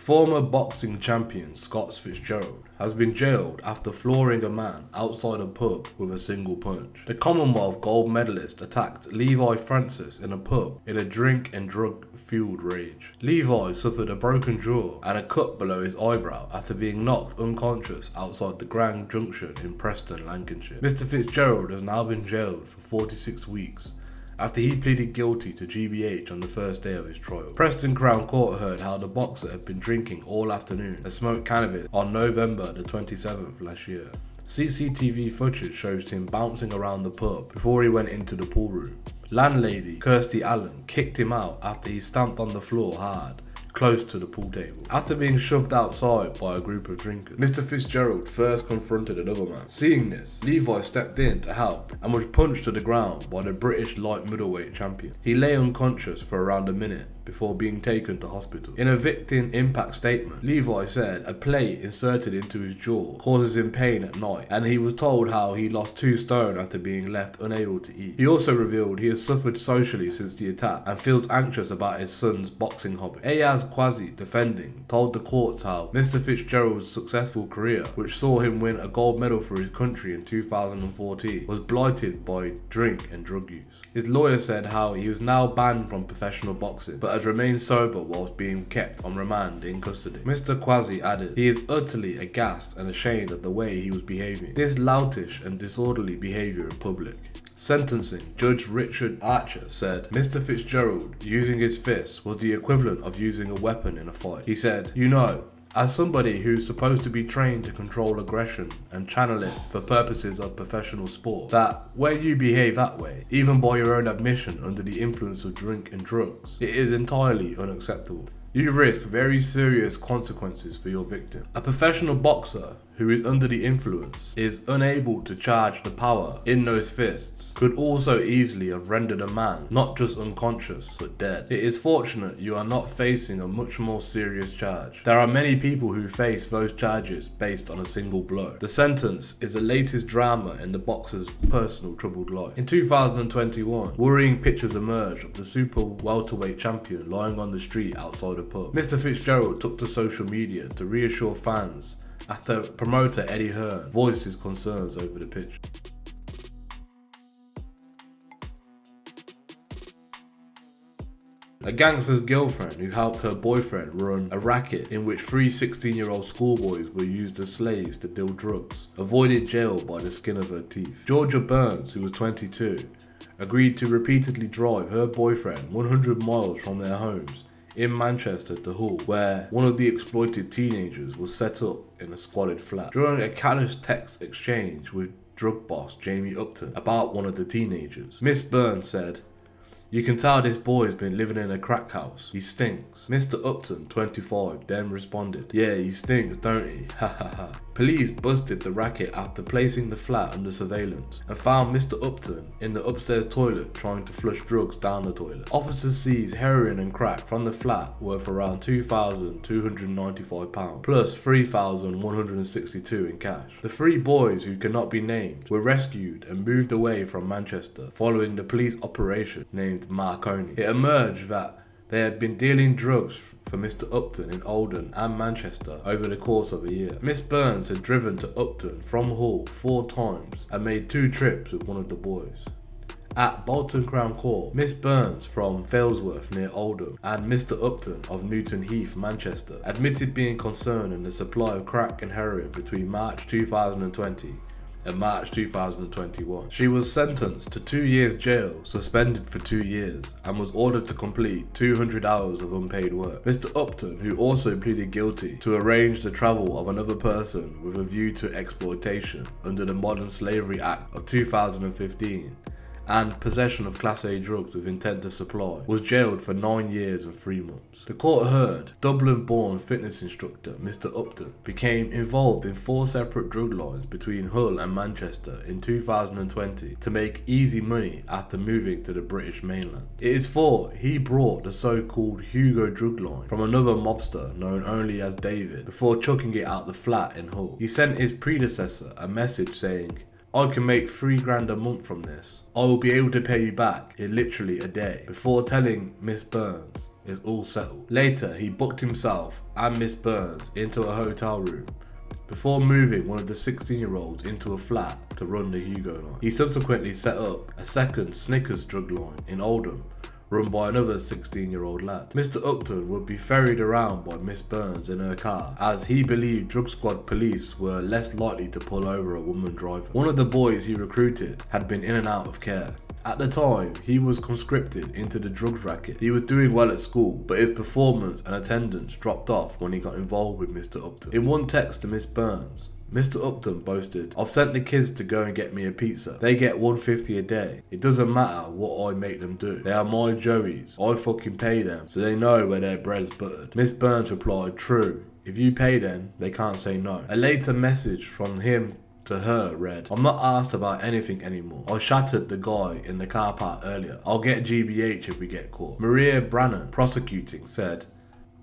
Former boxing champion Scott Fitzgerald has been jailed after flooring a man outside a pub with a single punch. The Commonwealth gold medalist attacked Levi Francis in a pub in a drink and drug fueled rage. Levi suffered a broken jaw and a cut below his eyebrow after being knocked unconscious outside the Grand Junction in Preston, Lancashire. Mr. Fitzgerald has now been jailed for 46 weeks after he pleaded guilty to GBH on the first day of his trial. Preston Crown Court heard how the boxer had been drinking all afternoon and smoked cannabis on November the 27th last year. CCTV footage shows him bouncing around the pub before he went into the pool room. Landlady Kirsty Allen kicked him out after he stamped on the floor hard, close to the pool table. After being shoved outside by a group of drinkers, Mr. Fitzgerald first confronted another man. Seeing this, Levi stepped in to help and was punched to the ground by the British light middleweight champion. He lay unconscious for around a minute before being taken to hospital. In a victim impact statement, Levi said a plate inserted into his jaw causes him pain at night, and he was told how he lost 2 stone after being left unable to eat. He also revealed he has suffered socially since the attack and feels anxious about his son's boxing hobby. Ayaz Quasi, defending, told the courts how Mr. Fitzgerald's successful career, which saw him win a gold medal for his country in 2014, was blighted by drink and drug use. His lawyer said how he was now banned from professional boxing, but has remained sober whilst being kept on remand in custody. Mr. Quasi added he is utterly aghast and ashamed at the way he was behaving. This loutish and disorderly behaviour in public. Sentencing, Judge Richard Archer said Mr. Fitzgerald using his fists was the equivalent of using a weapon in a fight. He said, "You know, as somebody who's supposed to be trained to control aggression and channel it for purposes of professional sport, that when you behave that way, even by your own admission under the influence of drink and drugs, it is entirely unacceptable. You risk very serious consequences for your victim." A professional boxer who is under the influence is unable to charge the power in those fists could also easily have rendered a man not just unconscious but dead. It is fortunate you are not facing a much more serious charge. There are many people who face those charges based on a single blow. The sentence is the latest drama in the boxer's personal troubled life. In 2021, worrying pictures emerged of the super welterweight champion lying on the street outside a pub. Mr. Fitzgerald took to social media to reassure fans after promoter Eddie Hearn voiced his concerns over the pitch. A gangster's girlfriend who helped her boyfriend run a racket in which 3 16-year-old schoolboys were used as slaves to deal drugs avoided jail by the skin of her teeth. Georgia Burns, who was 22, agreed to repeatedly drive her boyfriend 100 miles from their homes in Manchester to Hull, where one of the exploited teenagers was set up in a squalid flat. During a callous text exchange with drug boss Jamie Upton about one of the teenagers, Miss Burns said, "You can tell this boy's been living in a crack house. He stinks." Mr. Upton, 25, then responded, "Yeah, he stinks, don't he? Ha ha ha." Police busted the racket after placing the flat under surveillance and found Mr. Upton in the upstairs toilet trying to flush drugs down the toilet. Officers seized heroin and crack from the flat worth around £2,295 plus $3,162 in cash. The 3 boys, who cannot be named, were rescued and moved away from Manchester following the police operation named Marconi. It emerged that they had been dealing drugs for Mr. Upton in Oldham and Manchester over the course of a year. Miss Burns had driven to Upton from Hull 4 times and made 2 trips with one of the boys. At Bolton Crown Court, Miss Burns from Failsworth near Oldham and Mr. Upton of Newton Heath, Manchester, admitted being concerned in the supply of crack and heroin between March 2020 in March 2021. She was sentenced to 2 years jail, suspended for 2 years, and was ordered to complete 200 hours of unpaid work. Mr. Upton, who also pleaded guilty to arrange the travel of another person with a view to exploitation under the Modern Slavery Act of 2015, and possession of Class A drugs with intent to supply, was jailed for 9 years and 3 months. The court heard Dublin-born fitness instructor Mr. Upton became involved in 4 separate drug lines between Hull and Manchester in 2020 to make easy money after moving to the British mainland. It is thought he brought the so-called Hugo drug line from another mobster known only as David before chucking it out the flat in Hull. He sent his predecessor a message saying, "I can make $3,000 a month from this. I will be able to pay you back in literally a day," before telling Miss Burns it's all settled. Later, he booked himself and Miss Burns into a hotel room before moving one of the 16-year-olds into a flat to run the Hugo line. He subsequently set up a second Snickers drug line in Oldham, run by another 16-year-old lad. Mr. Upton would be ferried around by Miss Burns in her car, as he believed drug squad police were less likely to pull over a woman driver. One of the boys he recruited had been in and out of care. At the time, he was conscripted into the drugs racket. He was doing well at school, but his performance and attendance dropped off when he got involved with Mr. Upton. In one text to Miss Burns, Mr. Upton boasted, "I've sent the kids to go and get me a pizza. They get $1.50 a day. It doesn't matter what I make them do. They are my Joeys. I fucking pay them, so they know where their bread's buttered." Miss Burns replied, "True. If you pay them, they can't say no." A later message from him to her read, "I'm not asked about anything anymore. I shattered the guy in the car park earlier. I'll get GBH if we get caught." Maria Brannan, prosecuting, said,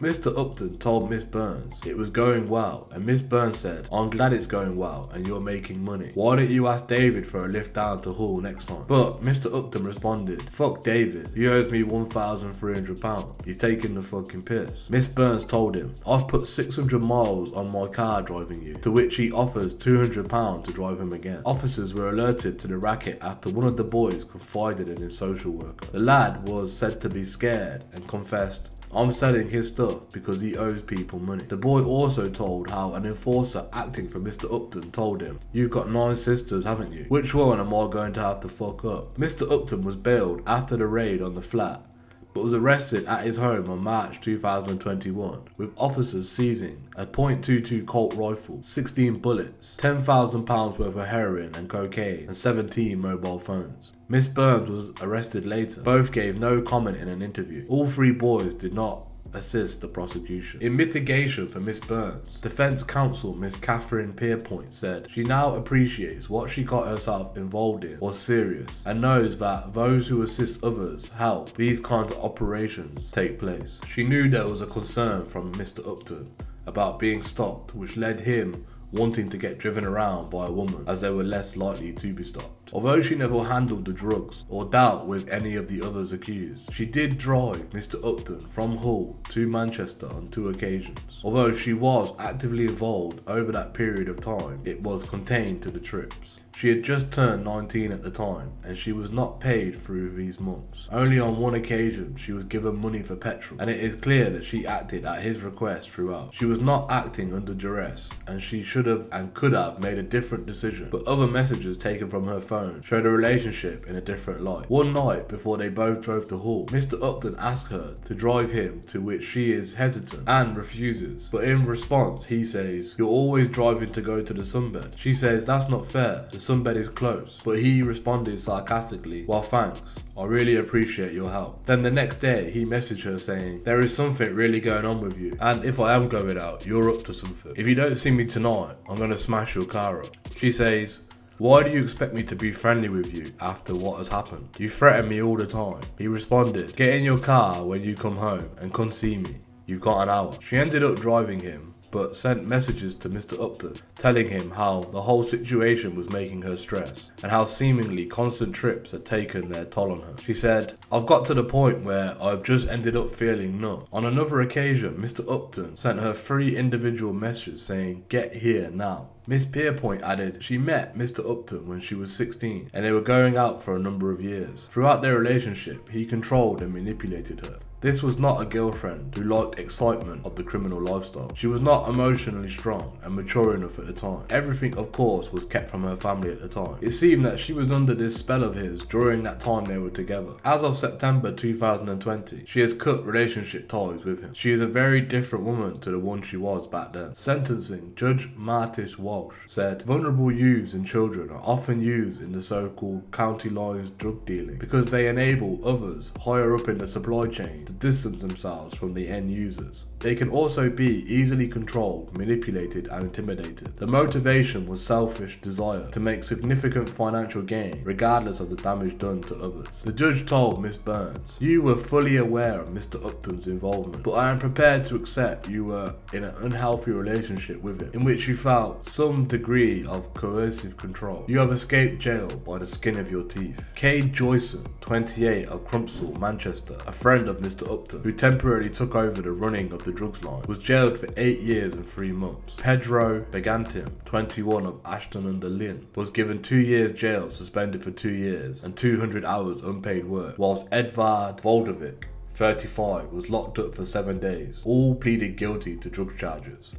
Mr. Upton told Miss Burns it was going well, and Miss Burns said, "I'm glad it's going well and you're making money. Why don't you ask David for a lift down to Hull next time?" But Mr. Upton responded, "Fuck David, he owes me £1,300. He's taking the fucking piss." Miss Burns told him, "I've put 600 miles on my car driving you," to which he offers £200 to drive him again. Officers were alerted to the racket after one of the boys confided in his social worker. The lad was said to be scared and confessed, "I'm selling his stuff because he owes people money." The boy also told how an enforcer acting for Mr. Upton told him, "You've got 9 sisters, haven't you? Which one am I going to have to fuck up?" Mr. Upton was bailed after the raid on the flat, but was arrested at his home on March 2021, with officers seizing a .22 Colt rifle, 16 bullets, £10,000 worth of heroin and cocaine, and 17 mobile phones. Miss Burns was arrested later. Both gave no comment in an interview. All 3 boys did not assist the prosecution. In mitigation for Miss Burns, defense counsel Miss Catherine Pierpoint said she now appreciates what she got herself involved in was serious and knows that those who assist others help these kinds of operations take place. She knew there was a concern from Mr. Upton about being stopped, which led him wanting to get driven around by a woman, as they were less likely to be stopped. Although she never handled the drugs or dealt with any of the others accused, she did drive Mr. Upton from Hull to Manchester on 2 occasions. Although she was actively involved over that period of time, it was contained to the trips. She had just turned 19 at the time, and she was not paid through these months. Only on one occasion she was given money for petrol, and it is clear that she acted at his request throughout. She was not acting under duress, and she should have and could have made a different decision, but other messages taken from her phone showed a relationship in a different light. One night before they both drove to Hull, Mr. Upton asked her to drive him, to which she is hesitant and refuses, but in response he says, "You're always driving to go to the sunbed." She says, "That's not fair. The sunbed is close," but he responded sarcastically, "Well, thanks. I really appreciate your help." Then the next day he messaged her saying, "There is something really going on with you, and if I am going out, you're up to something. If you don't see me tonight, I'm going to smash your car up." She says, "Why do you expect me to be friendly with you after what has happened? You threaten me all the time." He responded, "Get in your car when you come home and come see me. You've got an hour." She ended up driving him, but sent messages to Mr. Upton telling him how the whole situation was making her stress and how seemingly constant trips had taken their toll on her. She said, "I've got to the point where I've just ended up feeling numb." On another occasion, Mr. Upton sent her 3 individual messages saying, "Get here now." Miss Pierpoint added she met Mr. Upton when she was 16 and they were going out for a number of years. Throughout their relationship, he controlled and manipulated her. This was not a girlfriend who liked excitement of the criminal lifestyle. She was not emotionally strong and mature enough at the time. Everything, of course, was kept from her family at the time. It seemed that she was under this spell of his during that time they were together. As of September 2020, she has cut relationship ties with him. She is a very different woman to the one she was back then. Sentencing, Judge Martis Walsh said, "Vulnerable youths and children are often used in the so-called county lines drug dealing because they enable others higher up in the supply chain to distance themselves from the end users. They can also be easily controlled, manipulated and intimidated. The motivation was selfish desire to make significant financial gain regardless of the damage done to others. The judge told Miss Burns, "You were fully aware of Mr. Upton's involvement, but I am prepared to accept you were in an unhealthy relationship with him, in which you felt some degree of coercive control. You have escaped jail by the skin of your teeth." Cade Joyson, 28, of Crumpsall, Manchester, a friend of Mr. Upton, who temporarily took over the running of the drugs line, was jailed for 8 years and 3 months. Pedro Begantim, 21, of Ashton-under-Lyne, was given 2 years jail, suspended for 2 years, and 200 hours unpaid work, whilst Edvard Voldovic, 35, was locked up for 7 days. All pleaded guilty to drug charges.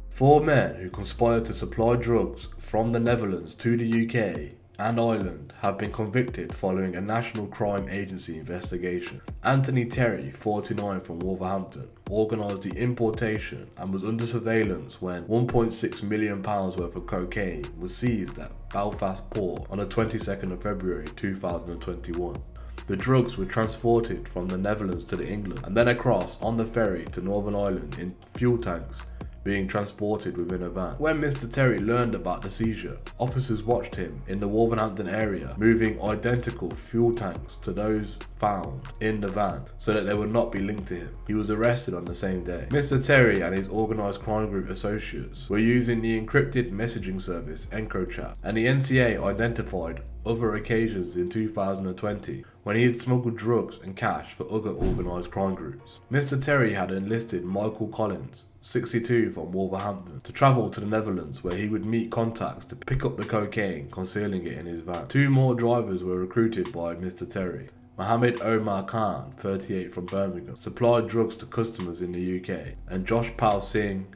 Four men who conspired to supply drugs from the Netherlands to the UK and Ireland have been convicted following a National Crime Agency investigation. Anthony Terry, 49, from Wolverhampton, organised the importation and was under surveillance when £1.6 million worth of cocaine was seized at Belfast Port on the 22nd of February 2021. The drugs were transported from the Netherlands to England and then across on the ferry to Northern Ireland in fuel tanks being transported within a van. When Mr. Terry learned about the seizure, officers watched him in the Wolverhampton area moving identical fuel tanks to those found in the van so that they would not be linked to him. He was arrested on the same day. Mr. Terry and his organised crime group associates were using the encrypted messaging service EncroChat, and the NCA identified other occasions in 2020 when he had smuggled drugs and cash for other organised crime groups. Mr. Terry had enlisted Michael Collins, 62, from Wolverhampton, to travel to the Netherlands where he would meet contacts to pick up the cocaine, concealing it in his van. 2 more drivers were recruited by Mr. Terry. Mohammed Omar Khan, 38, from Birmingham, supplied drugs to customers in the UK, and Josh Pal Singh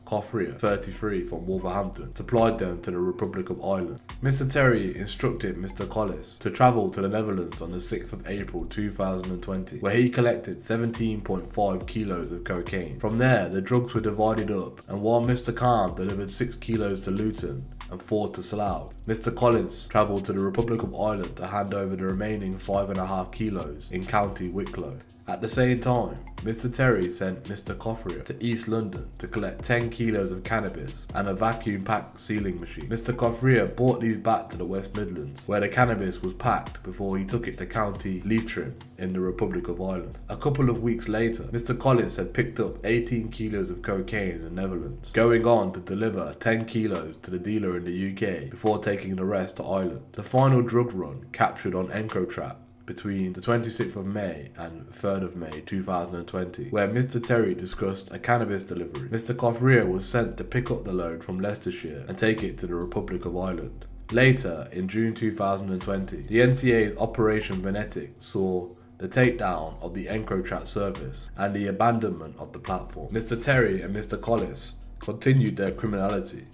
Kothria, 33, from Wolverhampton, supplied them to the Republic of Ireland. Mr. Terry instructed Mr. Collis to travel to the Netherlands on the 6th of April 2020, where he collected 17.5 kilos of cocaine. From there, the drugs were divided up, and while Mr. Khan delivered 6 kilos to Luton and 4 to Slough, Mr. Collins travelled to the Republic of Ireland to hand over the remaining 5.5 kilos in County Wicklow. At the same time, Mr. Terry sent Mr. Kothria to East London to collect 10 kilos of cannabis and a vacuum pack sealing machine. Mr. Kothria brought these back to the West Midlands, where the cannabis was packed before he took it to County Leitrim in the Republic of Ireland. A couple of weeks later, Mr. Collins had picked up 18 kilos of cocaine in the Netherlands, going on to deliver 10 kilos to the dealer in the UK before taking the rest to Ireland. The final drug run captured on EncroChat between the 26th of May and 3rd of May 2020, where Mr. Terry discussed a cannabis delivery. Mr. Kothria was sent to pick up the load from Leicestershire and take it to the Republic of Ireland. Later, in June 2020, the NCA's Operation Venetic saw the takedown of the EncroChat service and the abandonment of the platform. Mr. Terry and Mr. Collis continued their criminality.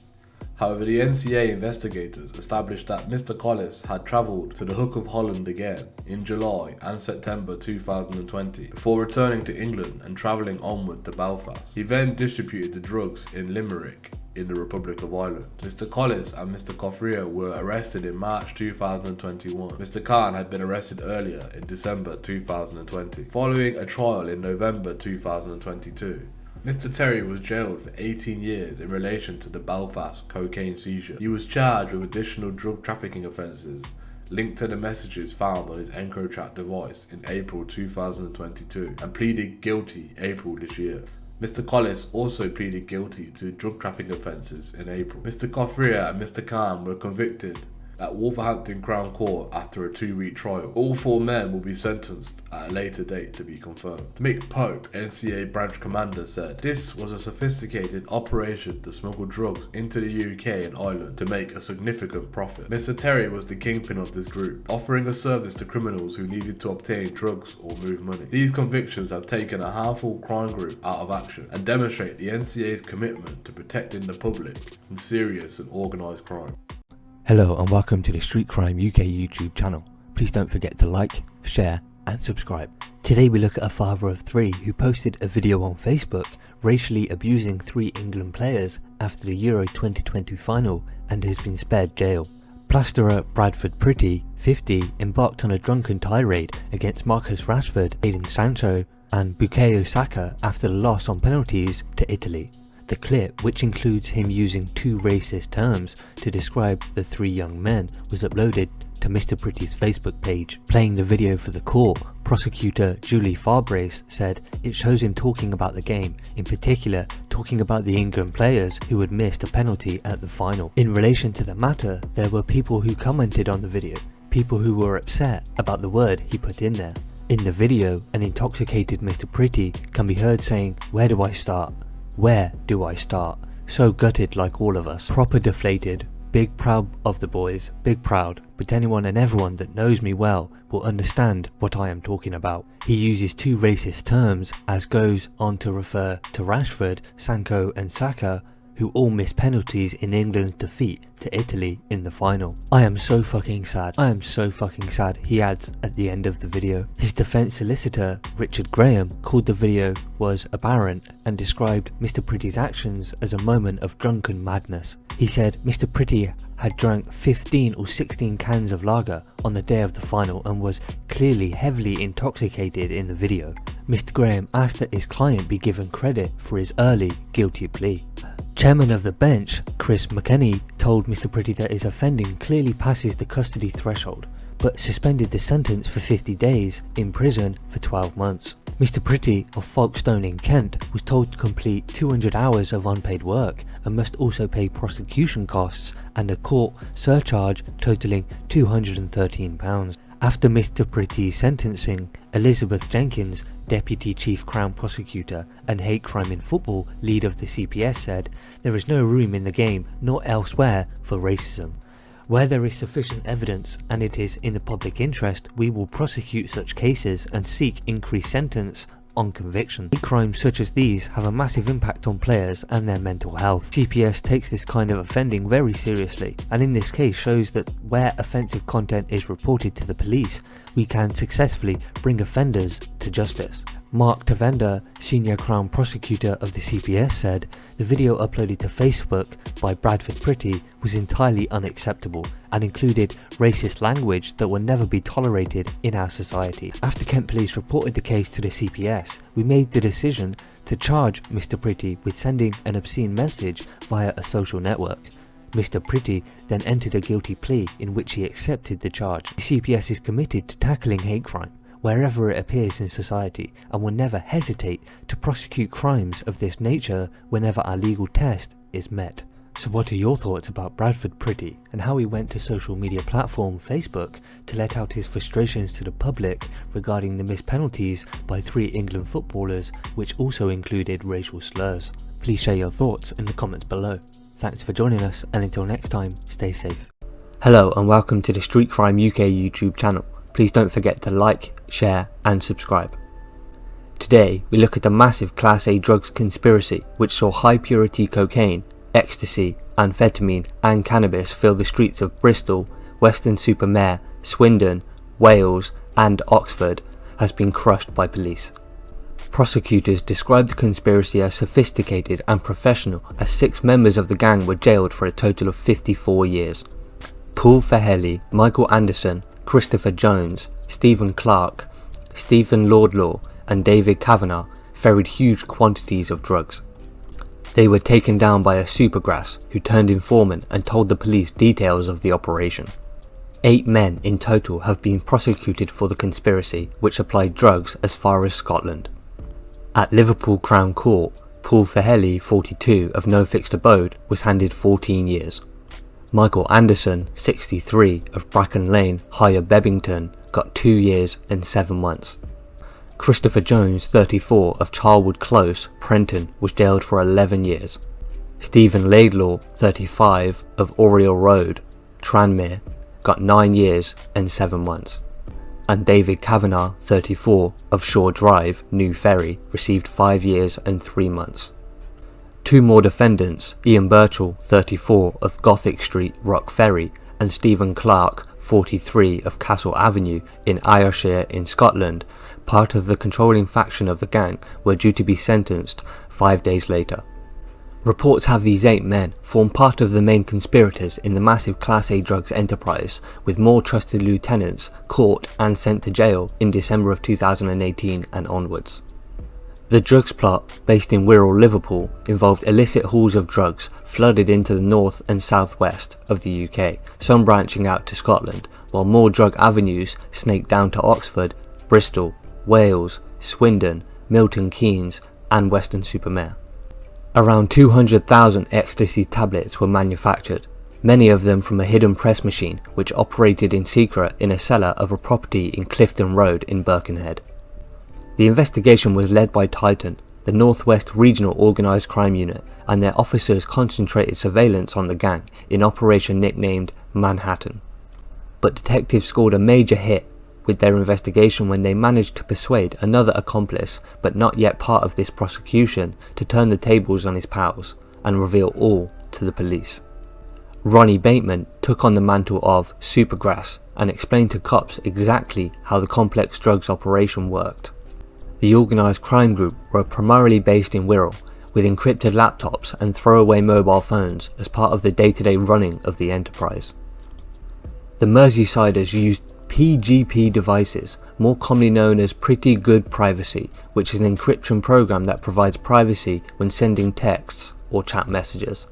However, the NCA investigators established that Mr. Collis had travelled to the Hook of Holland again in July and September 2020 before returning to England and travelling onward to Belfast. He then distributed the drugs in Limerick in the Republic of Ireland. Mr. Collis and Mr. Kothria were arrested in March 2021. Mr. Khan had been arrested earlier in December 2020, following a trial in November 2022. Mr. Terry was jailed for 18 years in relation to the Belfast cocaine seizure. He was charged with additional drug trafficking offences linked to the messages found on his EncroChat device in April 2022 and pleaded guilty April this year. Mr. Collis also pleaded guilty to drug trafficking offences in April. Mr. Kothria and Mr. Khan were convicted at Wolverhampton Crown Court after a 2-week trial. All 4 men will be sentenced at a later date to be confirmed. Mick Pope, NCA branch commander, said, "This was a sophisticated operation to smuggle drugs into the UK and Ireland to make a significant profit. Mr. Terry was the kingpin of this group, offering a service to criminals who needed to obtain drugs or move money. These convictions have taken a harmful crime group out of action and demonstrate the NCA's commitment to protecting the public from serious and organised crime." Hello and welcome to the Street Crime UK YouTube channel. Please don't forget to like, share and subscribe. Today we look at a father of 3 who posted a video on Facebook racially abusing 3 England players after the Euro 2020 final and has been spared jail. Plasterer Bradford Pretty, 50, embarked on a drunken tirade against Marcus Rashford, Jadon Sancho and Bukayo Saka after the loss on penalties to Italy. The clip, which includes him using two racist terms to describe the three young men, was uploaded to Mr. Pretty's Facebook page. Playing the video for the court, prosecutor Julie Farbrace said it shows him talking about the game, in particular talking about the England players who had missed a penalty at the final. In relation to the matter, there were people who commented on the video, people who were upset about the word he put in there. In the video, an intoxicated Mr. Pretty can be heard saying, "Where do I start? Where do I start?" So gutted like all of us. Proper deflated. Big proud of the boys, big proud, but anyone and everyone that knows me well will understand what I am talking about. He uses two racist terms as goes on to refer to Rashford, Sancho and Saka, who all missed penalties in England's defeat to Italy in the final. I am so fucking sad. I am so fucking sad, he adds at the end of the video. His defense solicitor, Richard Graham, called the video was aberrant and described Mr. Pretty's actions as a moment of drunken madness. He said Mr. Pretty had drunk 15 or 16 cans of lager on the day of the final and was clearly heavily intoxicated in the video. Mr. Graham asked that his client be given credit for his early guilty plea. Chairman of the bench, Chris McKennie, told Mr. Pretty that his offending clearly passes the custody threshold, but suspended the sentence for 50 days in prison for 12 months. Mr. Pretty of Folkestone in Kent was told to complete 200 hours of unpaid work and must also pay prosecution costs and a court surcharge totalling £213. After Mr. Pretty's sentencing, Elizabeth Jenkins, Deputy Chief Crown Prosecutor and Hate Crime in Football lead of the CPS, said, "There is no room in the game nor elsewhere for racism. Where there is sufficient evidence and it is in the public interest, we will prosecute such cases and seek increased sentence on conviction. Hate crimes such as these have a massive impact on players and their mental health. CPS takes this kind of offending very seriously, and in this case shows that where offensive content is reported to the police, we can successfully bring offenders to justice." Mark Tavender, Senior Crown Prosecutor of the CPS, said the video uploaded to Facebook by Bradford Pretty was entirely unacceptable and included racist language that will never be tolerated in our society. After Kent Police reported the case to the CPS, we made the decision to charge Mr. Pretty with sending an obscene message via a social network. Mr. Pretty then entered a guilty plea in which he accepted the charge. The CPS is committed to tackling hate crime wherever it appears in society and will never hesitate to prosecute crimes of this nature whenever our legal test is met. So what are your thoughts about Bradford Pretty and how he went to social media platform Facebook to let out his frustrations to the public regarding the missed penalties by 3 England footballers, which also included racial slurs? Please share your thoughts in the comments below. Thanks for joining us, and until next time, stay safe. Hello and welcome to the Street Crime UK YouTube channel. Please don't forget to like, share and subscribe. Today we look at the massive Class A drugs conspiracy which saw high purity cocaine, ecstasy, amphetamine and cannabis fill the streets of Bristol, Weston-super-Mare, Swindon, Wales and Oxford has been crushed by police. Prosecutors described the conspiracy as sophisticated and professional, as 6 members of the gang were jailed for a total of 54 years. Paul Faheli, Michael Anderson, Christopher Jones, Stephen Clark, Stephen Laidlaw and David Kavanagh ferried huge quantities of drugs. They were taken down by a supergrass who turned informant and told the police details of the operation. 8 men in total have been prosecuted for the conspiracy, which applied drugs as far as Scotland. At Liverpool Crown Court, Paul Faheli, 42, of no fixed abode, was handed 14 years. Michael Anderson, 63, of Bracken Lane, Higher Bebbington, got 2 years and 7 months. Christopher Jones, 34, of Charwood Close, Prenton, was jailed for 11 years. Stephen Laidlaw, 35, of Oriel Road, Tranmere, got 9 years and 7 months. And David Kavanagh, 34, of Shaw Drive, New Ferry, received 5 years and 3 months. 2 more defendants, Ian Birchall, 34, of Gothic Street, Rock Ferry, and Stephen Clark, 43, of Castle Avenue in Ayrshire in Scotland, part of the controlling faction of the gang, were due to be sentenced 5 days later. Reports have these 8 men form part of the main conspirators in the massive Class A drugs enterprise, with more trusted lieutenants caught and sent to jail in December of 2018 and onwards. The drugs plot, based in Wirral, Liverpool, involved illicit hauls of drugs flooded into the north and southwest of the UK, some branching out to Scotland, while more drug avenues snaked down to Oxford, Bristol, Wales, Swindon, Milton Keynes and Weston-super-Mare. Around 200,000 ecstasy tablets were manufactured, many of them from a hidden press machine which operated in secret in a cellar of a property in Clifton Road in Birkenhead. The investigation was led by Titan, the Northwest Regional Organised Crime Unit, and their officers concentrated surveillance on the gang in operation nicknamed Manhattan. But detectives scored a major hit with their investigation when they managed to persuade another accomplice, but not yet part of this prosecution, to turn the tables on his pals and reveal all to the police. Ronnie Bateman took on the mantle of Supergrass and explained to cops exactly how the complex drugs operation worked. The organised crime group were primarily based in Wirral, with encrypted laptops and throwaway mobile phones as part of the day-to-day running of the enterprise. The Merseysiders used PGP devices, more commonly known as Pretty Good Privacy, which is an encryption program that provides privacy when sending texts or chat messages.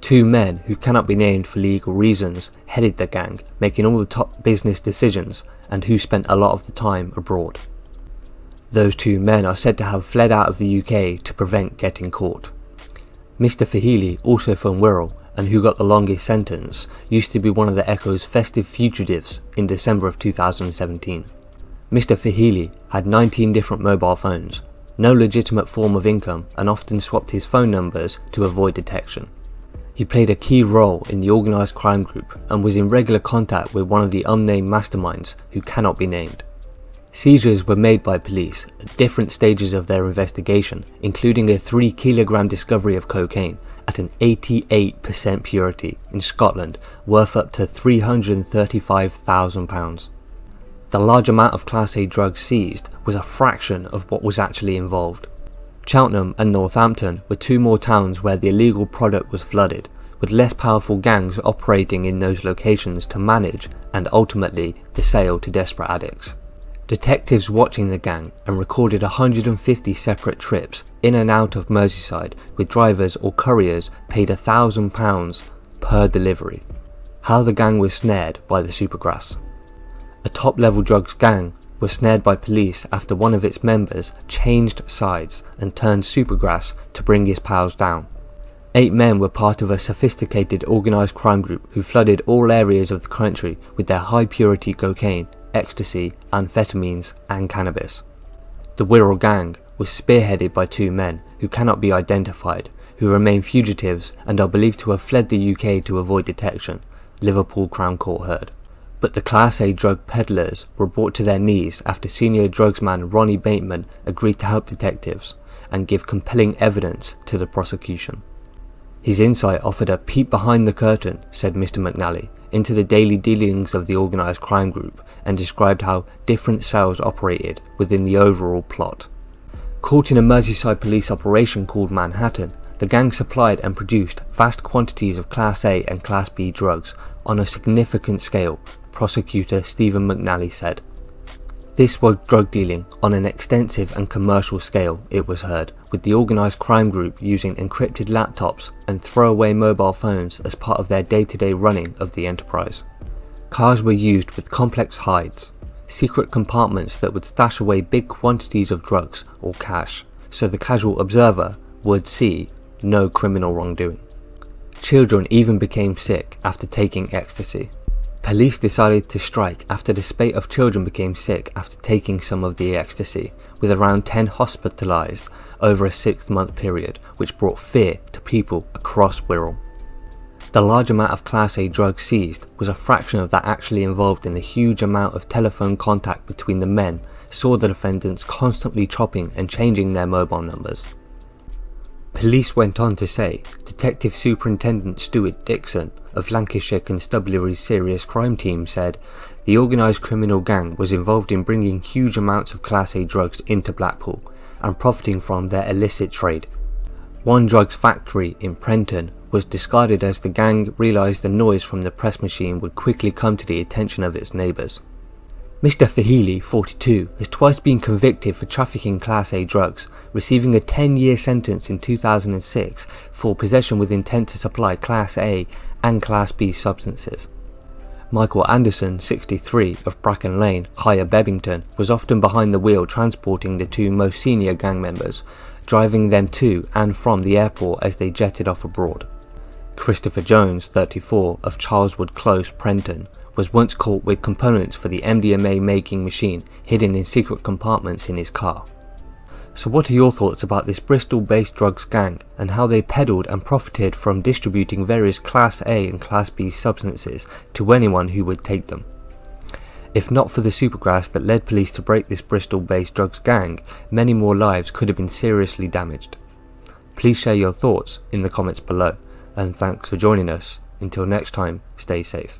2 men, who cannot be named for legal reasons, headed the gang, making all the top business decisions, and who spent a lot of the time abroad. Those 2 men are said to have fled out of the UK to prevent getting caught. Mr. Fahili, also from Wirral, and who got the longest sentence, used to be one of the Echo's festive fugitives in December of 2017. Mr. Fahili had 19 different mobile phones, no legitimate form of income, and often swapped his phone numbers to avoid detection. He played a key role in the organised crime group and was in regular contact with one of the unnamed masterminds who cannot be named. Seizures were made by police at different stages of their investigation, including a 3-kilogram discovery of cocaine at an 88% purity in Scotland, worth up to £335,000. The large amount of Class A drugs seized was a fraction of what was actually involved. Cheltenham and Northampton were 2 more towns where the illegal product was flooded, with less powerful gangs operating in those locations to manage and ultimately the sale to desperate addicts. Detectives watching the gang and recorded 150 separate trips in and out of Merseyside, with drivers or couriers paid £1,000 per delivery. How the gang was snared by the Supergrass. A top-level drugs gang was snared by police after one of its members changed sides and turned Supergrass to bring his pals down. 8 men were part of a sophisticated organised crime group who flooded all areas of the country with their high-purity cocaine, ecstasy, amphetamines and cannabis. The Wirral gang was spearheaded by 2 men who cannot be identified, who remain fugitives and are believed to have fled the UK to avoid detection, Liverpool Crown Court heard. But the Class A drug peddlers were brought to their knees after senior drugsman Ronnie Bateman agreed to help detectives and give compelling evidence to the prosecution. His insight offered a peep behind the curtain, said Mr. McNally, into the daily dealings of the organised crime group, and described how different cells operated within the overall plot. Caught in a Merseyside police operation called Manhattan, the gang supplied and produced vast quantities of Class A and Class B drugs on a significant scale, prosecutor Stephen McNally said. This was drug dealing on an extensive and commercial scale, it was heard, with the organised crime group using encrypted laptops and throwaway mobile phones as part of their day-to-day running of the enterprise. Cars were used with complex hides, secret compartments that would stash away big quantities of drugs or cash, so the casual observer would see no criminal wrongdoing. Children even became sick after taking ecstasy. Police decided to strike after the spate of children became sick after taking some of the ecstasy, with around 10 hospitalised over a 6-month period, which brought fear to people across Wirral. The large amount of Class A drugs seized was a fraction of that actually involved in the huge amount of telephone contact between the men saw the defendants constantly chopping and changing their mobile numbers. Police went on to say Detective Superintendent Stuart Dixon of Lancashire Constabulary's Serious Crime Team said the organised criminal gang was involved in bringing huge amounts of Class A drugs into Blackpool and profiting from their illicit trade. One drugs factory in Prenton was discarded as the gang realised the noise from the press machine would quickly come to the attention of its neighbours. Mr. Fahili, 42, has twice been convicted for trafficking Class A drugs, receiving a 10-year sentence in 2006 for possession with intent to supply Class A and Class B substances. Michael Anderson, 63, of Bracken Lane, Higher Bebington, was often behind the wheel transporting the two most senior gang members, driving them to and from the airport as they jetted off abroad. Christopher Jones, 34, of Charleswood Close, Prenton, was once caught with components for the MDMA making machine hidden in secret compartments in his car. So what are your thoughts about this Bristol-based drugs gang and how they peddled and profited from distributing various Class A and Class B substances to anyone who would take them? If not for the supergrass that led police to break this Bristol-based drugs gang, many more lives could have been seriously damaged. Please share your thoughts in the comments below, and thanks for joining us. Until next time, stay safe.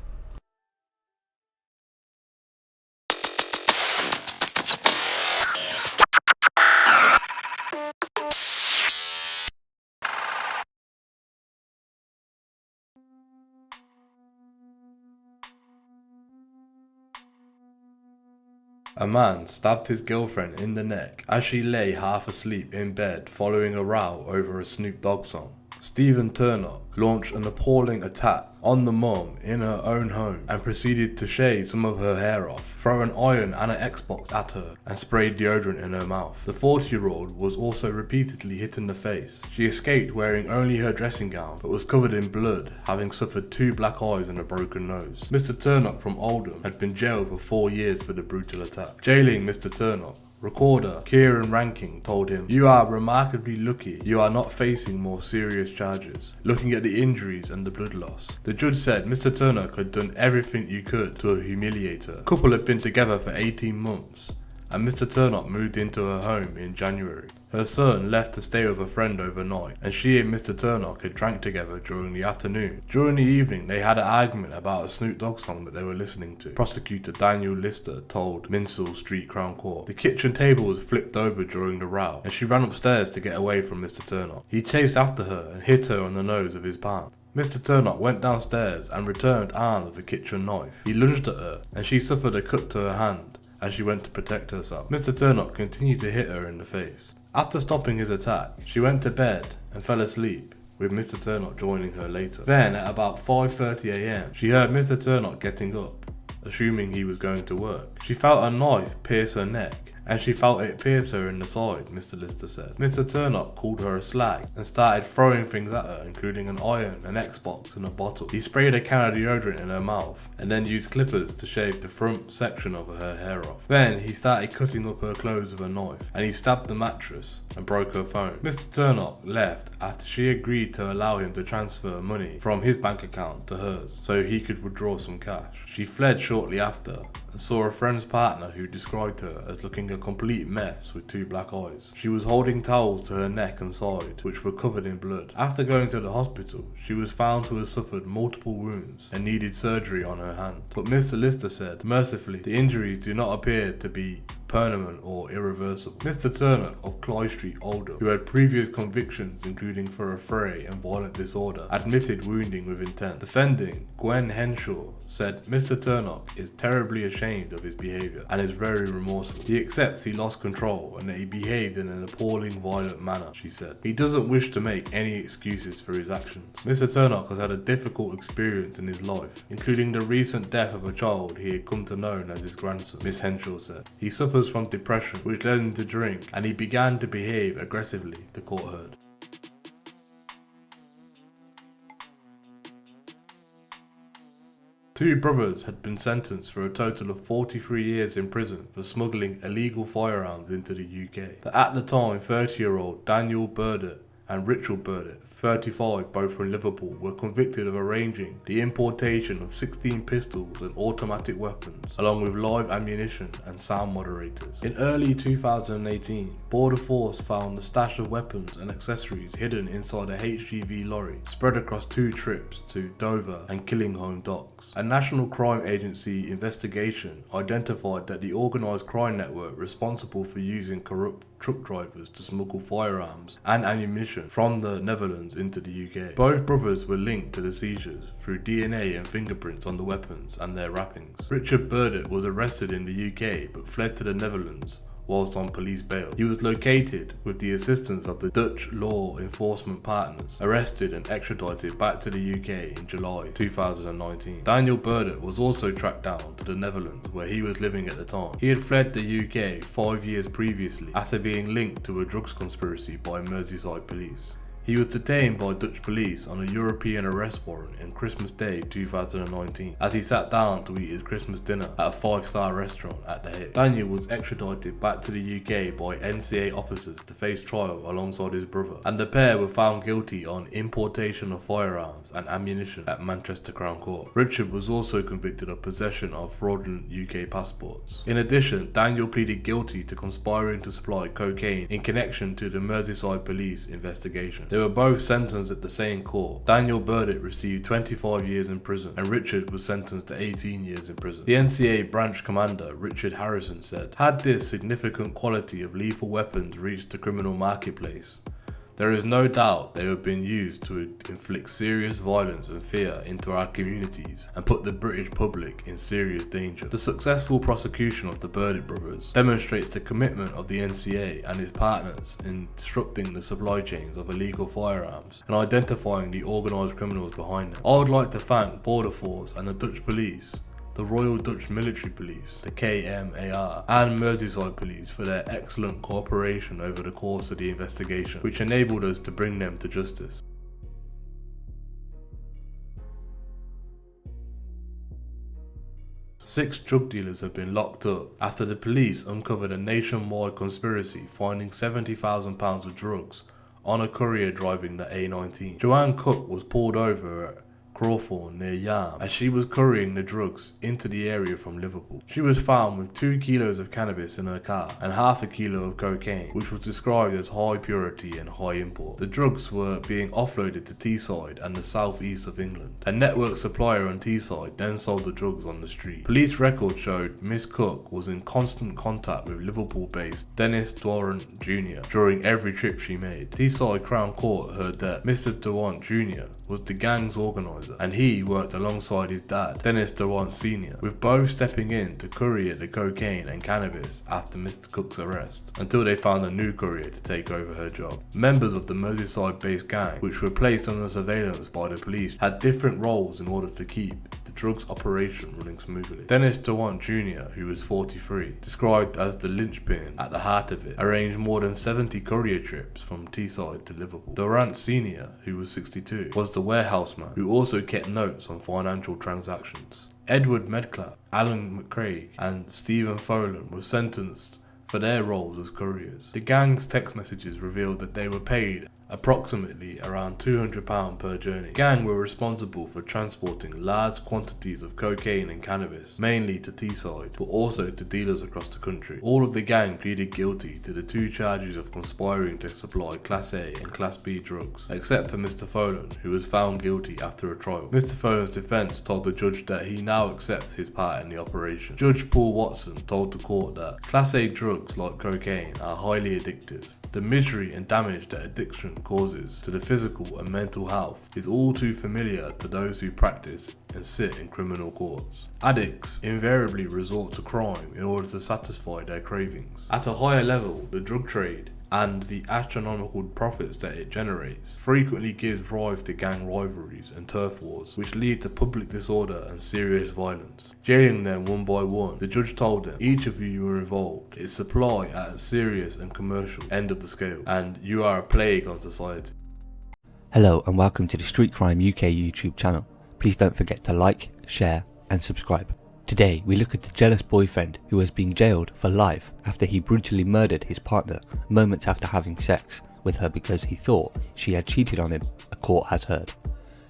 A man stabbed his girlfriend in the neck as she lay half asleep in bed following a row over a Snoop Dogg song. Stephen Turnock launched an appalling attack on the mum in her own home and proceeded to shave some of her hair off, throw an iron and an Xbox at her, and sprayed deodorant in her mouth. The 40-year-old was also repeatedly hit in the face. She escaped wearing only her dressing gown but was covered in blood, having suffered 2 black eyes and a broken nose. Mr. Turnock from Oldham had been jailed for 4 years for the brutal attack. Jailing Mr. Turnock, recorder Kieran Ranking told him, "You are remarkably lucky you are not facing more serious charges, looking at the injuries and the blood loss." The judge said Mr. Turnock had done everything you could to humiliate her. The couple had been together for 18 months, and Mr. Turnock moved into her home in January. Her son left to stay with a friend overnight, and she and Mr. Turnock had drank together during the afternoon. During the evening, they had an argument about a Snoop Dogg song that they were listening to. Prosecutor Daniel Lister told Minsell Street Crown Court. The kitchen table was flipped over during the row, and she ran upstairs to get away from Mr. Turnock. He chased after her and hit her on the nose with his palm. Mr. Turnock went downstairs and returned armed with a kitchen knife. He lunged at her, and she suffered a cut to her hand as she went to protect herself. Mr. Turnock continued to hit her in the face. After stopping his attack, she went to bed and fell asleep, with Mr. Turnock joining her later. Then, at about 5:30 AM, she heard Mr. Turnock getting up, assuming he was going to work. She felt a knife pierce her neck, and she felt it pierce her in the side, Mr. Lister said. Mr. Turnock called her a slag and started throwing things at her, including an iron, an Xbox and a bottle. He sprayed a can of deodorant in her mouth and then used clippers to shave the front section of her hair off. Then he started cutting up her clothes with a knife, and he stabbed the mattress and broke her phone. Mr. Turnock left after she agreed to allow him to transfer money from his bank account to hers so he could withdraw some cash. She fled shortly after and saw a friend's partner who described her as looking a complete mess with 2 black eyes. She was holding towels to her neck and side, which were covered in blood. After going to the hospital, she was found to have suffered multiple wounds and needed surgery on her hand. But Mr. Lister said, mercifully, the injuries do not appear to be permanent or irreversible. Mr. Turnock of Cly Street, Oldham, who had previous convictions including for affray and violent disorder, admitted wounding with intent. Defending Gwen Henshaw said Mr. Turnock is terribly ashamed of his behaviour and is very remorseful. He accepts he lost control and that he behaved in an appalling violent manner, she said. He doesn't wish to make any excuses for his actions. Mr. Turnock has had a difficult experience in his life, including the recent death of a child he had come to know as his grandson, Miss Henshaw said. He suffers from depression, which led him to drink, and he began to behave aggressively, the court heard. Two brothers had been sentenced for a total of 43 years in prison for smuggling illegal firearms into the UK. The at the time 30-year-old Daniel Burdett and Richard Burdett, 35, both from Liverpool, were convicted of arranging the importation of 16 pistols and automatic weapons, along with live ammunition and sound moderators. In early 2018, Border Force found a stash of weapons and accessories hidden inside a HGV lorry, spread across 2 trips to Dover and Killingholme docks. A National Crime Agency investigation identified that the organised crime network responsible for using corrupt truck drivers to smuggle firearms and ammunition from the Netherlands into the UK. Both brothers were linked to the seizures through DNA and fingerprints on the weapons and their wrappings. Richard Burdett was arrested in the UK but fled to the Netherlands whilst on police bail. He was located with the assistance of the Dutch law enforcement partners, arrested and extradited back to the UK in July 2019. Daniel Burdett was also tracked down to the Netherlands where he was living at the time. He had fled the UK 5 years previously after being linked to a drugs conspiracy by Merseyside police. He was detained by Dutch police on a European arrest warrant on Christmas Day 2019 as he sat down to eat his Christmas dinner at a 5-star restaurant at The Hague. Daniel was extradited back to the UK by NCA officers to face trial alongside his brother, and the pair were found guilty on importation of firearms and ammunition at Manchester Crown Court. Richard was also convicted of possession of fraudulent UK passports. In addition, Daniel pleaded guilty to conspiring to supply cocaine in connection to the Merseyside police investigation. They were both sentenced at the same court. Daniel Burdett received 25 years in prison and Richard was sentenced to 18 years in prison. The NCA branch commander, Richard Harrison, said, "Had this significant quality of lethal weapons reached the criminal marketplace, there is no doubt they have been used to inflict serious violence and fear into our communities and put the British public in serious danger." The successful prosecution of the Burdett brothers demonstrates the commitment of the NCA and its partners in disrupting the supply chains of illegal firearms and identifying the organised criminals behind them. I would like to thank Border Force and the Dutch police, the Royal Dutch Military Police, the KMAR, and Merseyside Police for their excellent cooperation over the course of the investigation, which enabled us to bring them to justice. Six drug dealers have been locked up after the police uncovered a nationwide conspiracy finding £70,000 of drugs on a courier driving the A19. Joanne Cook was pulled over at Crawthorne near Yarm as she was couriering the drugs into the area from Liverpool. She was found with 2 kilos of cannabis in her car and half a kilo of cocaine, which was described as high purity and high import. The drugs were being offloaded to Teesside and the southeast of England. A network supplier on Teesside then sold the drugs on the street. Police records showed Miss Cook was in constant contact with Liverpool-based Dennis Durant Jr. during every trip she made. Teesside Crown Court heard that Mr. Durant Jr. was the gang's organiser, and he worked alongside his dad, Dennis Durant Sr., with both stepping in to courier the cocaine and cannabis after Mr. Cook's arrest, until they found a new courier to take over her job. Members of the Merseyside-based gang, which were placed under surveillance by the police, had different roles in order to keep the drugs operation running smoothly. Dennis Durant Jr., who was 43, described as the linchpin at the heart of it, arranged more than 70 courier trips from Teesside to Liverpool. Durant Sr., who was 62, was the warehouseman, who also kept notes on financial transactions. Edward Medcalf, Alan McCraig, and Stephen Folan were sentenced for their roles as couriers. The gang's text messages revealed that they were paid approximately around £200 per journey. The gang were responsible for transporting large quantities of cocaine and cannabis, mainly to Teesside, but also to dealers across the country. All of the gang pleaded guilty to the 2 charges of conspiring to supply Class A and Class B drugs, except for Mr. Folan, who was found guilty after a trial. Mr. Folan's defence told the judge that he now accepts his part in the operation. Judge Paul Watson told the court that Class A drugs like cocaine are highly addictive. The misery and damage that addiction causes to the physical and mental health is all too familiar to those who practice and sit in criminal courts. Addicts invariably resort to crime in order to satisfy their cravings. At a higher level, the drug trade and the astronomical profits that it generates frequently gives rise to gang rivalries and turf wars, which lead to public disorder and serious violence. Jailing them one by one, the judge told them, "Each of you were involved. It's supply at a serious and commercial end of the scale, and you are a plague on society." Hello and welcome to the Street Crime UK YouTube channel. Please don't forget to like, share and subscribe. Today we look at the jealous boyfriend who has been jailed for life after he brutally murdered his partner moments after having sex with her because he thought she had cheated on him, a court has heard.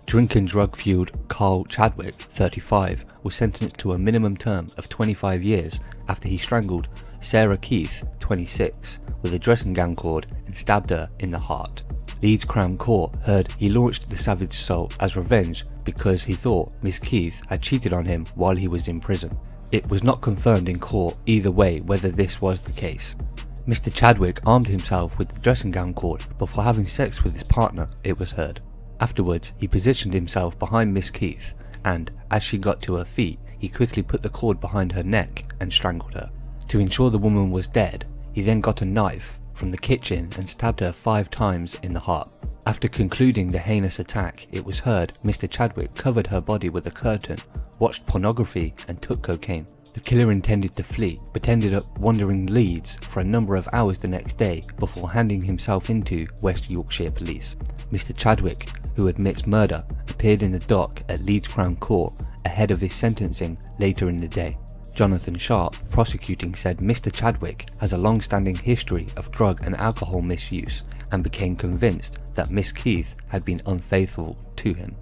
Drink and drug-fueled Carl Chadwick, 35, was sentenced to a minimum term of 25 years after he strangled Sarah Keith, 26, with a dressing gown cord and stabbed her in the heart. Leeds Crown Court heard he launched the savage assault as revenge because he thought Miss Keith had cheated on him while he was in prison. It was not confirmed in court either way whether this was the case. Mr. Chadwick armed himself with the dressing gown cord before having sex with his partner, it was heard. Afterwards, he positioned himself behind Miss Keith and, as she got to her feet, he quickly put the cord behind her neck and strangled her. To ensure the woman was dead, he then got a knife from the kitchen and stabbed her 5 times in the heart. After concluding the heinous attack, it was heard Mr. Chadwick covered her body with a curtain, watched pornography and took cocaine. The killer intended to flee, but ended up wandering Leeds for a number of hours the next day before handing himself into West Yorkshire Police. Mr. Chadwick, who admits murder, appeared in the dock at Leeds Crown Court ahead of his sentencing later in the day. Jonathan Sharp, prosecuting, said Mr. Chadwick has a long-standing history of drug and alcohol misuse and became convinced that Miss Keith had been unfaithful to him.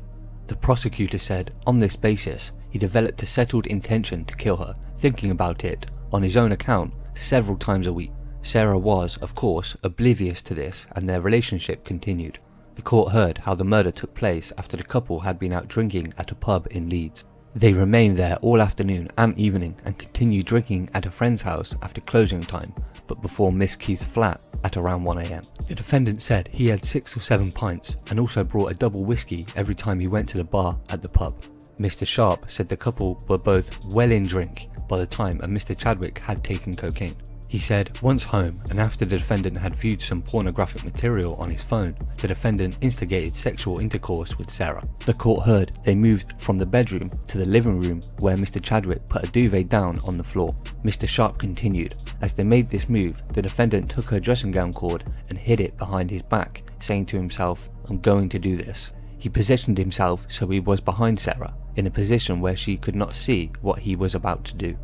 The prosecutor said on this basis he developed a settled intention to kill her, thinking about it, on his own account, several times a week. Sarah was, of course, oblivious to this and their relationship continued. The court heard how the murder took place after the couple had been out drinking at a pub in Leeds. They remained there all afternoon and evening and continued drinking at a friend's house after closing time, but before Miss Keith's flat at around 1 AM. The defendant said he had 6 or 7 pints and also brought a double whiskey every time he went to the bar at the pub. Mr. Sharp said the couple were both well in drink by the time and Mr. Chadwick had taken cocaine. He said once home and after the defendant had viewed some pornographic material on his phone, the defendant instigated sexual intercourse with Sarah. The court heard they moved from the bedroom to the living room where Mr. Chadwick put a duvet down on the floor. Mr. Sharp continued, as they made this move, the defendant took her dressing gown cord and hid it behind his back, saying to himself, "I'm going to do this." He positioned himself so he was behind Sarah, in a position where she could not see what he was about to do.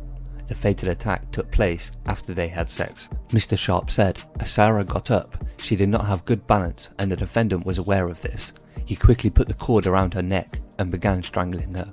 The fatal attack took place after they had sex. Mr. Sharp said, as Sarah got up, she did not have good balance and the defendant was aware of this. He quickly put the cord around her neck and began strangling her.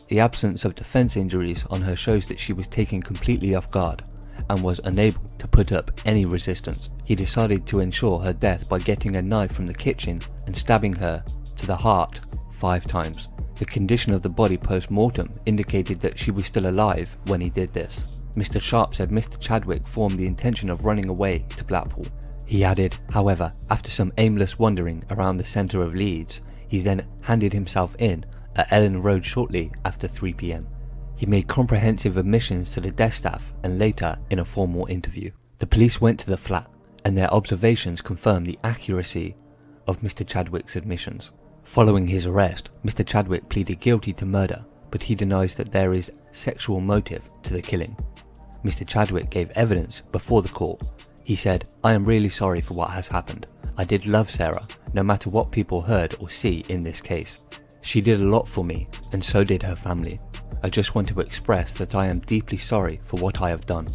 The absence of defense injuries on her shows that she was taken completely off guard and was unable to put up any resistance. He decided to ensure her death by getting a knife from the kitchen and stabbing her to the heart 5 times. The condition of the body post-mortem indicated that she was still alive when he did this. Mr. Sharp said Mr. Chadwick formed the intention of running away to Blackpool. He added, however, after some aimless wandering around the centre of Leeds, he then handed himself in at Ellen Road shortly after 3 PM. He made comprehensive admissions to the desk staff and later in a formal interview. The police went to the flat and their observations confirmed the accuracy of Mr. Chadwick's admissions. Following his arrest, Mr. Chadwick pleaded guilty to murder, but he denies that there is sexual motive to the killing. Mr. Chadwick gave evidence before the court. He said, "I am really sorry for what has happened. I did love Sarah, no matter what people heard or see in this case. She did a lot for me, and so did her family. I just want to express that I am deeply sorry for what I have done."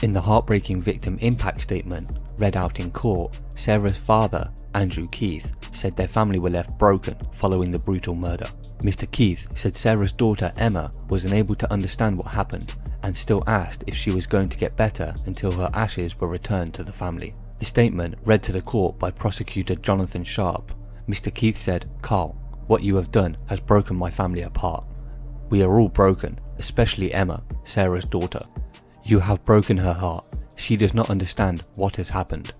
In the heartbreaking victim impact statement read out in court, Sarah's father, Andrew Keith, said their family were left broken following the brutal murder. Mr. Keith said Sarah's daughter Emma was unable to understand what happened and still asked if she was going to get better until her ashes were returned to the family. The statement read to the court by prosecutor Jonathan Sharp. Mr. Keith said, "Carl, what you have done has broken my family apart. We are all broken, especially Emma, Sarah's daughter. You have broken her heart. She does not understand what has happened.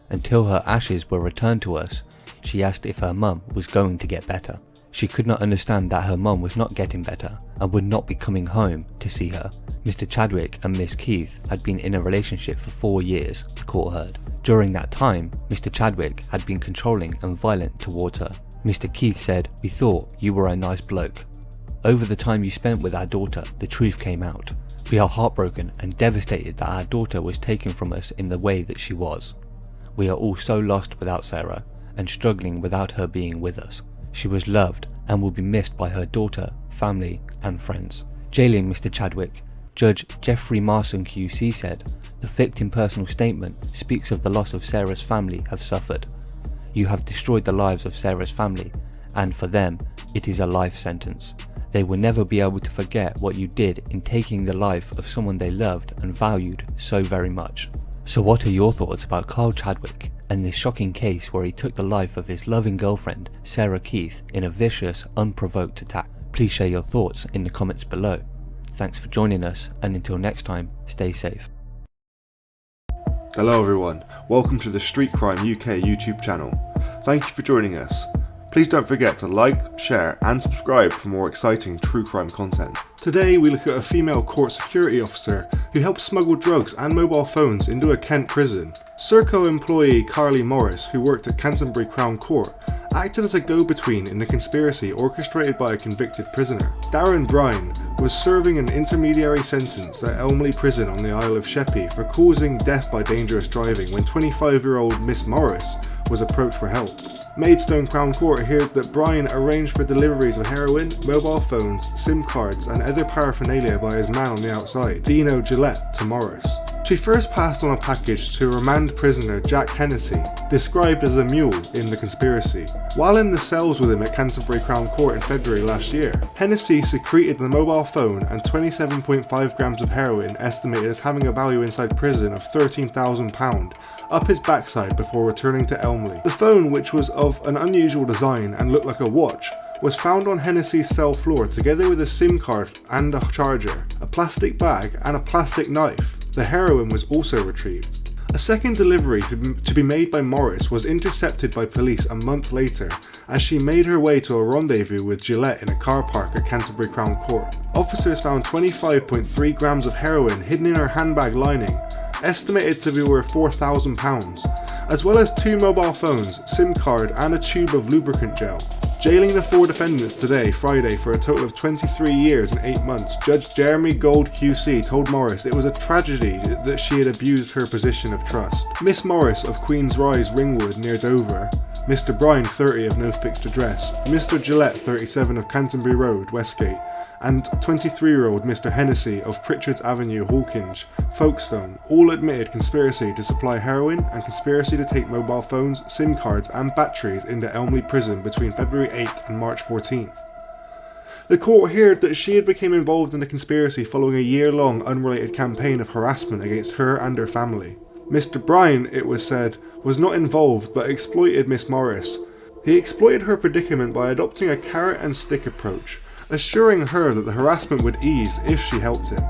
Until her ashes were returned to us, she asked if her mum was going to get better. She could not understand that her mum was not getting better and would not be coming home to see her." Mr. Chadwick and Miss Keith had been in a relationship for 4 years, the court heard. During that time, Mr. Chadwick had been controlling and violent towards her. Mr. Keith said, "We thought you were a nice bloke. Over the time you spent with our daughter, the truth came out. We are heartbroken and devastated that our daughter was taken from us in the way that she was. We are all so lost without Sarah and struggling without her being with us. She was loved and will be missed by her daughter, family and friends." Jailing Mr. Chadwick, Judge Jeffrey Marson QC said, "The victim personal statement speaks of the loss of Sarah's family have suffered. You have destroyed the lives of Sarah's family, and for them, it is a life sentence. They will never be able to forget what you did in taking the life of someone they loved and valued so very much." So what are your thoughts about Carl Chadwick and this shocking case where he took the life of his loving girlfriend, Sarah Keith, in a vicious, unprovoked attack? Please share your thoughts in the comments below. Thanks for joining us, and until next time, stay safe. Hello everyone, welcome to the Street Crime UK YouTube channel. Thank you for joining us. Please don't forget to like, share and subscribe for more exciting true crime content. Today we look at a female court security officer who helped smuggle drugs and mobile phones into a Kent prison. Serco employee Carly Morris, who worked at Canterbury Crown Court, acted as a go-between in the conspiracy orchestrated by a convicted prisoner. Darren Bryan was serving an intermediary sentence at Elmley Prison on the Isle of Sheppey for causing death by dangerous driving when 25-year-old Miss Morris was approached for help. Maidstone Crown Court heard that Bryan arranged for deliveries of heroin, mobile phones, SIM cards and other paraphernalia by his man on the outside, Dino Gillette, to Morris. She first passed on a package to remand prisoner Jack Hennessy, described as a mule in the conspiracy. While in the cells with him at Canterbury Crown Court in February last year, Hennessy secreted the mobile phone and 27.5 grams of heroin, estimated as having a value inside prison of £13,000, up his backside before returning to Elmley. The phone, which was of an unusual design and looked like a watch, was found on Hennessy's cell floor together with a SIM card and a charger, a plastic bag and a plastic knife. The heroin was also retrieved. A second delivery to be made by Morris was intercepted by police a month later as she made her way to a rendezvous with Gillette in a car park at Canterbury Crown Court. Officers found 25.3 grams of heroin hidden in her handbag lining, estimated to be worth £4,000, as well as 2 mobile phones, SIM card and a tube of lubricant gel. Jailing the 4 defendants today, Friday, for a total of 23 years and 8 months, Judge Jeremy Gold QC told Morris it was a tragedy that she had abused her position of trust. Miss Morris of Queen's Rise, Ringwood near Dover, Mr Bryan 30 of no fixed address, Mr Gillette 37 of Canterbury Road, Westgate, and 23-year-old Mr Hennessy of Pritchard's Avenue, Hawkinge, Folkestone, all admitted conspiracy to supply heroin and conspiracy to take mobile phones, SIM cards and batteries into Elmley Prison between February 8th and March 14th. The court heard that she had become involved in the conspiracy following a year-long unrelated campaign of harassment against her and her family. Mr Bryan, it was said, was not involved but exploited Miss Morris. He exploited her predicament by adopting a carrot and stick approach, assuring her that the harassment would ease if she helped him.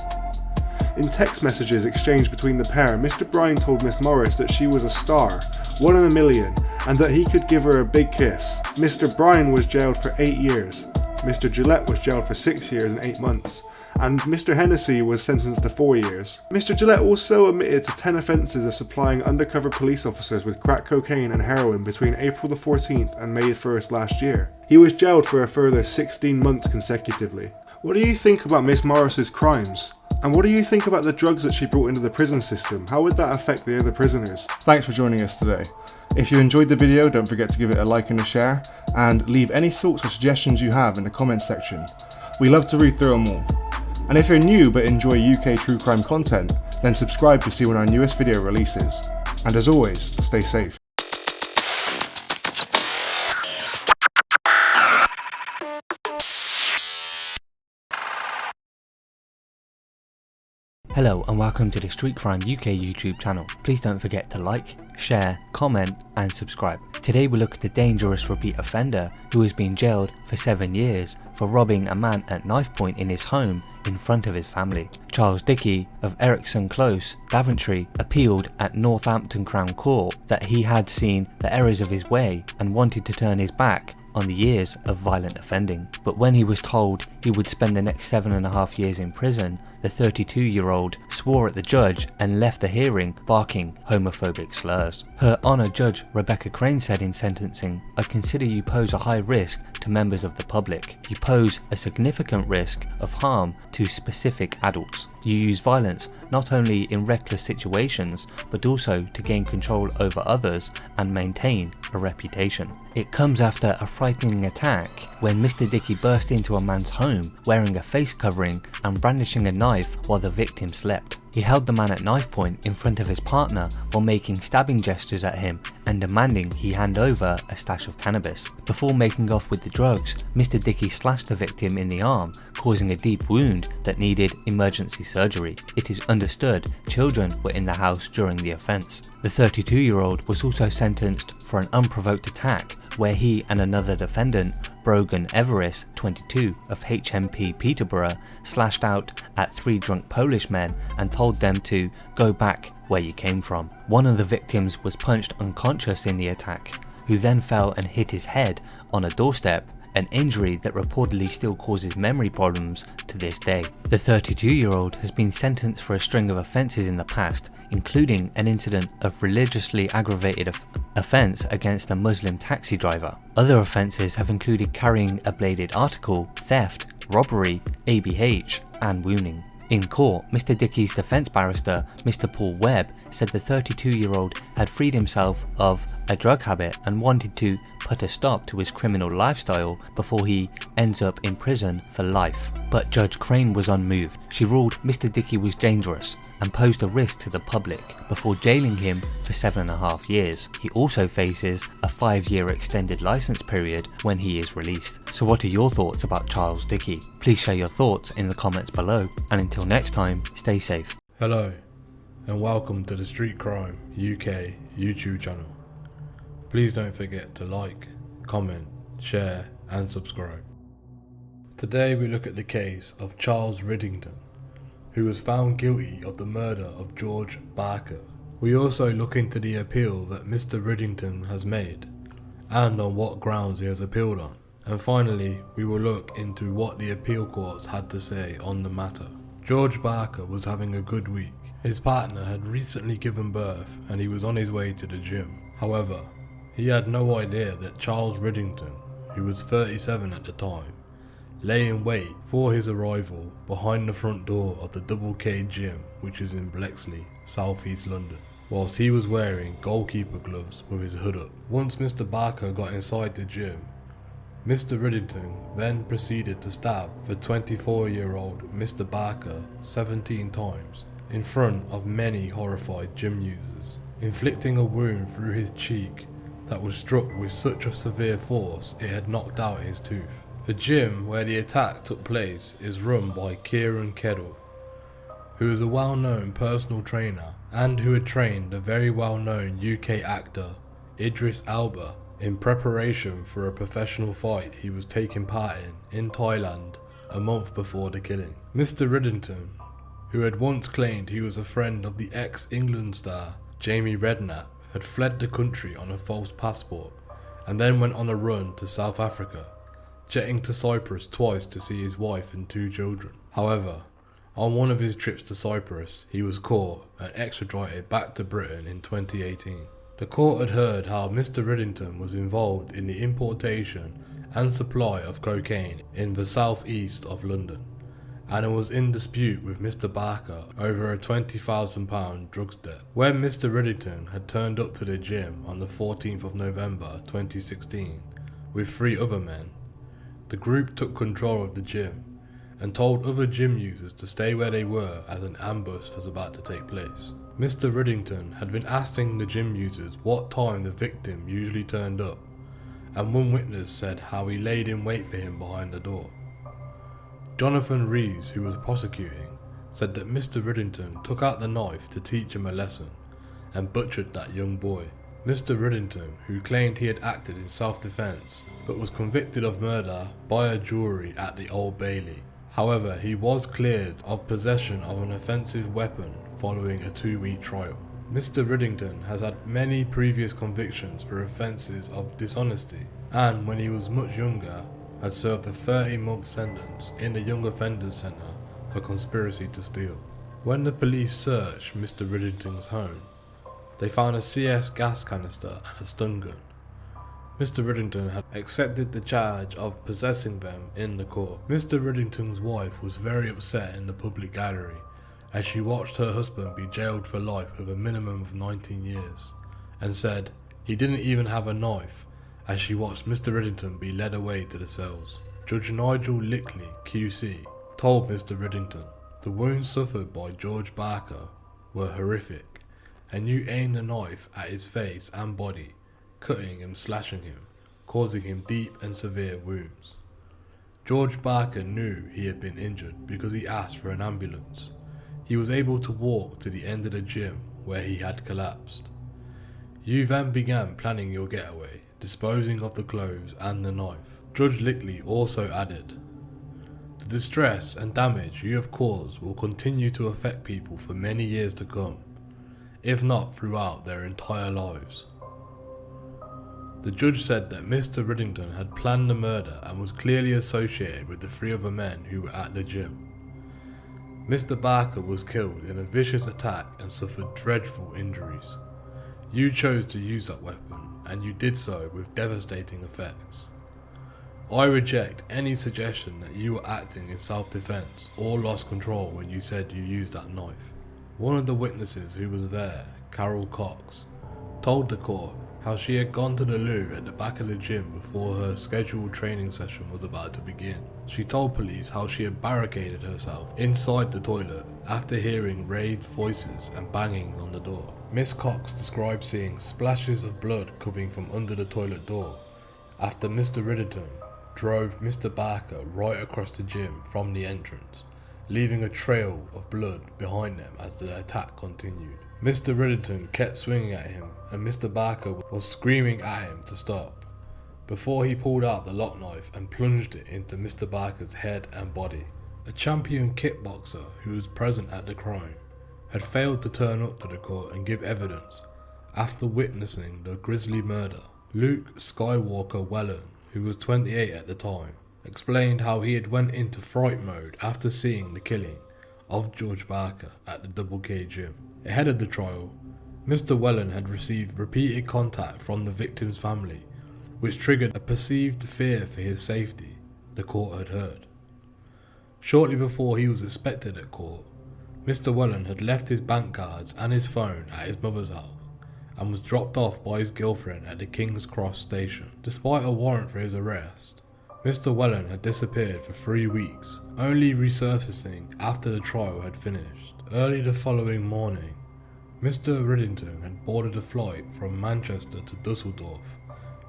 In text messages exchanged between the pair, Mr Bryan told Miss Morris that she was a star, 1 in a million, and that he could give her a big kiss. Mr Bryan was jailed for 8 years, Mr Gillette was jailed for 6 years and 8 months, and Mr Hennessy was sentenced to 4 years. Mr Gillette also admitted to 10 offences of supplying undercover police officers with crack cocaine and heroin between April the 14th and May 1st last year. He was jailed for a further 16 months consecutively. What do you think about Miss Morris's crimes? And what do you think about the drugs that she brought into the prison system? How would that affect the other prisoners? Thanks for joining us today. If you enjoyed the video, don't forget to give it a like and a share, and leave any thoughts or suggestions you have in the comments section. We love to read through them all. And if you're new but enjoy UK true crime content, then subscribe to see when our newest video releases. And as always, stay safe. Hello and welcome to the Street Crime UK YouTube channel. Please don't forget to like, share, comment and subscribe. Today we look at a dangerous repeat offender who has been jailed for 7 years for robbing a man at knife point in his home in front of his family. Charles Dickey of Ericsson Close, Daventry, appealed at Northampton Crown Court that he had seen the errors of his way and wanted to turn his back on the years of violent offending. But when he was told he would spend the next 7.5 years in prison, the 32-year-old swore at the judge and left the hearing barking homophobic slurs. Her Honour Judge Rebecca Crane said in sentencing, "I consider you pose a high risk to members of the public. You pose a significant risk of harm to specific adults. You use violence not only in reckless situations, but also to gain control over others and maintain a reputation." It comes after a frightening attack when Mr Dickey burst into a man's home wearing a face covering and brandishing a knife while the victim slept. He held the man at knife point in front of his partner while making stabbing gestures at him and demanding he hand over a stash of cannabis. Before making off with the drugs, Mr Dickey slashed the victim in the arm, causing a deep wound that needed emergency surgery. It is understood children were in the house during the offence. The 32-year-old was also sentenced for an unprovoked attack where he and another defendant Brogan Everest, 22, of HMP Peterborough, slashed out at 3 drunk Polish men and told them to go back where you came from. One of the victims was punched unconscious in the attack, who then fell and hit his head on a doorstep, an injury that reportedly still causes memory problems to this day. The 32-year-old has been sentenced for a string of offences in the past, including an incident of religiously aggravated offence against a Muslim taxi driver. Other offences have included carrying a bladed article, theft, robbery, ABH, and wounding. In court, Mr. Dickey's defence barrister, Mr. Paul Webb, said the 32-year-old had freed himself of a drug habit and wanted to put a stop to his criminal lifestyle before he ends up in prison for life. But Judge Crane was unmoved. She ruled Mr. Dickey was dangerous and posed a risk to the public before jailing him for 7.5 years. He also faces a 5-year extended licence period when he is released. So what are your thoughts about Charles Dickey? Please share your thoughts in the comments below, and until next time, stay safe. Hello, and welcome to the Street Crime UK YouTube channel. Please don't forget to like, comment, share and subscribe. Today we look at the case of Charles Riddington, who was found guilty of the murder of George Barker. We also look into the appeal that Mr. Riddington has made, and on what grounds he has appealed on. And finally, we will look into what the appeal courts had to say on the matter. George Barker was having a good week. His partner had recently given birth and he was on his way to the gym. However, he had no idea that Charles Riddington, who was 37 at the time, lay in wait for his arrival behind the front door of the Double K gym, which is in Bexley, South East London, whilst he was wearing goalkeeper gloves with his hood up. Once Mr. Barker got inside the gym, Mr. Riddington then proceeded to stab the 24-year-old Mr. Barker 17 times in front of many horrified gym users, inflicting a wound through his cheek that was struck with such a severe force it had knocked out his tooth. The gym where the attack took place is run by Kieran Kedal, who is a well-known personal trainer and who had trained the very well-known UK actor Idris Elba in preparation for a professional fight he was taking part in Thailand a month before the killing. Mr. Riddington, who had once claimed he was a friend of the ex-England star Jamie Redknapp, had fled the country on a false passport and then went on a run to South Africa, jetting to Cyprus twice to see his wife and 2 children. However, on one of his trips to Cyprus, he was caught and extradited back to Britain in 2018. The court had heard how Mr. Riddington was involved in the importation and supply of cocaine in the southeast of London, and it was in dispute with Mr. Barker over a £20,000 drugs debt. When Mr. Riddington had turned up to the gym on the 14th of November 2016 with 3 other men, the group took control of the gym and told other gym users to stay where they were as an ambush was about to take place. Mr. Riddington had been asking the gym users what time the victim usually turned up, and one witness said how he laid in wait for him behind the door. Jonathan Rees, who was prosecuting, said that Mr. Riddington took out the knife to teach him a lesson and butchered that young boy. Mr. Riddington, who claimed he had acted in self-defence but was convicted of murder by a jury at the Old Bailey. However, he was cleared of possession of an offensive weapon following a 2-week trial. Mr. Riddington has had many previous convictions for offences of dishonesty, and when he was much younger, had served a 30-month sentence in the Young Offenders Centre for conspiracy to steal. When the police searched Mr. Riddington's home, they found a CS gas canister and a stun gun. Mr. Riddington had accepted the charge of possessing them in the court. Mr. Riddington's wife was very upset in the public gallery as she watched her husband be jailed for life with a minimum of 19 years, and said he didn't even have a knife as she watched Mr. Riddington be led away to the cells. Judge Nigel Lickley, QC, told Mr. Riddington the wounds suffered by George Barker were horrific, and you aimed the knife at his face and body, cutting and slashing him, causing him deep and severe wounds. George Barker knew he had been injured because he asked for an ambulance. He was able to walk to the end of the gym where he had collapsed. You then began planning your getaway, disposing of the clothes and the knife. Judge Lickley also added, "The distress and damage you have caused will continue to affect people for many years to come, if not throughout their entire lives." The judge said that Mr. Riddington had planned the murder and was clearly associated with the 3 other men who were at the gym. Mr. Barker was killed in a vicious attack and suffered dreadful injuries. You chose to use that weapon, and you did so with devastating effects. I reject any suggestion that you were acting in self-defense or lost control when you said you used that knife. One of the witnesses who was there, Carol Cox, told the court how she had gone to the loo at the back of the gym before her scheduled training session was about to begin. She told police how she had barricaded herself inside the toilet after hearing raised voices and banging on the door. Miss Cox described seeing splashes of blood coming from under the toilet door after Mr. Riddington drove Mr. Barker right across the gym from the entrance, leaving a trail of blood behind them as the attack continued. Mr. Riddington kept swinging at him and Mr. Barker was screaming at him to stop, before he pulled out the lock knife and plunged it into Mr. Barker's head and body. A champion kickboxer who was present at the crime had failed to turn up to the court and give evidence after witnessing the grisly murder. Luke Skywalker Wellen, who was 28 at the time, explained how he had went into fright mode after seeing the killing of George Barker at the Double K gym. Ahead of the trial, Mr. Wellen had received repeated contact from the victim's family, which triggered a perceived fear for his safety, the court had heard. Shortly before he was expected at court, Mr. Wellen had left his bank cards and his phone at his mother's house and was dropped off by his girlfriend at the King's Cross station. Despite a warrant for his arrest, Mr. Wellen had disappeared for 3 weeks, only resurfacing after the trial had finished. Early the following morning, Mr. Riddington had boarded a flight from Manchester to Dusseldorf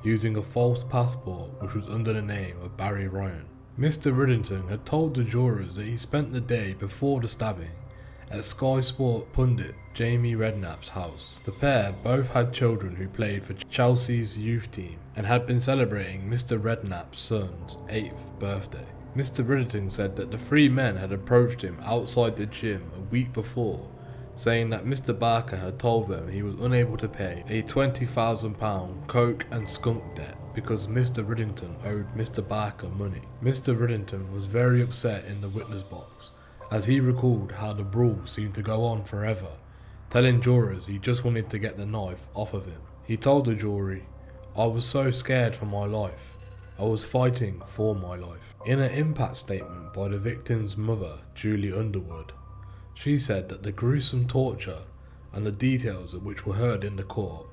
using a false passport which was under the name of Barry Ryan. Mr. Riddington had told the jurors that he spent the day before the stabbing at Sky Sport pundit Jamie Redknapp's house. The pair both had children who played for Chelsea's youth team and had been celebrating Mr. Redknapp's son's 8th birthday. Mr. Riddington said that the 3 men had approached him outside the gym a week before, saying that Mr. Barker had told them he was unable to pay a £20,000 coke and skunk debt because Mr. Riddington owed Mr. Barker money. Mr. Riddington was very upset in the witness box as he recalled how the brawl seemed to go on forever, telling jurors he just wanted to get the knife off of him. He told the jury, "I was so scared for my life. I was fighting for my life." In an impact statement by the victim's mother, Julie Underwood, she said that the gruesome torture and the details of which were heard in the court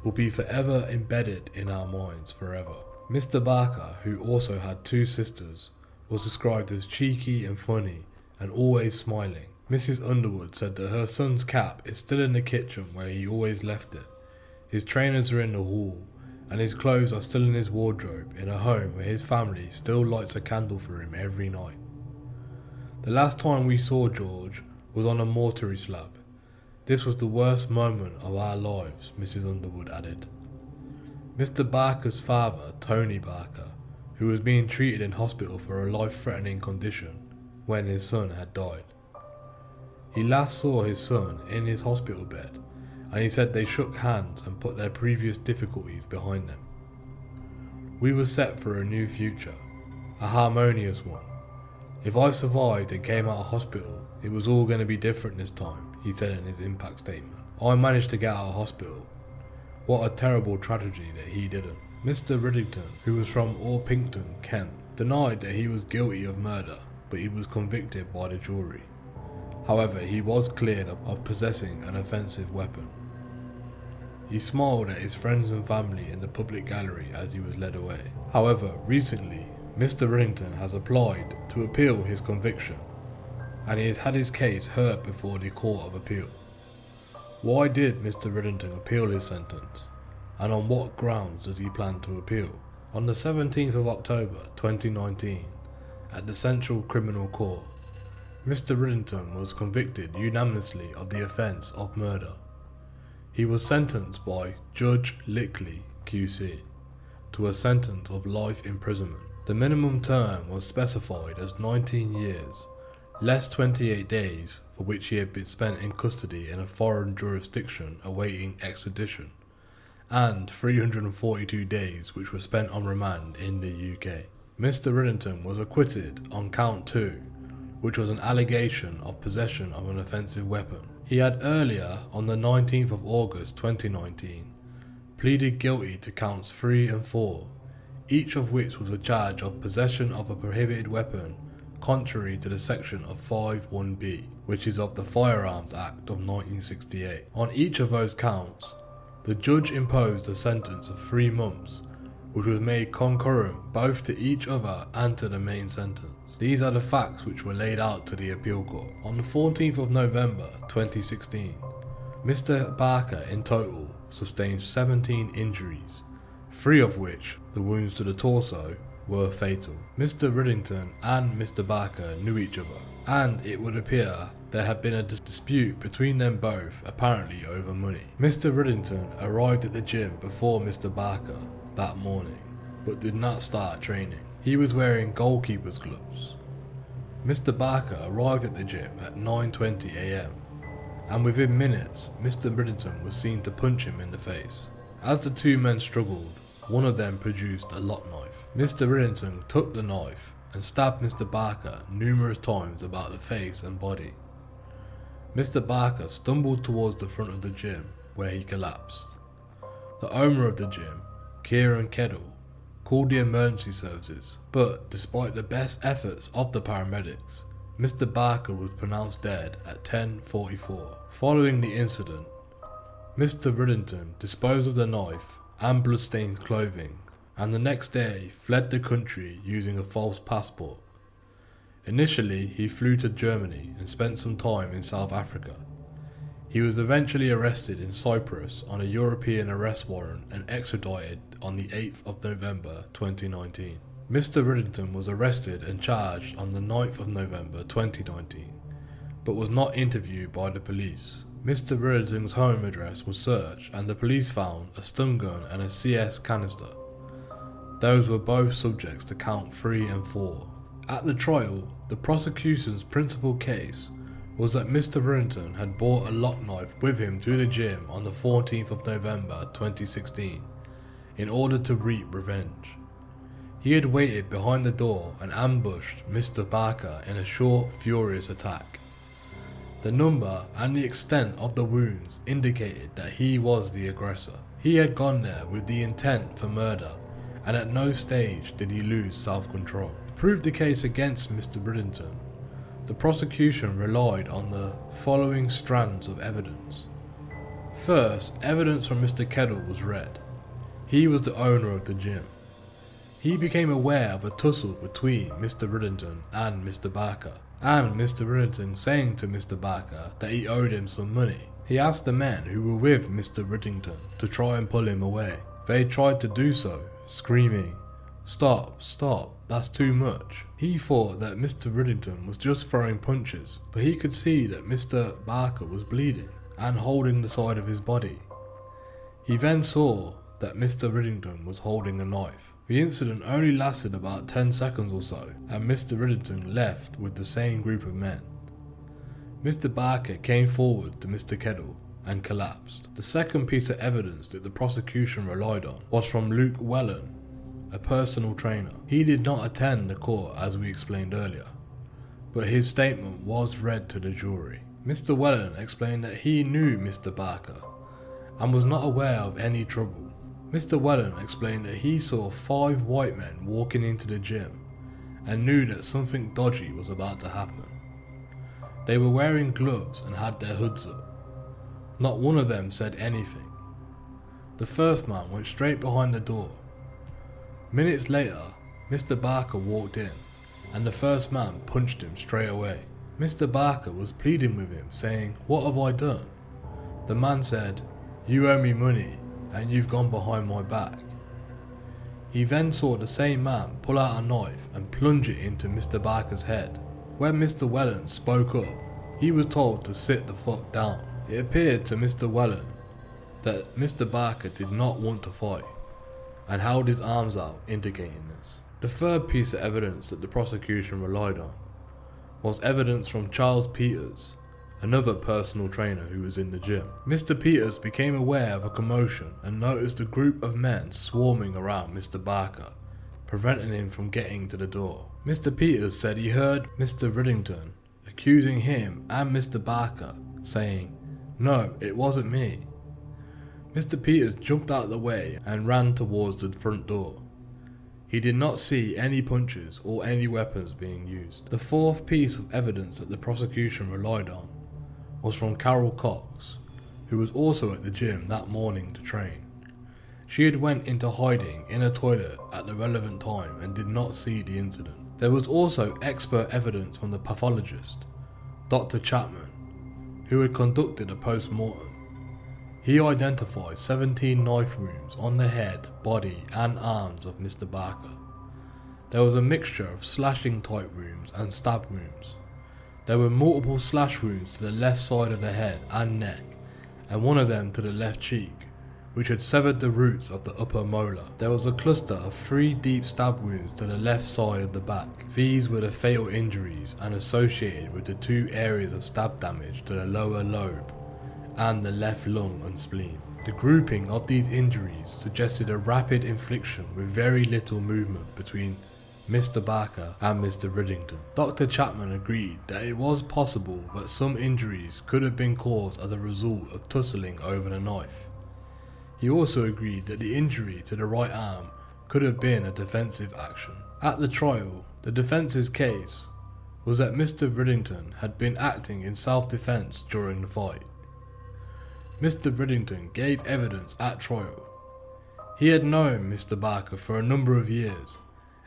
will be forever embedded in our minds forever. Mr. Barker, who also had 2 sisters, was described as cheeky and funny and always smiling. Mrs. Underwood said that her son's cap is still in the kitchen where he always left it. His trainers are in the hall and his clothes are still in his wardrobe in a home where his family still lights a candle for him every night. The last time we saw George was on a mortuary slab. This was the worst moment of our lives, Mrs. Underwood added. Mr. Barker's father, Tony Barker, who was being treated in hospital for a life-threatening condition when his son had died. He last saw his son in his hospital bed, and he said they shook hands and put their previous difficulties behind them. "We were set for a new future, a harmonious one. If I survived and came out of hospital, it was all going to be different this time," he said in his impact statement. "I managed to get out of hospital. What a terrible tragedy that he didn't." Mr. Riddington, who was from Orpington, Kent, denied that he was guilty of murder, but he was convicted by the jury. However, he was cleared of possessing an offensive weapon. He smiled at his friends and family in the public gallery as he was led away. However, recently, Mr. Riddington has applied to appeal his conviction, and he has had his case heard before the Court of Appeal. Why did Mr. Riddington appeal his sentence, and on what grounds does he plan to appeal? On the 17th of October 2019, at the Central Criminal Court, Mr. Riddington was convicted unanimously of the offence of murder. He was sentenced by Judge Lickley, QC, to a sentence of life imprisonment. The minimum term was specified as 19 years, less 28 days for which he had been spent in custody in a foreign jurisdiction awaiting extradition, and 342 days which were spent on remand in the UK. Mr. Riddington was acquitted on count 2, which was an allegation of possession of an offensive weapon. He had earlier, on the 19th of August 2019, pleaded guilty to counts 3 and 4, each of which was a charge of possession of a prohibited weapon contrary to the section of 5(1)(b), which is of the Firearms Act of 1968. On each of those counts, the judge imposed a sentence of 3 months, which was made concurrent both to each other and to the main sentence. These are the facts which were laid out to the appeal court. On the 14th of November 2016, Mr. Barker in total sustained 17 injuries, 3 of which, the wounds to the torso, were fatal. Mr. Riddington and Mr. Barker knew each other, and it would appear there had been a dispute between them both, apparently over money. Mr. Riddington arrived at the gym before Mr. Barker that morning, but did not start training. He was wearing goalkeeper's gloves. Mr. Barker arrived at the gym at 9:20 AM, and within minutes, Mr. Riddington was seen to punch him in the face. As the two men struggled, one of them produced a lock knife. Mr. Riddington took the knife and stabbed Mr. Barker numerous times about the face and body. Mr. Barker stumbled towards the front of the gym, where he collapsed. The owner of the gym, Kieran Kedall, called the emergency services, but despite the best efforts of the paramedics, Mr. Barker was pronounced dead at 10:44. Following the incident, Mr. Riddington disposed of the knife and bloodstained clothing, and the next day fled the country using a false passport. Initially, he flew to Germany and spent some time in South Africa. He was eventually arrested in Cyprus on a European arrest warrant and extradited on the 8th of November 2019. Mr. Riddington was arrested and charged on the 9th of November 2019, but was not interviewed by the police. Mr. Riddington's home address was searched and the police found a stun gun and a CS canister. Those were both subjects to count 3 and 4. At the trial, the prosecution's principal case was that Mr. Riddington had brought a lock knife with him to the gym on the 14th of November 2016 in order to reap revenge. He had waited behind the door and ambushed Mr. Barker in a short, furious attack. The number and the extent of the wounds indicated that he was the aggressor. He had gone there with the intent for murder, and at no stage did he lose self-control. To prove the case against Mr. Riddington, the prosecution relied on the following strands of evidence. First, evidence from Mr. Kedall was read. He was the owner of the gym. He became aware of a tussle between Mr. Riddington and Mr. Barker, and Mr. Riddington saying to Mr. Barker that he owed him some money. He asked the men who were with Mr. Riddington to try and pull him away. They tried to do so, screaming, "Stop, stop, that's too much." He thought that Mr. Riddington was just throwing punches, but he could see that Mr. Barker was bleeding and holding the side of his body. He then saw that Mr. Riddington was holding a knife. The incident only lasted about 10 seconds or so, and Mr. Riddington left with the same group of men. Mr. Barker came forward to Mr. Kedall and collapsed. The second piece of evidence that the prosecution relied on was from Luke Wellen, a personal trainer. He did not attend the court as we explained earlier, but his statement was read to the jury. Mr. Wellen explained that he knew Mr. Barker and was not aware of any trouble. Mr. Wellen explained that he saw 5 white men walking into the gym and knew that something dodgy was about to happen. They were wearing gloves and had their hoods up. Not one of them said anything. The first man went straight behind the door. Minutes later, Mr. Barker walked in, and the first man punched him straight away. Mr. Barker was pleading with him, saying, "What have I done?" The man said, "You owe me money, and you've gone behind my back." He then saw the same man pull out a knife and plunge it into Mr. Barker's head. When Mr. Wellen spoke up, he was told to sit the fuck down. It appeared to Mr. Wellen that Mr. Barker did not want to fight, and held his arms out indicating this. The third piece of evidence that the prosecution relied on was evidence from Charles Peters, another personal trainer who was in the gym. Mr. Peters became aware of a commotion and noticed a group of men swarming around Mr. Barker, preventing him from getting to the door. Mr. Peters said he heard Mr. Riddington accusing him and Mr. Barker, saying, "No, it wasn't me." Mr. Peters jumped out of the way and ran towards the front door. He did not see any punches or any weapons being used. The fourth piece of evidence that the prosecution relied on was from Carol Cox, who was also at the gym that morning to train. She had went into hiding in a toilet at the relevant time and did not see the incident. There was also expert evidence from the pathologist, Dr. Chapman, who had conducted a post-mortem. He identified 17 knife wounds on the head, body and arms of Mr. Barker. There was a mixture of slashing type wounds and stab wounds. There were multiple slash wounds to the left side of the head and neck, and one of them to the left cheek, which had severed the roots of the upper molar. There was a cluster of 3 deep stab wounds to the left side of the back. These were the fatal injuries and associated with the 2 areas of stab damage to the lower lobe and the left lung and spleen. The grouping of these injuries suggested a rapid infliction with very little movement between Mr. Barker and Mr. Riddington. Dr. Chapman agreed that it was possible that some injuries could have been caused as a result of tussling over the knife. He also agreed that the injury to the right arm could have been a defensive action. At the trial, the defence's case was that Mr. Riddington had been acting in self-defense during the fight. Mr. Riddington gave evidence at trial. He had known Mr. Barker for a number of years,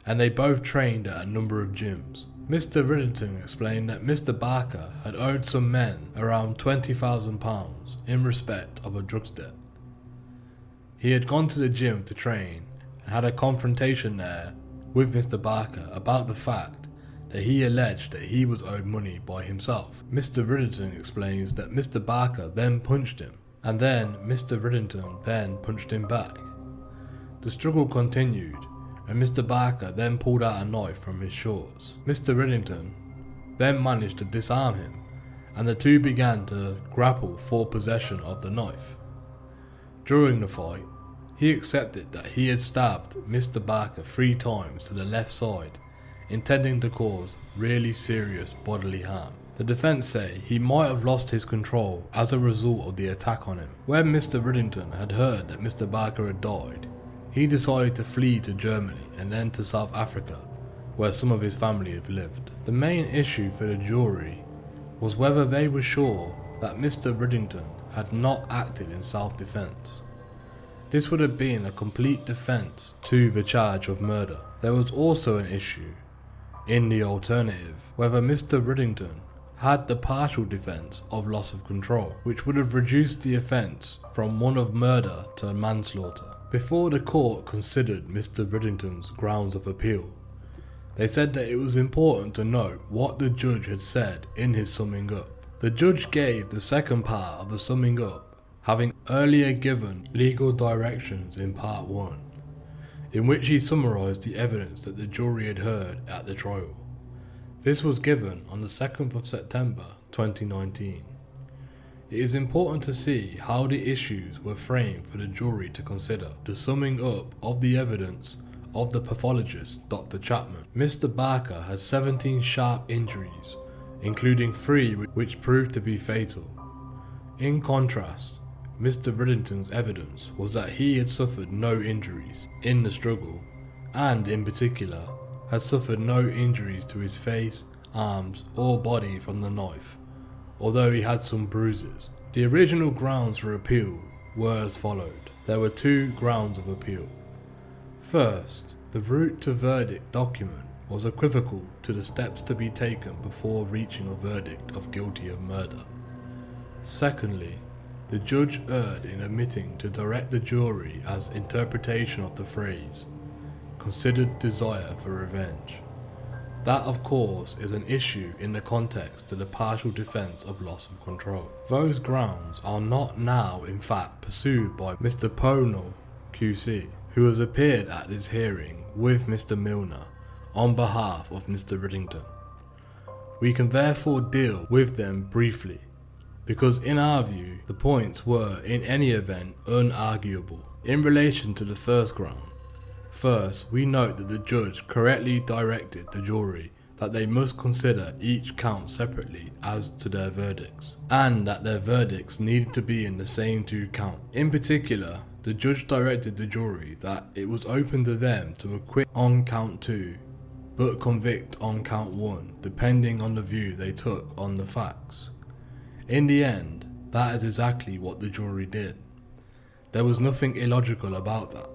and they both trained at a number of gyms. Mr. Riddington explained that Mr. Barker had owed some men around £20,000 in respect of a drugs debt. He had gone to the gym to train and had a confrontation there with Mr. Barker about the fact that he alleged that he was owed money by himself. Mr. Riddington explains that Mr. Barker then punched him, and then Mr. Riddington then punched him back. The struggle continued, and Mr. Barker then pulled out a knife from his shorts. Mr. Riddington then managed to disarm him, and the two began to grapple for possession of the knife. During the fight, he accepted that he had stabbed Mr. Barker 3 times to the left side, intending to cause really serious bodily harm. The defense say he might have lost his control as a result of the attack on him. When Mr. Riddington had heard that Mr. Barker had died, he decided to flee to Germany and then to South Africa, where some of his family had lived. The main issue for the jury was whether they were sure that Mr. Riddington had not acted in self-defense. This would have been a complete defense to the charge of murder. There was also an issue in the alternative, whether Mr. Riddington had the partial defense of loss of control, which would have reduced the offence from one of murder to manslaughter. Before the court considered Mr. Riddington's grounds of appeal, they said that it was important to note what the judge had said in his summing up. The judge gave the second part of the summing up, having earlier given legal directions in part 1, in which he summarised the evidence that the jury had heard at the trial. This was given on the 2nd of September 2019. It is important to see how the issues were framed for the jury to consider. The summing up of the evidence of the pathologist, Dr. Chapman. Mr. Barker had 17 sharp injuries, including 3 which proved to be fatal. In contrast, Mr. Riddington's evidence was that he had suffered no injuries in the struggle, and in particular, had suffered no injuries to his face, arms or body from the knife, although he had some bruises. The original grounds for appeal were as followed. There were 2 grounds of appeal. First, the route to verdict document was equivocal to the steps to be taken before reaching a verdict of guilty of murder. Secondly, the judge erred in omitting to direct the jury as interpretation of the phrase, considered desire for revenge. That, of course, is an issue in the context to the partial defence of loss of control. Those grounds are not now in fact pursued by Mr. Pono, QC, who has appeared at this hearing with Mr. Milner on behalf of Mr. Riddington. We can therefore deal with them briefly, because in our view the points were in any event unarguable. In relation to the first ground, first we note that the judge correctly directed the jury that they must consider each count separately as to their verdicts, and that their verdicts needed to be in the same two counts. In particular, the judge directed the jury that it was open to them to acquit on count 2 but convict on count 1, depending on the view they took on the facts. In the end, that is exactly what the jury did. There was nothing illogical about that.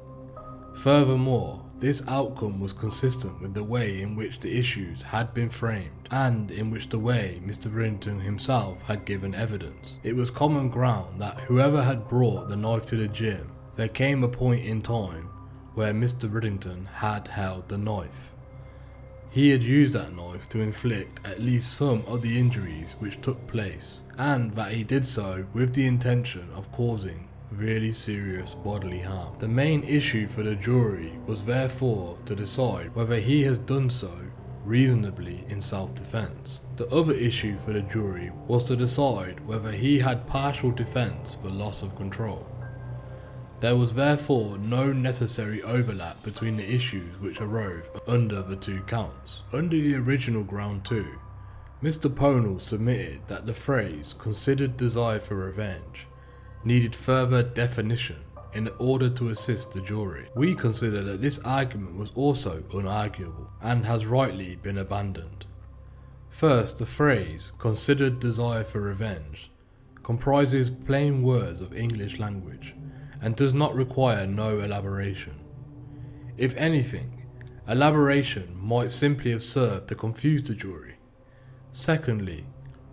Furthermore, this outcome was consistent with the way in which the issues had been framed, and in which the way Mr. Riddington himself had given evidence. It was common ground that whoever had brought the knife to the gym, there came a point in time where Mr. Riddington had held the knife. He had used that knife to inflict at least some of the injuries which took place, and that he did so with the intention of causing really serious bodily harm. The main issue for the jury was therefore to decide whether he has done so reasonably in self-defense. The other issue for the jury was to decide whether he had partial defense for loss of control. There was therefore no necessary overlap between the issues which arose under the two counts. Under the original ground 2, Mr. Ponell submitted that the phrase "considered desire for revenge" needed further definition in order to assist the jury. We consider that this argument was also unarguable and has rightly been abandoned. First, the phrase "considered desire for revenge" comprises plain words of English language and does not require no elaboration. If anything, elaboration might simply have served to confuse the jury. Secondly,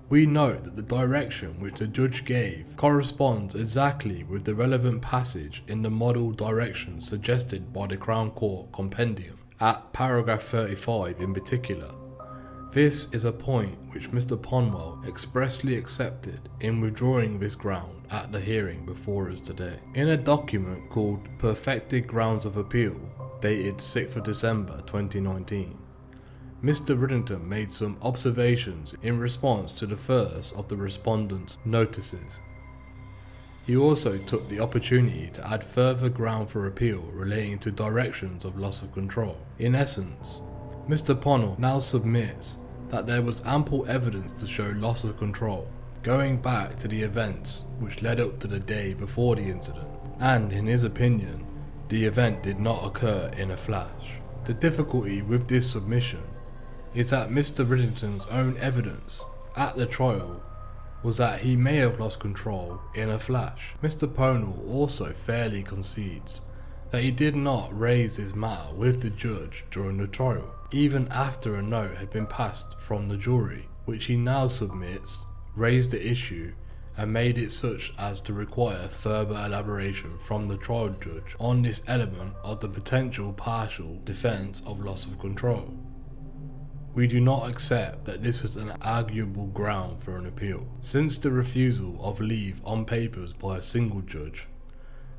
we note that the direction which the judge gave corresponds exactly with the relevant passage in the model direction suggested by the Crown Court Compendium, at paragraph 35 in particular. This is a point which Mr. Ponell expressly accepted in withdrawing this ground at the hearing before us today. In a document called Perfected Grounds of Appeal, dated 6th of December 2019, Mr. Riddington made some observations in response to the first of the respondent's notices. He also took the opportunity to add further ground for appeal relating to directions of loss of control. In essence, Mr. Ponell now submits that there was ample evidence to show loss of control, going back to the events which led up to the day before the incident, and in his opinion, the event did not occur in a flash. The difficulty with this submission is that Mr. Riddington's own evidence at the trial was that he may have lost control in a flash. Mr. Ponell also fairly concedes that he did not raise this matter with the judge during the trial, even after a note had been passed from the jury, which he now submits raised the issue and made it such as to require further elaboration from the trial judge on this element of the potential partial defense of loss of control. We do not accept that this is an arguable ground for an appeal. Since the refusal of leave on papers by a single judge,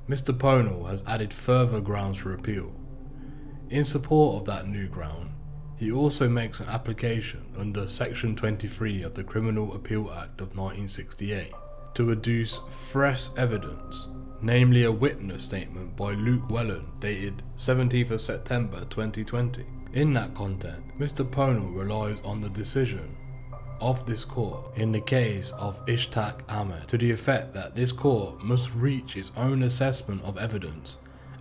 Mr. Ponell has added further grounds for appeal. In support of that new ground, he also makes an application under Section 23 of the Criminal Appeal Act of 1968 to adduce fresh evidence, namely a witness statement by Luke Whelan dated 17th of September 2020. In that content, Mr. Ponell relies on the decision of this court in the case of Ishtaq Ahmed to the effect that this court must reach its own assessment of evidence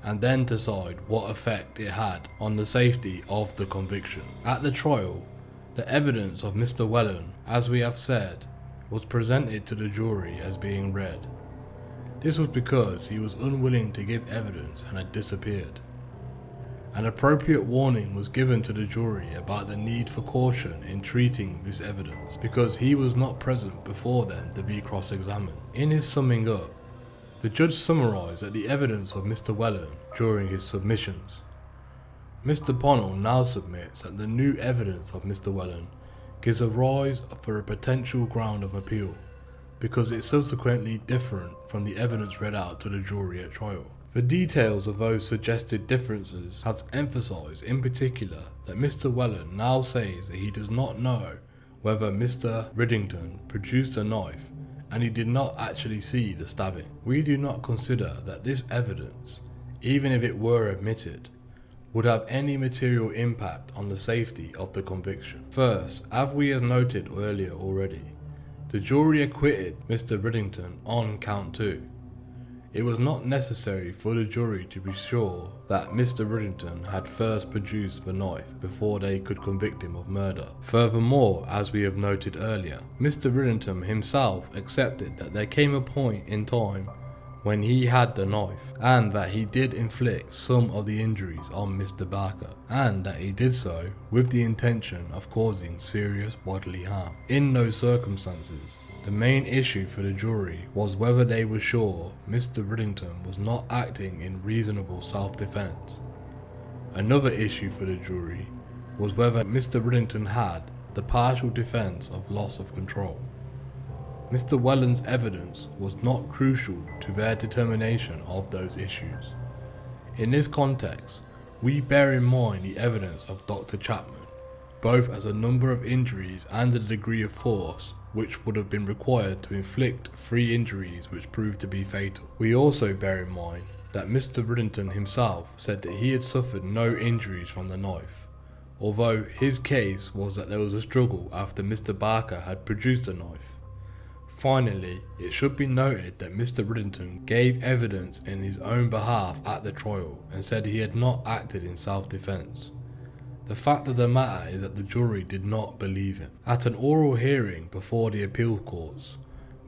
and then decide what effect it had on the safety of the conviction. At the trial, the evidence of Mr. Whelan, as we have said, was presented to the jury as being read. This was because he was unwilling to give evidence and had disappeared. An appropriate warning was given to the jury about the need for caution in treating this evidence because he was not present before them to be cross-examined. In his summing up, the judge summarised that the evidence of Mr. Whelan during his submissions. Mr. Ponell now submits that the new evidence of Mr. Whelan gives a rise for a potential ground of appeal because it's subsequently different from the evidence read out to the jury at trial. The details of those suggested differences has emphasised in particular that Mr. Welland now says that he does not know whether Mr. Riddington produced a knife and he did not actually see the stabbing. We do not consider that this evidence, even if it were admitted, would have any material impact on the safety of the conviction. First, as we have noted earlier already, the jury acquitted Mr. Riddington on count 2. It was not necessary for the jury to be sure that Mr. Riddington had first produced the knife before they could convict him of murder. Furthermore, as we have noted earlier, Mr. Riddington himself accepted that there came a point in time when he had the knife, and that he did inflict some of the injuries on Mr. Barker, and that he did so with the intention of causing serious bodily harm. In those circumstances, the main issue for the jury was whether they were sure Mr. Riddington was not acting in reasonable self-defense. Another issue for the jury was whether Mr. Riddington had the partial defense of loss of control. Mr. Welland's evidence was not crucial to their determination of those issues. In this context, we bear in mind the evidence of Dr. Chapman, both as a number of injuries and the degree of force which would have been required to inflict 3 injuries which proved to be fatal. We also bear in mind that Mr. Riddington himself said that he had suffered no injuries from the knife, although his case was that there was a struggle after Mr. Barker had produced the knife. Finally, it should be noted that Mr. Riddington gave evidence in his own behalf at the trial and said he had not acted in self-defense. The fact of the matter is that the jury did not believe him. At an oral hearing before the appeal courts,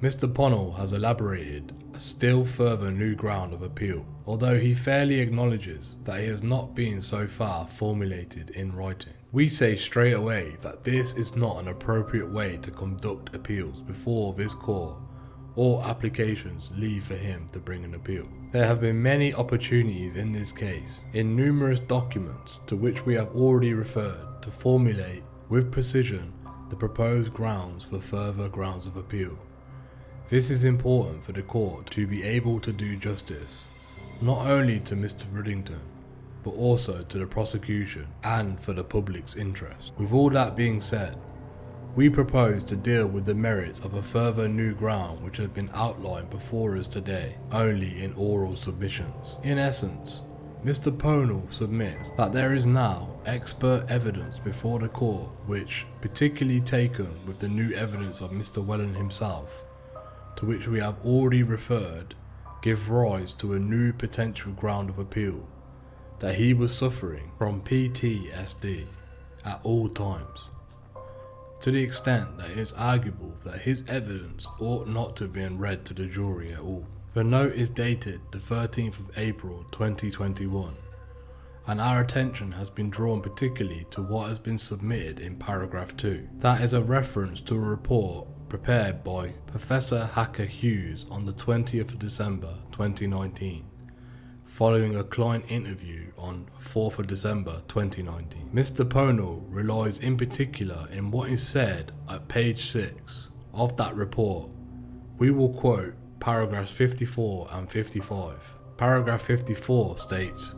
Mr. Ponnell has elaborated a still further new ground of appeal, although he fairly acknowledges that he has not been so far formulated in writing. We say straight away that this is not an appropriate way to conduct appeals before this court or applications leave for him to bring an appeal. There have been many opportunities in this case, in numerous documents to which we have already referred, to formulate with precision the proposed grounds for further grounds of appeal. This is important for the court to be able to do justice, not only to Mr. Riddington, but also to the prosecution and for the public's interest. With all that being said, we propose to deal with the merits of a further new ground which has been outlined before us today, only in oral submissions. In essence, Mr. Ponnell submits that there is now expert evidence before the court which, particularly taken with the new evidence of Mr. Welland himself, to which we have already referred, give rise to a new potential ground of appeal, that he was suffering from PTSD at all times, to the extent that it is arguable that his evidence ought not to have been read to the jury at all. The note is dated the 13th of April 2021, and our attention has been drawn particularly to what has been submitted in paragraph 2. That is a reference to a report prepared by Professor Hacker Hughes on the 20th of December 2019, following a client interview on 4th of December 2019. Mr. Ponnell relies in particular in what is said at page 6 of that report. We will quote paragraphs 54 and 55. Paragraph 54 states,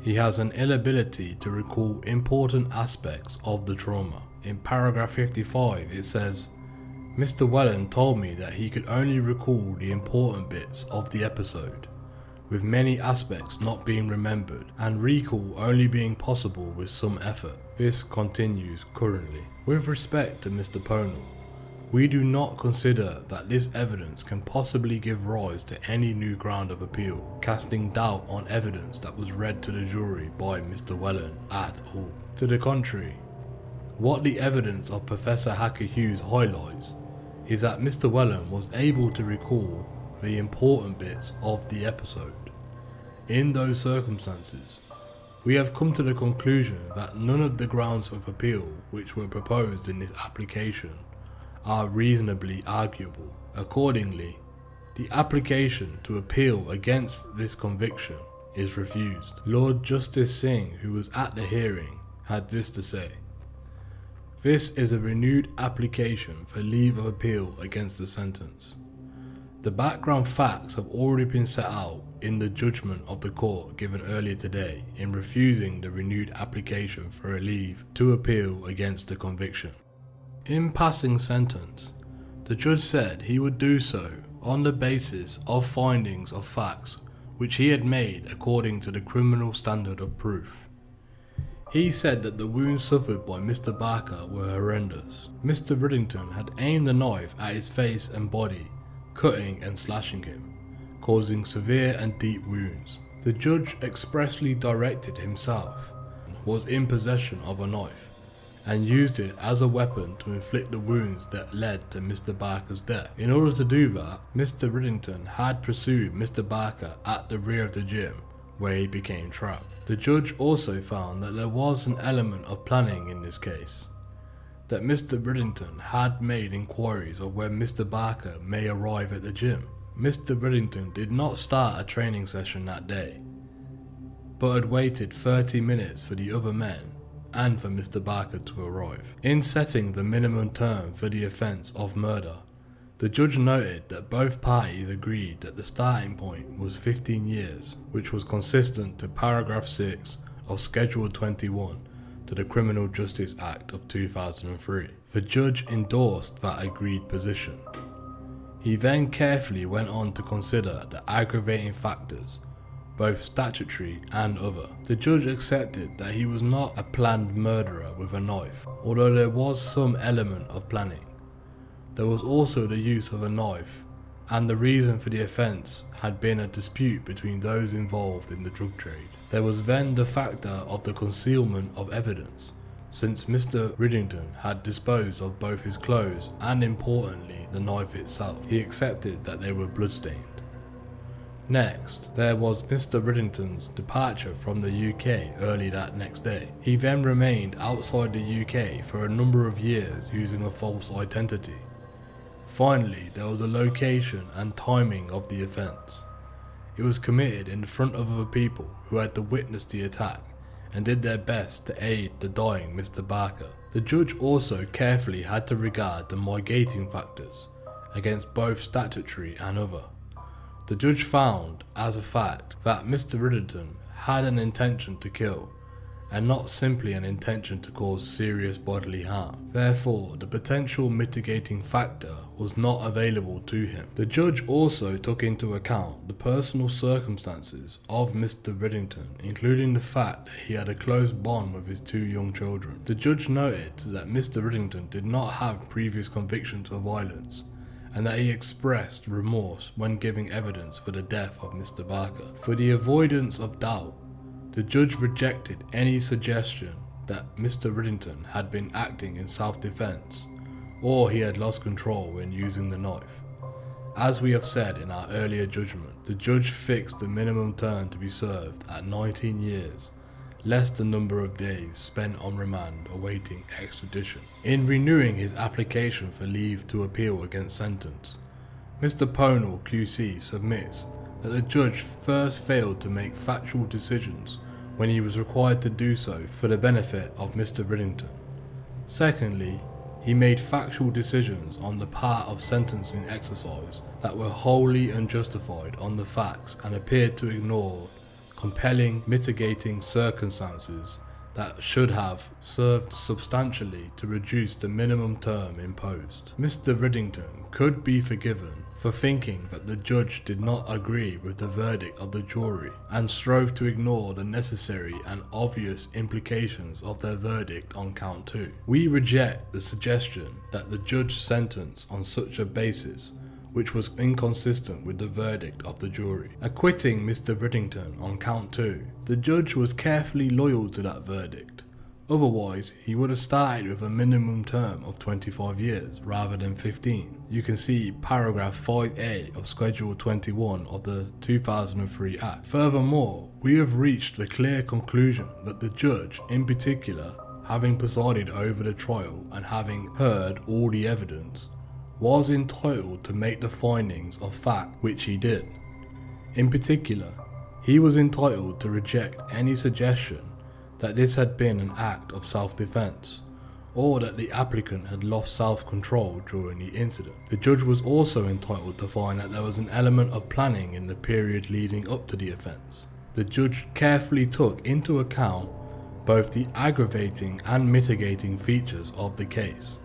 "He has an inability to recall important aspects of the trauma." In paragraph 55 it says, "Mr. Welland told me that he could only recall the important bits of the episode, with many aspects not being remembered, and recall only being possible with some effort." This continues currently. With respect to Mr. Ponnell, we do not consider that this evidence can possibly give rise to any new ground of appeal, casting doubt on evidence that was read to the jury by Mr. Welland at all. To the contrary, what the evidence of Professor Hacker Hughes highlights is that Mr. Welland was able to recall the important bits of the episode. In those circumstances, we have come to the conclusion that none of the grounds of appeal which were proposed in this application are reasonably arguable. Accordingly, the application to appeal against this conviction is refused. Lord Justice Singh, who was at the hearing, had this to say: "This is a renewed application for leave of appeal against the sentence. The background facts have already been set out in the judgment of the court given earlier today in refusing the renewed application for a leave to appeal against the conviction. In passing sentence, the judge said he would do so on the basis of findings of facts which he had made according to the criminal standard of proof. He said that the wounds suffered by Mr. Barker were horrendous. Mr. Riddington had aimed the knife at his face and body, cutting and slashing him, causing severe and deep wounds. The judge expressly directed himself was in possession of a knife and used it as a weapon to inflict the wounds that led to Mr. Barker's death. In order to do that, Mr. Riddington had pursued Mr. Barker at the rear of the gym where he became trapped. The judge also found that there was an element of planning in this case, that Mr. Riddington had made inquiries of when Mr. Barker may arrive at the gym. Mr. Riddington did not start a training session that day, but had waited 30 minutes for the other men and for Mr. Barker to arrive. In setting the minimum term for the offence of murder, the judge noted that both parties agreed that the starting point was 15 years, which was consistent to paragraph 6 of Schedule 21 to the Criminal Justice Act of 2003. The judge endorsed that agreed position. He then carefully went on to consider the aggravating factors, both statutory and other. The judge accepted that he was not a planned murderer with a knife, although there was some element of planning. There was also the use of a knife, and the reason for the offence had been a dispute between those involved in the drug trade. There was then the factor of the concealment of evidence, since Mr. Riddington had disposed of both his clothes and, importantly, the knife itself. He accepted that they were bloodstained. Next, there was Mr. Riddington's departure from the UK early that next day. He then remained outside the UK for a number of years using a false identity. Finally, there was the location and timing of the offence. It was committed in front of other people who had to witness the attack and did their best to aid the dying Mr. Barker. The judge also carefully had to regard the mitigating factors against both statutory and other. The judge found, as a fact, that Mr. Riddington had an intention to kill, and not simply an intention to cause serious bodily harm. Therefore, the potential mitigating factor was not available to him. The judge also took into account the personal circumstances of Mr. Riddington, including the fact that he had a close bond with his two young children. The judge noted that Mr. Riddington did not have previous convictions of violence, and that he expressed remorse when giving evidence for the death of Mr. Barker. For the avoidance of doubt, the judge rejected any suggestion that Mr. Riddington had been acting in self-defense, or he had lost control when using the knife. As we have said in our earlier judgment, the judge fixed the minimum term to be served at 19 years, less the number of days spent on remand awaiting extradition. In renewing his application for leave to appeal against sentence, Mr. Ponell QC submits that the judge first failed to make factual decisions when he was required to do so for the benefit of Mr. Riddington. Secondly, he made factual decisions on the part of sentencing exercise that were wholly unjustified on the facts and appeared to ignore compelling mitigating circumstances that should have served substantially to reduce the minimum term imposed. Mr. Riddington could be forgiven for thinking that the judge did not agree with the verdict of the jury and strove to ignore the necessary and obvious implications of their verdict on count 2. We reject the suggestion that the judge sentenced on such a basis, which was inconsistent with the verdict of the jury. Acquitting Mr. Riddington on count 2, the judge was carefully loyal to that verdict. Otherwise, he would have started with a minimum term of 25 years rather than 15. You can see paragraph 5A of Schedule 21 of the 2003 Act. Furthermore, we have reached the clear conclusion that the judge, in particular, having presided over the trial and having heard all the evidence, was entitled to make the findings of fact which he did. In particular, he was entitled to reject any suggestion that this had been an act of self-defense, or that the applicant had lost self-control during the incident. The judge was also entitled to find that there was an element of planning in the period leading up to the offence. The judge carefully took into account both the aggravating and mitigating features of the case.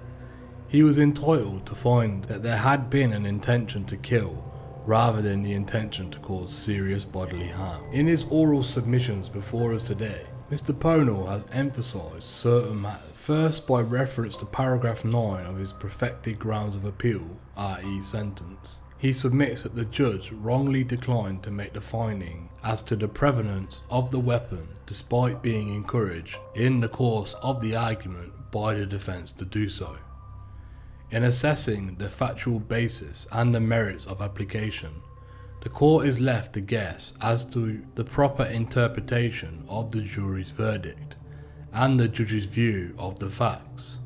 He was entitled to find that there had been an intention to kill rather than the intention to cause serious bodily harm. In his oral submissions before us today, Mr. Pownall has emphasised certain matters. First, by reference to paragraph 9 of his perfected grounds of appeal, i.e. sentence, he submits that the judge wrongly declined to make the finding as to the prevalence of the weapon despite being encouraged in the course of the argument by the defence to do so. In assessing the factual basis and the merits of application, the court is left to guess as to the proper interpretation of the jury's verdict and the judge's view of the facts.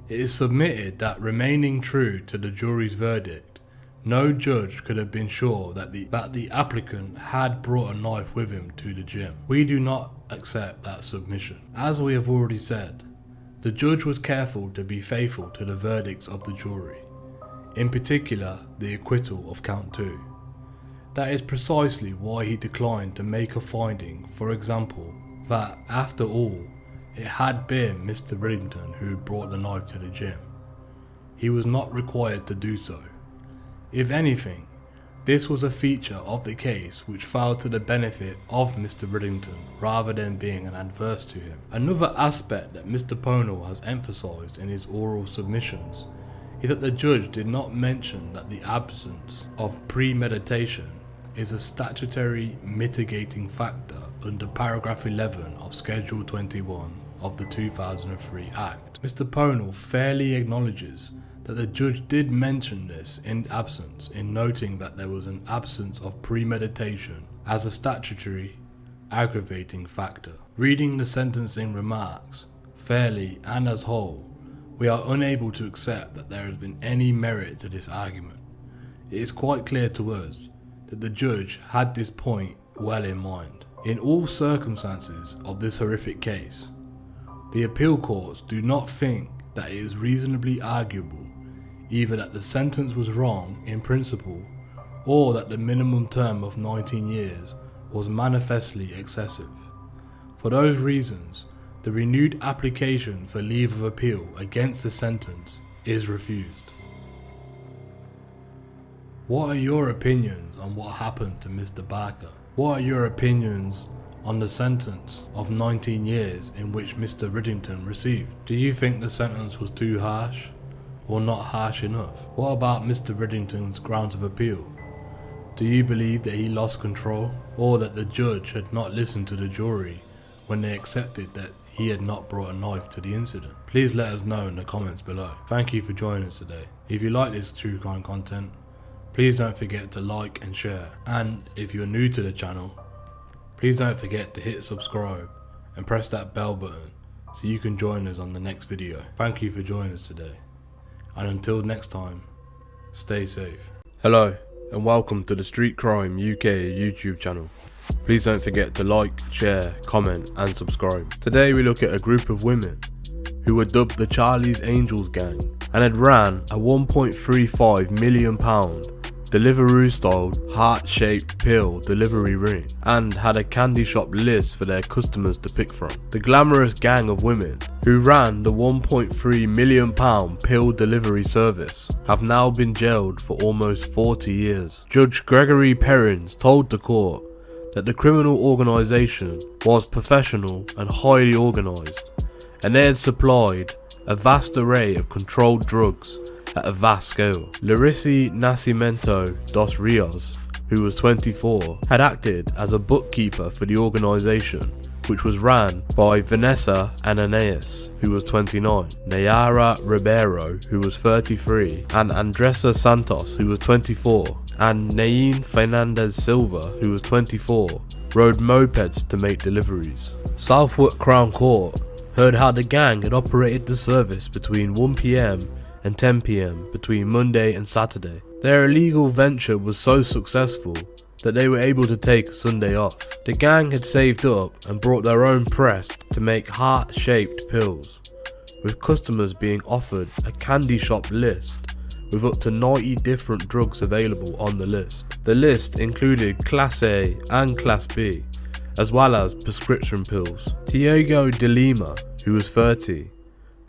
It is submitted that, remaining true to the jury's verdict, no judge could have been sure that the applicant had brought a knife with him to the gym. We do not accept that submission. As we have already said, the judge was careful to be faithful to the verdicts of the jury, in particular the acquittal of count 2. That is precisely why he declined to make a finding, for example, that after all, it had been Mr. Riddington who brought the knife to the gym. He was not required to do so. If anything, this was a feature of the case which fell to the benefit of Mr. Riddington rather than being an adverse to him. Another aspect that Mr. Pownall has emphasised in his oral submissions is that the judge did not mention that the absence of premeditation is a statutory mitigating factor under paragraph 11 of Schedule 21 of the 2003 Act. Mr. Pownall fairly acknowledges that the judge did mention this in absence, in noting that there was an absence of premeditation as a statutory aggravating factor. Reading the sentencing remarks fairly and as whole, we are unable to accept that there has been any merit to this argument. It is quite clear to us that the judge had this point well in mind. In all circumstances of this horrific case, the appeal courts do not think that it is reasonably arguable either that the sentence was wrong in principle or that the minimum term of 19 years was manifestly excessive. For those reasons, the renewed application for leave of appeal against the sentence is refused. What are your opinions on what happened to Mr. Barker? What are your opinions on the sentence of 19 years in which Mr. Riddington received? Do you think the sentence was too harsh or not harsh enough? What about Mr. Riddington's grounds of appeal? Do you believe that he lost control, or that the judge had not listened to the jury when they accepted that he had not brought a knife to the incident? Please let us know in the comments below. Thank you for joining us today. If you like this true crime content, please don't forget to like and share. And if you're new to the channel, please don't forget to hit subscribe and press that bell button so you can join us on the next video. Thank you for joining us today. And until next time, stay safe. Hello and welcome to the Street Crime UK YouTube channel. Please don't forget to like, share, comment and subscribe. Today we look at a group of women who were dubbed the Charlie's Angels Gang and had ran a £1.35 million Deliveroo style heart-shaped pill delivery ring and had a candy shop list for their customers to pick from. The glamorous gang of women who ran the £1.3 million pill delivery service have now been jailed for almost 40 years. Judge Gregory Perrins told the court that the criminal organisation was professional and highly organised, and they had supplied a vast array of controlled drugs at a vast scale. Larissa Nascimento dos Rios, who was 24, had acted as a bookkeeper for the organisation, which was ran by Vanessa Ananias, who was 29, Nayara Ribeiro, who was 33, and Andressa Santos, who was 24, and Nain Fernandez Silva, who was 24, rode mopeds to make deliveries. Southwark Crown Court heard how the gang had operated the service between 1 PM and 10 PM between Monday and Saturday. Their illegal venture was so successful that they were able to take Sunday off. The gang had saved up and brought their own press to make heart-shaped pills, with customers being offered a candy shop list with up to 90 different drugs available on the list. The list included Class A and Class B, as well as prescription pills. Diego de Lima, who was 30,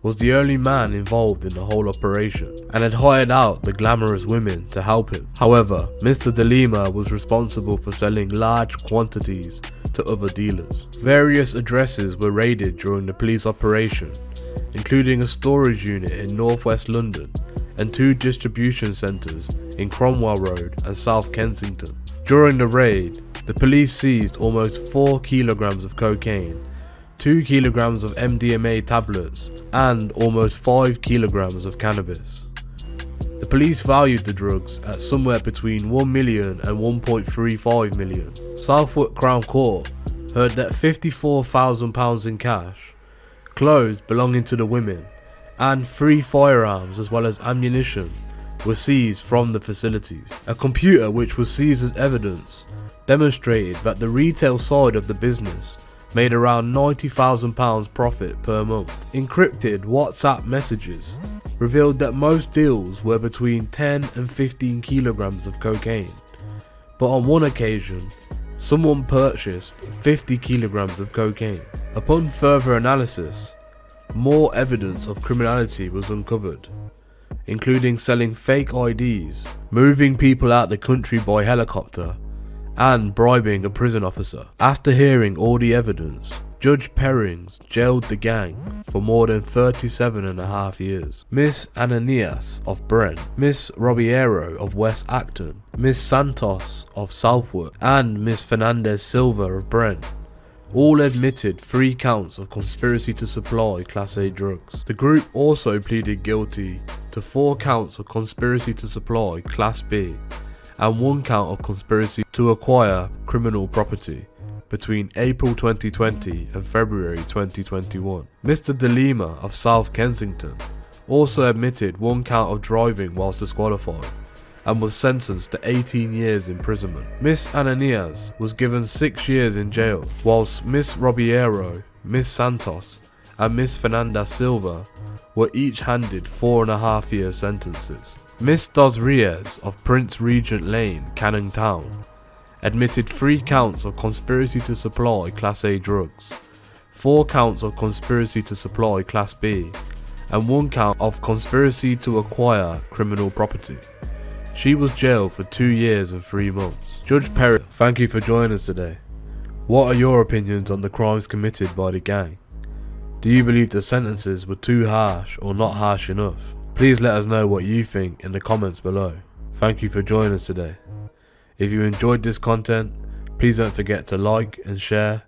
was the only man involved in the whole operation and had hired out the glamorous women to help him. However, Mr. de Lima was responsible for selling large quantities to other dealers. Various addresses were raided during the police operation, including a storage unit in northwest London and 2 distribution centres in Cromwell Road and South Kensington. During the raid, the police seized almost 4 kilograms of cocaine, 2 kilograms of MDMA tablets, and almost 5 kilograms of cannabis. The police valued the drugs at somewhere between 1 million and 1.35 million. Southwark Crown Court heard that £54,000 in cash, clothes belonging to the women, and 3 firearms as well as ammunition were seized from the facilities. A computer which was seized as evidence demonstrated that the retail side of the business made around £90,000 profit per month. Encrypted WhatsApp messages revealed that most deals were between 10 and 15 kilograms of cocaine, but on one occasion someone purchased 50 kilograms of cocaine. Upon further analysis, more evidence of criminality was uncovered, including selling fake IDs, moving people out the country by helicopter, and bribing a prison officer. After hearing all the evidence, Judge Perrings jailed the gang for more than 37.5 years. Miss Ananias of Brent, Miss Robiero of West Acton, Miss Santos of Southwark, and Miss Fernandez Silva of Brent all admitted 3 counts of conspiracy to supply Class A drugs. The group also pleaded guilty to 4 counts of conspiracy to supply Class B and 1 count of conspiracy to acquire criminal property between April 2020 and February 2021. Mr. De Lima of South Kensington also admitted 1 count of driving whilst disqualified and was sentenced to 18 years imprisonment. Miss Ananias was given 6 years in jail, whilst Miss Robiero, Miss Santos and Miss Fernanda Silva were each handed 4.5 year sentences. Miss Dos Riez of Prince Regent Lane, Canning Town, admitted 3 counts of conspiracy to supply Class A drugs, 4 counts of conspiracy to supply Class B, and 1 count of conspiracy to acquire criminal property. She was jailed for 2 years and 3 months. Judge Perry, thank you for joining us today. What are your opinions on the crimes committed by the gang? Do you believe the sentences were too harsh or not harsh enough? Please let us know what you think in the comments below. Thank you for joining us today. If you enjoyed this content, please don't forget to like and share.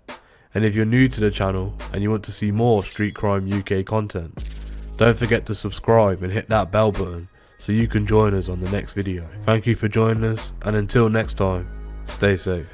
And if you're new to the channel and you want to see more Street Crime UK content, don't forget to subscribe and hit that bell button so you can join us on the next video. Thank you for joining us, and until next time, stay safe.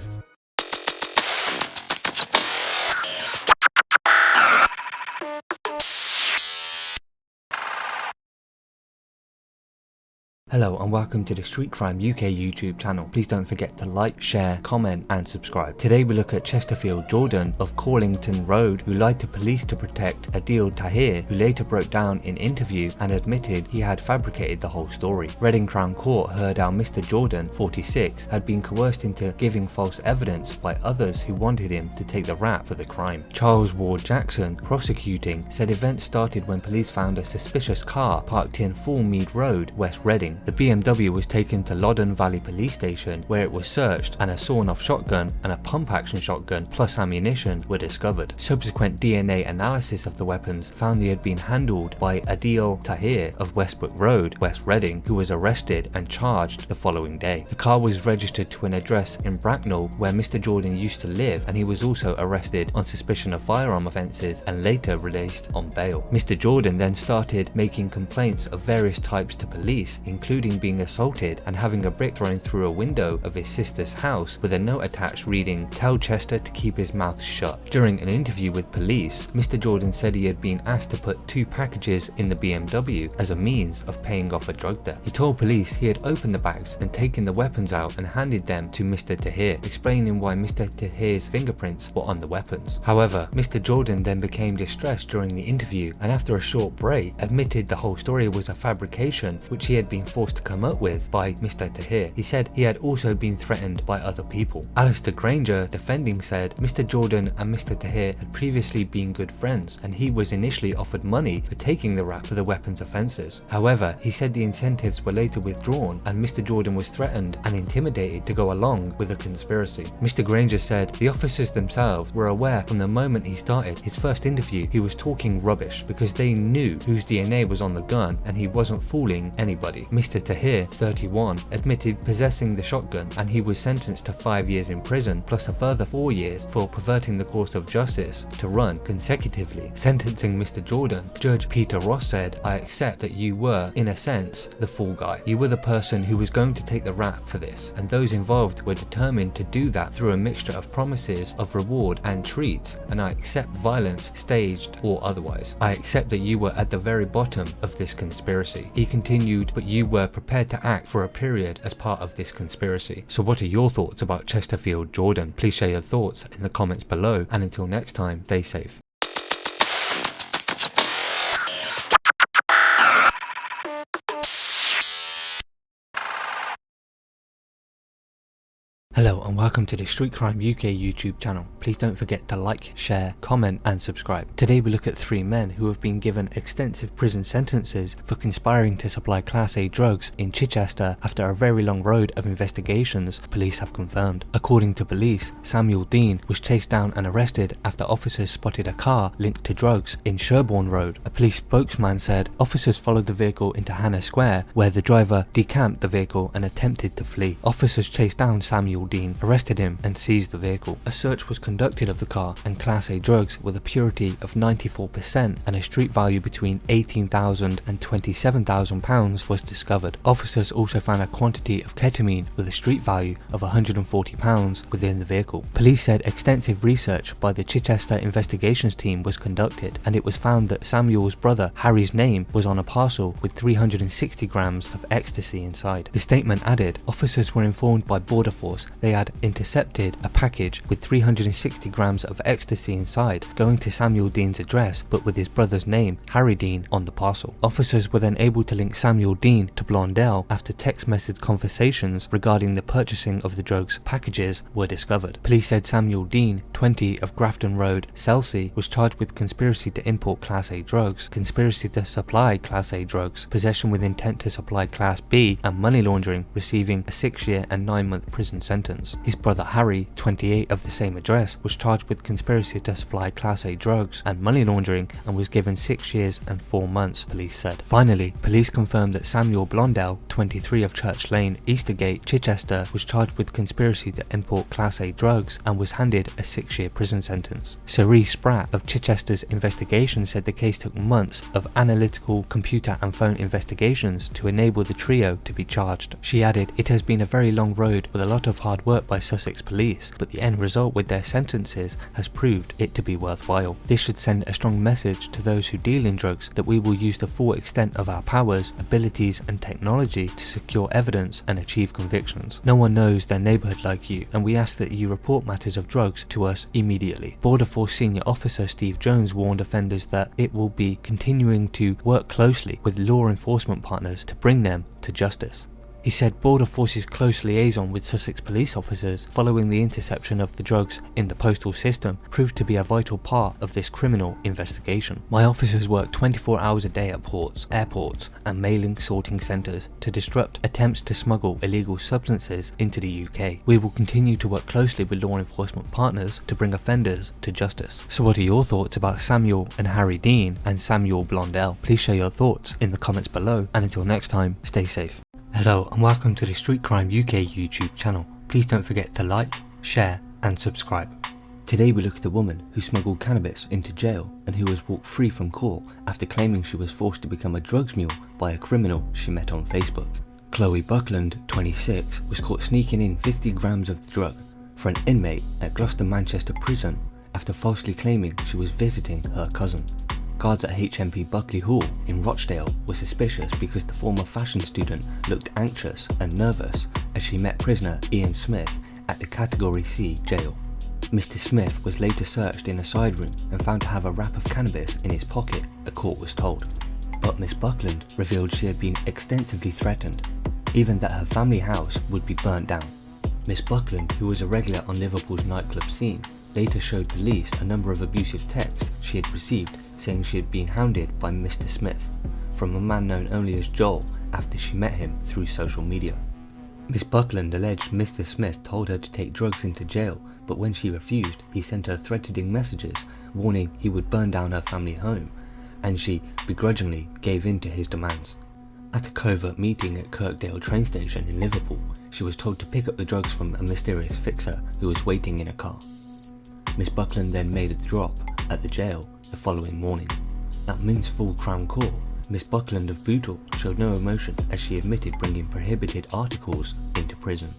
Hello and welcome to the Street Crime UK YouTube channel. Please don't forget to like, share, comment and subscribe. Today we look at Chesterfield Jordan of Corlington Road, who lied to police to protect Adil Tahir, who later broke down in interview and admitted he had fabricated the whole story. Reading Crown Court heard how Mr. Jordan, 46, had been coerced into giving false evidence by others who wanted him to take the rap for the crime. Charles Ward Jackson, prosecuting, said events started when police found a suspicious car parked in Fullmead Road, West Reading. The BMW was taken to Loddon Valley Police Station, where it was searched and a sawn-off shotgun and a pump-action shotgun plus ammunition were discovered. Subsequent DNA analysis of the weapons found they had been handled by Adil Tahir of Westbrook Road, West Reading, who was arrested and charged the following day. The car was registered to an address in Bracknell where Mr. Jordan used to live, and he was also arrested on suspicion of firearm offences and later released on bail. Mr. Jordan then started making complaints of various types to police, including including being assaulted and having a brick thrown through a window of his sister's house with a note attached reading, "Tell Chester to keep his mouth shut." During an interview with police, Mr. Jordan said he had been asked to put 2 packages in the BMW as a means of paying off a drug debt. He told police he had opened the bags and taken the weapons out and handed them to Mr. Tahir, explaining why Mr. Tahir's fingerprints were on the weapons. However, Mr. Jordan then became distressed during the interview and after a short break admitted the whole story was a fabrication which he had been forced to come up with by Mr. Tahir. He said he had also been threatened by other people. Alistair Granger, defending, said Mr. Jordan and Mr. Tahir had previously been good friends and he was initially offered money for taking the rap for the weapons offences. However, he said the incentives were later withdrawn and Mr. Jordan was threatened and intimidated to go along with the conspiracy. Mr. Granger said the officers themselves were aware from the moment he started his first interview he was talking rubbish because they knew whose DNA was on the gun and he wasn't fooling anybody. Mr. Tahir, 31, admitted possessing the shotgun and he was sentenced to 5 years in prison plus a further 4 years for perverting the course of justice to run consecutively. Sentencing Mr. Jordan, Judge Peter Ross said, "I accept that you were, in a sense, the fall guy. You were the person who was going to take the rap for this, and those involved were determined to do that through a mixture of promises of reward and treats, and I accept violence, staged or otherwise. I accept that you were at the very bottom of this conspiracy." He continued, "But you were prepared to act for a period as part of this conspiracy." So what are your thoughts about Chesterfield Jordan? Please share your thoughts in the comments below, and until next time, stay safe. Hello and welcome to the Street Crime UK YouTube channel. Please don't forget to like, share, comment and subscribe. Today we look at 3 men who have been given extensive prison sentences for conspiring to supply Class A drugs in Chichester after a very long road of investigations, police have confirmed. According to police, Samuel Dean was chased down and arrested after officers spotted a car linked to drugs in Sherborne Road. A police spokesman said officers followed the vehicle into Hannah Square where the driver decamped the vehicle and attempted to flee. Officers chased down Samuel Dean, arrested him and seized the vehicle. A search was conducted of the car and Class A drugs with a purity of 94% and a street value between £18,000 and £27,000 was discovered. Officers also found a quantity of ketamine with a street value of £140 within the vehicle. Police said extensive research by the Chichester investigations team was conducted and it was found that Samuel's brother Harry's name was on a parcel with 360 grams of ecstasy inside. The statement added, officers were informed by Border Force they had intercepted a package with 360 grams of ecstasy inside going to Samuel Dean's address but with his brother's name, Harry Dean, on the parcel. Officers were then able to link Samuel Dean to Blondell after text message conversations regarding the purchasing of the drugs packages were discovered. Police said Samuel Dean, 20, of Grafton Road, Chelsea, was charged with conspiracy to import Class A drugs, conspiracy to supply Class A drugs, possession with intent to supply Class B and money laundering, receiving a 6-year and 9-month prison sentence. His brother Harry, 28, of the same address, was charged with conspiracy to supply Class A drugs and money laundering and was given 6 years and 4 months, police said. Finally, police confirmed that Samuel Blondell, 23, of Church Lane, Eastergate, Chichester, was charged with conspiracy to import Class A drugs and was handed a 6-year prison sentence. Cerise Spratt of Chichester's investigation said the case took months of analytical computer and phone investigations to enable the trio to be charged. She added, "It has been a very long road with a lot of hard work by Sussex police, but the end result with their sentences has proved it to be worthwhile. This should send a strong message to those who deal in drugs that we will use the full extent of our powers, abilities and technology to secure evidence and achieve convictions. No one knows their neighbourhood like you, and we ask that you report matters of drugs to us immediately." Border Force Senior Officer Steve Jones warned offenders that it will be continuing to work closely with law enforcement partners to bring them to justice. He said Border Force's close liaison with Sussex police officers following the interception of the drugs in the postal system proved to be a vital part of this criminal investigation. "My officers work 24 hours a day at ports, airports and mailing sorting centres to disrupt attempts to smuggle illegal substances into the UK. We will continue to work closely with law enforcement partners to bring offenders to justice." So what are your thoughts about Samuel and Harry Dean and Samuel Blondell? Please share your thoughts in the comments below, and until next time, stay safe. Hello and welcome to the Street Crime UK YouTube channel. Please don't forget to like, share and subscribe. Today we look at a woman who smuggled cannabis into jail and who was walked free from court after claiming she was forced to become a drugs mule by a criminal she met on Facebook. Chloe Buckland, 26, was caught sneaking in 50 grams of the drug for an inmate at Gloucester Manchester Prison after falsely claiming she was visiting her cousin. Guards at HMP Buckley Hall in Rochdale were suspicious because the former fashion student looked anxious and nervous as she met prisoner Ian Smith at the Category C jail. Mr. Smith was later searched in a side room and found to have a wrap of cannabis in his pocket, the court was told. But Miss Buckland revealed she had been extensively threatened, even that her family house would be burnt down. Miss Buckland, who was a regular on Liverpool's nightclub scene, later showed police a number of abusive texts she had received saying she had been hounded by Mr. Smith from a man known only as Joel after she met him through social media. Miss Buckland alleged Mr. Smith told her to take drugs into jail, but when she refused, he sent her threatening messages warning he would burn down her family home, and she begrudgingly gave in to his demands. At a covert meeting at Kirkdale train station in Liverpool, she was told to pick up the drugs from a mysterious fixer who was waiting in a car. Miss Buckland then made a drop at the jail the following morning. At Min's full Crown Court, Miss Buckland of Bootle showed no emotion as she admitted bringing prohibited articles into prison.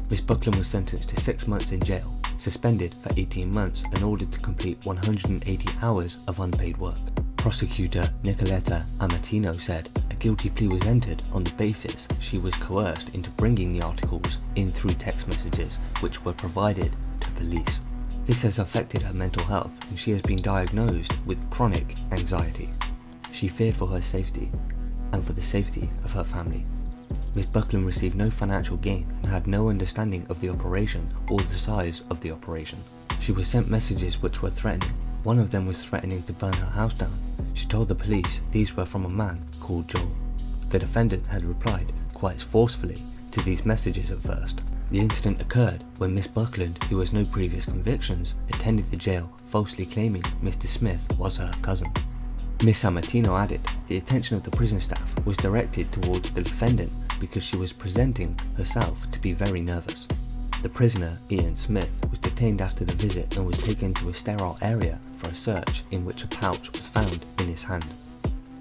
Miss Buckland was sentenced to 6 months in jail, suspended for 18 months and ordered to complete 180 hours of unpaid work. Prosecutor Nicoletta Amatino said a guilty plea was entered on the basis she was coerced into bringing the articles in through text messages which were provided to police. This has affected her mental health and she has been diagnosed with chronic anxiety. She feared for her safety and for the safety of her family. Miss Buckland received no financial gain and had no understanding of the operation or the size of the operation. She was sent messages which were threatening. One of them was threatening to burn her house down. She told the police these were from a man called Joel. The defendant had replied quite forcefully to these messages at first. The incident occurred when Miss Buckland, who has no previous convictions, attended the jail falsely claiming Mr. Smith was her cousin. Miss Amatino added the attention of the prison staff was directed towards the defendant because she was presenting herself to be very nervous. The prisoner, Ian Smith, was detained after the visit and was taken to a sterile area for a search in which a pouch was found in his hand.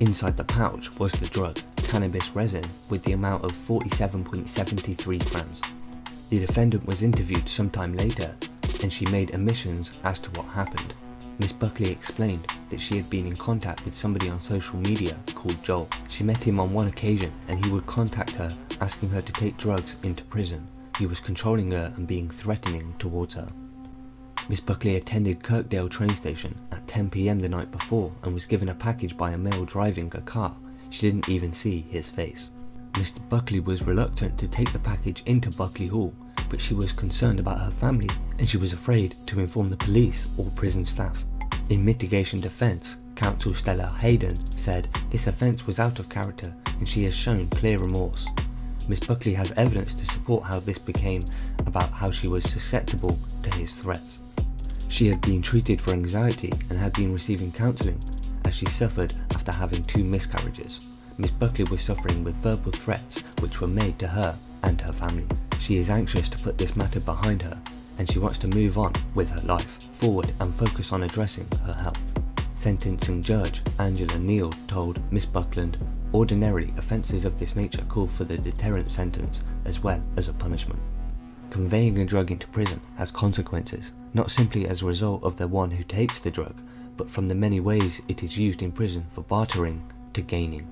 Inside the pouch was the drug, cannabis resin, with the amount of 47.73 grams. The defendant was interviewed sometime later and she made admissions as to what happened. Miss Buckley explained that she had been in contact with somebody on social media called Joel. She met him on one occasion and he would contact her asking her to take drugs into prison. He was controlling her and being threatening towards her. Miss Buckley attended Kirkdale train station at 10 PM the night before and was given a package by a male driving a car. She didn't even see his face. Mr. Buckley was reluctant to take the package into Buckley Hall, but she was concerned about her family and she was afraid to inform the police or prison staff. In mitigation defence, counsel Stella Hayden said this offence was out of character and she has shown clear remorse. Miss Buckley has evidence to support how this became about how she was susceptible to his threats. She had been treated for anxiety and had been receiving counselling as she suffered after having 2 miscarriages. Miss Buckley was suffering with verbal threats which were made to her and her family. She is anxious to put this matter behind her and she wants to move on with her life forward and focus on addressing her health. Sentencing Judge Angela Neal told Miss Buckland, ordinarily offences of this nature call for the deterrent sentence as well as a punishment. Conveying a drug into prison has consequences, not simply as a result of the one who takes the drug, but from the many ways it is used in prison for bartering to gaining.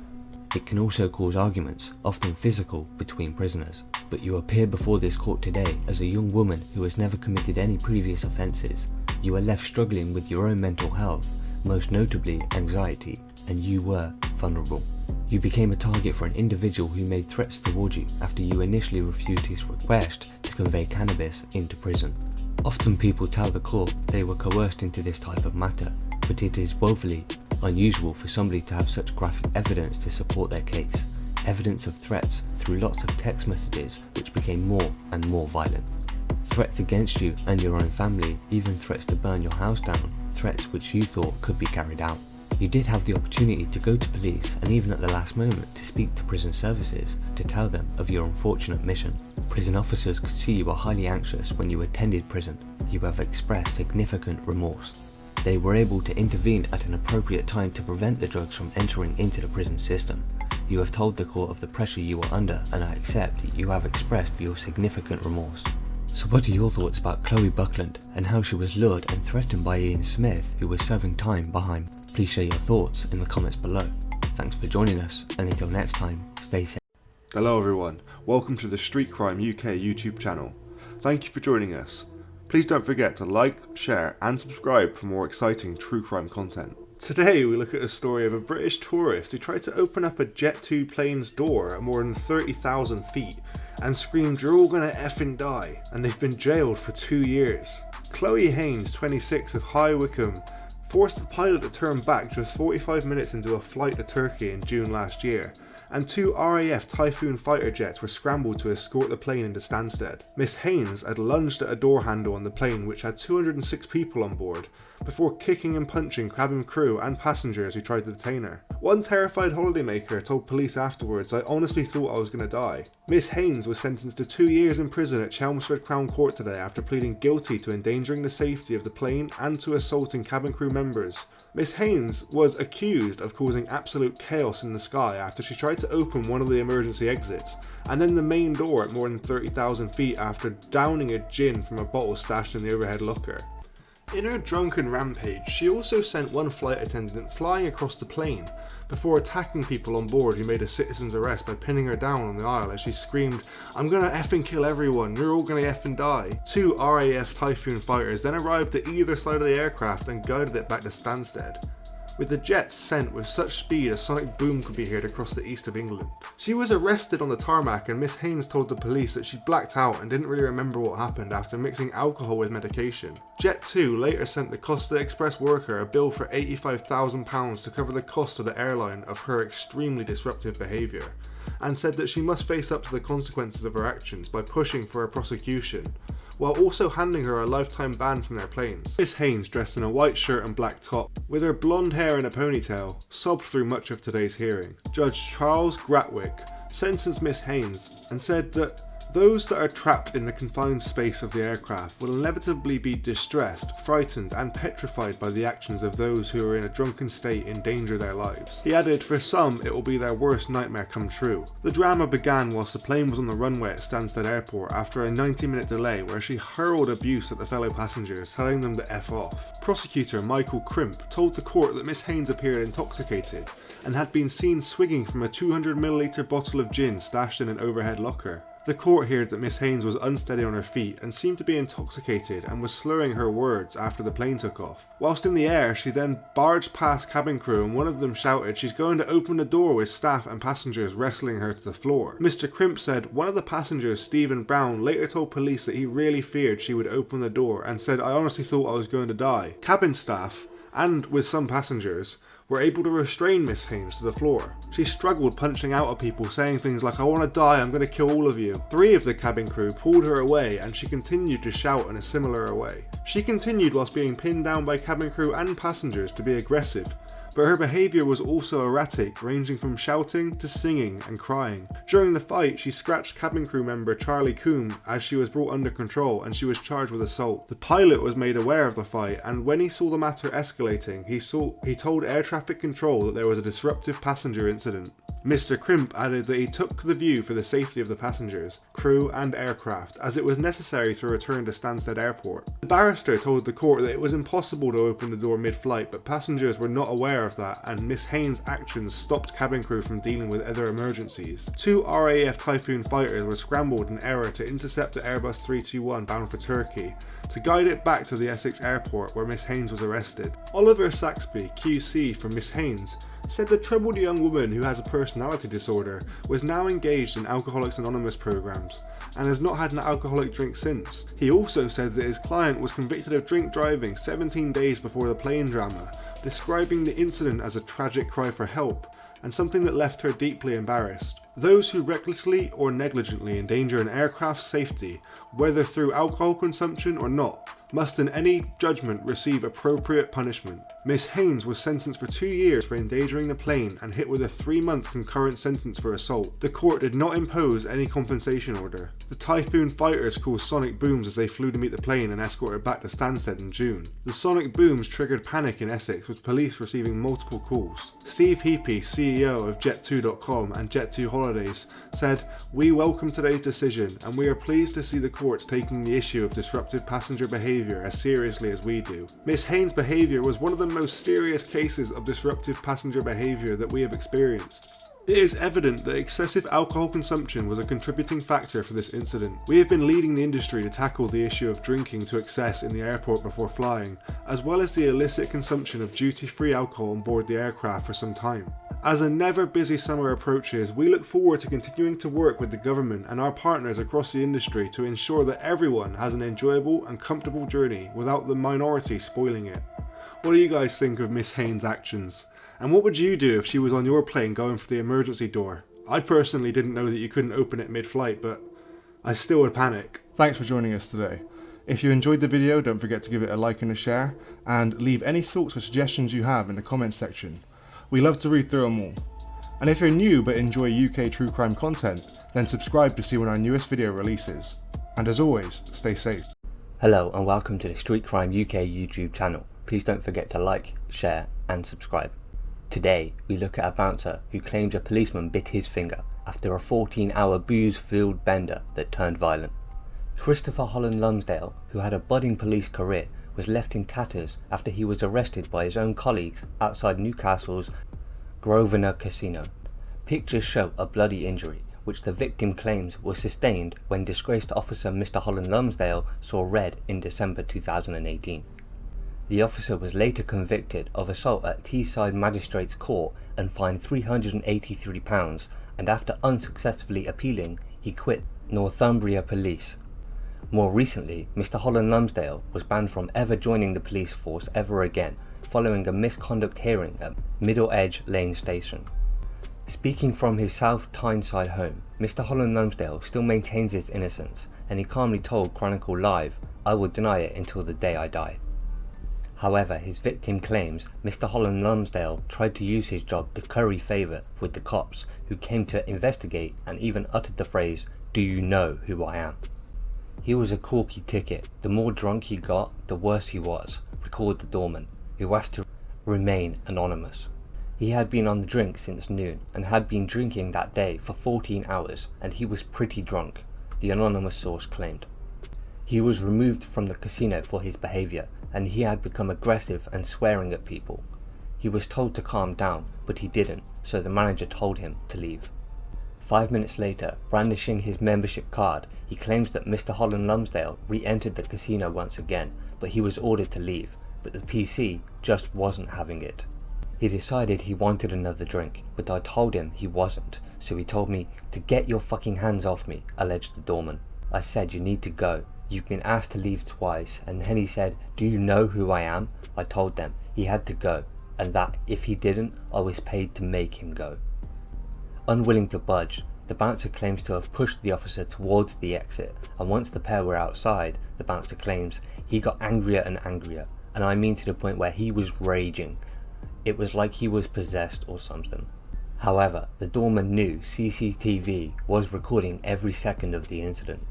It can also cause arguments, often physical, between prisoners. But you appear before this court today as a young woman who has never committed any previous offences. You are left struggling with your own mental health, most notably anxiety, and you were vulnerable. You became a target for an individual who made threats towards you after you initially refused his request to convey cannabis into prison. Often people tell the court they were coerced into this type of matter, but it is woefully unusual for somebody to have such graphic evidence to support their case. Evidence of threats through lots of text messages which became more and more violent. Threats against you and your own family, even threats to burn your house down, threats which you thought could be carried out. You did have the opportunity to go to police and even at the last moment to speak to prison services to tell them of your unfortunate mission. Prison officers could see you were highly anxious when you attended prison. You have expressed significant remorse. They were able to intervene at an appropriate time to prevent the drugs from entering into the prison system. You have told the court of the pressure you are under, and I accept that you have expressed your significant remorse. So what are your thoughts about Chloe Buckland and how she was lured and threatened by Ian Smith, who was serving time behind? Please share your thoughts in the comments below. Thanks for joining us, and until next time, stay safe. Hello everyone, welcome to the Street Crime UK YouTube channel. Thank you for joining us. Please don't forget to like, share and subscribe for more exciting true crime content. Today we look at a story of a British tourist who tried to open up a Jet 2 plane's door at more than 30,000 feet and screamed, "You're all gonna effing die," and they've been jailed for 2 years. Chloe Haynes, 26, of High Wycombe, forced the pilot to turn back just 45 minutes into a flight to Turkey in June last year, and 2 RAF Typhoon fighter jets were scrambled to escort the plane into Stansted. Miss Haynes had lunged at a door handle on the plane which had 206 people on board, before kicking and punching cabin crew and passengers who tried to detain her. One terrified holidaymaker told police afterwards, "I honestly thought I was going to die." Miss Haynes was sentenced to 2 years in prison at Chelmsford Crown Court today after pleading guilty to endangering the safety of the plane and to assaulting cabin crew members. Miss Haynes was accused of causing absolute chaos in the sky after she tried to open one of the emergency exits, and then the main door at more than 30,000 feet after downing a gin from a bottle stashed in the overhead locker. In her drunken rampage, she also sent one flight attendant flying across the plane before attacking people on board who made a citizen's arrest by pinning her down on the aisle as she screamed, "I'm gonna effing kill everyone, you're all gonna effing die." 2 RAF Typhoon fighters then arrived at either side of the aircraft and guided it back to Stansted, with the jets sent with such speed a sonic boom could be heard across the east of England. She was arrested on the tarmac, and Miss Haynes told the police that she blacked out and didn't really remember what happened after mixing alcohol with medication. Jet 2 later sent the Costa Express worker a bill for £85,000 to cover the cost of the airline of her extremely disruptive behaviour, and said that she must face up to the consequences of her actions by pushing for a prosecution, while also handing her a lifetime ban from their planes. Miss Haynes, dressed in a white shirt and black top, with her blonde hair in a ponytail, sobbed through much of today's hearing. Judge Charles Gratwick sentenced Miss Haynes and said that those that are trapped in the confined space of the aircraft will inevitably be distressed, frightened and petrified by the actions of those who are in a drunken state endanger their lives. He added, for some it will be their worst nightmare come true. The drama began whilst the plane was on the runway at Stansted Airport after a 90-minute delay where she hurled abuse at the fellow passengers, telling them to F off. Prosecutor Michael Crimp told the court that Miss Haynes appeared intoxicated and had been seen swigging from a 200ml bottle of gin stashed in an overhead locker. The court heard that Miss Haynes was unsteady on her feet and seemed to be intoxicated and was slurring her words after the plane took off. Whilst in the air, she then barged past cabin crew and one of them shouted she's going to open the door, with staff and passengers wrestling her to the floor. Mr. Crimp said one of the passengers, Stephen Brown, later told police that he really feared she would open the door and said, "I honestly thought I was going to die." Cabin staff, and with some passengers, were able to restrain Miss Haynes to the floor. She struggled punching out at people, saying things like, "I want to die, I'm going to kill all of you." 3 of the cabin crew pulled her away and she continued to shout in a similar way. She continued whilst being pinned down by cabin crew and passengers to be aggressive, but her behaviour was also erratic, ranging from shouting to singing and crying. During the fight, she scratched cabin crew member Charlie Coombe as she was brought under control and she was charged with assault. The pilot was made aware of the fight, and when he saw the matter escalating, he told air traffic control that there was a disruptive passenger incident. Mr. Crimp added that he took the view for the safety of the passengers, crew and aircraft, as it was necessary to return to Stansted Airport. The barrister told the court that it was impossible to open the door mid-flight, but passengers were not aware of that, and Miss Haynes' actions stopped cabin crew from dealing with other emergencies. 2 RAF Typhoon fighters were scrambled in error to intercept the Airbus 321 bound for Turkey, to guide it back to the Essex airport where Miss Haynes was arrested. Oliver Saxby, QC for Miss Haynes, said the troubled young woman who has a personality disorder was now engaged in Alcoholics Anonymous programs and has not had an alcoholic drink since. He also said that his client was convicted of drink driving 17 days before the plane drama, describing the incident as a tragic cry for help and something that left her deeply embarrassed. Those who recklessly or negligently endanger an aircraft's safety, whether through alcohol consumption or not, must in any judgment receive appropriate punishment. Miss Haynes was sentenced for 2 years for endangering the plane and hit with a 3-month concurrent sentence for assault. The court did not impose any compensation order. The Typhoon fighters caused sonic booms as they flew to meet the plane and escorted back to Stansted in June. The sonic booms triggered panic in Essex, with police receiving multiple calls. Steve Heapy, CEO of Jet2.com and Jet2 Holidays, said, "We welcome today's decision and we are pleased to see the courts taking the issue of disruptive passenger behaviour as seriously as we do." Miss Haynes' behaviour was one of the most serious cases of disruptive passenger behaviour that we have experienced. It is evident that excessive alcohol consumption was a contributing factor for this incident. We have been leading the industry to tackle the issue of drinking to excess in the airport before flying, as well as the illicit consumption of duty-free alcohol on board the aircraft for some time. As a never busy summer approaches, we look forward to continuing to work with the government and our partners across the industry to ensure that everyone has an enjoyable and comfortable journey without the minority spoiling it. What do you guys think of Miss Haynes' actions? And what would you do if she was on your plane going for the emergency door? I personally didn't know that you couldn't open it mid-flight, but I still would panic. Thanks for joining us today. If you enjoyed the video, don't forget to give it a like and a share, and leave any thoughts or suggestions you have in the comments section. We love to read through them all. And if you're new but enjoy UK true crime content, then subscribe to see when our newest video releases. And as always, stay safe. Hello and welcome to the Street Crime UK YouTube channel. Please don't forget to like, share and subscribe. Today we look at a bouncer who claims a policeman bit his finger after a 14-hour booze-filled bender that turned violent. Christopher Holland Lumsdale, who had a budding police career, was left in tatters after he was arrested by his own colleagues outside Newcastle's Grosvenor Casino. Pictures show a bloody injury, which the victim claims was sustained when disgraced officer Mr. Holland Lumsdale saw red in December 2018. The officer was later convicted of assault at Teesside Magistrates Court and fined £383, and after unsuccessfully appealing, he quit Northumbria Police. More recently, Mr. Holland Lumsdale was banned from ever joining the police force ever again, following a misconduct hearing at Middle Edge Lane Station. Speaking from his South Tyneside home, Mr. Holland Lumsdale still maintains his innocence, and he calmly told Chronicle Live, "I will deny it until the day I die." However, his victim claims Mr. Holland Lumsdale tried to use his job to curry favour with the cops, who came to investigate and even uttered the phrase, "Do you know who I am?" He was a corky ticket. The more drunk he got, the worse he was, recalled the doorman, who asked to remain anonymous. He had been on the drink since noon and had been drinking that day for 14 hours, and he was pretty drunk, the anonymous source claimed. He was removed from the casino for his behaviour, and he had become aggressive and swearing at people. He was told to calm down, but he didn't, so the manager told him to leave. 5 minutes later, brandishing his membership card, he claims that Mr. Holland Lumsdale re-entered the casino once again, but he was ordered to leave, but the PC just wasn't having it. He decided he wanted another drink, but I told him he wasn't, so he told me to get your fucking hands off me, alleged the doorman. I said, "You need to go. You've been asked to leave twice," and then he said, "Do you know who I am?" I told them he had to go, and that if he didn't, I was paid to make him go. Unwilling to budge, the bouncer claims to have pushed the officer towards the exit, and once the pair were outside, the bouncer claims he got angrier and angrier, and I mean to the point where he was raging. It was like he was possessed or something. However, the doorman knew CCTV was recording every second of the incident.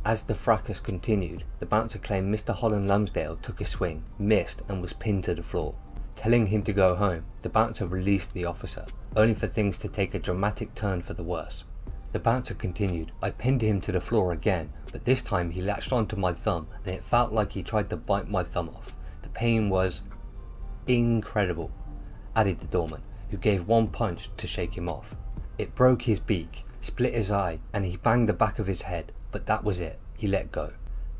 As the fracas continued, the bouncer claimed Mr. Holland Lumsdale took a swing, missed and was pinned to the floor. Telling him to go home, the bouncer released the officer, only for things to take a dramatic turn for the worse. The bouncer continued, "I pinned him to the floor again, but this time he latched onto my thumb and it felt like he tried to bite my thumb off. The pain was incredible," added the doorman, who gave one punch to shake him off. "It broke his beak, split his eye, and he banged the back of his head, but that was it. He let go."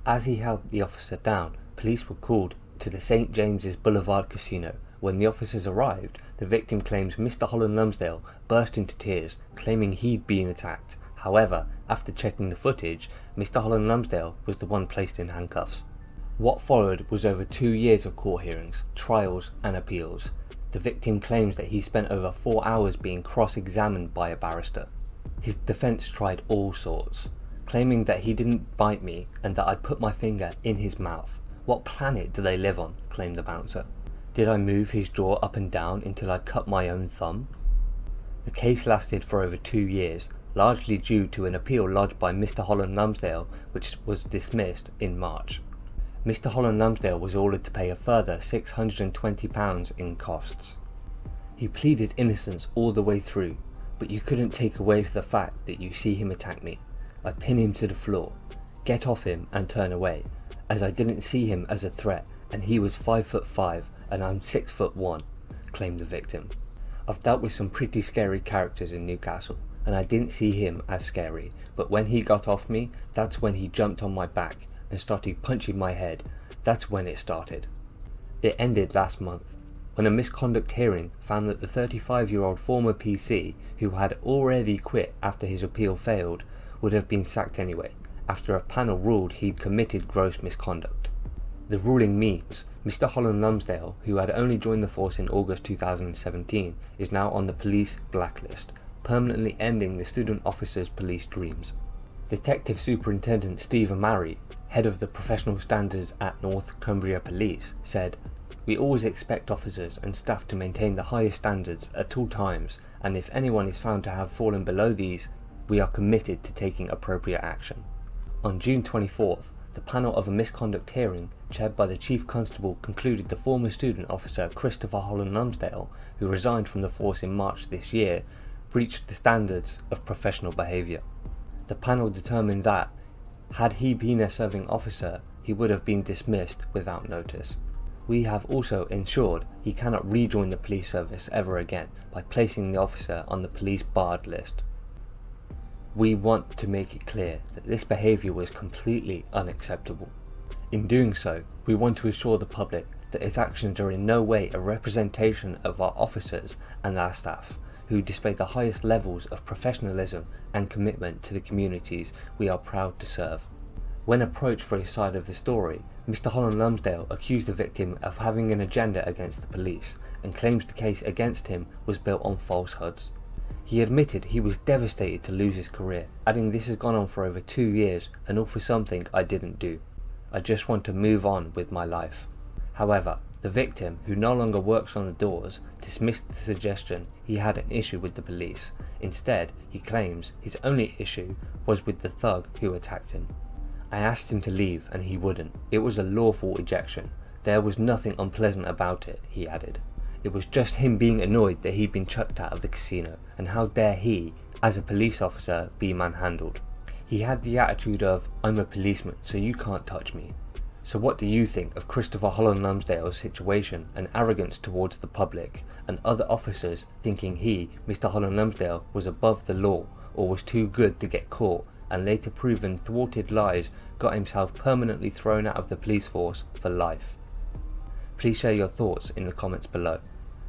As he held the officer down, police were called to the St. James's Boulevard Casino. When the officers arrived, the victim claims Mr. Holland Lumsdale burst into tears, claiming he'd been attacked. However, after checking the footage, Mr. Holland Lumsdale was the one placed in handcuffs. What followed was over 2 years of court hearings, trials and appeals. The victim claims that he spent over 4 hours being cross-examined by a barrister. His defence tried all sorts, claiming that he didn't bite me and that I'd put my finger in his mouth. What planet do they live on? Claimed the bouncer. Did I move his jaw up and down until I cut my own thumb? The case lasted for over 2 years, largely due to an appeal lodged by Mr. Holland Lumsdale, which was dismissed in March. Mr. Holland Lumsdale was ordered to pay a further £620 in costs. He pleaded innocence all the way through, but you couldn't take away the fact that you see him attack me. I pin him to the floor, get off him and turn away, as I didn't see him as a threat and he was 5'5" and I'm 6'1", claimed the victim. I've dealt with some pretty scary characters in Newcastle and I didn't see him as scary, but when he got off me, that's when he jumped on my back and started punching my head. That's when it started. It ended last month, when a misconduct hearing found that the 35-year-old former PC, who had already quit after his appeal failed, would have been sacked anyway, after a panel ruled he'd committed gross misconduct. The ruling means Mr. Holland Lumsdale, who had only joined the force in August 2017, is now on the police blacklist, permanently ending the student officer's police dreams. Detective Superintendent Steve Amari, head of the professional standards at North Cumbria Police, said, "We always expect officers and staff to maintain the highest standards at all times, and if anyone is found to have fallen below these, we are committed to taking appropriate action." On June 24th, the panel of a misconduct hearing, chaired by the Chief Constable, concluded the former student officer Christopher Holland Lumsdale, who resigned from the force in March this year, breached the standards of professional behaviour. The panel determined that, had he been a serving officer, he would have been dismissed without notice. We have also ensured he cannot rejoin the police service ever again by placing the officer on the police barred list. We want to make it clear that this behaviour was completely unacceptable. In doing so, we want to assure the public that his actions are in no way a representation of our officers and our staff, who display the highest levels of professionalism and commitment to the communities we are proud to serve. When approached for his side of the story, Mr. Holland Lumsdale accused the victim of having an agenda against the police and claims the case against him was built on falsehoods. He admitted he was devastated to lose his career, adding, "This has gone on for over 2 years and all for something I didn't do. I just want to move on with my life." However, the victim, who no longer works on the doors, dismissed the suggestion he had an issue with the police. Instead, he claims his only issue was with the thug who attacked him. "I asked him to leave and he wouldn't. It was a lawful ejection. There was nothing unpleasant about it," he added. "It was just him being annoyed that he'd been chucked out of the casino, and how dare he, as a police officer, be manhandled. He had the attitude of, 'I'm a policeman, so you can't touch me.' So what do you think of Christopher Holland Lumsdale's situation and arrogance towards the public, and other officers thinking he, Mr. Holland Lumsdale, was above the law, or was too good to get caught, and later proven thwarted lies got himself permanently thrown out of the police force for life? Please share your thoughts in the comments below.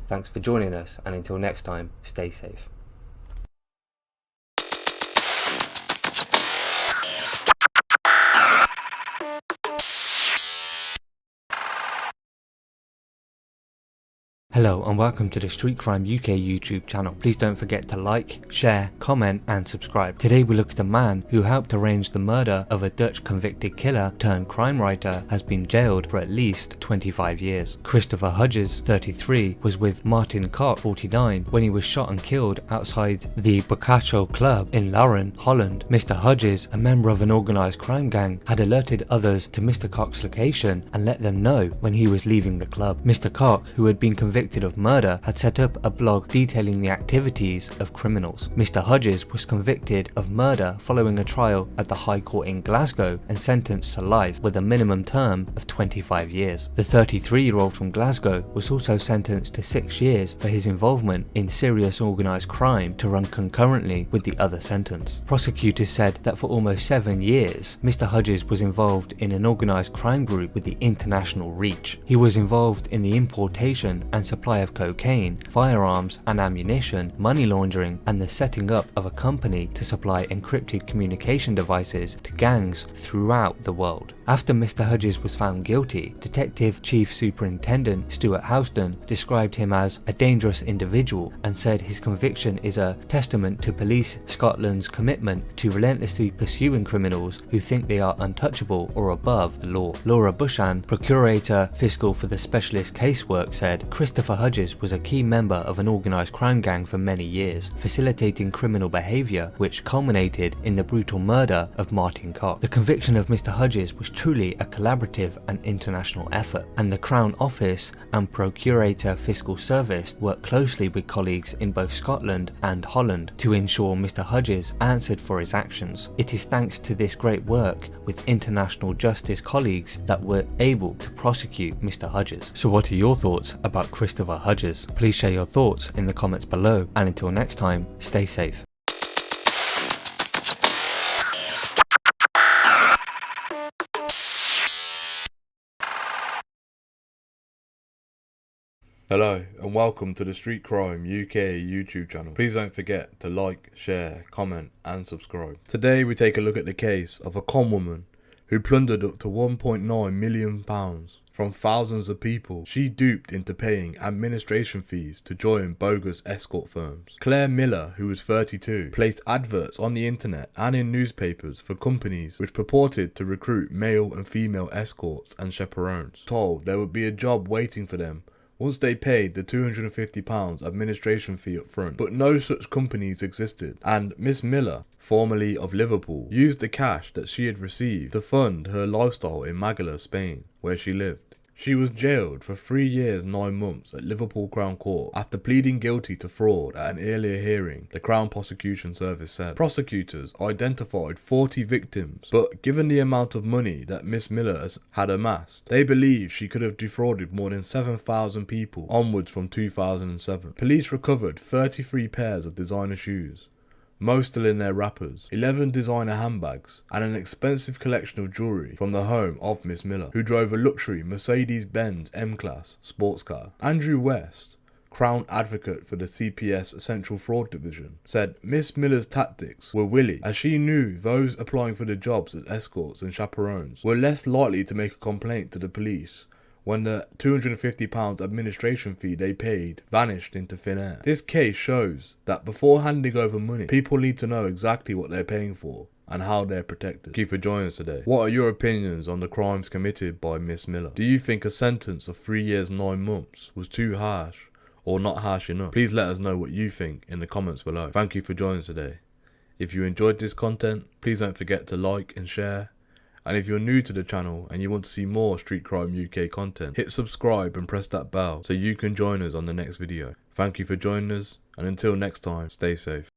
Thanks for joining us, and until next time, stay safe. Hello and welcome to the Street Crime UK YouTube channel. Please don't forget to like, share, comment and subscribe. Today we look at a man who helped arrange the murder of a Dutch convicted killer turned crime writer has been jailed for at least 25 years. Christopher Hodges, 33, was with Martin Koch, 49, when he was shot and killed outside the Boccaccio Club in Lauren, Holland. Mr. Hodges, a member of an organised crime gang, had alerted others to Mr. Koch's location and let them know when he was leaving the club. Mr. Koch, who had been convicted of murder, had set up a blog detailing the activities of criminals. Mr. Hodges was convicted of murder following a trial at the High Court in Glasgow and sentenced to life with a minimum term of 25 years. The 33-year-old from Glasgow was also sentenced to 6 years for his involvement in serious organised crime to run concurrently with the other sentence. Prosecutors said that for almost 7 years, Mr. Hodges was involved in an organised crime group with the international reach. He was involved in the importation and supply of cocaine, firearms and ammunition, money laundering, and the setting up of a company to supply encrypted communication devices to gangs throughout the world. After Mr. Hudges was found guilty, Detective Chief Superintendent Stuart Houston described him as a dangerous individual and said his conviction is a testament to Police Scotland's commitment to relentlessly pursuing criminals who think they are untouchable or above the law. Laura Bushan, Procurator Fiscal for the Specialist Casework, said Christopher Hudges was a key member of an organised crime gang for many years, facilitating criminal behaviour which culminated in the brutal murder of Martin Cox. The conviction of Mr. Hudges was truly a collaborative and international effort, and the Crown Office and Procurator Fiscal Service worked closely with colleagues in both Scotland and Holland to ensure Mr. Hudges answered for his actions. It is thanks to this great work with international justice colleagues that we're able to prosecute Mr. Hudges. So what are your thoughts about Christopher Hudges? Please share your thoughts in the comments below, and until next time, stay safe. Hello and welcome to the Street Crime UK YouTube channel. Please don't forget to like, share, comment and subscribe. Today we take a look at the case of a con woman who plundered up to £1.9 million from thousands of people she duped into paying administration fees to join bogus escort firms. Claire Miller, who was 32, placed adverts on the internet and in newspapers for companies which purported to recruit male and female escorts and chaperones, told there would be a job waiting for them once they paid the £250 administration fee up front. But no such companies existed, and Miss Miller, formerly of Liverpool, used the cash that she had received to fund her lifestyle in Málaga, Spain, where she lived. She was jailed for 3 years 9 months at Liverpool Crown Court after pleading guilty to fraud at an earlier hearing, the Crown Prosecution Service said. Prosecutors identified 40 victims, but given the amount of money that Miss Miller had amassed, they believe she could have defrauded more than 7,000 people onwards from 2007. Police recovered 33 pairs of designer shoes, most still in their wrappers, 11 designer handbags, and an expensive collection of jewellery from the home of Miss Miller, who drove a luxury Mercedes-Benz M-Class sports car. Andrew West, Crown Advocate for the CPS Central Fraud Division, said Miss Miller's tactics were willy, as she knew those applying for the jobs as escorts and chaperones were less likely to make a complaint to the police when the £250 administration fee they paid vanished into thin air. This case shows that before handing over money, people need to know exactly what they're paying for and how they're protected. Thank you for joining us today. What are your opinions on the crimes committed by Miss Miller? Do you think a sentence of 3 years 9 months was too harsh or not harsh enough? Please let us know what you think in the comments below. Thank you for joining us today. If you enjoyed this content, please don't forget to like and share. And if you're new to the channel and you want to see more Street Crime UK content, hit subscribe and press that bell so you can join us on the next video. Thank you for joining us, and until next time, stay safe.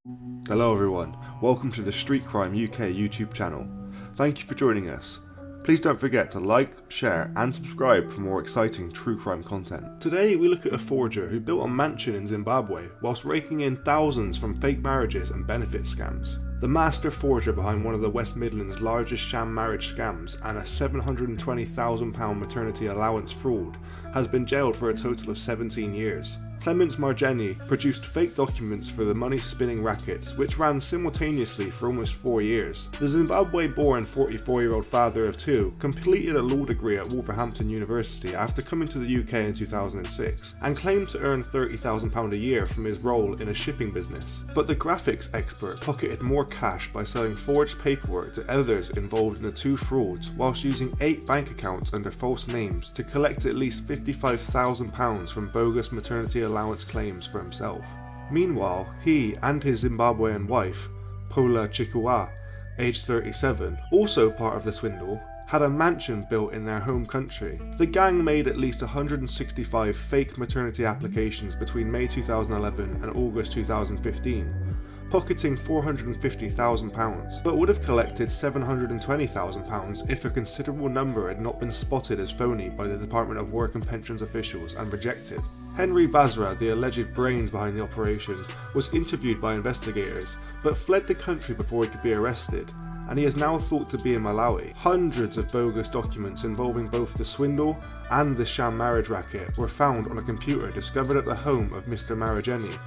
Hello everyone, welcome to the Street Crime UK YouTube channel. Thank you for joining us. Please don't forget to like, share and subscribe for more exciting true crime content. Today we look at a forger who built a mansion in Zimbabwe whilst raking in thousands from fake marriages and benefit scams. The master forger behind one of the West Midlands' largest sham marriage scams and a £720,000 maternity allowance fraud has been jailed for a total of 17 years. Clements Margeni produced fake documents for the money-spinning rackets, which ran simultaneously for almost 4 years. The Zimbabwe-born 44-year-old father of two completed a law degree at Wolverhampton University after coming to the UK in 2006, and claimed to earn £30,000 a year from his role in a shipping business. But the graphics expert pocketed more cash by selling forged paperwork to others involved in the two frauds, whilst using 8 bank accounts under false names to collect at least £55,000 from bogus maternity allowance claims for himself. Meanwhile, he and his Zimbabwean wife, Paula Chikua, aged 37, also part of the swindle, had a mansion built in their home country. The gang made at least 165 fake maternity applications between May 2011 and August 2015, pocketing £450,000, but would have collected £720,000 if a considerable number had not been spotted as phony by the Department of Work and Pensions officials and rejected. Henry Basra, the alleged brains behind the operation, was interviewed by investigators, but fled the country before he could be arrested, and he is now thought to be in Malawi. Hundreds of bogus documents involving both the swindle and the sham marriage racket were found on a computer discovered at the home of Mr. Marigeni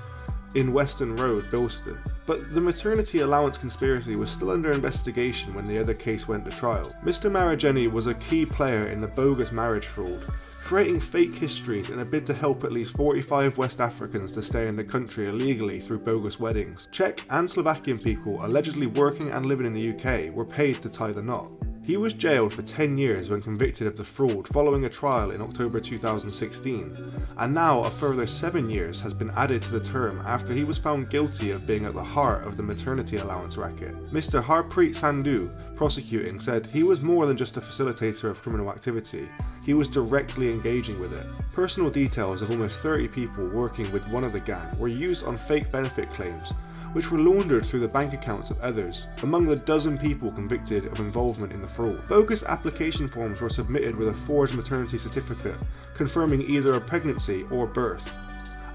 in Weston Road, Bilston. But the maternity allowance conspiracy was still under investigation when the other case went to trial. Mr. Marigeni was a key player in the bogus marriage fraud, creating fake histories in a bid to help at least 45 West Africans to stay in the country illegally through bogus weddings. Czech and Slovakian people allegedly working and living in the UK were paid to tie the knot. He was jailed for 10 years when convicted of the fraud following a trial in October 2016, and now a further 7 years has been added to the term after he was found guilty of being at the heart of the maternity allowance racket. Mr. Harpreet Sandhu, prosecuting, said he was more than just a facilitator of criminal activity, he was directly engaging with it. Personal details of almost 30 people working with one of the gang were used on fake benefit claims, which were laundered through the bank accounts of others, among the dozen people convicted of involvement in the fraud. Bogus application forms were submitted with a forged maternity certificate, confirming either a pregnancy or birth,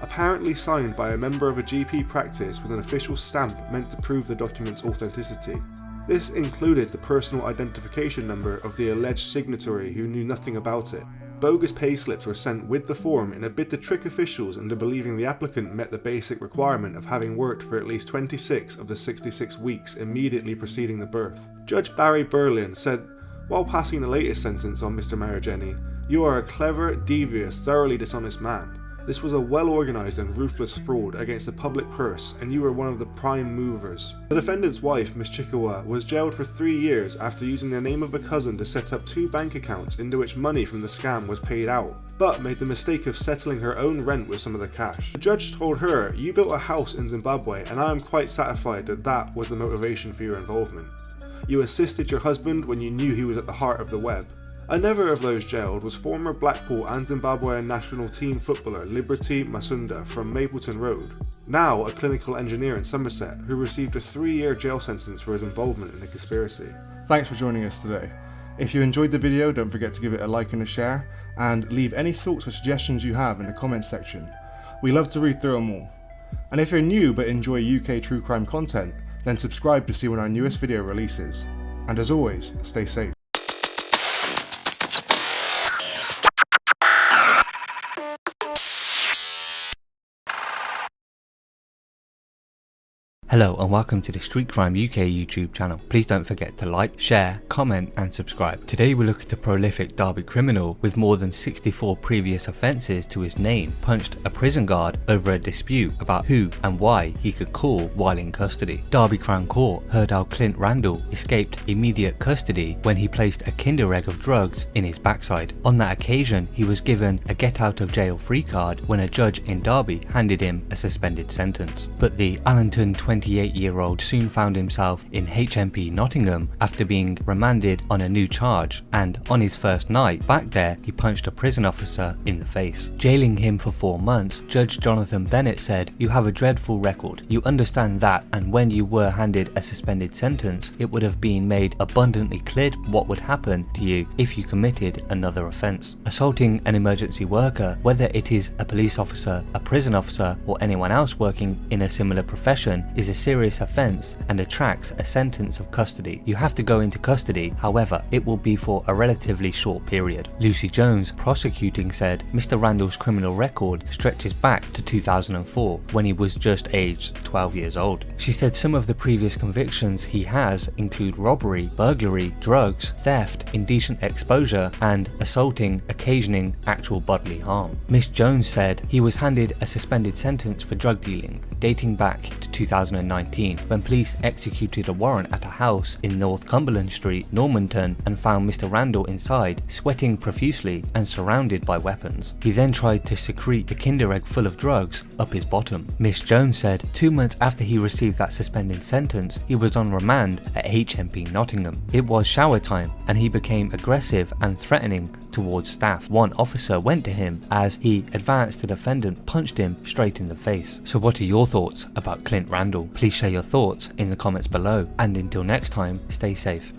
apparently signed by a member of a GP practice with an official stamp meant to prove the document's authenticity. This included the personal identification number of the alleged signatory who knew nothing about it. Bogus payslips were sent with the form in a bid to trick officials into believing the applicant met the basic requirement of having worked for at least 26 of the 66 weeks immediately preceding the birth. Judge Barry Berlin said, while passing the latest sentence on Mr. Marigeni, "You are a clever, devious, thoroughly dishonest man. This was a well-organised and ruthless fraud against the public purse, and you were one of the prime movers." The defendant's wife, Ms. Chikawa, was jailed for 3 years after using the name of a cousin to set up 2 bank accounts into which money from the scam was paid out, but made the mistake of settling her own rent with some of the cash. The judge told her, "You built a house in Zimbabwe, and I am quite satisfied that that was the motivation for your involvement. You assisted your husband when you knew he was at the heart of the web." Another of those jailed was former Blackpool and Zimbabwean national team footballer Liberty Masunda from Mapleton Road, now a clinical engineer in Somerset, who received a 3-year jail sentence for his involvement in the conspiracy. Thanks for joining us today. If you enjoyed the video, don't forget to give it a like and a share, and leave any thoughts or suggestions you have in the comments section. We love to read through them all. And if you're new but enjoy UK true crime content, then subscribe to see when our newest video releases. And as always, stay safe. Hello and welcome to the Street Crime UK YouTube channel. Please don't forget to like, share, comment and subscribe. Today we look at a prolific Derby criminal with more than 64 previous offences to his name punched a prison guard over a dispute about who and why he could call while in custody. Derby Crown Court heard how Clint Randall escaped immediate custody when he placed a Kinder Egg of drugs in his backside. On that occasion he was given a get out of jail free card when a judge in Derby handed him a suspended sentence. But the Allington 28-year-old soon found himself in HMP Nottingham after being remanded on a new charge, and on his first night back there he punched a prison officer in the face. Jailing him for 4 months, Judge Jonathan Bennett said, "You have a dreadful record. You understand that, and when you were handed a suspended sentence, it would have been made abundantly clear what would happen to you if you committed another offence. Assaulting an emergency worker, whether it is a police officer, a prison officer or anyone else working in a similar profession, is a serious offence and attracts a sentence of custody. You have to go into custody, however, it will be for a relatively short period." Lucy Jones, prosecuting, said Mr. Randall's criminal record stretches back to 2004 when he was just aged 12 years old. She said some of the previous convictions he has include robbery, burglary, drugs, theft, indecent exposure and assaulting occasioning actual bodily harm. Miss Jones said he was handed a suspended sentence for drug dealing dating back to 2019 when police executed a warrant at a house in North Cumberland Street, Normanton, and found Mr. Randall inside, sweating profusely and surrounded by weapons. He then tried to secrete a Kinder Egg full of drugs up his bottom. Miss Jones said 2 months after he received that suspended sentence, he was on remand at HMP Nottingham. It was shower time and he became aggressive and threatening towards staff. One officer went to him as he advanced. The defendant punched him straight in the face. So what are your thoughts about Clint Randall? Please share your thoughts in the comments below, and until next time, stay safe.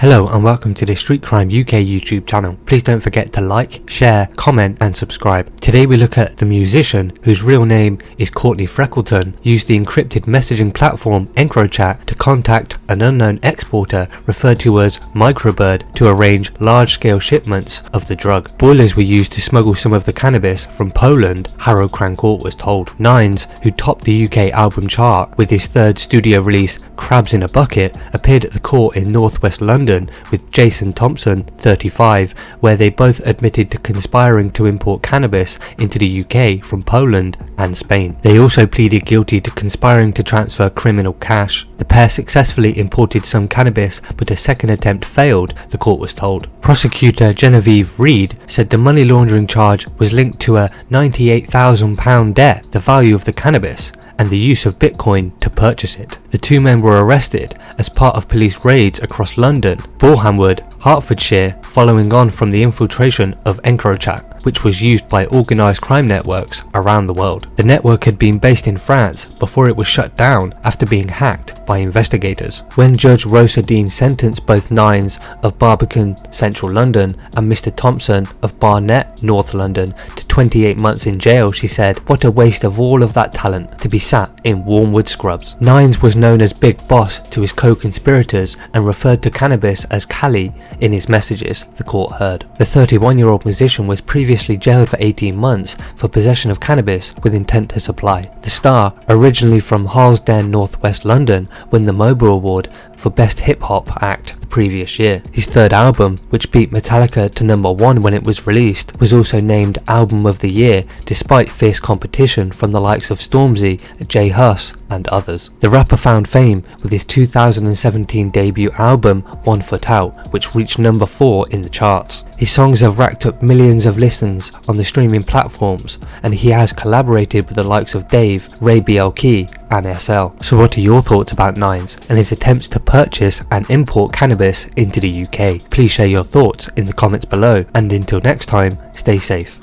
Hello and welcome to the Street Crime UK YouTube channel. Please don't forget to like, share, comment and subscribe. Today we look at the musician whose real name is Courtney Freckleton used the encrypted messaging platform EncroChat to contact an unknown exporter referred to as Microbird to arrange large-scale shipments of the drug. Boilers were used to smuggle some of the cannabis from Poland, Harrow Crown Court was told. Nines, who topped the UK album chart with his third studio release Crabs in a Bucket, appeared at the court in northwest London with Jason Thompson, 35, where they both admitted to conspiring to import cannabis into the UK from Poland and Spain. They also pleaded guilty to conspiring to transfer criminal cash. The pair successfully imported some cannabis, but a second attempt failed, the court was told. Prosecutor Genevieve Reed said the money laundering charge was linked to a £98,000 debt, the value of the cannabis, and the use of Bitcoin to purchase it. The two men were arrested as part of police raids across London, Boreham-Wood, Hertfordshire, following on from the infiltration of EncroChat, which was used by organised crime networks around the world. The network had been based in France before it was shut down after being hacked by investigators. When Judge Rosa Dean sentenced both Nines of Barbican, Central London, and Mr. Thompson of Barnet, North London, to 28 months in jail, she said, "What a waste of all of that talent to be sat in warm wood scrubs." Nines was known as Big Boss to his co-conspirators and referred to cannabis as Cali in his messages, the court heard. The 31-year-old musician was previously jailed for 18 months for possession of cannabis with intent to supply. The star, originally from Harlesden, northwest London, won the Mobile Award for Best Hip Hop Act the previous year. His third album, which beat Metallica to #1 when it was released, was also named Album of the Year despite fierce competition from the likes of Stormzy, J Hus and others. The rapper found fame with his 2017 debut album One Foot Out, which reached #4 in the charts. His songs have racked up millions of listens on the streaming platforms, and he has collaborated with the likes of Dave, Ray BLK and SL. So what are your thoughts about Nines and his attempts to purchase and import cannabis into the UK? Please share your thoughts in the comments below, and until next time, stay safe.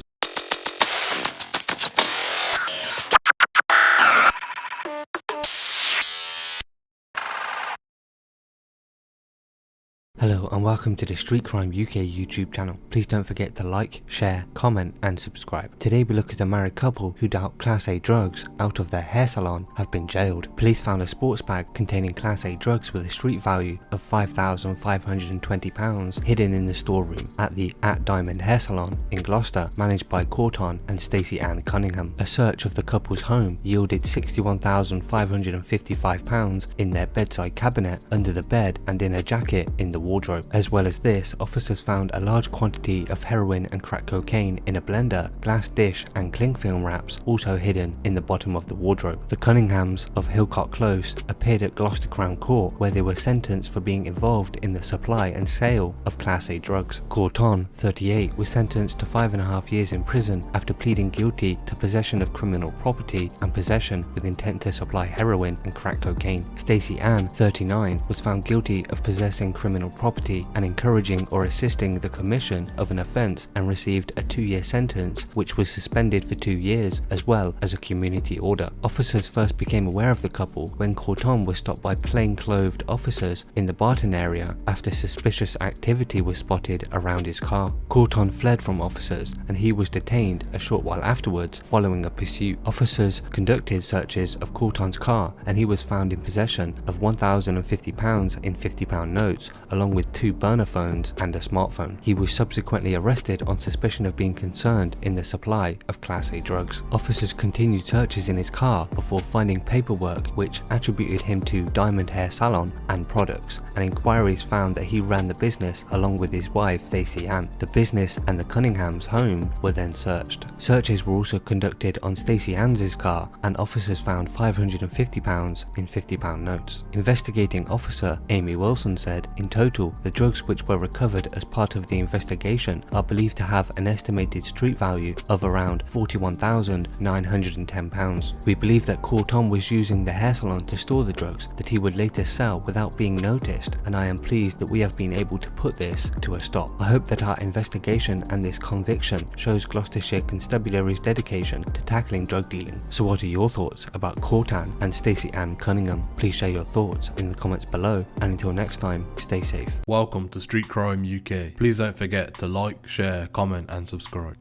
Hello and welcome to the Street Crime UK YouTube channel. Please don't forget to like, share, comment and subscribe. Today we look at a married couple who dealt Class A drugs out of their hair salon have been jailed. Police found a sports bag containing Class A drugs with a street value of £5,520 hidden in the storeroom at the At Diamond Hair Salon in Gloucester, managed by Courtney and Stacey Ann Cunningham. A search of the couple's home yielded £61,555 in their bedside cabinet, under the bed and in a jacket in the wardrobe. As well as this, officers found a large quantity of heroin and crack cocaine in a blender, glass dish and cling film wraps also hidden in the bottom of the wardrobe. The Cunninghams of Hillcock Close appeared at Gloucester Crown Court, where they were sentenced for being involved in the supply and sale of Class A drugs. Courtney, 38, was sentenced to 5.5 years in prison after pleading guilty to possession of criminal property and possession with intent to supply heroin and crack cocaine. Stacey Ann, 39, was found guilty of possessing criminal property and encouraging or assisting the commission of an offence and received a 2-year sentence, which was suspended for 2 years, as well as a community order. Officers first became aware of the couple when Courtney was stopped by plain-clothed officers in the Barton area after suspicious activity was spotted around his car. Courtney fled from officers and he was detained a short while afterwards following a pursuit. Officers conducted searches of Courtney's car and he was found in possession of £1,050 in £50 notes, along with 2 burner phones and a smartphone. He was subsequently arrested on suspicion of being concerned in the supply of Class A drugs. Officers continued searches in his car before finding paperwork which attributed him to Diamond Hair Salon and products, and inquiries found that he ran the business along with his wife Stacey Ann. The business and the Cunninghams' home were then searched. Searches were also conducted on Stacey Ann's car, and officers found £550 in £50 notes. Investigating officer Amy Wilson said, in total, the drugs which were recovered as part of the investigation are believed to have an estimated street value of around £41,910. We believe that Courtney was using the hair salon to store the drugs that he would later sell without being noticed, and I am pleased that we have been able to put this to a stop. I hope that our investigation and this conviction shows Gloucestershire Constabulary's dedication to tackling drug dealing. So what are your thoughts about Courtney and Stacey Ann Cunningham? Please share your thoughts in the comments below, and until next time, stay safe. safe. Welcome to Street Crime UK. Please don't forget to like, share, comment and subscribe.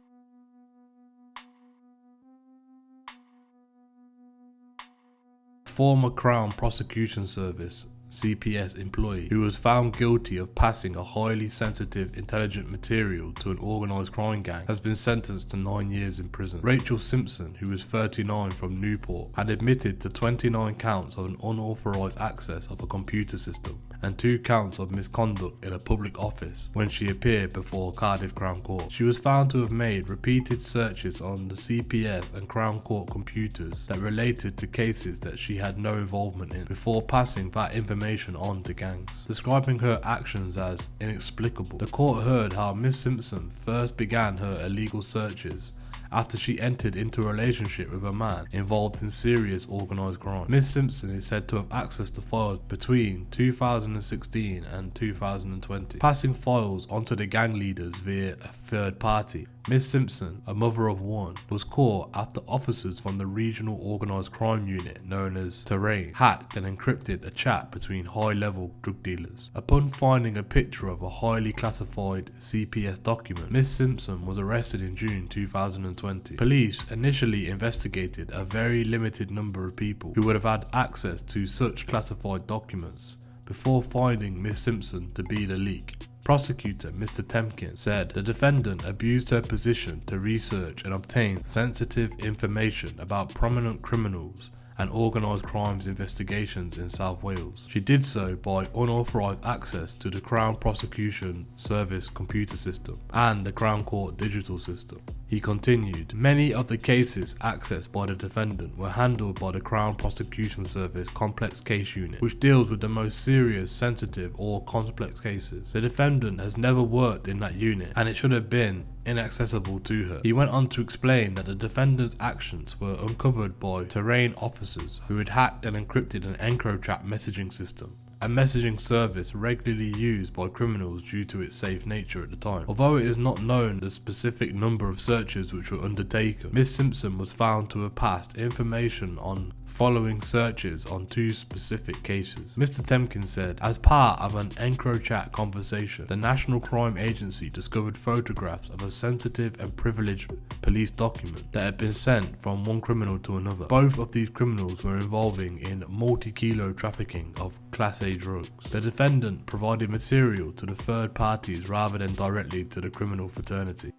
Former Crown Prosecution Service CPS employee who was found guilty of passing a highly sensitive intelligent material to an organised crime gang has been sentenced to 9 years in prison. Rachel Simpson, who was 39 from Newport, had admitted to 29 counts of an unauthorised access of a computer system and 2 counts of misconduct in a public office when she appeared before Cardiff Crown Court. She was found to have made repeated searches on the CPS and Crown Court computers that related to cases that she had no involvement in before passing that information on to gangs. Describing her actions as inexplicable, the court heard how Miss Simpson first began her illegal searches after she entered into a relationship with a man involved in serious organised crime. Miss Simpson is said to have accessed the files between 2016 and 2020, passing files onto the gang leaders via a third party. Miss Simpson, a mother of 1, was caught after officers from the regional organised crime unit known as Terrain hacked and encrypted a chat between high-level drug dealers. Upon finding a picture of a highly classified CPS document, Miss Simpson was arrested in June 2020. Police initially investigated a very limited number of people who would have had access to such classified documents before finding Miss Simpson to be the leak. Prosecutor Mr. Temkin said the defendant abused her position to research and obtain sensitive information about prominent criminals and organised crimes investigations in South Wales. She did so by unauthorised access to the Crown Prosecution Service computer system and the Crown Court digital system. He continued, many of the cases accessed by the defendant were handled by the Crown Prosecution Service Complex Case Unit, which deals with the most serious, sensitive or complex cases. The defendant has never worked in that unit and it should have been inaccessible to her. He went on to explain that the defendant's actions were uncovered by Terrain officers who had hacked and encrypted an EncroChat messaging system, a messaging service regularly used by criminals due to its safe nature at the time. Although it is not known the specific number of searches which were undertaken, Miss Simpson was found to have passed information on following searches on 2 specific cases. Mr. Temkin said, as part of an EncroChat conversation, the National Crime Agency discovered photographs of a sensitive and privileged police document that had been sent from one criminal to another. Both of these criminals were involving in multi-kilo trafficking of Class A drugs. The defendant provided material to the third parties rather than directly to the criminal fraternity.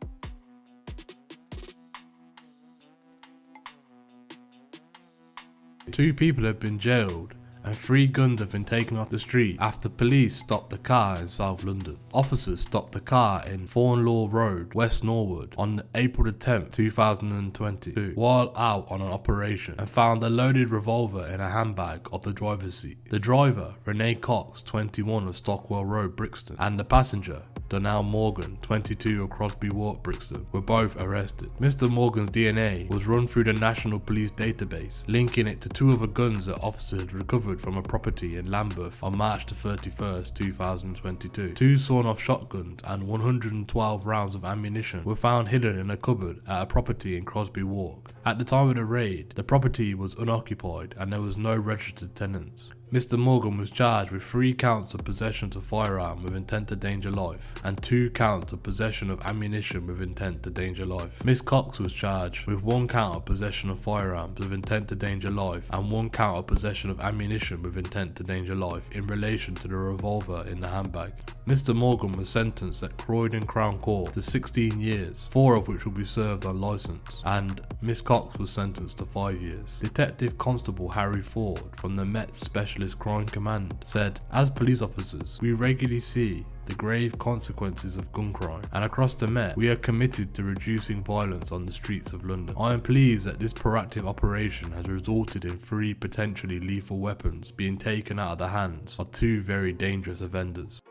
Two people have been jailed and 3 guns have been taken off the street after police stopped the car in South London. Officers stopped the car in Thornlaw Road, West Norwood on April 10, 2022 while out on an operation and found a loaded revolver in a handbag of the driver's seat. The driver, Renee Cox, 21 of Stockwell Road, Brixton, and the passenger, Donnell Morgan, 22 of Crosby Walk, Brixton, were both arrested. Mr. Morgan's DNA was run through the National Police database, linking it to 2 other guns that officers had recovered from a property in Lambeth on March 31st, 2022. 2 sawn-off shotguns and 112 rounds of ammunition were found hidden in a cupboard at a property in Crosby Walk. At the time of the raid, the property was unoccupied and there was no registered tenants. Mr. Morgan was charged with 3 counts of possession of firearm with intent to danger life and 2 counts of possession of ammunition with intent to danger life. Miss Cox was charged with 1 count of possession of firearms with intent to danger life and 1 count of possession of ammunition with intent to danger life in relation to the revolver in the handbag. Mr. Morgan was sentenced at Croydon Crown Court to 16 years, 4 of which will be served on licence, and Miss Cox was sentenced to 5 years. Detective Constable Harry Ford from the Met Specialist Crime Command said, as police officers, we regularly see the grave consequences of gun crime, and across the Met, we are committed to reducing violence on the streets of London. I am pleased that this proactive operation has resulted in 3 potentially lethal weapons being taken out of the hands of 2 very dangerous offenders.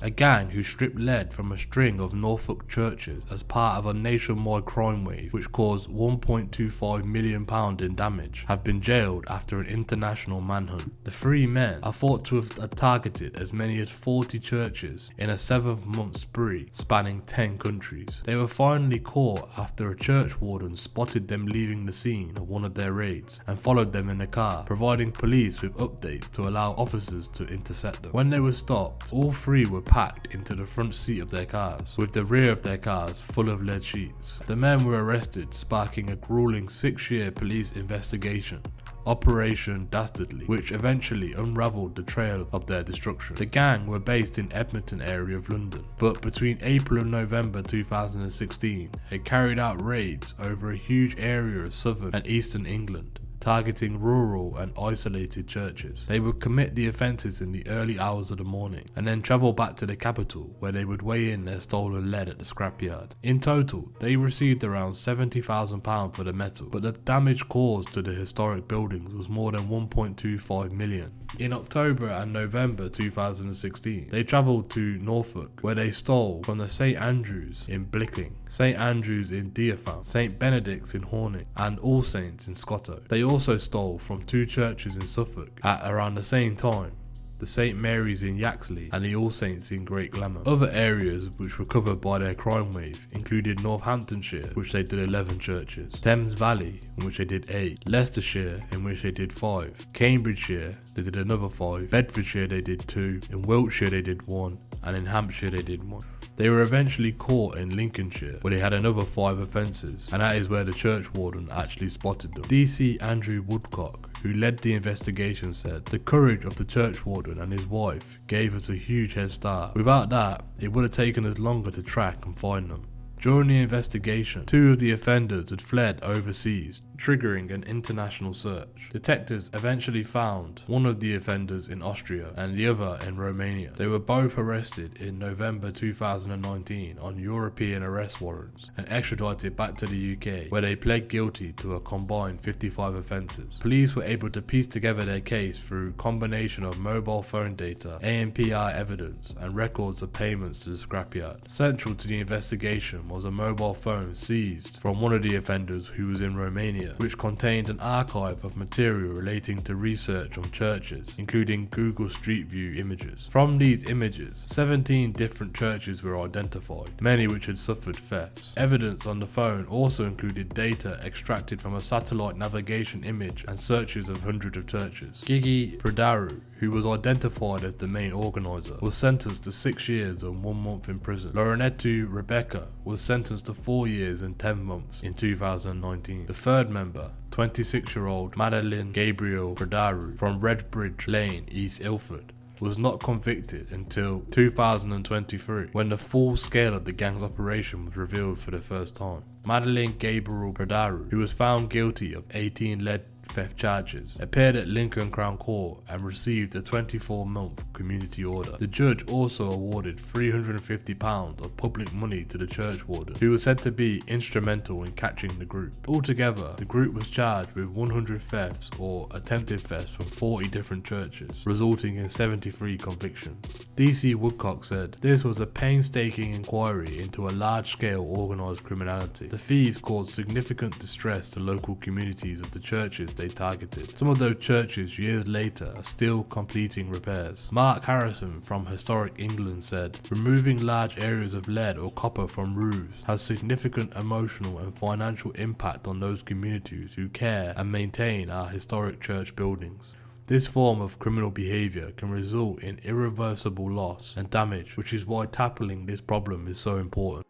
a gang who stripped lead from a string of Norfolk churches as part of a nationwide crime wave which caused £1.25 million in damage, have been jailed after an international manhunt. The three men are thought to have targeted as many as 40 churches in a 7-month spree spanning 10 countries. They were finally caught after a church warden spotted them leaving the scene of one of their raids and followed them in a car, providing police with updates to allow officers to intercept them. When they were stopped, all three were packed into the front seat of their cars, with the rear of their cars full of lead sheets. The men were arrested, sparking a grueling 6-year police investigation, Operation Dastardly, which eventually unravelled the trail of their destruction. The gang were based in Edmonton area of London, but between April and November 2016, had carried out raids over a huge area of southern and eastern England, targeting rural and isolated churches. They would commit the offences in the early hours of the morning and then travel back to the capital where they would weigh in their stolen lead at the scrapyard. In total, they received around £70,000 for the metal, but the damage caused to the historic buildings was more than £1.25 million. In October and November 2016, they travelled to Norfolk where they stole from the St Andrews in Blicking, St Andrews in Deerfound, St Benedict's in Hornick and All Saints in Scotto. They also stole from 2 churches in Suffolk at around the same time, the St Mary's in Yaxley and the All Saints in Great Glamouth. Other areas which were covered by their crime wave included Northamptonshire, which they did 11 churches, Thames Valley, in which they did 8, Leicestershire, in which they did 5, Cambridgeshire, they did another 5, Bedfordshire they did 2, in Wiltshire they did 1, and in Hampshire they did 1. They were eventually caught in Lincolnshire, where they had another 5 offences, and that is where the church warden actually spotted them. DC Andrew Woodcock, who led the investigation, said, "The courage of the church warden and his wife gave us a huge head start. Without that, it would have taken us longer to track and find them." During the investigation, 2 of the offenders had fled overseas, triggering an international search. Detectives eventually found one of the offenders in Austria and the other in Romania. They were both arrested in November 2019 on European arrest warrants and extradited back to the UK, where they pled guilty to a combined 55 offences. Police were able to piece together their case through a combination of mobile phone data, ANPR evidence, and records of payments to the scrapyard. Central to the investigation was a mobile phone seized from one of the offenders who was in Romania, which contained an archive of material relating to research on churches, including Google Street View images. From these images, 17 different churches were identified, many which had suffered thefts. Evidence on the phone also included data extracted from a satellite navigation image and searches of hundreds of churches. Gigi Pradaru, who was identified as the main organiser, was sentenced to 6 years and 1 month in prison. Laurenetu Rebecca was sentenced to 4 years and 10 months in 2019. The third member, 26-year-old Madeline Gabriel Pradaru from Redbridge Lane, East Ilford, was not convicted until 2023, when the full scale of the gang's operation was revealed for the first time. Madeline Gabriel Pradaru, who was found guilty of 18 lead theft charges, appeared at Lincoln Crown Court and received a 24-month community order. The judge also awarded £350 of public money to the church warden, who was said to be instrumental in catching the group. Altogether, the group was charged with 100 thefts or attempted thefts from 40 different churches, resulting in 73 convictions. DC Woodcock said, "This was a painstaking inquiry into a large-scale organised criminality. The thieves caused significant distress to local communities of the churches they targeted. Some of those churches years later are still completing repairs." Mark Harrison from Historic England said, "Removing large areas of lead or copper from roofs has significant emotional and financial impact on those communities who care and maintain our historic church buildings. This form of criminal behaviour can result in irreversible loss and damage, which is why tackling this problem is so important."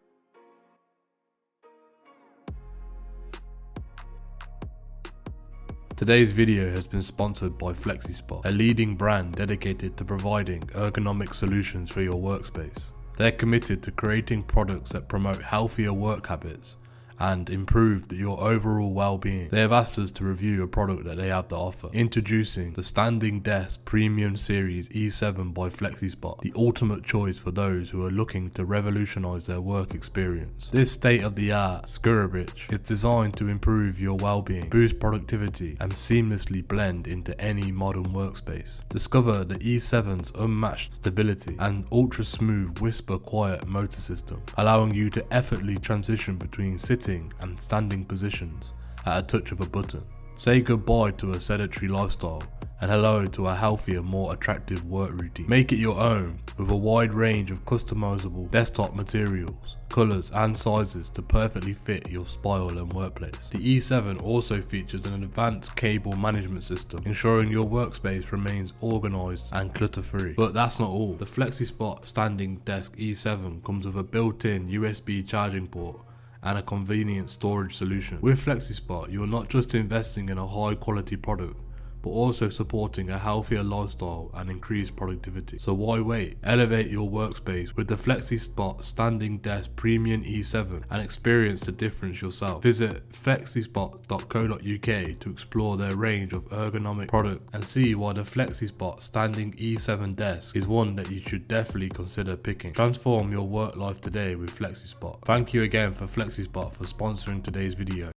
Today's video has been sponsored by FlexiSpot, a leading brand dedicated to providing ergonomic solutions for your workspace. They're committed to creating products that promote healthier work habits and improve your overall well-being. They have asked us to review a product that they have to offer. Introducing the Standing Desk Premium Series E7 by FlexiSpot, the ultimate choice for those who are looking to revolutionize their work experience. This state-of-the-art Skirabich is designed to improve your well-being, boost productivity, and seamlessly blend into any modern workspace. Discover the E7's unmatched stability and ultra-smooth whisper-quiet motor system, allowing you to effortlessly transition between sitting and standing positions at a touch of a button. Say goodbye to a sedentary lifestyle and hello to a healthier, more attractive work routine. Make it your own with a wide range of customizable desktop materials, colors and sizes to perfectly fit your style and workplace. The E7 also features an advanced cable management system, ensuring your workspace remains organized and clutter-free. But that's not all. The FlexiSpot Standing Desk E7 comes with a built-in USB charging port and a convenient storage solution. With FlexiSpot, you're not just investing in a high quality product, but also supporting a healthier lifestyle and increased productivity. So why wait? Elevate your workspace with the FlexiSpot Standing Desk Premium E7 and experience the difference yourself. Visit flexispot.co.uk to explore their range of ergonomic products and see why the FlexiSpot Standing E7 desk is one that you should definitely consider picking. Transform your work life today with FlexiSpot. Thank you again for FlexiSpot for sponsoring today's video.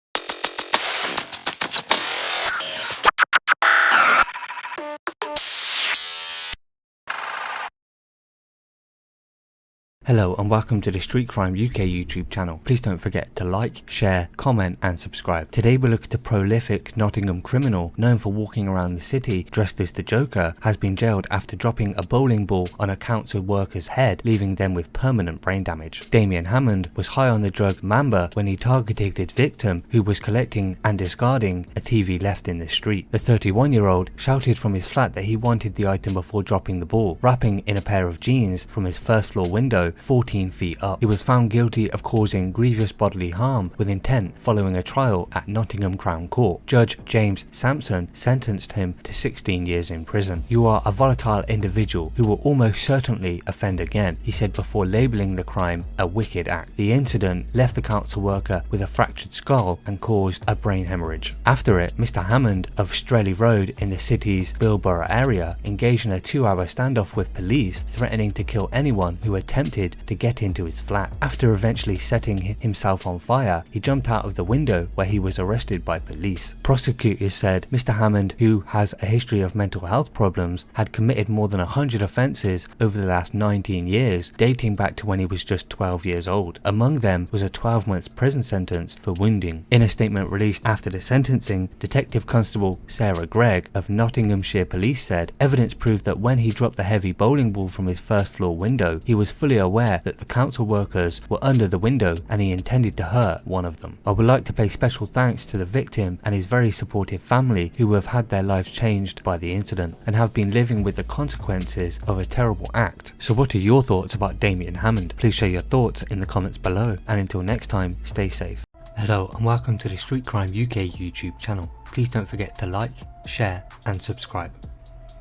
Hello and welcome to the Street Crime UK YouTube channel. Please don't forget to like, share, comment and subscribe. Today we look at a prolific Nottingham criminal known for walking around the city dressed as the Joker has been jailed after dropping a bowling ball on a council worker's head, leaving them with permanent brain damage. Damien Hammond was high on the drug Mamba when he targeted his victim, who was collecting and discarding a TV left in the street. The 31-year-old shouted from his flat that he wanted the item before dropping the ball, wrapping in a pair of jeans from his first floor window 14 feet up. He was found guilty of causing grievous bodily harm with intent following a trial at Nottingham Crown Court. Judge James Sampson sentenced him to 16 years in prison. "You are a volatile individual who will almost certainly offend again," he said before labelling the crime a wicked act. The incident left the council worker with a fractured skull and caused a brain hemorrhage. After it, Mr. Hammond of Strelly Road in the city's Bilborough area engaged in a 2-hour standoff with police, threatening to kill anyone who attempted to get into his flat. After eventually setting himself on fire, he jumped out of the window where he was arrested by police. Prosecutors said Mr. Hammond, who has a history of mental health problems, had committed more than 100 offences over the last 19 years, dating back to when he was just 12 years old. Among them was a 12 months prison sentence for wounding. In a statement released after the sentencing, Detective Constable Sarah Gregg of Nottinghamshire Police said evidence proved that when he dropped the heavy bowling ball from his first floor window, he was fully aware that the council workers were under the window and he intended to hurt one of them. I would like to pay special thanks to the victim and his very supportive family, who have had their lives changed by the incident and have been living with the consequences of a terrible act. So what are your thoughts about Damien Hammond? Please share your thoughts in the comments below, and until next time, stay safe. Hello and welcome to the Street Crime UK YouTube channel. Please don't forget to like, share and subscribe.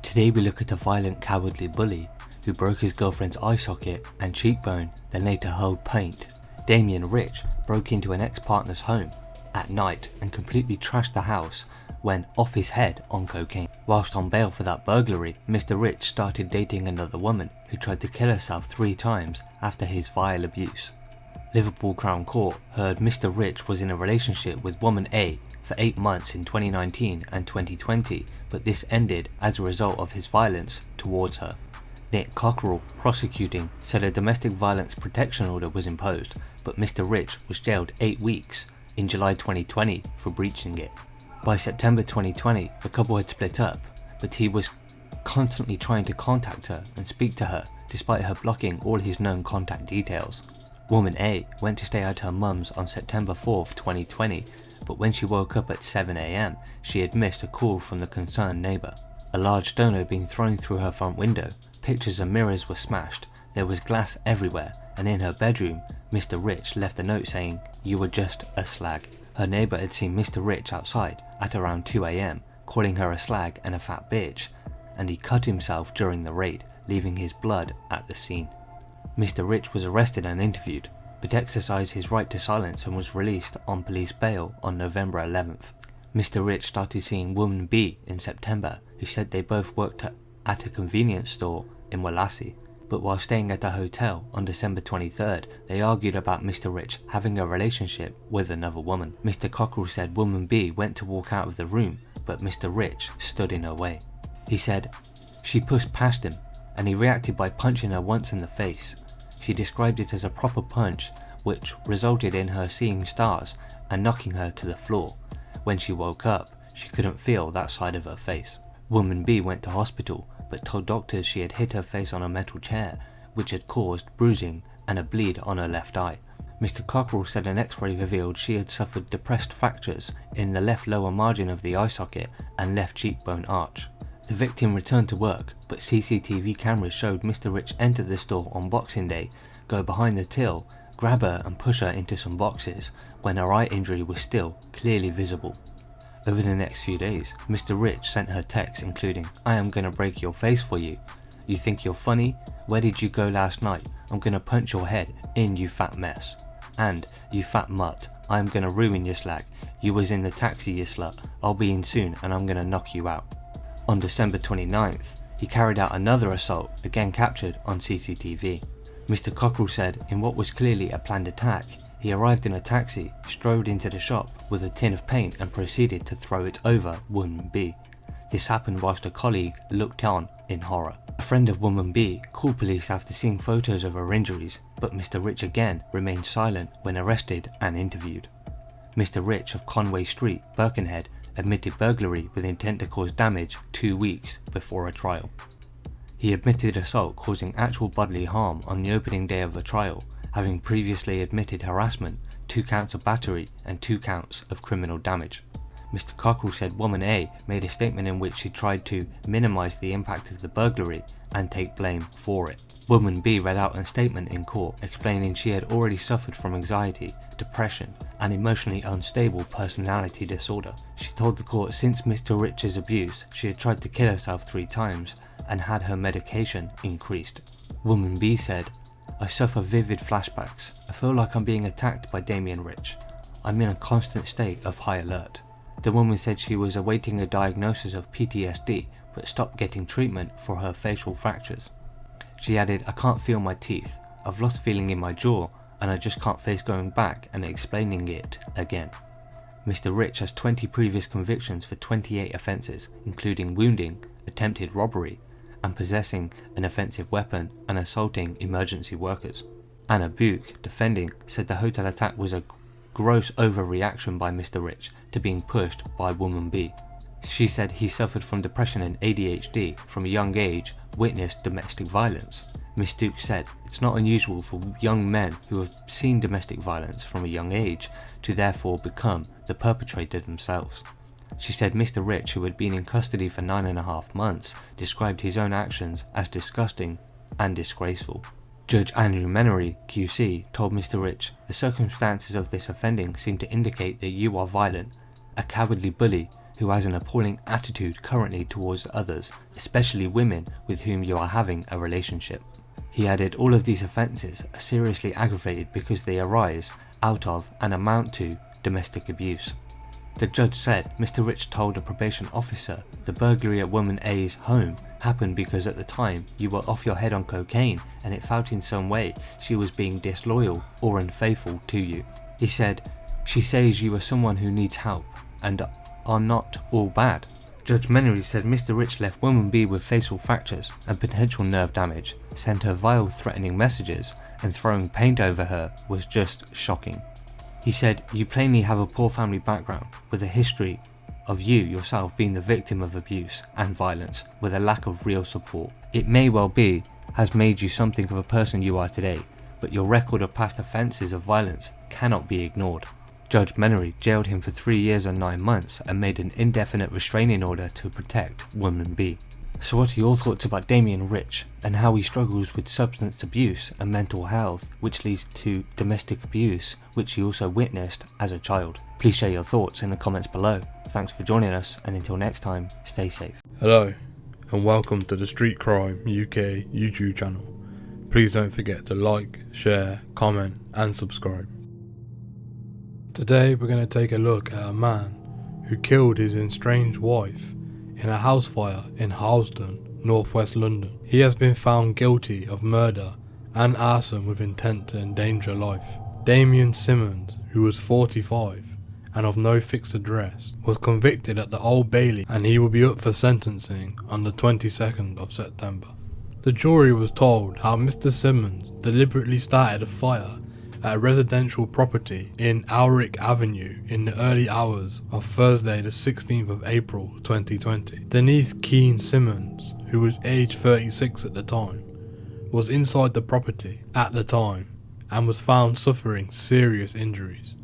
Today we look at a violent, cowardly bully who broke his girlfriend's eye socket and cheekbone, then later hurled paint. Damien Rich broke into an ex-partner's home at night and completely trashed the house when off his head on cocaine. Whilst on bail for that burglary, Mr. Rich started dating another woman who tried to kill herself 3 times after his vile abuse. Liverpool Crown Court heard Mr. Rich was in a relationship with woman A for 8 months in 2019 and 2020, but this ended as a result of his violence towards her. Nick Cockerell, prosecuting, said a domestic violence protection order was imposed, but Mr. Rich was jailed 8 weeks in July 2020 for breaching it. By September 2020, the couple had split up, but he was constantly trying to contact her and speak to her, despite her blocking all his known contact details. Woman A went to stay at her mum's on September 4th, 2020, but when she woke up at 7 AM, she had missed a call from the concerned neighbour. A large stone had been thrown through her front window, pictures and mirrors were smashed, there was glass everywhere, and in her bedroom, Mr. Rich left a note saying, "You were just a slag." Her neighbour had seen Mr. Rich outside at around 2 AM, calling her a slag and a fat bitch, and he cut himself during the raid, leaving his blood at the scene. Mr. Rich was arrested and interviewed. but exercised his right to silence and was released on police bail on November 11th. Mr. Rich started seeing woman B in September, who said they both worked at a convenience store in Wallasey, but while staying at a hotel on December 23rd, they argued about Mr. Rich having a relationship with another woman. Mr. Cockrell said woman B went to walk out of the room, but Mr. Rich stood in her way. He said she pushed past him, and he reacted by punching her once in the face. She described it as a proper punch, which resulted in her seeing stars and knocking her to the floor. When she woke up, she couldn't feel that side of her face. Woman B went to hospital, but told doctors she had hit her face on a metal chair, which had caused bruising and a bleed on her left eye. Mr. Cockrell said an x-ray revealed she had suffered depressed fractures in the left lower margin of the eye socket and left cheekbone arch. The victim returned to work, but CCTV cameras showed Mr. Rich enter the store on Boxing Day, go behind the till, grab her and push her into some boxes, when her eye injury was still clearly visible. Over the next few days, Mr. Rich sent her texts including, "I am gonna break your face for you. You think you're funny? Where did you go last night? I'm gonna punch your head in, you fat mess. And, you fat mutt, I am gonna ruin your slag. You was in the taxi, you slut. I'll be in soon and I'm gonna knock you out." On December 29th, he carried out another assault, again captured on CCTV. Mr. Cockrell said in what was clearly a planned attack, he arrived in a taxi, strode into the shop with a tin of paint and proceeded to throw it over woman B. This happened whilst a colleague looked on in horror. A friend of woman B called police after seeing photos of her injuries, but Mr. Rich again remained silent when arrested and interviewed. Mr. Rich of Conway Street, Birkenhead, admitted burglary with intent to cause damage 2 weeks before a trial. He admitted assault causing actual bodily harm on the opening day of the trial, having previously admitted harassment, 2 counts of battery and 2 counts of criminal damage. Mr. Cockrell said woman A made a statement in which she tried to minimise the impact of the burglary and take blame for it. Woman B read out a statement in court explaining she had already suffered from anxiety, depression and emotionally unstable personality disorder. She told the court since Mr. Rich's abuse she had tried to kill herself 3 times and had her medication increased. Woman B said, "I suffer vivid flashbacks. I feel like I'm being attacked by Damien Rich. I'm in a constant state of high alert." The woman said she was awaiting a diagnosis of PTSD but stopped getting treatment for her facial fractures. She added, "I can't feel my teeth. I've lost feeling in my jaw and I just can't face going back and explaining it again." Mr. Rich has 20 previous convictions for 28 offences, including wounding, attempted robbery, and possessing an offensive weapon and assaulting emergency workers. Anna Buke, defending, said the hotel attack was a gross overreaction by Mr. Rich to being pushed by woman B. She said he suffered from depression and ADHD from a young age, witnessed domestic violence. Ms. Duke said it's not unusual for young men who have seen domestic violence from a young age to therefore become the perpetrator themselves. She said Mr. Rich, who had been in custody for 9.5 months, described his own actions as disgusting and disgraceful. Judge Andrew Menery, QC, told Mr. Rich, "The circumstances of this offending seem to indicate that you are violent, a cowardly bully who has an appalling attitude currently towards others, especially women with whom you are having a relationship." He added all of these offences are seriously aggravated because they arise out of and amount to domestic abuse. The judge said Mr. Rich told a probation officer the burglary at woman A's home happened because at the time you were off your head on cocaine and it felt in some way she was being disloyal or unfaithful to you. He said, "She says you are someone who needs help and are not all bad." Judge Menery said Mr. Rich left woman B with facial fractures and potential nerve damage, sent her vile threatening messages, and throwing paint over her was just shocking. He said, "You plainly have a poor family background with a history of you yourself being the victim of abuse and violence with a lack of real support. It may well be has made you something of a person you are today, but your record of past offences of violence cannot be ignored." Judge Menery jailed him for 3 years and 9 months and made an indefinite restraining order to protect woman B. So what are your thoughts about Damien Rich and how he struggles with substance abuse and mental health, which leads to domestic abuse, which he also witnessed as a child? Please share your thoughts in the comments below. Thanks for joining us, and until next time, stay safe. Hello, and welcome to the Street Crime UK YouTube channel. Please don't forget to like, share, comment and subscribe. Today we're going to take a look at a man who killed his estranged wife in a house fire in Harlesden, northwest London. He has been found guilty of murder and arson with intent to endanger life. Damien Simmons, who was 45 and of no fixed address, was convicted at the Old Bailey and he will be up for sentencing on the 22nd of September. The jury was told how Mr. Simmons deliberately started a fire at a residential property in Alric Avenue in the early hours of Thursday the 16th of April 2020. Denise Keane Simmons, who was aged 36 at the time, was inside the property at the time and was found suffering serious injuries.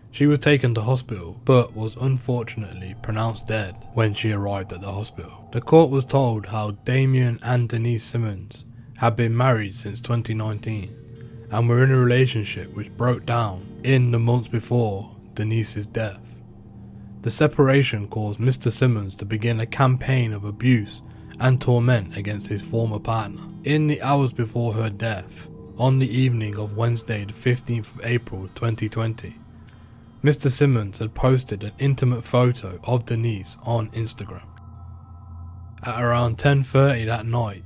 She was taken to hospital but was unfortunately pronounced dead when she arrived at the hospital. The court was told how Damien and Denise Simmons had been married since 2019 and were in a relationship which broke down in the months before Denise's death. The separation caused Mr. Simmons to begin a campaign of abuse and torment against his former partner. In the hours before her death, on the evening of Wednesday the 15th of April 2020, Mr. Simmons had posted an intimate photo of Denise on Instagram. At around 10:30 that night,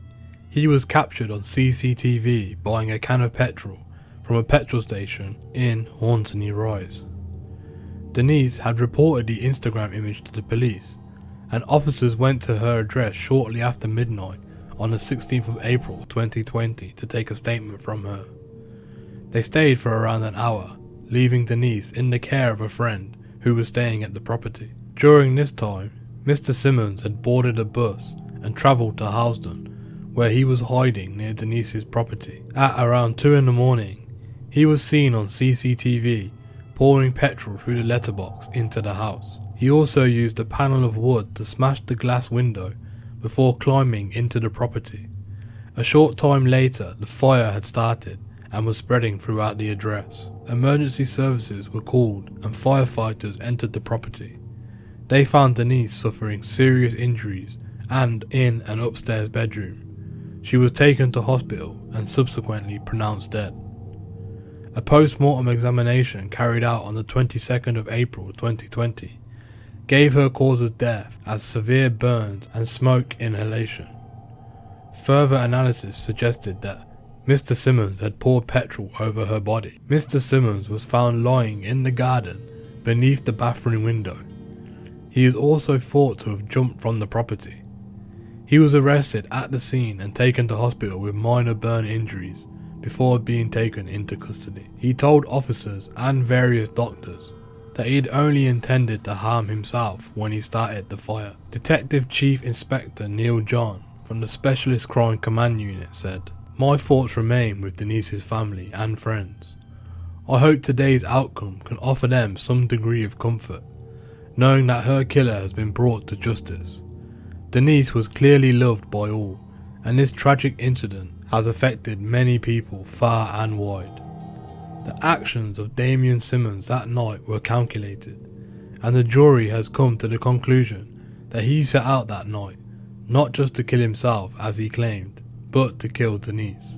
he was captured on CCTV buying a can of petrol from a petrol station in Hornsey Rise. Denise had reported the Instagram image to the police, and officers went to her address shortly after midnight on the 16th of April 2020 to take a statement from her. They stayed for around an hour, leaving Denise in the care of a friend who was staying at the property. During this time, Mr. Simmons had boarded a bus and travelled to Harlesden, where he was hiding near Denise's property. At around 2 in the morning, he was seen on CCTV pouring petrol through the letterbox into the house. He also used a panel of wood to smash the glass window before climbing into the property. A short time later, the fire had started and was spreading throughout the address. Emergency services were called and firefighters entered the property. They found Denise suffering serious injuries and in an upstairs bedroom. She was taken to hospital and subsequently pronounced dead. A post-mortem examination carried out on the 22nd of April 2020 gave her cause of death as severe burns and smoke inhalation. Further analysis suggested that Mr. Simmons had poured petrol over her body. Mr. Simmons was found lying in the garden beneath the bathroom window. He is also thought to have jumped from the property. He was arrested at the scene and taken to hospital with minor burn injuries before being taken into custody. He told officers and various doctors that he had only intended to harm himself when he started the fire. Detective Chief Inspector Neil John from the Specialist Crime Command Unit said, "My thoughts remain with Denise's family and friends. I hope today's outcome can offer them some degree of comfort, knowing that her killer has been brought to justice. Denise was clearly loved by all, and this tragic incident has affected many people far and wide. The actions of Damien Simmons that night were calculated, and the jury has come to the conclusion that he set out that night not just to kill himself as he claimed, but to kill Denise.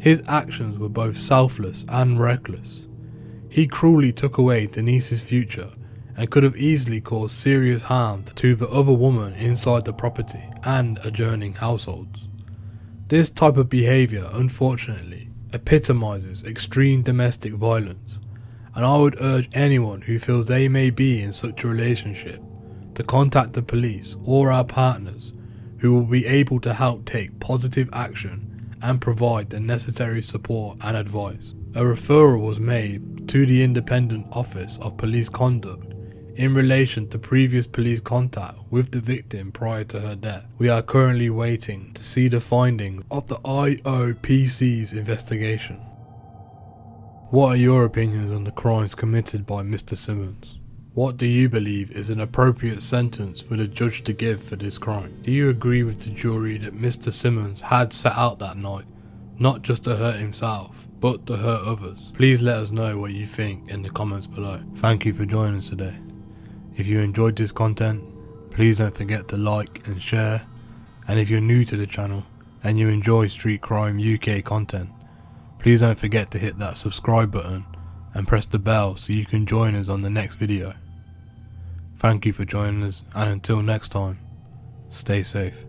His actions were both selfless and reckless. He cruelly took away Denise's future and could have easily caused serious harm to the other woman inside the property and adjoining households. This type of behaviour, unfortunately, epitomizes extreme domestic violence, and I would urge anyone who feels they may be in such a relationship to contact the police or our partners, who will be able to help take positive action and provide the necessary support and advice. A referral was made to the Independent Office of Police Conduct in relation to previous police contact with the victim prior to her death. We are currently waiting to see the findings of the IOPC's investigation. What are your opinions on the crimes committed by Mr. Simmons? What do you believe is an appropriate sentence for the judge to give for this crime? Do you agree with the jury that Mr. Simmons had set out that night, not just to hurt himself, but to hurt others? Please let us know what you think in the comments below. Thank you for joining us today. If you enjoyed this content, please don't forget to like and share, and if you're new to the channel, and you enjoy Street Crime UK content, please don't forget to hit that subscribe button and press the bell so you can join us on the next video. Thank you for joining us, and until next time, stay safe.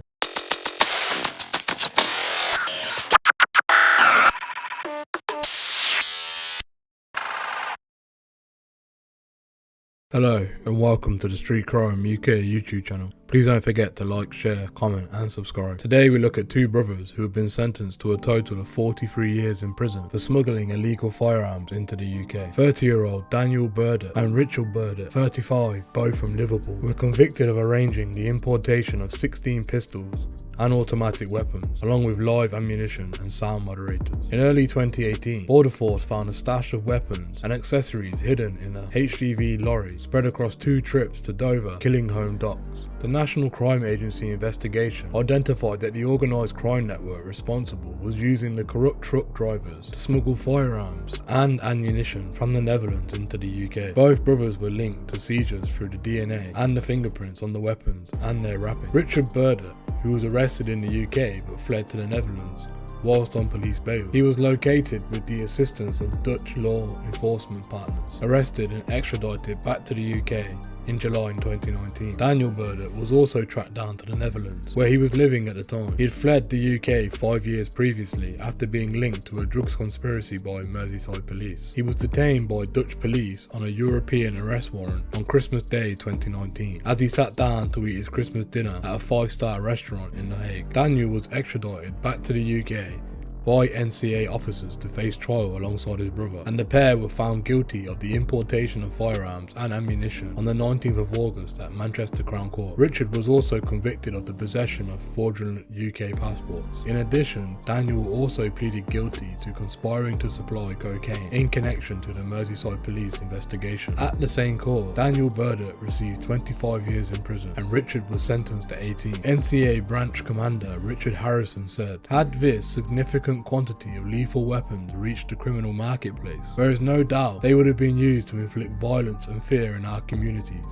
Hello and welcome to the Street Crime UK YouTube channel. Please don't forget to like, share, comment and subscribe. Today we look at two brothers who have been sentenced to a total of 43 years in prison for smuggling illegal firearms into the UK. 30-year-old Daniel Burdett and Richard Burdett, 35, both from Liverpool, were convicted of arranging the importation of 16 pistols and automatic weapons, along with live ammunition and sound moderators. In early 2018, Border Force found a stash of weapons and accessories hidden in a HGV lorry spread across 2 trips to Dover, Killinghome docks. The National Crime Agency investigation identified that the organised crime network responsible was using the corrupt truck drivers to smuggle firearms and ammunition from the Netherlands into the UK. Both brothers were linked to seizures through the DNA and the fingerprints on the weapons and their wrapping. Richard Burdett, who was arrested in the UK but fled to the Netherlands whilst on police bail. He was located with the assistance of Dutch law enforcement partners, arrested and extradited back to the UK in July 2019. Daniel Burdett was also tracked down to the Netherlands, where he was living at the time. He had fled the UK 5 years previously after being linked to a drugs conspiracy by Merseyside police. He was detained by Dutch police on a European arrest warrant on Christmas Day 2019 as he sat down to eat his Christmas dinner at a 5-star restaurant in The Hague. Daniel was extradited back to the UK by NCA officers to face trial alongside his brother, and the pair were found guilty of the importation of firearms and ammunition on the 19th of August at Manchester Crown Court. Richard was also convicted of the possession of fraudulent UK passports. In addition, Daniel also pleaded guilty to conspiring to supply cocaine in connection to the Merseyside police investigation. At the same court, Daniel Burdett received 25 years in prison and Richard was sentenced to 18. NCA branch commander Richard Harrison said, "Had this significant quantity of lethal weapons reached the criminal marketplace, there is no doubt they would have been used to inflict violence and fear in our communities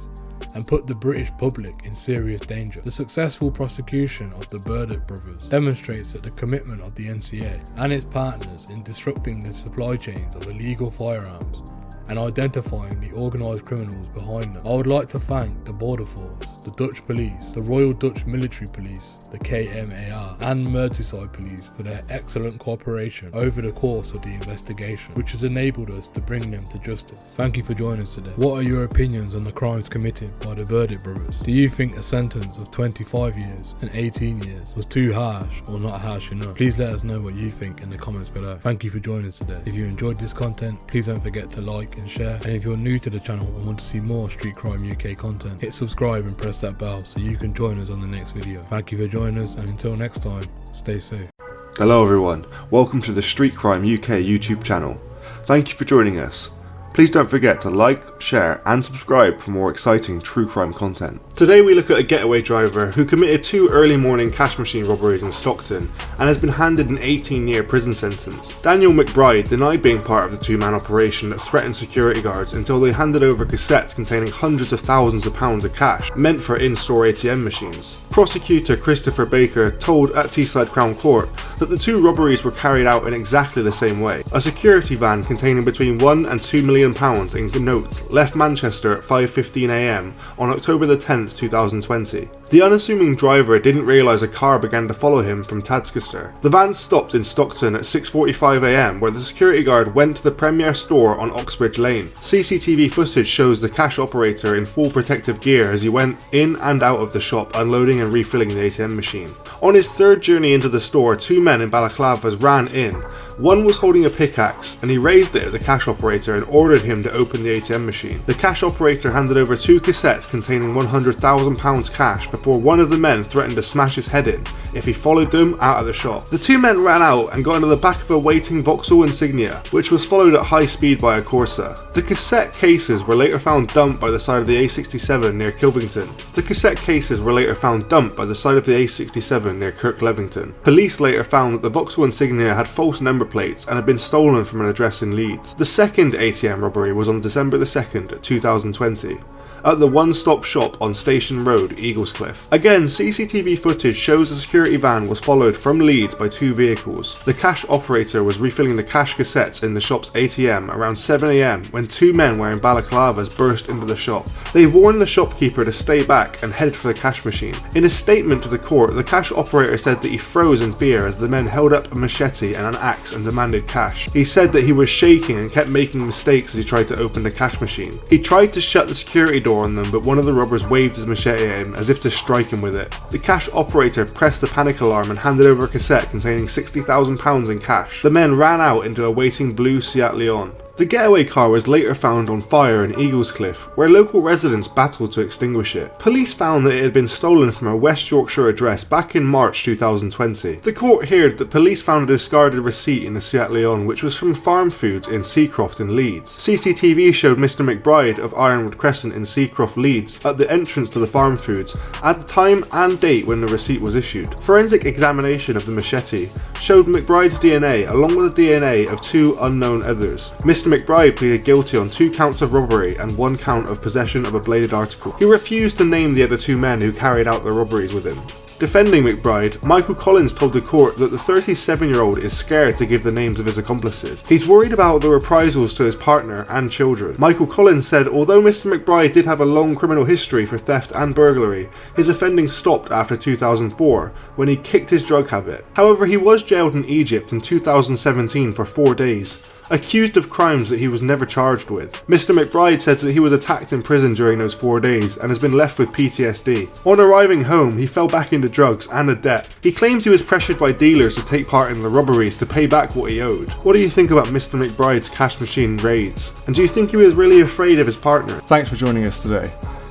and put the British public in serious danger." The successful prosecution of the Burdett brothers demonstrates that the commitment of the NCA and its partners in disrupting the supply chains of illegal firearms and identifying the organised criminals behind them. I would like to thank the Border Force, the Dutch Police, the Royal Dutch Military Police, the KMAR, and Merseyside Police for their excellent cooperation over the course of the investigation, which has enabled us to bring them to justice. Thank you for joining us today. What are your opinions on the crimes committed by the Burdett brothers? Do you think a sentence of 25 years and 18 years was too harsh or not harsh enough? Please let us know what you think in the comments below. Thank you for joining us today. If you enjoyed this content, please don't forget to like and share, and if you're new to the channel and want to see more Street Crime UK content, hit subscribe and press that bell so you can join us on the next video. Thank you for joining us, and until next time, stay safe. Hello everyone, welcome to the Street Crime UK YouTube channel. Thank you for joining us. Please don't forget to like, share and subscribe for more exciting true crime content. Today we look at a getaway driver who committed 2 early morning cash machine robberies in Stockton and has been handed an 18-year prison sentence. Daniel McBride denied being part of the 2-man operation that threatened security guards until they handed over cassettes containing hundreds of thousands of pounds of cash meant for in-store ATM machines. Prosecutor Christopher Baker told at Teesside Crown Court that the 2 robberies were carried out in exactly the same way. A security van containing between £1 and £2 million in notes left Manchester at 5:15 AM on October the 10th, 2020. The unassuming driver didn't realise a car began to follow him from Tadcaster. The van stopped in Stockton at 6:45 AM where the security guard went to the Premier store on Oxbridge Lane. CCTV footage shows the cash operator in full protective gear as he went in and out of the shop unloading and refilling the ATM machine. On his 3rd journey into the store, 2 men in balaclavas ran in. One was holding a pickaxe and he raised it at the cash operator and ordered him to open the ATM machine. The cash operator handed over 2 cassettes containing £100,000 cash before one of the men threatened to smash his head in if he followed them out of the shop. The 2 men ran out and got into the back of a waiting Vauxhall Insignia, which was followed at high speed by a Corsa. The cassette cases were later found dumped by the side of the A67 near Kilvington. The cassette cases were later found dumped by the side of the A67 near Kirk Levington. Police later found that the Vauxhall Insignia had false number plates and had been stolen from an address in Leeds. The second ATM robbery was on December the 2nd, 2020. at the one-stop shop on Station Road, Eaglescliffe. Again, CCTV footage shows the security van was followed from Leeds by two vehicles. The cash operator was refilling the cash cassettes in the shop's ATM around 7 AM when two men wearing balaclavas burst into the shop. They warned the shopkeeper to stay back and headed for the cash machine. In a statement to the court, the cash operator said that he froze in fear as the men held up a machete and an axe and demanded cash. He said that he was shaking and kept making mistakes as he tried to open the cash machine. He tried to shut the security door on them, but one of the robbers waved his machete at him as if to strike him with it. The cash operator pressed the panic alarm and handed over a cassette containing £60,000 in cash. The men ran out into a waiting blue Seat Leon. The getaway car was later found on fire in Eaglescliffe, where local residents battled to extinguish it. Police found that it had been stolen from a West Yorkshire address back in March 2020. The court heard that police found a discarded receipt in the Seat Leon, which was from Farm Foods in Seacroft in Leeds. CCTV showed Mr McBride of Ironwood Crescent in Seacroft, Leeds, at the entrance to the Farm Foods at the time and date when the receipt was issued. Forensic examination of the machete showed McBride's DNA along with the DNA of two unknown others. Mr McBride pleaded guilty on 2 counts of robbery and 1 count of possession of a bladed article. He refused to name the other 2 men who carried out the robberies with him. Defending McBride, Michael Collins told the court that the 37-year-old is scared to give the names of his accomplices. He's worried about the reprisals to his partner and children. Michael Collins said although Mr McBride did have a long criminal history for theft and burglary, his offending stopped after 2004 when he kicked his drug habit. However, he was jailed in Egypt in 2017 for 4 days. Accused of crimes that he was never charged with. Mr McBride said that he was attacked in prison during those 4 days and has been left with PTSD. On arriving home, he fell back into drugs and a debt. He claims he was pressured by dealers to take part in the robberies to pay back what he owed. What do you think about Mr McBride's cash machine raids? And do you think he was really afraid of his partner? Thanks for joining us today.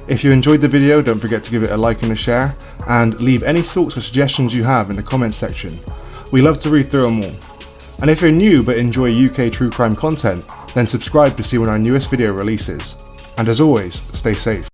If you enjoyed the video, don't forget to give it a like and a share, and leave any thoughts or suggestions you have in the comments section. We love to read through them all. And if you're new but enjoy UK true crime content, then subscribe to see when our newest video releases. And as always, stay safe.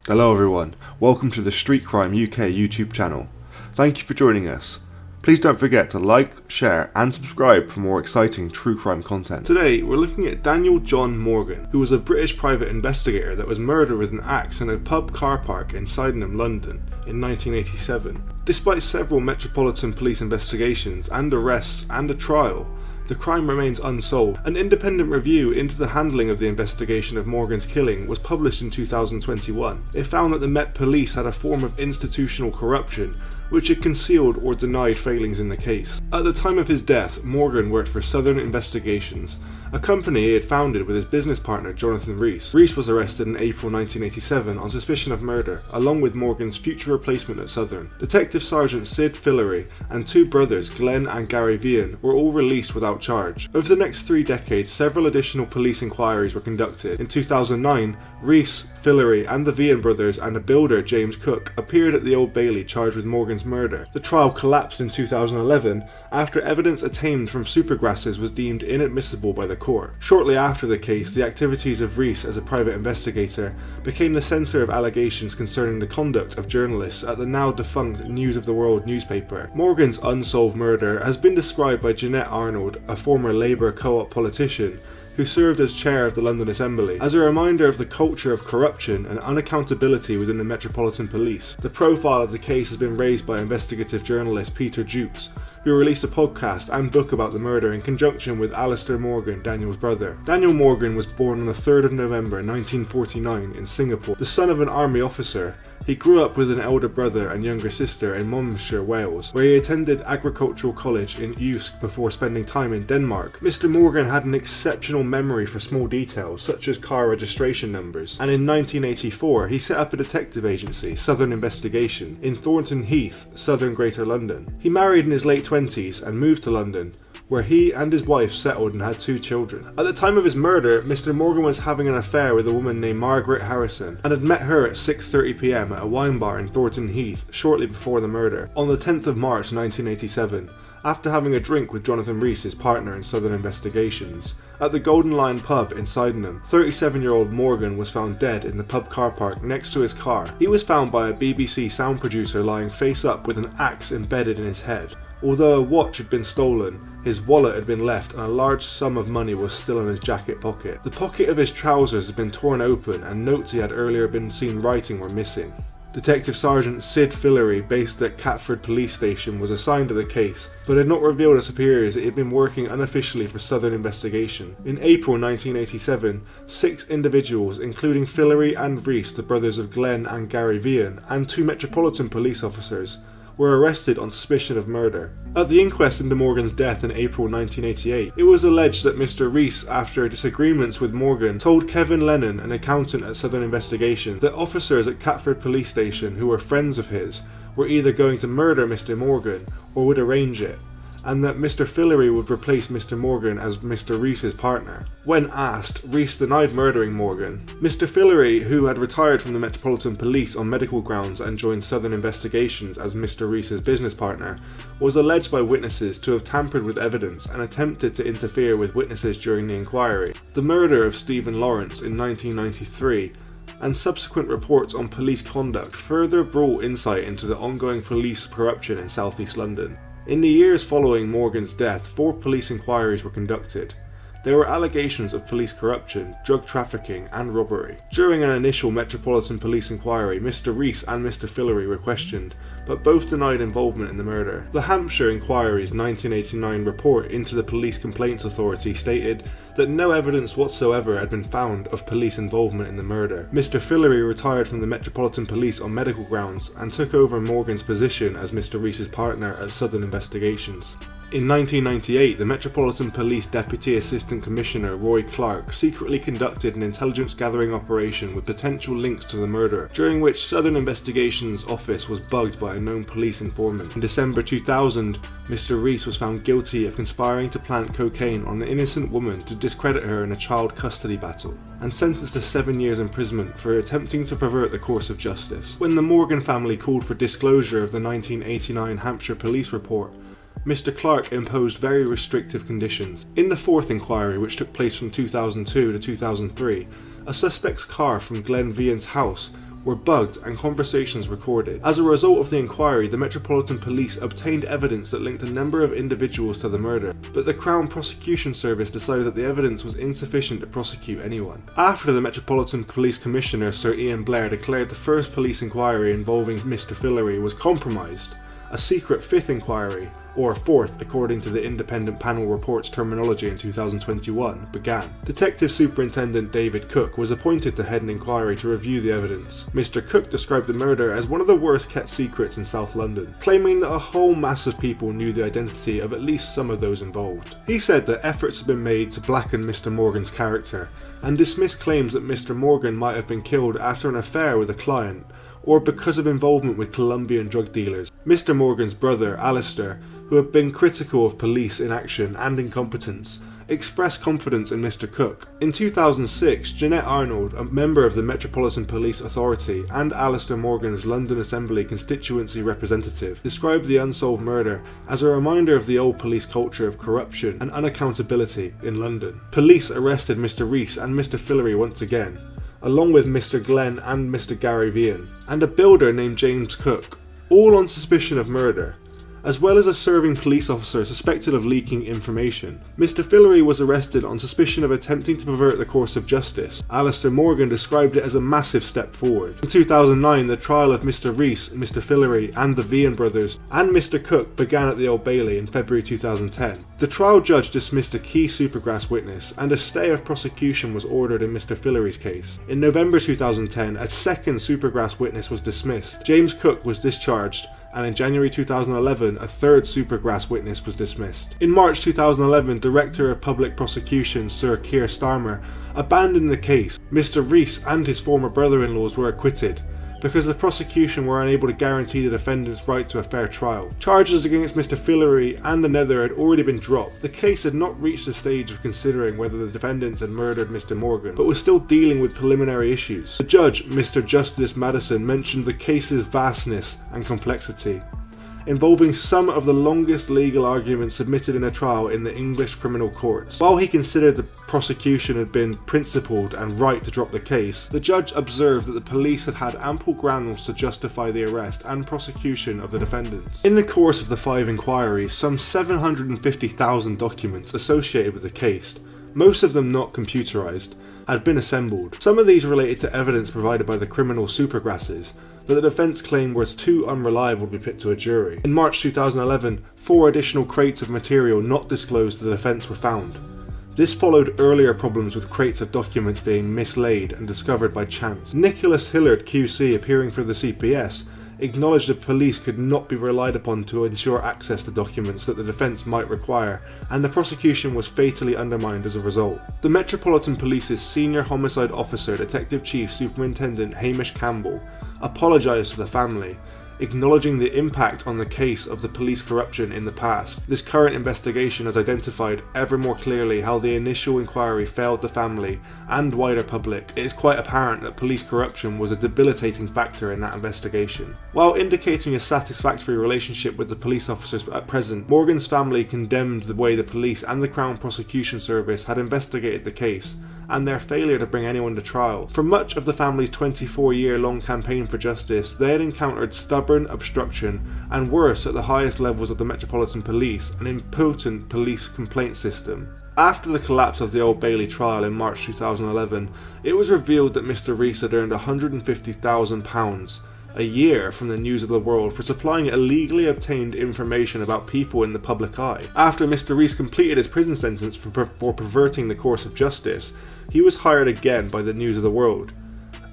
Hello everyone, welcome to the Street Crime UK YouTube channel. Thank you for joining us. Please don't forget to like, share and subscribe for more exciting true crime content. Today we're looking at Daniel John Morgan, who was a British private investigator that was murdered with an axe in a pub car park in Sydenham, London in 1987. Despite several Metropolitan Police investigations and arrests and a trial, the crime remains unsolved. An independent review into the handling of the investigation of Morgan's killing was published in 2021. It found that the Met Police had a form of institutional corruption which had concealed or denied failings in the case. At the time of his death, Morgan worked for Southern Investigations, a company he had founded with his business partner Jonathan Rees. Rees was arrested in April 1987 on suspicion of murder, along with Morgan's future replacement at Southern. Detective Sergeant Sid Fillery and 2 brothers, Glenn and Gary Vian, were all released without charge. Over the next 3 decades, several additional police inquiries were conducted. In 2009, Rees, Fillery and the Vian brothers and a builder, James Cook, appeared at the Old Bailey charged with Morgan's murder. The trial collapsed in 2011 after evidence obtained from supergrasses was deemed inadmissible by the court. Shortly after the case, the activities of Rees as a private investigator became the centre of allegations concerning the conduct of journalists at the now defunct News of the World newspaper. Morgan's unsolved murder has been described by Jeanette Arnold, a former Labour co-op politician, who served as chair of the London Assembly, as a reminder of the culture of corruption and unaccountability within the Metropolitan Police. The profile of the case has been raised by investigative journalist Peter Jukes, who released a podcast and book about the murder in conjunction with Alistair Morgan, Daniel's brother. Daniel Morgan was born on the 3rd of November 1949 in Singapore. The son of an army officer, he grew up with an elder brother and younger sister in Monmouthshire, Wales, where he attended agricultural college in Usk before spending time in Denmark. Mr. Morgan had an exceptional memory for small details, such as car registration numbers, and in 1984 he set up a detective agency, Southern Investigation, in Thornton Heath, southern Greater London. He married in his late 20s and moved to London, where he and his wife settled and had 2 children. At the time of his murder, Mr. Morgan was having an affair with a woman named Margaret Harrison and had met her at 6:30 p.m. at a wine bar in Thornton Heath shortly before the murder, on the 10th of March 1987. After having a drink with Jonathan Rees, his partner in Southern Investigations. At the Golden Lion pub in Sydenham, 37-year-old Morgan was found dead in the pub car park next to his car. He was found by a BBC sound producer lying face up with an axe embedded in his head. Although a watch had been stolen, his wallet had been left and a large sum of money was still in his jacket pocket. The pocket of his trousers had been torn open and notes he had earlier been seen writing were missing. Detective Sergeant Sid Fillery, based at Catford Police Station, was assigned to the case, but had not revealed to superiors that he had been working unofficially for Southern Investigation. In April 1987, 6 individuals, including Fillery and Rees, the brothers of Glenn and Gary Vian, and 2 Metropolitan Police officers, were arrested on suspicion of murder. At the inquest into Morgan's death in April 1988, it was alleged that Mr. Rees, after disagreements with Morgan, told Kevin Lennon, an accountant at Southern Investigation, that officers at Catford Police Station, who were friends of his, were either going to murder Mr. Morgan or would arrange it, and that Mr. Fillery would replace Mr. Morgan as Mr. Rees's partner. When asked, Rees denied murdering Morgan. Mr. Fillery, who had retired from the Metropolitan Police on medical grounds and joined Southern Investigations as Mr. Rees's business partner, was alleged by witnesses to have tampered with evidence and attempted to interfere with witnesses during the inquiry. The murder of Stephen Lawrence in 1993 and subsequent reports on police conduct further brought insight into the ongoing police corruption in South East London. In the years following Morgan's death, 4 police inquiries were conducted. There were allegations of police corruption, drug trafficking and robbery. During an initial Metropolitan Police inquiry, Mr. Rees and Mr. Fillery were questioned, but both denied involvement in the murder. The Hampshire Inquiry's 1989 report into the Police Complaints Authority stated that no evidence whatsoever had been found of police involvement in the murder. Mr. Fillery retired from the Metropolitan Police on medical grounds and took over Morgan's position as Mr. Rees's partner at Southern Investigations. In 1998, the Metropolitan Police Deputy Assistant Commissioner Roy Clark secretly conducted an intelligence gathering operation with potential links to the murder, during which Southern Investigations' office was bugged by a known police informant. In December 2000, Mr. Rees was found guilty of conspiring to plant cocaine on an innocent woman to discredit her in a child custody battle, and sentenced to 7 years imprisonment for attempting to pervert the course of justice. When the Morgan family called for disclosure of the 1989 Hampshire Police report, Mr. Clark imposed very restrictive conditions. In the 4th inquiry, which took place from 2002 to 2003, a suspect's car from Glenn Vian's house were bugged and conversations recorded. As a result of the inquiry, the Metropolitan Police obtained evidence that linked a number of individuals to the murder, but the Crown Prosecution Service decided that the evidence was insufficient to prosecute anyone. After the Metropolitan Police Commissioner Sir Ian Blair declared the first police inquiry involving Mr. Fillery was compromised, a secret 5th inquiry, or 4th according to the independent panel report's terminology in 2021, began. Detective Superintendent David Cook was appointed to head an inquiry to review the evidence. Mr. Cook described the murder as one of the worst kept secrets in South London, claiming that a whole mass of people knew the identity of at least some of those involved. He said that efforts had been made to blacken Mr. Morgan's character, and dismissed claims that Mr. Morgan might have been killed after an affair with a client, or because of involvement with Colombian drug dealers. Mr. Morgan's brother, Alistair, who had been critical of police inaction and incompetence, expressed confidence in Mr. Cook. In 2006, Jeanette Arnold, a member of the Metropolitan Police Authority and Alistair Morgan's London Assembly constituency representative, described the unsolved murder as a reminder of the old police culture of corruption and unaccountability in London. Police arrested Mr. Rees and Mr. Fillery once again, along with Mr. Glenn and Mr. Gary Vian, and a builder named James Cook, all on suspicion of murder, as well as a serving police officer suspected of leaking information. Mr. Fillery was arrested on suspicion of attempting to pervert the course of justice. Alistair Morgan described it as a massive step forward. In 2009, the trial of Mr. Rees, Mr. Fillery and the Vian brothers and Mr. Cook began at the Old Bailey in February 2010. The trial judge dismissed a key Supergrass witness, and a stay of prosecution was ordered in Mr. Fillery's case. In November 2010, a second Supergrass witness was dismissed. James Cook was discharged, and in January 2011, a third Supergrass witness was dismissed. In March 2011, Director of Public Prosecution Sir Keir Starmer abandoned the case. Mr. Rees and his former brother-in-laws were acquitted, because the prosecution were unable to guarantee the defendant's right to a fair trial. Charges against Mr. Fillory and another had already been dropped. The case had not reached the stage of considering whether the defendants had murdered Mr. Morgan, but was still dealing with preliminary issues. The judge, Mr. Justice Madison, mentioned the case's vastness and complexity, involving some of the longest legal arguments submitted in a trial in the English criminal courts. While he considered the prosecution had been principled and right to drop the case, the judge observed that the police had had ample grounds to justify the arrest and prosecution of the defendants. In the course of the 5 inquiries, some 750,000 documents associated with the case, most of them not computerized, had been assembled. Some of these related to evidence provided by the criminal supergrasses that the defence claimed was too unreliable to be put to a jury. In March 2011, 4 additional crates of material not disclosed to the defence were found. This followed earlier problems with crates of documents being mislaid and discovered by chance. Nicholas Hillard QC, appearing for the CPS, acknowledged that police could not be relied upon to ensure access to documents that the defence might require, and the prosecution was fatally undermined as a result. The Metropolitan Police's senior homicide officer, Detective Chief Superintendent Hamish Campbell, apologised to the family, acknowledging the impact on the case of the police corruption in the past. This current investigation has identified ever more clearly how the initial inquiry failed the family and wider public. It is quite apparent that police corruption was a debilitating factor in that investigation. While indicating a satisfactory relationship with the police officers at present, Morgan's family condemned the way the police and the Crown Prosecution Service had investigated the case and their failure to bring anyone to trial. For much of the family's 24-year-long campaign for justice, they had encountered stubborn obstruction and worse at the highest levels of the Metropolitan Police, an impotent police complaint system. After the collapse of the Old Bailey trial in March 2011, it was revealed that Mr. Rees had earned £150,000 a year from the News of the World for supplying illegally obtained information about people in the public eye. After Mr. Rees completed his prison sentence for perverting the course of justice, he was hired again by the News of the World,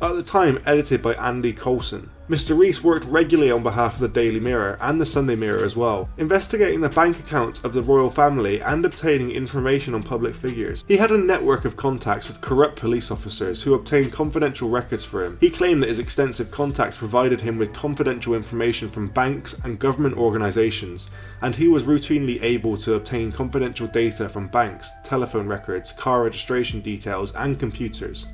at the time edited by Andy Coulson. Mr. Rees worked regularly on behalf of the Daily Mirror and the Sunday Mirror as well, investigating the bank accounts of the royal family and obtaining information on public figures. He had a network of contacts with corrupt police officers who obtained confidential records for him. He claimed that his extensive contacts provided him with confidential information from banks and government organisations, and he was routinely able to obtain confidential data from banks, telephone records, car registration details, and computers.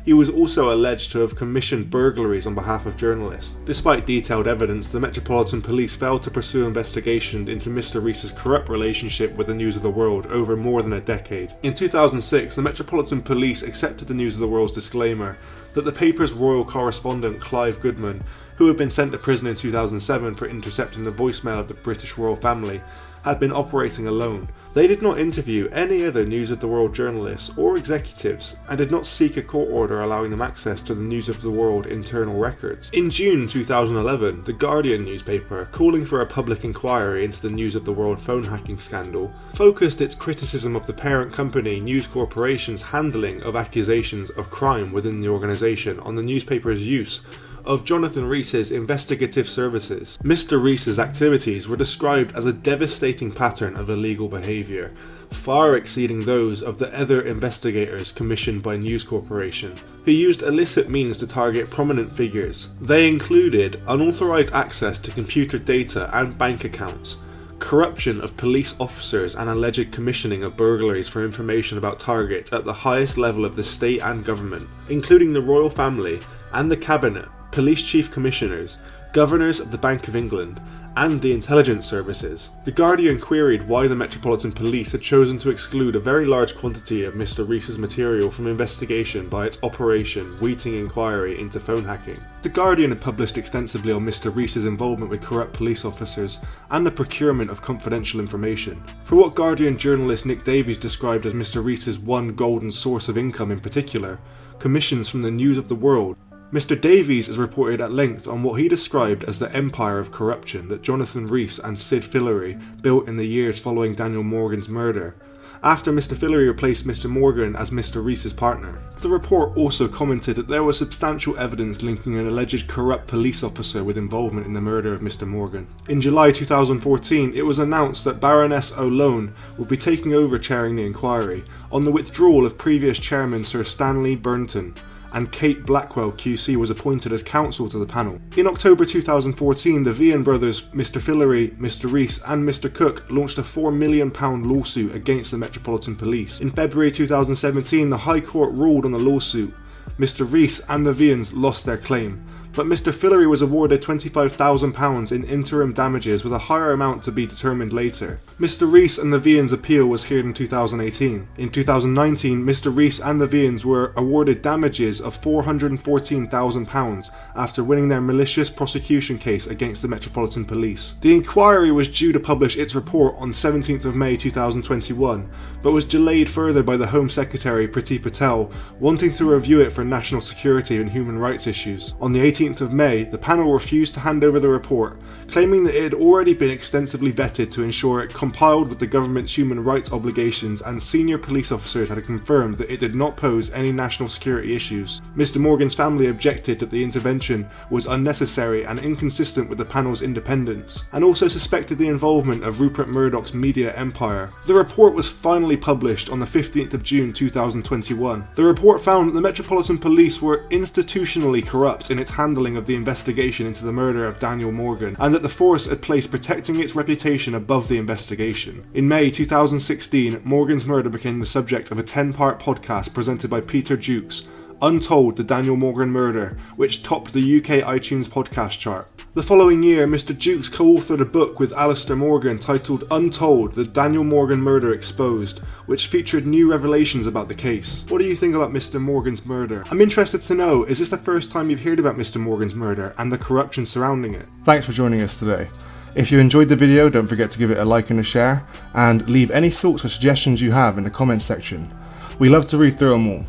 He was also alleged to have commissioned burglaries on behalf of journalists. Despite detailed evidence, the Metropolitan Police failed to pursue investigation into Mr. Rees's corrupt relationship with the News of the World over more than a decade. In 2006, the Metropolitan Police accepted the News of the World's disclaimer that the paper's royal correspondent Clive Goodman, who had been sent to prison in 2007 for intercepting the voicemail of the British royal family, had been operating alone. They did not interview any other News of the World journalists or executives, and did not seek a court order allowing them access to the News of the World internal records. In June 2011, The Guardian newspaper, calling for a public inquiry into the News of the World phone hacking scandal, focused its criticism of the parent company News Corporation's handling of accusations of crime within the organisation on the newspaper's use of Jonathan Rees's investigative services. Mr. Rees's activities were described as a devastating pattern of illegal behaviour, far exceeding those of the other investigators commissioned by News Corporation, who used illicit means to target prominent figures. They included unauthorised access to computer data and bank accounts, corruption of police officers, and alleged commissioning of burglaries for information about targets at the highest level of the state and government, including the royal family and the cabinet, police chief commissioners, governors of the Bank of England, and the intelligence services. The Guardian queried why the Metropolitan Police had chosen to exclude a very large quantity of Mr. Rees's material from investigation by its Operation Wheating Inquiry into phone hacking. The Guardian had published extensively on Mr. Rees's involvement with corrupt police officers and the procurement of confidential information. For what Guardian journalist Nick Davies described as Mr. Rees's one golden source of income in particular, commissions from the News of the World, Mr. Davies has reported at length on what he described as the empire of corruption that Jonathan Rees and Sid Fillory built in the years following Daniel Morgan's murder, after Mr. Fillory replaced Mr. Morgan as Mr. Rees's partner. The report also commented that there was substantial evidence linking an alleged corrupt police officer with involvement in the murder of Mr. Morgan. In July 2014, it was announced that Baroness O'Lone would be taking over chairing the inquiry, on the withdrawal of previous chairman Sir Stanley Burnton, and Kate Blackwell QC was appointed as counsel to the panel. In October 2014, the Vian brothers, Mr. Fillery, Mr. Rees and Mr. Cook launched a £4 million lawsuit against the Metropolitan Police. In February 2017, the High Court ruled on the lawsuit. Mr. Rees and the Vians lost their claim, but Mr. Fillery was awarded £25,000 in interim damages with a higher amount to be determined later. Mr. Rees and the Vians' appeal was heard in 2018. In 2019, Mr. Rees and the Vians were awarded damages of £414,000 after winning their malicious prosecution case against the Metropolitan Police. The inquiry was due to publish its report on 17th of May 2021, but was delayed further by the Home Secretary Priti Patel wanting to review it for national security and human rights issues. On the 18th of May, the panel refused to hand over the report, claiming that it had already been extensively vetted to ensure it complied with the government's human rights obligations, and senior police officers had confirmed that it did not pose any national security issues. Mr. Morgan's family objected that the intervention was unnecessary and inconsistent with the panel's independence, and also suspected the involvement of Rupert Murdoch's media empire. The report was finally published on the 15th of June 2021. The report found that the Metropolitan Police were institutionally corrupt in its handling of the investigation into the murder of Daniel Morgan, and that the force had placed protecting its reputation above the investigation. In May 2016, Morgan's murder became the subject of a 10-part podcast presented by Peter Jukes, Untold: The Daniel Morgan Murder, which topped the UK iTunes podcast chart. The following year, Mr. Jukes co-authored a book with Alistair Morgan titled Untold: The Daniel Morgan Murder Exposed, which featured new revelations about the case. What do you think about Mr. Morgan's murder? I'm interested to know, is this the first time you've heard about Mr. Morgan's murder and the corruption surrounding it? Thanks for joining us today. If you enjoyed the video, don't forget to give it a like and a share, and leave any thoughts or suggestions you have in the comments section. We love to read through them all.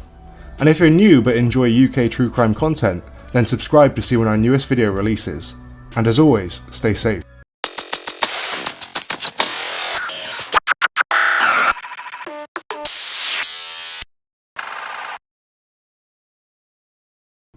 And if you're new but enjoy UK true crime content, then subscribe to see when our newest video releases. And as always, stay safe.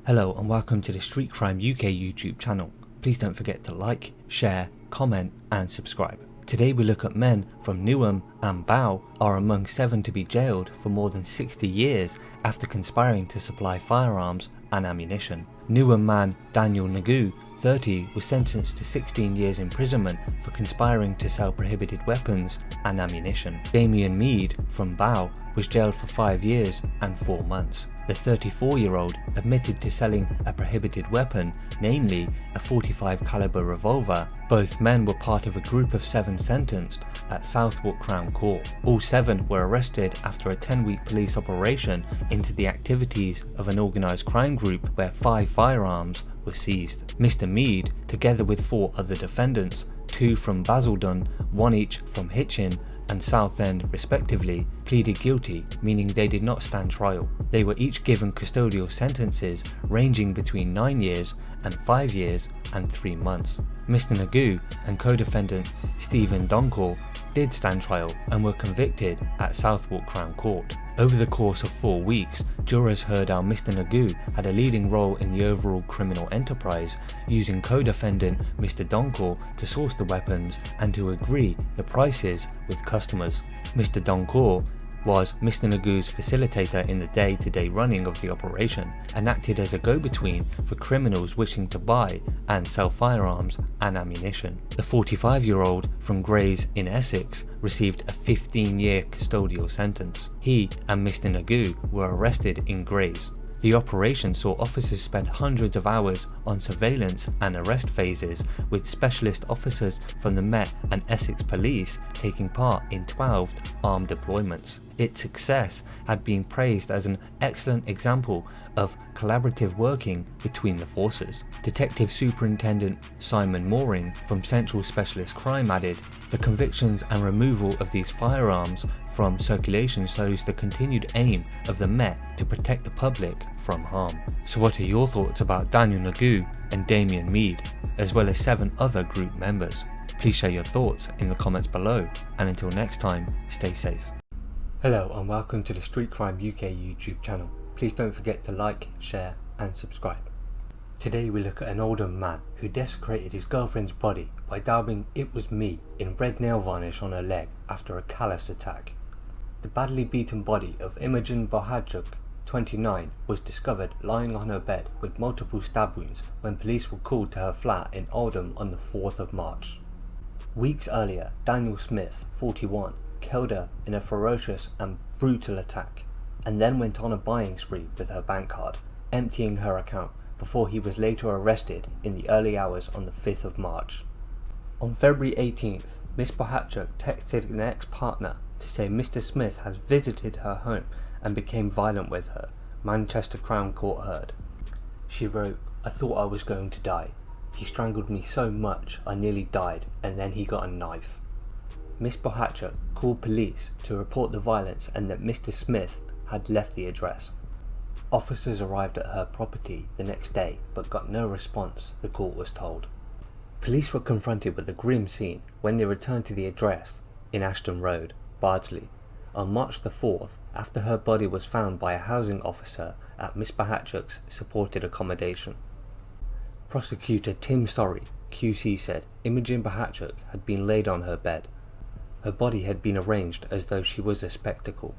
Hello and welcome to the Street Crime UK YouTube channel. Please don't forget to like, share, comment and subscribe. Today we look at men from Newham and Bow are among 7 to be jailed for more than 60 years after conspiring to supply firearms and ammunition. Newham man Daniel Nagu, 30, was sentenced to 16 years imprisonment for conspiring to sell prohibited weapons and ammunition. Damien Mead from Bow was jailed for 5 years and 4 months. The 34-year-old admitted to selling a prohibited weapon, namely a .45 caliber revolver. Both men were part of a group of 7 sentenced at Southwark Crown Court. All 7 were arrested after a 10-week police operation into the activities of an organised crime group where 5 firearms were seized. Mr. Mead, together with 4 other defendants, 2 from Basildon, 1 each from Hitchin and Southend respectively, pleaded guilty, meaning they did not stand trial. They were each given custodial sentences ranging between 9 years and 5 years and 3 months. Mr. Nagu and co-defendant Stephen Donkor did stand trial and were convicted at Southwark Crown Court. Over the course of 4 weeks, jurors heard how Mr. Nagu had a leading role in the overall criminal enterprise, using co-defendant Mr. Donkor to source the weapons and to agree the prices with customers. Mr. Donkor was Mr. Nagu's facilitator in the day-to-day running of the operation and acted as a go-between for criminals wishing to buy and sell firearms and ammunition. The 45-year-old from Grays in Essex received a 15-year custodial sentence. He and Mr. Nagu were arrested in Grays. The operation saw officers spend hundreds of hours on surveillance and arrest phases, with specialist officers from the Met and Essex Police taking part in 12 armed deployments. Its success had been praised as an excellent example of collaborative working between the forces. Detective Superintendent Simon Mooring from Central Specialist Crime added, "The convictions and removal of these firearms from circulation shows the continued aim of the Met to protect the public from harm." So what are your thoughts about Daniel Nagu and Damien Mead, as well as 7 other group members? Please share your thoughts in the comments below, and until next time, stay safe. Hello and welcome to the Street Crime UK YouTube channel. Please don't forget to like, share and subscribe. Today we look at an older man who desecrated his girlfriend's body by daubing "It was me" in red nail varnish on her leg after a callous attack. The badly beaten body of Imogen Bohadjuk 29, was discovered lying on her bed with multiple stab wounds when police were called to her flat in Oldham on the 4th of March. Weeks earlier, Daniel Smith, 41, killed her in a ferocious and brutal attack, and then went on a buying spree with her bank card, emptying her account before he was later arrested in the early hours on the 5th of March. On February 18th, Miss Bohatchuk texted an ex-partner to say Mr. Smith has visited her home and became violent with her, Manchester Crown Court heard. She wrote, "I thought I was going to die. He strangled me so much I nearly died, and then he got a knife." Miss Bohatchuk called police to report the violence and that Mr. Smith had left the address. Officers arrived at her property the next day but got no response, the court was told. Police were confronted with a grim scene when they returned to the address in Ashton Road, Bardsley, on March the 4th, after her body was found by a housing officer at Miss Bohatchuk's supported accommodation. Prosecutor Tim Sorry, QC, said Imogen Bohatchuk had been laid on her bed. Her body had been arranged as though she was a spectacle.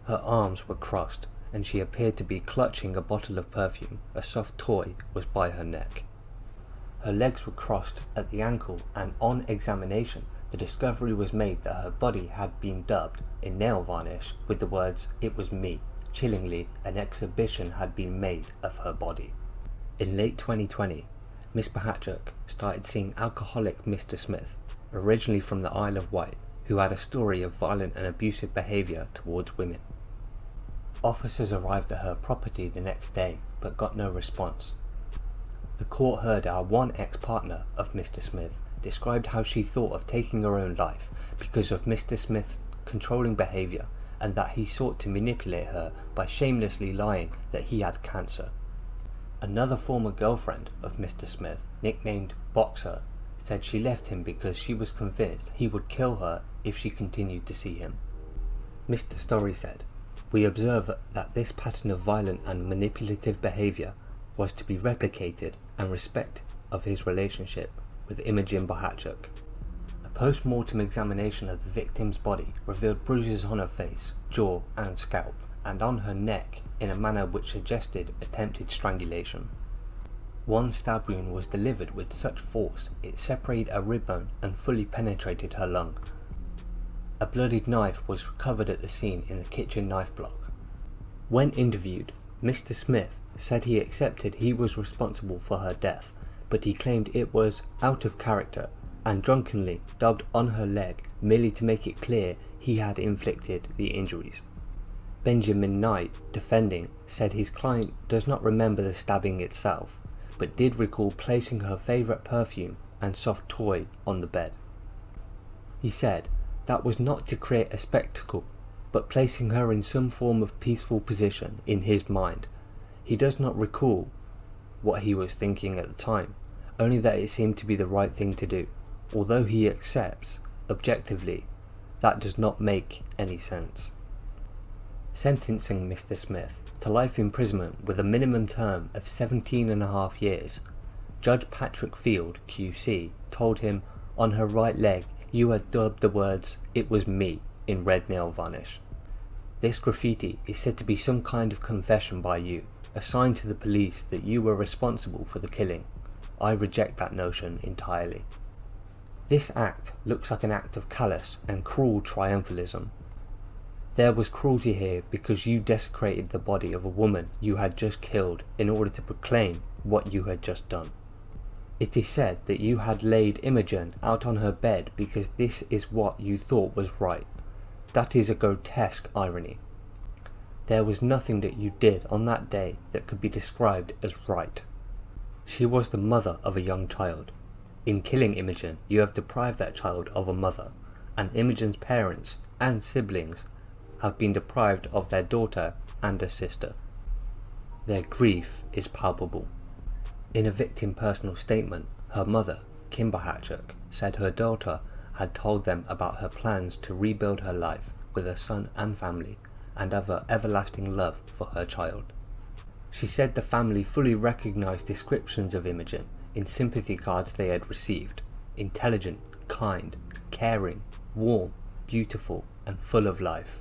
Her arms were crossed, and she appeared to be clutching a bottle of perfume. A soft toy was by her neck. Her legs were crossed at the ankle, and on examination, the discovery was made that her body had been dubbed in nail varnish with the words, "It was me." Chillingly, an exhibition had been made of her body. In late 2020, Miss Bohatchuk started seeing alcoholic Mr. Smith, originally from the Isle of Wight, who had a story of violent and abusive behaviour towards women. Officers arrived at her property the next day, but got no response. The court heard our one ex-partner of Mr. Smith described how she thought of taking her own life because of Mr. Smith's controlling behaviour, and that he sought to manipulate her by shamelessly lying that he had cancer. Another former girlfriend of Mr. Smith, nicknamed Boxer, said she left him because she was convinced he would kill her if she continued to see him. Mr. Story said, "We observe that this pattern of violent and manipulative behaviour was to be replicated in respect of his relationship with Imogen Bohatchuk." A post-mortem examination of the victim's body revealed bruises on her face, jaw and scalp, and on her neck in a manner which suggested attempted strangulation. One stab wound was delivered with such force it separated a rib bone and fully penetrated her lung. A bloodied knife was recovered at the scene in the kitchen knife block. When interviewed, Mr. Smith said he accepted he was responsible for her death, but he claimed it was out of character and drunkenly dubbed on her leg merely to make it clear he had inflicted the injuries. Benjamin Knight, defending, said his client does not remember the stabbing itself, but did recall placing her favourite perfume and soft toy on the bed. He said that was not to create a spectacle, but placing her in some form of peaceful position in his mind. He does not recall what he was thinking at the time, only that it seemed to be the right thing to do, although he accepts, objectively, that does not make any sense. Sentencing Mr. Smith to life imprisonment with a minimum term of 17.5 years, Judge Patrick Field, QC, told him, "On her right leg you had dubbed the words, 'It was me,' in red nail varnish. This graffiti is said to be some kind of confession by you, a sign to the police that you were responsible for the killing. I reject that notion entirely. This act looks like an act of callous and cruel triumphalism. There was cruelty here because you desecrated the body of a woman you had just killed in order to proclaim what you had just done. It is said that you had laid Imogen out on her bed because this is what you thought was right. That is a grotesque irony. There was nothing that you did on that day that could be described as right. She was the mother of a young child. In killing Imogen, you have deprived that child of a mother, and Imogen's parents and siblings have been deprived of their daughter and a sister. Their grief is palpable." In a victim personal statement, her mother, Kim Bohatchuk, said her daughter had told them about her plans to rebuild her life with her son and family, and of her everlasting love for her child. She said the family fully recognized descriptions of Imogen in sympathy cards they had received: intelligent, kind, caring, warm, beautiful, and full of life.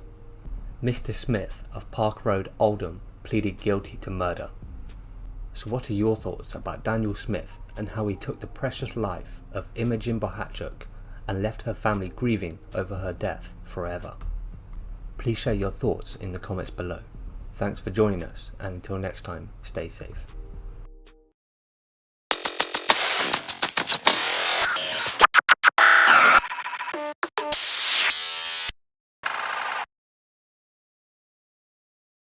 Mr. Smith of Park Road, Oldham, pleaded guilty to murder. So what are your thoughts about Daniel Smith and how he took the precious life of Imogen Bohachuk and left her family grieving over her death forever? Please share your thoughts in the comments below. Thanks for joining us, and until next time, stay safe.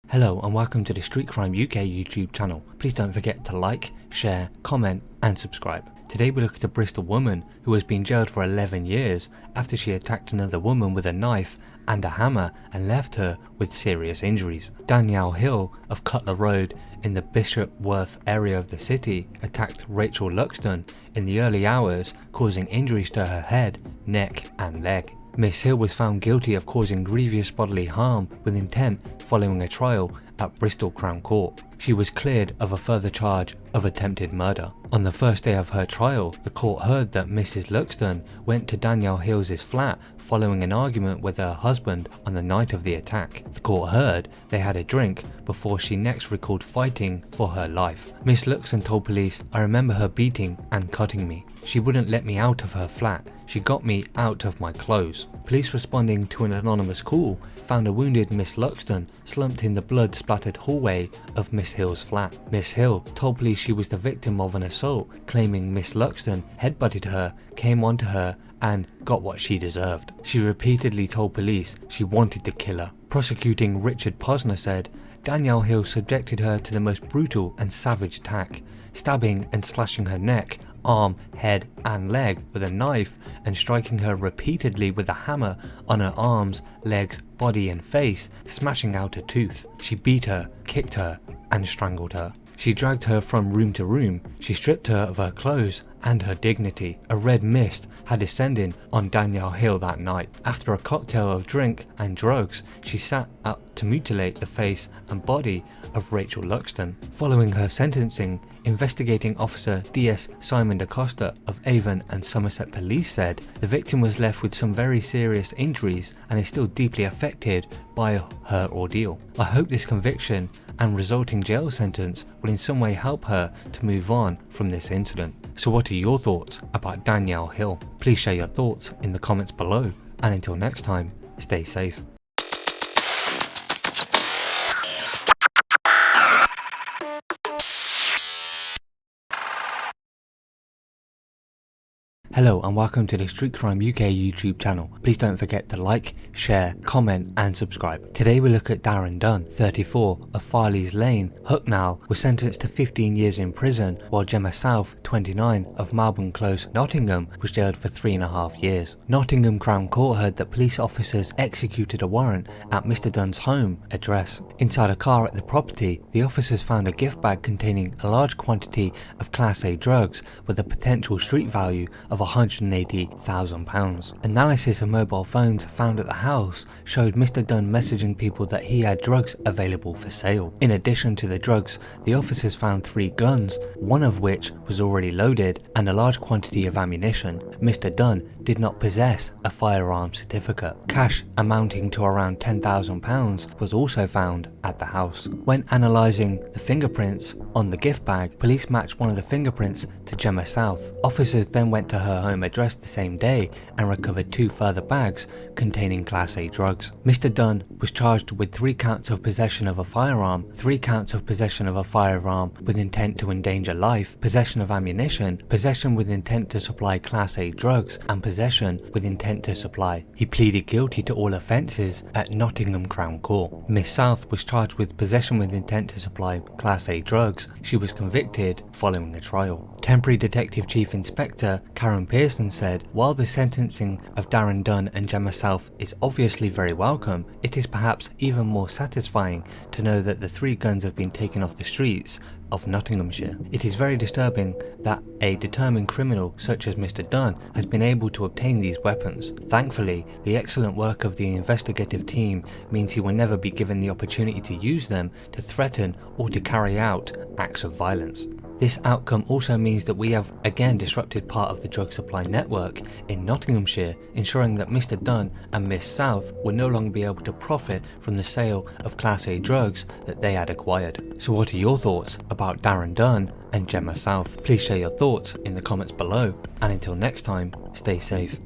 Hello and welcome to the Street Crime UK YouTube channel. Please don't forget to like, share, comment and subscribe. Today we look at a Bristol woman who has been jailed for 11 years after she attacked another woman with a knife and a hammer and left her with serious injuries. Danielle Hill of Cutler Road in the Bishopworth area of the city attacked Rachel Luxton in the early hours, causing injuries to her head, neck and leg. Miss Hill was found guilty of causing grievous bodily harm with intent following a trial at Bristol Crown Court. She was cleared of a further charge of attempted murder. On the first day of her trial, the court heard that Mrs. Luxton went to Danielle Hill's flat following an argument with her husband on the night of the attack. The court heard they had a drink before she next recalled fighting for her life. Miss Luxton told police, "I remember her beating and cutting me. She wouldn't let me out of her flat. She got me out of my clothes." Police responding to an anonymous call found a wounded Miss Luxton slumped in the blood-splattered hallway of Miss Hill's flat. Miss Hill told police she was the victim of an assault, claiming Miss Luxton headbutted her, came onto her and got what she deserved. She repeatedly told police she wanted to kill her. Prosecuting Richard Posner said, Danielle Hill subjected her to the most brutal and savage attack, stabbing and slashing her neck, arm, head and leg with a knife and striking her repeatedly with a hammer on her arms, legs, body and face, smashing out a tooth. She beat her, kicked her and strangled her. She dragged her from room to room. She stripped her of her clothes and her dignity. A red mist had descended on Danielle Hill that night. After a cocktail of drink and drugs, she sat up to mutilate the face and body of Rachel Luxton. Following her sentencing, investigating officer D.S. Simon DaCosta of Avon and Somerset Police said the victim was left with some very serious injuries and is still deeply affected by her ordeal. I hope this conviction and resulting jail sentence will in some way help her to move on from this incident. So what are your thoughts about Danielle Hill? Please share your thoughts in the comments below, and until next time, stay safe. Hello and welcome to the Street Crime UK YouTube channel. Please don't forget to like, share, comment and subscribe. Today we look at Darren Dunn, 34, of Farleys Lane, Hucknall, was sentenced to 15 years in prison, while Gemma South, 29, of Malburn Close, Nottingham, was jailed for 3.5 years. Nottingham Crown Court heard that police officers executed a warrant at Mr. Dunn's home address. Inside a car at the property, the officers found a gift bag containing a large quantity of Class A drugs with a potential street value of £180,000. Analysis of mobile phones found at the house showed Mr. Dunn messaging people that he had drugs available for sale. In addition to the drugs, the officers found 3 guns, one of which was already loaded, and a large quantity of ammunition. Mr. Dunn did not possess a firearm certificate. Cash amounting to around £10,000 was also found at the house. When analysing the fingerprints on the gift bag, police matched one of the fingerprints to Gemma South. Officers then went to her home address the same day and recovered 2 further bags containing Class A drugs. Mr. Dunn was charged with 3 counts of possession of a firearm, 3 counts of possession of a firearm with intent to endanger life, possession of ammunition, possession with intent to supply Class A drugs, and possession with intent to supply. He pleaded guilty to all offences at Nottingham Crown Court. Miss South was charged with possession with intent to supply Class A drugs. She was convicted following a trial. Temporary Detective Chief Inspector Karen Pearson said, while the sentencing of Darren Dunn and Gemma South is obviously very welcome, it is perhaps even more satisfying to know that the 3 guns have been taken off the streets of Nottinghamshire. It is very disturbing that a determined criminal such as Mr. Dunn has been able to obtain these weapons. Thankfully, the excellent work of the investigative team means he will never be given the opportunity to use them to threaten or to carry out acts of violence. This outcome also means that we have again disrupted part of the drug supply network in Nottinghamshire, ensuring that Mr. Dunn and Miss South will no longer be able to profit from the sale of Class A drugs that they had acquired. So what are your thoughts about Darren Dunn and Gemma South? Please share your thoughts in the comments below, and until next time, stay safe.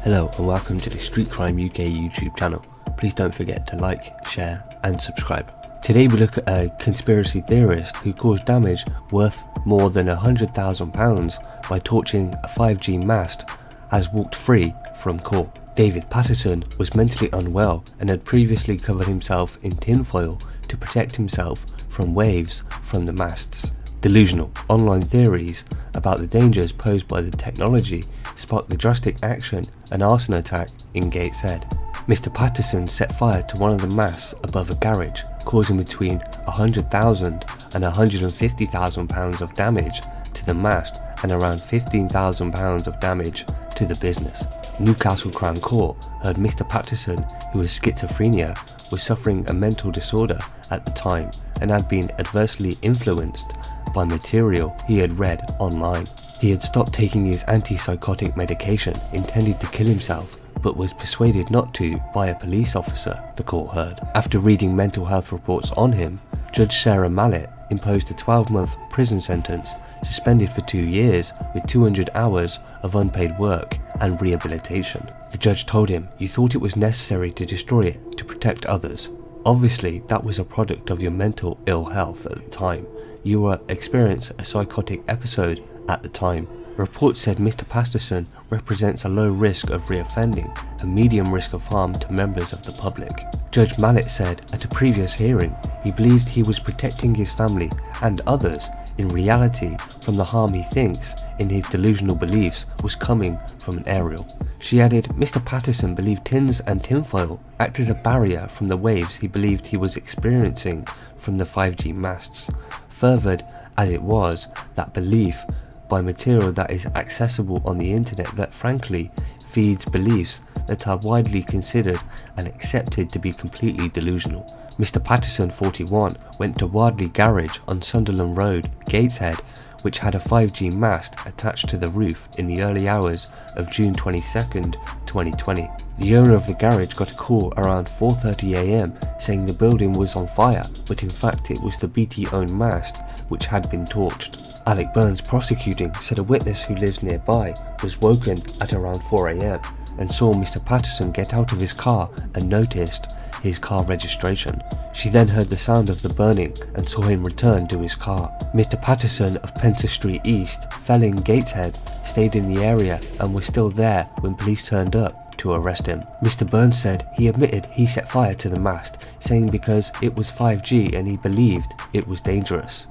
Hello and welcome to the Street Crime UK YouTube channel. Please don't forget to like, share and subscribe. Today we look at a conspiracy theorist who caused damage worth more than £100,000 by torching a 5G mast has walked free from court. David Patterson was mentally unwell and had previously covered himself in tinfoil to protect himself from waves from the masts. Delusional online theories about the dangers posed by the technology sparked the drastic action and arson attack in Gateshead. Mr. Patterson set fire to one of the masts above a garage, causing between £100,000 and £150,000 of damage to the mast and around £15,000 of damage to the business. Newcastle Crown Court heard Mr. Patterson, who was schizophrenia, was suffering a mental disorder at the time and had been adversely influenced by material he had read online. He had stopped taking his antipsychotic medication intended to kill himself, but was persuaded not to by a police officer, the court heard. After reading mental health reports on him, Judge Sarah Mallet imposed a 12-month prison sentence, suspended for 2 years with 200 hours of unpaid work and rehabilitation. The judge told him, "You thought it was necessary to destroy it to protect others. Obviously that was a product of your mental ill health at the time. You were experiencing a psychotic episode at the time." Reports said Mr. Patterson represents a low risk of reoffending and medium risk of harm to members of the public. Judge Mallet said at a previous hearing he believed he was protecting his family and others in reality from the harm he thinks in his delusional beliefs was coming from an aerial. She added Mr. Patterson believed tins and tinfoil act as a barrier from the waves he believed he was experiencing from the 5G masts, furthered as it was that belief by material that is accessible on the internet that frankly feeds beliefs that are widely considered and accepted to be completely delusional. Mr. Patterson, 41, went to Wardley Garage on Sunderland Road, Gateshead, which had a 5G mast attached to the roof in the early hours of June 22nd, 2020. The owner of the garage got a call around 4:30 AM saying the building was on fire, but in fact it was the BT-owned mast which had been torched. Alec Burns, prosecuting, said a witness who lives nearby was woken at around 4 AM and saw Mr. Patterson get out of his car and noticed his car registration. She then heard the sound of the burning and saw him return to his car. Mr. Patterson of Penta Street East, Felling, Gateshead, stayed in the area and was still there when police turned up to arrest him. Mr. Burns said he admitted he set fire to the mast, saying because it was 5G and he believed it was dangerous.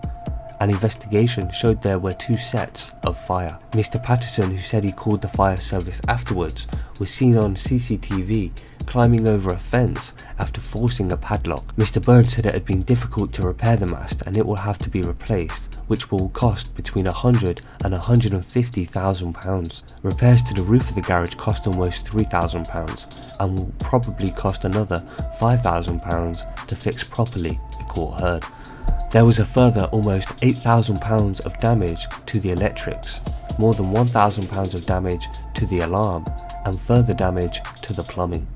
An investigation showed there were 2 sets of fire. Mr. Patterson, who said he called the fire service afterwards, was seen on CCTV climbing over a fence after forcing a padlock. Mr. Burns said it had been difficult to repair the mast and it will have to be replaced, which will cost between £100,000 and £150,000. Repairs to the roof of the garage cost almost £3,000 and will probably cost another £5,000 to fix properly, the court heard. There was a further almost £8,000 of damage to the electrics, more than £1,000 of damage to the alarm, and further damage to the plumbing.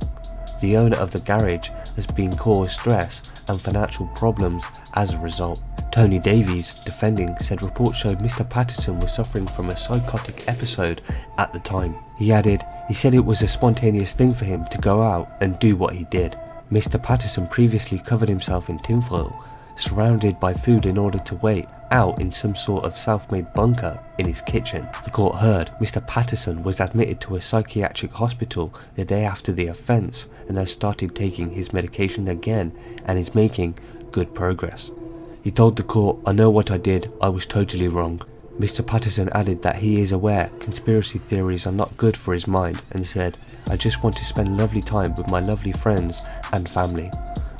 The owner of the garage has been caused stress and financial problems as a result. Tony Davies, defending, said reports showed Mr. Patterson was suffering from a psychotic episode at the time. He added, he said it was a spontaneous thing for him to go out and do what he did. Mr. Patterson previously covered himself in tinfoil, surrounded by food in order to wait out in some sort of self-made bunker in his kitchen. The court heard Mr. Patterson was admitted to a psychiatric hospital the day after the offence and has started taking his medication again and is making good progress. He told the court, "I know what I did, I was totally wrong." Mr. Patterson added that he is aware conspiracy theories are not good for his mind and said, "I just want to spend lovely time with my lovely friends and family,"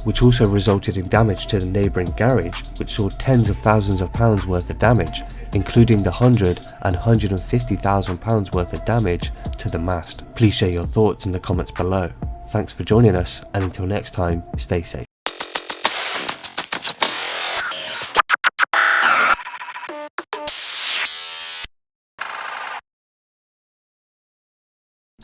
which also resulted in damage to the neighbouring garage, which saw tens of thousands of pounds worth of damage, including the £100,000 and £150,000 worth of damage to the mast. Please share your thoughts in the comments below. Thanks for joining us, and until next time, stay safe.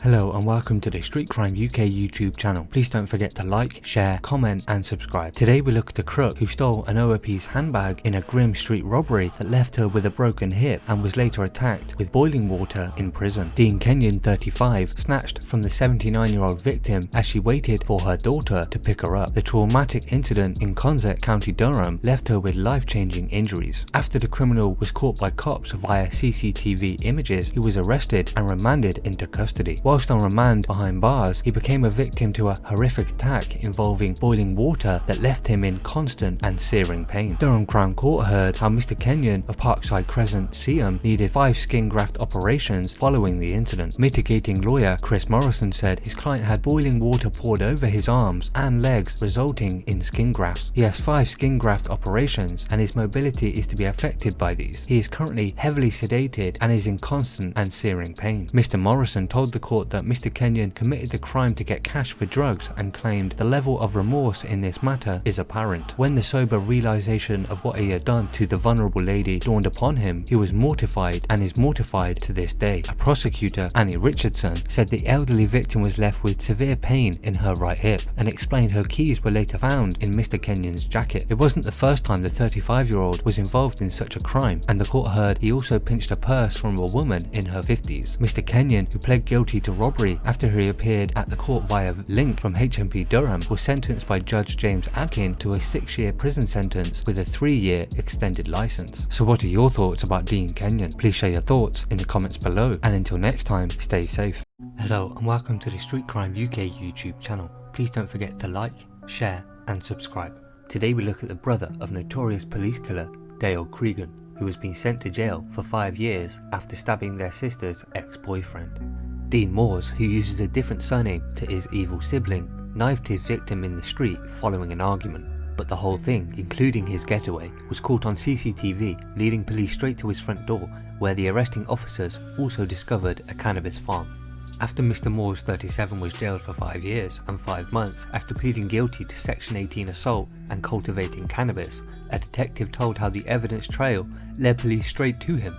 Hello and welcome to the Street Crime UK YouTube channel. Please don't forget to like, share, comment and subscribe. Today we look at the crook who stole an OOP's handbag in a grim street robbery that left her with a broken hip and was later attacked with boiling water in prison. Dean Kenyon, 35, snatched from the 79-year-old victim as she waited for her daughter to pick her up. The traumatic incident in Consett, County Durham left her with life-changing injuries. After the criminal was caught by cops via CCTV images, he was arrested and remanded into custody. Whilst on remand behind bars, he became a victim to a horrific attack involving boiling water that left him in constant and searing pain. Durham Crown Court heard how Mr. Kenyon of Parkside Crescent, Seaham, needed 5 skin graft operations following the incident. Mitigating lawyer Chris Morrison said his client had boiling water poured over his arms and legs, resulting in skin grafts. He has 5 skin graft operations and his mobility is to be affected by these. He is currently heavily sedated and is in constant and searing pain. Mr. Morrison told the court that Mr. Kenyon committed the crime to get cash for drugs and claimed the level of remorse in this matter is apparent. When the sober realization of what he had done to the vulnerable lady dawned upon him, he was mortified and is mortified to this day. A prosecutor, Annie Richardson, said the elderly victim was left with severe pain in her right hip and explained her keys were later found in Mr. Kenyon's jacket. It wasn't the first time the 35-year-old was involved in such a crime, and the court heard he also pinched a purse from a woman in her 50s. Mr. Kenyon, who pled guilty to robbery after he appeared at the court via link from HMP Durham, was sentenced by Judge James Atkin to a 6-year prison sentence with a 3-year extended license. So what are your thoughts about Dean Kenyon? Please share your thoughts in the comments below, and until next time, stay safe. Hello and welcome to the Street Crime UK YouTube channel. Please don't forget to like, share and subscribe. Today we look at the brother of notorious police killer Dale Cregan, who has been sent to jail for 5 years after stabbing their sister's ex-boyfriend. Dean Moores, who uses a different surname to his evil sibling, knifed his victim in the street following an argument. But the whole thing, including his getaway, was caught on CCTV, leading police straight to his front door, where the arresting officers also discovered a cannabis farm. After Mr. Moores, 37, was jailed for 5 years and 5 months after pleading guilty to Section 18 assault and cultivating cannabis, a detective told how the evidence trail led police straight to him,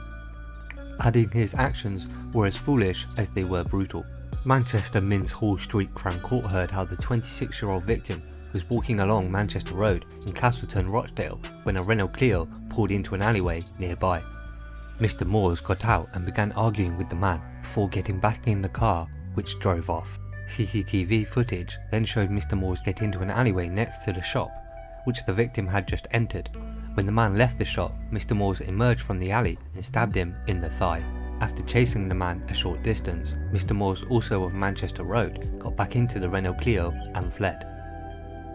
adding his actions were as foolish as they were brutal. Manchester Minns Hall Street Crown Court heard how the 26-year-old victim was walking along Manchester Road in Castleton, Rochdale, when a Renault Clio pulled into an alleyway nearby. Mr. Moores got out and began arguing with the man before getting back in the car, which drove off. CCTV footage then showed Mr. Moores get into an alleyway next to the shop, which the victim had just entered. When the man left the shop, Mr. Moores emerged from the alley and stabbed him in the thigh. After chasing the man a short distance, Mr. Moores, also of Manchester Road, got back into the Renault Clio and fled.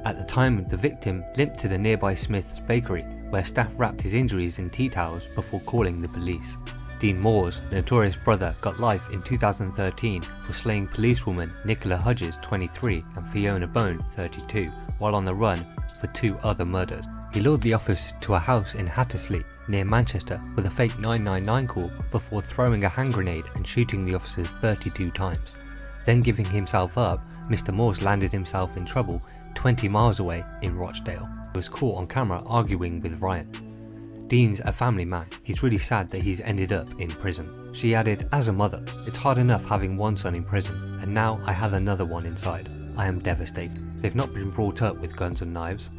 At the time, the victim limped to the nearby Smith's Bakery, where staff wrapped his injuries in tea towels before calling the police. Dean Moore's notorious brother got life in 2013 for slaying policewoman Nicola Hudges, 23, and Fiona Bone, 32, while on the run for 2 other murders. He lured the officers to a house in Hattersley, near Manchester, with a fake 999 call before throwing a hand grenade and shooting the officers 32 times. Then giving himself up, Mr. Moores landed himself in trouble 20 miles away in Rochdale. He was caught on camera arguing with Ryan. Dean's a family man. He's really sad that he's ended up in prison. She added, "As a mother, it's hard enough having one son in prison, and now I have another one inside. I am devastated. They've not been brought up with guns and knives."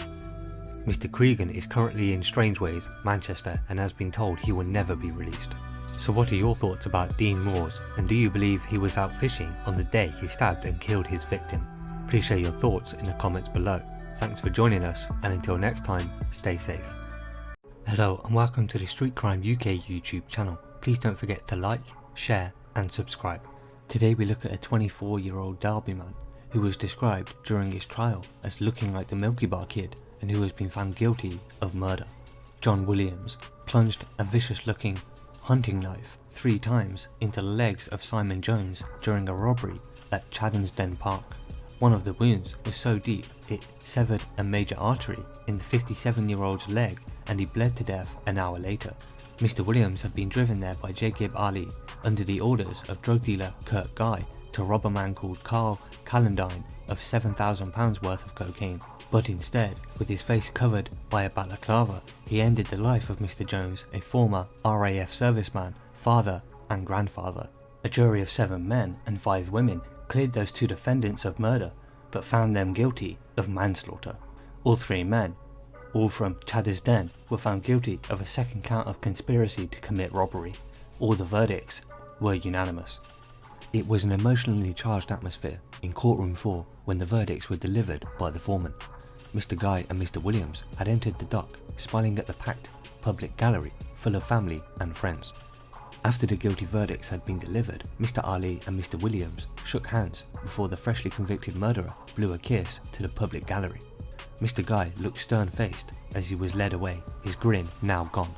Mr. Cregan is currently in Strangeways, Manchester, and has been told he will never be released. So what are your thoughts about Dean Moores, and do you believe he was out fishing on the day he stabbed and killed his victim? Please share your thoughts in the comments below. Thanks for joining us, and until next time, stay safe. Hello and welcome to the Street Crime UK YouTube channel. Please don't forget to like, share and subscribe. Today we look at a 24-year-old Derby man who was described during his trial as looking like the Milky Bar Kid and who has been found guilty of murder. John Williams plunged a vicious-looking hunting knife 3 times into the legs of Simon Jones during a robbery at Chaddensden Park. One of the wounds was so deep it severed a major artery in the 57-year-old's leg and he bled to death an hour later. Mr. Williams had been driven there by Jacob Ali under the orders of drug dealer Kurt Guy to rob a man called Carl Callandine of £7,000 worth of cocaine. But instead, with his face covered by a balaclava, he ended the life of Mr. Jones, a former RAF serviceman, father and grandfather. A jury of 7 men and 5 women cleared those 2 defendants of murder, but found them guilty of manslaughter. All 3 men, all from Chadder's Den, were found guilty of a second count of conspiracy to commit robbery. All the verdicts were unanimous. It was an emotionally charged atmosphere in courtroom 4 when the verdicts were delivered by the foreman. Mr. Guy and Mr. Williams had entered the dock, smiling at the packed public gallery full of family and friends. After the guilty verdicts had been delivered, Mr. Ali and Mr. Williams shook hands before the freshly convicted murderer blew a kiss to the public gallery. Mr. Guy looked stern-faced as he was led away, his grin now gone.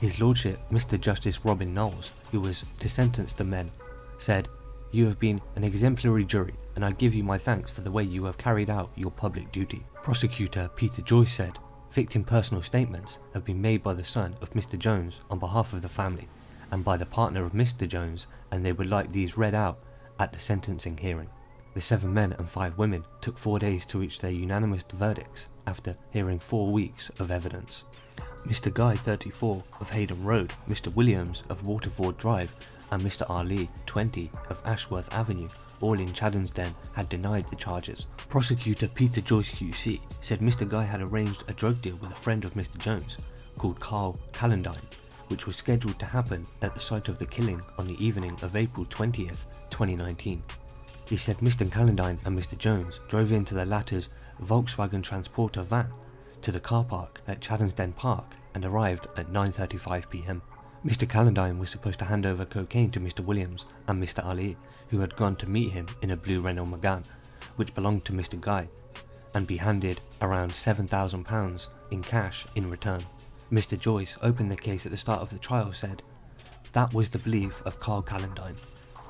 His Lordship, Mr. Justice Robin Knowles, who was to sentence the men, said, "You have been an exemplary jury, and I give you my thanks for the way you have carried out your public duty." Prosecutor Peter Joyce said, "Victim personal statements have been made by the son of Mr. Jones on behalf of the family, and by the partner of Mr. Jones, and they would like these read out at the sentencing hearing." The 7 men and 5 women took 4 days to reach their unanimous verdicts after hearing 4 weeks of evidence. Mr. Guy, 34, of Hayden Road, Mr. Williams of Waterford Drive, and Mr. Ali, 20, of Ashworth Avenue, all in Chadden's Den, had denied the charges. Prosecutor Peter Joyce QC said Mr. Guy had arranged a drug deal with a friend of Mr. Jones, called Carl Calendine, which was scheduled to happen at the site of the killing on the evening of April 20th, 2019. He said Mr. Calendine and Mr. Jones drove into the latter's Volkswagen Transporter van to the car park at Chadden's Den Park and arrived at 9:35 p.m. Mr. Calendine was supposed to hand over cocaine to Mr. Williams and Mr. Ali, who had gone to meet him in a blue Renault Megane, which belonged to Mr. Guy, and be handed around £7,000 in cash in return. Mr. Joyce opened the case at the start of the trial said, "That was the belief of Carl Calendine,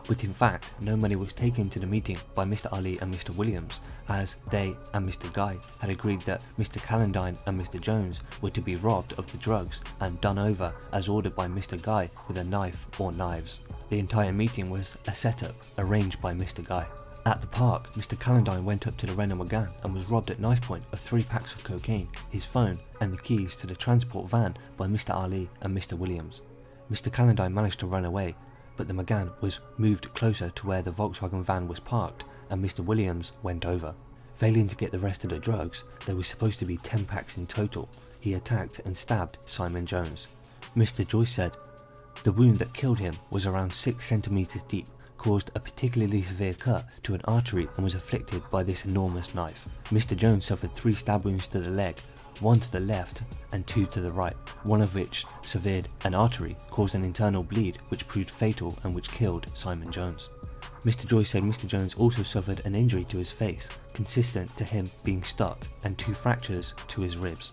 but in fact no money was taken to the meeting by Mr. Ali and Mr. Williams, as they and Mr. Guy had agreed that Mr. Calendine and Mr. Jones were to be robbed of the drugs and done over as ordered by Mr. Guy with a knife or knives. The entire meeting was a setup arranged by Mr. Guy." At the park, Mr. Calendine went up to the Renault Megane and was robbed at knife point of 3 packs of cocaine, his phone and the keys to the transport van by Mr. Ali and Mr. Williams. Mr. Calendine managed to run away, but the Megane was moved closer to where the Volkswagen van was parked and Mr. Williams went over. Failing to get the rest of the drugs, there was supposed to be 10 packs in total, he attacked and stabbed Simon Jones. Mr. Joyce said, "The wound that killed him was around 6 centimeters deep, caused a particularly severe cut to an artery and was afflicted by this enormous knife. Mr. Jones suffered 3 stab wounds to the leg, 1 to the left and 2 to the right, one of which severed an artery, caused an internal bleed which proved fatal and which killed Simon Jones." Mr. Joyce said Mr. Jones also suffered an injury to his face, consistent to him being stuck, and 2 fractures to his ribs.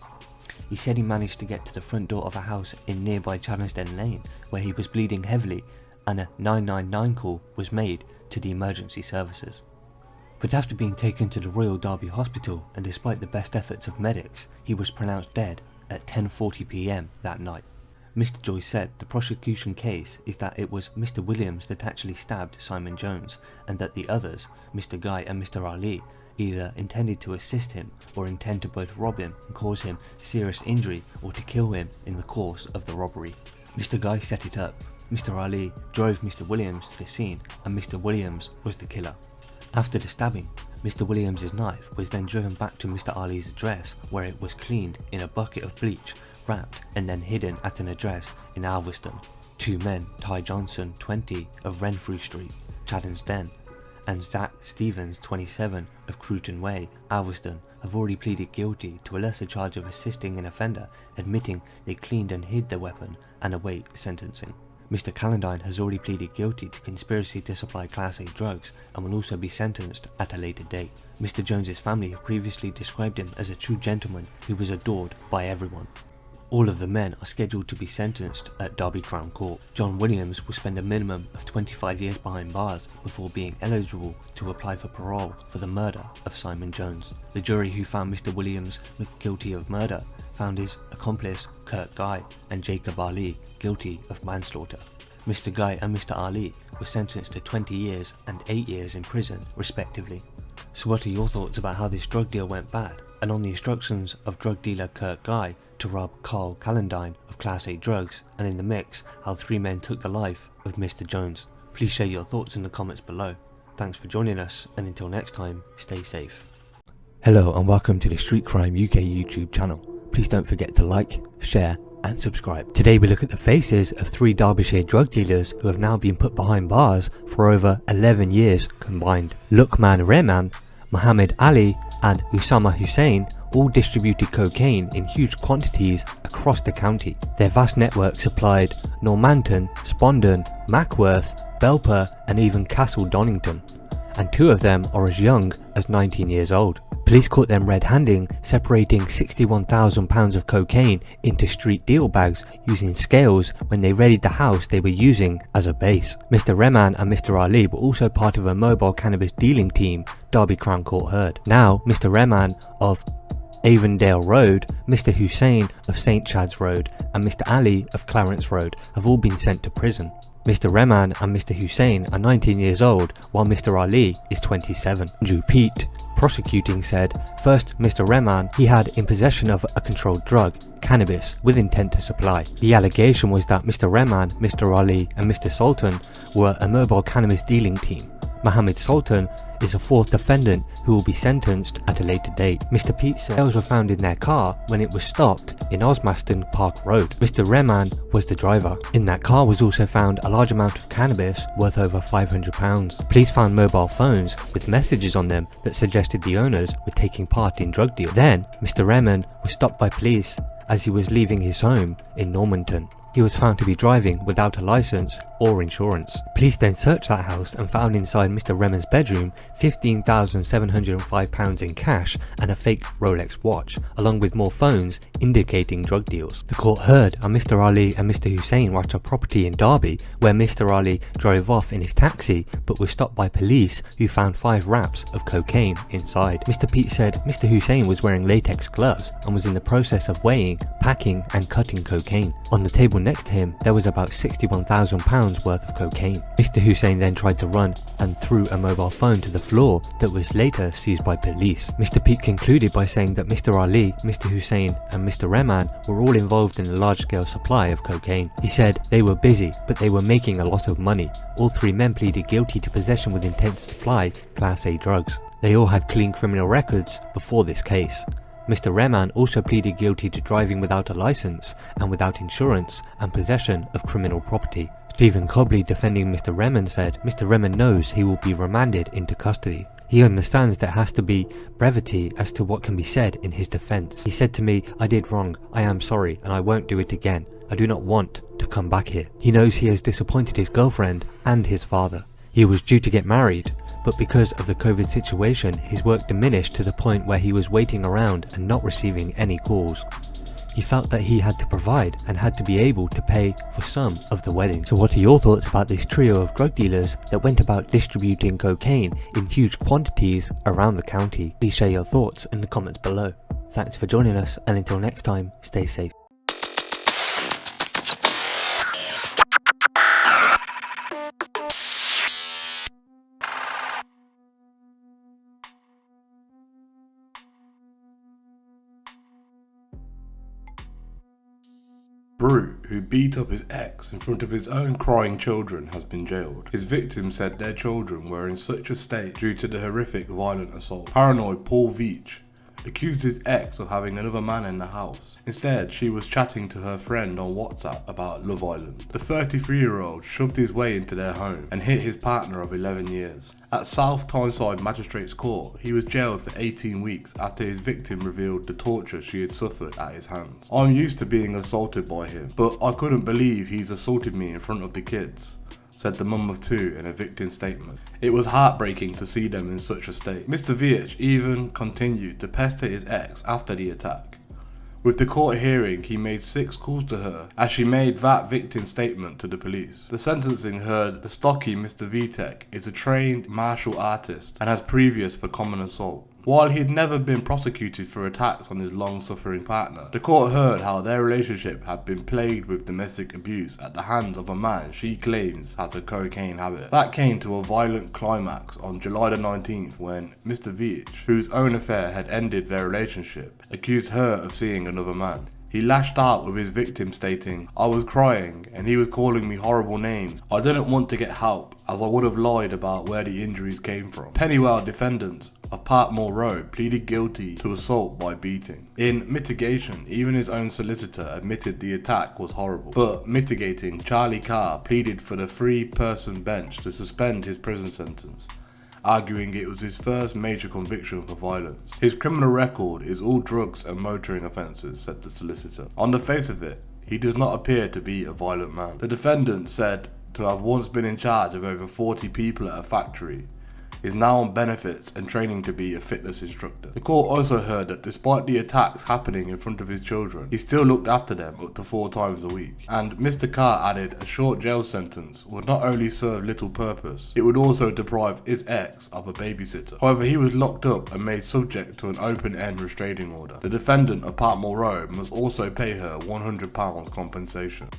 He said he managed to get to the front door of a house in nearby Chaddersden Lane, where he was bleeding heavily, and a 999 call was made to the emergency services. But after being taken to the Royal Derby Hospital, and despite the best efforts of medics, he was pronounced dead at 10:40 p.m. that night. Mr. Joyce said the prosecution case is that it was Mr. Williams that actually stabbed Simon Jones, and that the others, Mr. Guy and Mr. Ali, either intended to assist him or intend to both rob him and cause him serious injury or to kill him in the course of the robbery. Mr. Guy set it up. Mr. Ali drove Mr. Williams to the scene, and Mr. Williams was the killer. After the stabbing, Mr. Williams' knife was then driven back to Mr. Ali's address, where it was cleaned in a bucket of bleach, wrapped and then hidden at an address in Alveston. 2 men, Ty Johnson, 20, of Renfrew Street, Chadden's Den, and Zach Stevens, 27, of Cruton Way, Alveston, have already pleaded guilty to a lesser charge of assisting an offender, admitting they cleaned and hid their weapon, and await sentencing. Mr. Calendine has already pleaded guilty to conspiracy to supply Class A drugs and will also be sentenced at a later date. Mr. Jones's family have previously described him as a true gentleman who was adored by everyone. All of the men are scheduled to be sentenced at Derby Crown Court. John Williams will spend a minimum of 25 years behind bars before being eligible to apply for parole for the murder of Simon Jones. The jury who found Mr. Williams guilty of murder found his accomplice Kurt Guy and Jacob Ali guilty of manslaughter. Mr. Guy and Mr. Ali were sentenced to 20 years and 8 years in prison respectively. So what are your thoughts about how this drug deal went bad, and on the instructions of drug dealer Kurt Guy to rob Carl Calendine of Class A drugs, and in the mix how 3 men took the life of Mr. Jones? Please share your thoughts in the comments below. Thanks for joining us, and until next time, stay safe. Hello and welcome to the Street Crime UK YouTube channel. Please don't forget to like, share and subscribe. Today we look at the faces of 3 Derbyshire drug dealers who have now been put behind bars for over 11 years combined. Luqman Rehman, Muhammad Ali and Usama Hussain all distributed cocaine in huge quantities across the county. Their vast network supplied Normanton, Spondon, Mackworth, Belper and even Castle Donington, and 2 of them are as young as 19 years old. Police caught them red-handing, separating £61,000 of cocaine into street deal bags using scales when they raided the house they were using as a base. Mr. Rehman and Mr. Ali were also part of a mobile cannabis dealing team Derby Crown Court heard. Now, Mr. Rehman of Avondale Road, Mr. Hussain of St. Chad's Road and Mr. Ali of Clarence Road have all been sent to prison. Mr. Rehman and Mr. Hussain are 19 years old while Mr. Ali is 27. Andrew Pete, prosecuting, said, first, Mr. Rehman, he had in possession of a controlled drug, cannabis, with intent to supply. The allegation was that Mr. Rehman, Mr. Ali and Mr. Sultan were a mobile cannabis dealing team. Mohammed Sultan is a 4th defendant who will be sentenced at a later date. Mr. Pete said scales were found in their car when it was stopped in Osmaston Park Road. Mr. Rehman was the driver. In that car was also found a large amount of cannabis worth over £500. Police found mobile phones with messages on them that suggested the owners were taking part in drug deals. Then, Mr. Rehman was stopped by police as he was leaving his home in Normanton. He was found to be driving without a license or insurance. Police then searched that house and found inside Mr. Rehman's bedroom £15,705 in cash and a fake Rolex watch, along with more phones indicating drug deals. The court heard how Mr. Ali and Mr. Hussain were at a property in Derby where Mr. Ali drove off in his taxi but was stopped by police who found 5 wraps of cocaine inside. Mr. Pete said Mr. Hussain was wearing latex gloves and was in the process of weighing, packing and cutting cocaine. On the table next to him there was about £61,000 worth of cocaine. Mr. Hussain then tried to run and threw a mobile phone to the floor that was later seized by police. Mr. Pete concluded by saying that Mr. Ali, Mr. Hussain and Mr. Rehman were all involved in a large-scale supply of cocaine. He said they were busy but they were making a lot of money. All 3 men pleaded guilty to possession with intent to supply Class A drugs. They all had clean criminal records before this case. Mr. Rehman also pleaded guilty to driving without a license and without insurance and possession of criminal property. Stephen Cobley, defending Mr. Rehman, said Mr. Rehman knows he will be remanded into custody. He understands there has to be brevity as to what can be said in his defence. He said to me, I did wrong, I am sorry and I won't do it again. I do not want to come back here. He knows he has disappointed his girlfriend and his father. He was due to get married, but because of the COVID situation, his work diminished to the point where he was waiting around and not receiving any calls. He felt that he had to provide and had to be able to pay for some of the wedding. So what are your thoughts about this trio of drug dealers that went about distributing cocaine in huge quantities around the county? Please share your thoughts in the comments below. Thanks for joining us, and until next time, stay safe. Brute, who beat up his ex in front of his own crying children, has been jailed. His victim said their children were in such a state due to the horrific violent assault. Paranoid Paul Veach accused his ex of having another man in the house. Instead, she was chatting to her friend on WhatsApp about Love Island. The 33-year-old shoved his way into their home and hit his partner of 11 years. At South Tyneside Magistrates Court, he was jailed for 18 weeks after his victim revealed the torture she had suffered at his hands. I'm used to being assaulted by him, but I couldn't believe he's assaulted me in front of the kids, said the mum of 2 in a victim statement. It was heartbreaking to see them in such a state. Mr. Veach even continued to pester his ex after the attack. With the court hearing, he made 6 calls to her as she made that victim statement to the police. The sentencing heard the stocky Mr. Vitek is a trained martial artist and has previous for common assault. While he had never been prosecuted for attacks on his long-suffering partner, the court heard how their relationship had been plagued with domestic abuse at the hands of a man she claims has a cocaine habit. That came to a violent climax on July the 19th when Mr. Veach, whose own affair had ended their relationship, accused her of seeing another man. He lashed out with his victim stating, "I was crying and he was calling me horrible names. I didn't want to get help as I would have lied about where the injuries came from." Pennywell defendants of Parkmore Road pleaded guilty to assault by beating. In mitigation, even his own solicitor admitted the attack was horrible. But mitigating, Charlie Carr pleaded for the 3-person bench to suspend his prison sentence, arguing it was his first major conviction for violence. His criminal record is all drugs and motoring offences, said the solicitor. On the face of it, he does not appear to be a violent man. The defendant said to have once been in charge of over 40 people at a factory, is now on benefits and training to be a fitness instructor. The court also heard that despite the attacks happening in front of his children, he still looked after them up to 4 times a week. And Mr. Carr added a short jail sentence would not only serve little purpose, it would also deprive his ex of a babysitter. However, he was locked up and made subject to an open-end restraining order. The defendant of Parkmore Road must also pay her £100 compensation.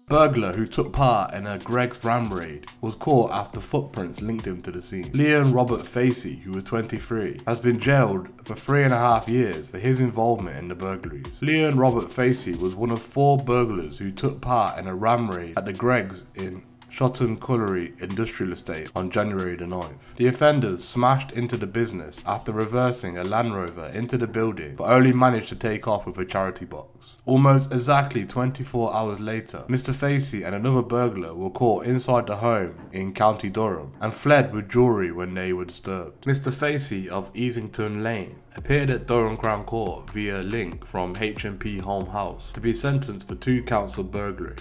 Burglar who took part in a Greggs ram raid was caught after footprints linked him to the scene. Leon Robert Facey, who was 23, has been jailed for 3.5 years for his involvement in the burglaries. Leon Robert Facey was one of 4 burglars who took part in a ram raid at the Greggs in Shotton Colliery Industrial Estate on January the 9th. The offenders smashed into the business after reversing a Land Rover into the building, but only managed to take off with a charity box. Almost exactly 24 hours later, Mr. Facey and another burglar were caught inside the home in County Durham and fled with jewellery when they were disturbed. Mr. Facey of Easington Lane appeared at Durham Crown Court via link from H&P Home House to be sentenced for 2 counts of burglary.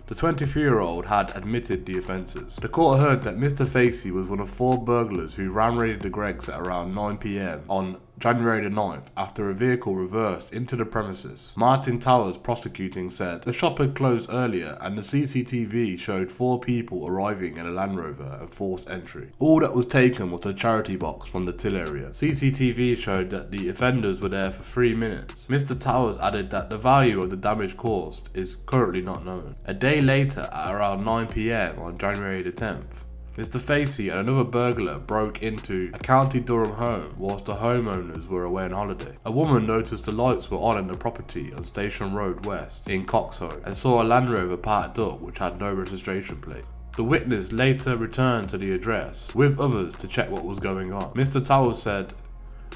The 23-year-old had admitted the offences. The court heard that Mr. Facey was one of 4 burglars who ram-raided the Greggs at around 9 PM on January the 9th after a vehicle reversed into the premises. Martin Towers prosecuting said the shop had closed earlier and the CCTV showed 4 people arriving in a Land Rover and forced entry. All that was taken was a charity box from the till area. CCTV showed that the offenders were there for 3 minutes. Mr. Towers added that the value of the damage caused is currently not known. A day later, at around 9 PM on January the 10th, Mr. Facey and another burglar broke into a County Durham home whilst the homeowners were away on holiday. A woman noticed the lights were on in the property on Station Road West in Coxholm and saw a Land Rover parked up which had no registration plate. The witness later returned to the address with others to check what was going on. Mr. Towers said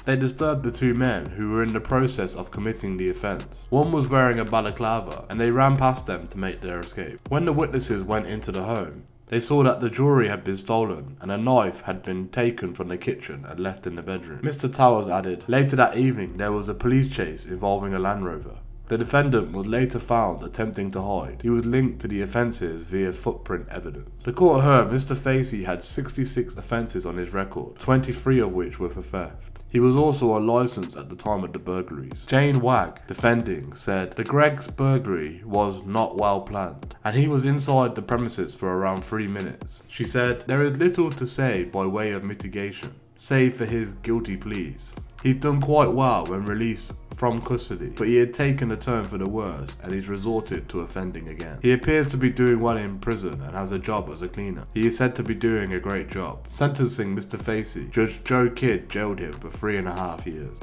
they disturbed the 2 men who were in the process of committing the offence. One was wearing a balaclava and they ran past them to make their escape. When the witnesses went into the home, they saw that the jewellery had been stolen and a knife had been taken from the kitchen and left in the bedroom. Mr. Towers added, later that evening there was a police chase involving a Land Rover. The defendant was later found attempting to hide. He was linked to the offences via footprint evidence. The court heard Mr. Facey had 66 offences on his record, 23 of which were for theft. He was also on licence at the time of the burglaries. Jane Wagg, defending, said the Greggs burglary was not well planned, and he was inside the premises for around 3 minutes. She said, there is little to say by way of mitigation, save for his guilty pleas. He'd done quite well when released from custody, but he had taken a turn for the worse and he's resorted to offending again. He appears to be doing well in prison and has a job as a cleaner. He is said to be doing a great job. Sentencing Mr. Facey, Judge Joe Kidd jailed him for 3.5 years.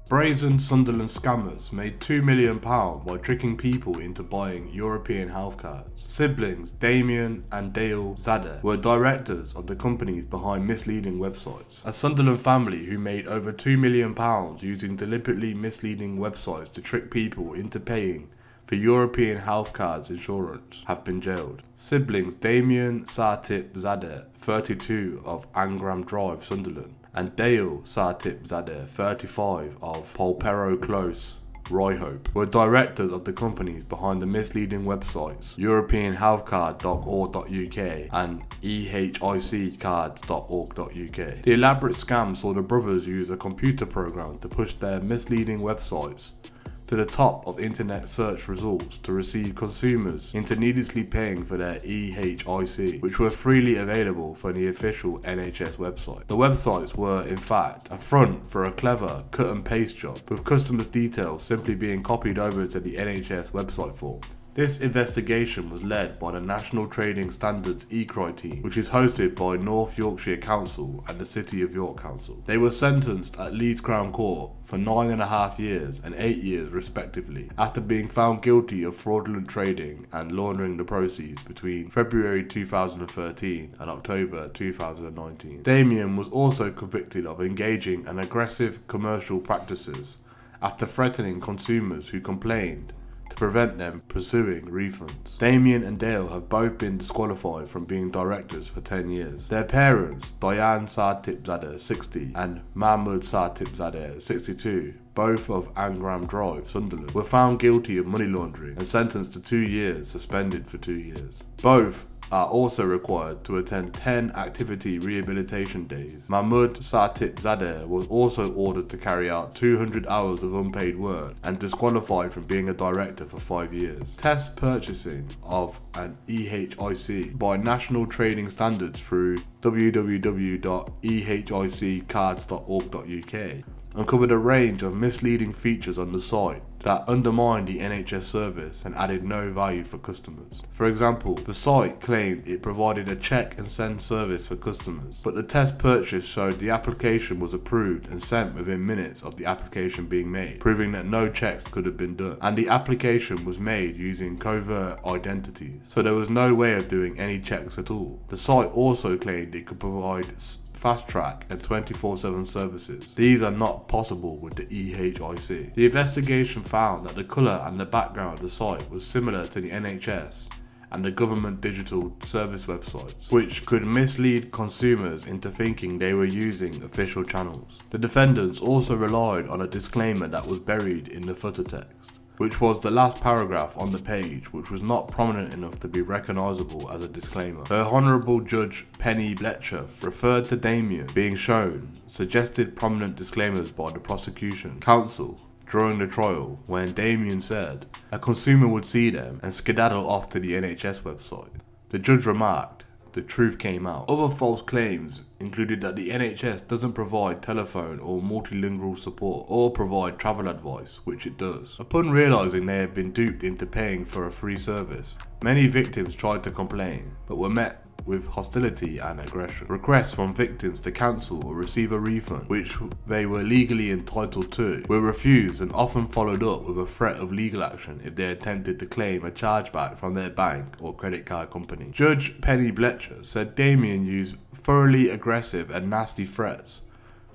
Brazen Sunderland scammers made £2 million by tricking people into buying European health cards. Siblings Damien and Dale Zadeh were directors of the companies behind misleading websites. A Sunderland family who made over £2 million using deliberately misleading websites to trick people into paying for European health cards insurance have been jailed. Siblings Damien Sartip Zadeh, 32 of Angram Drive, Sunderland, and Dale Sartip Zadeh, 35 of Polperro Close, Royhope, were directors of the companies behind the misleading websites europeanhealthcard.org.uk and ehiccards.org.uk. The elaborate scam saw the brothers use a computer program to push their misleading websites to the top of internet search results to receive consumers into needlessly paying for their EHIC, which were freely available from the official NHS website. The websites were, in fact, a front for a clever cut and paste job, with customers' details simply being copied over to the NHS website form. This investigation was led by the National Trading Standards eCrime team, which is hosted by North Yorkshire Council and the City of York Council. They were sentenced at Leeds Crown Court for 9.5 years and 8 years respectively, after being found guilty of fraudulent trading and laundering the proceeds between February 2013 and October 2019. Damien was also convicted of engaging in aggressive commercial practices after threatening consumers who complained to prevent them pursuing refunds. Damien and Dale have both been disqualified from being directors for 10 years. Their parents, Diane Sartipzadeh, 60, and Mahmoud Sartipzadeh, 62, both of Angram Drive, Sunderland, were found guilty of money laundering and sentenced to 2 years, suspended for 2 years. Both are also required to attend 10 activity rehabilitation days. Mahmoud Sartipzadeh was also ordered to carry out 200 hours of unpaid work and disqualified from being a director for 5 years. Test purchasing of an EHIC by National Trading Standards through www.ehiccards.org.uk uncovered a range of misleading features on the site that undermined the NHS service and added no value for customers. For example, the site claimed it provided a check and send service for customers, but the test purchase showed the application was approved and sent within minutes of the application being made, proving that no checks could have been done, and the application was made using covert identities, so there was no way of doing any checks at all. The site also claimed it could provide fast track and 24/7 services. These are not possible with the EHIC. The investigation found that the colour and the background of the site was similar to the NHS and the government digital service websites, which could mislead consumers into thinking they were using official channels. The defendants also relied on a disclaimer that was buried in the footer text, which was the last paragraph on the page, which was not prominent enough to be recognisable as a disclaimer. Her Honourable Judge Penny Bletcher referred to Damien being shown suggested prominent disclaimers by the prosecution counsel during the trial, when Damien said a consumer would see them and skedaddle off to the NHS website. The judge remarked, "The truth came out." Other false claims included that the NHS doesn't provide telephone or multilingual support or provide travel advice, which it does. Upon realising they had been duped into paying for a free service, many victims tried to complain, but were met with hostility and aggression. Requests from victims to cancel or receive a refund, which they were legally entitled to, were refused and often followed up with a threat of legal action if they attempted to claim a chargeback from their bank or credit card company. Judge Penny Bletcher said Damien used thoroughly aggressive and nasty threats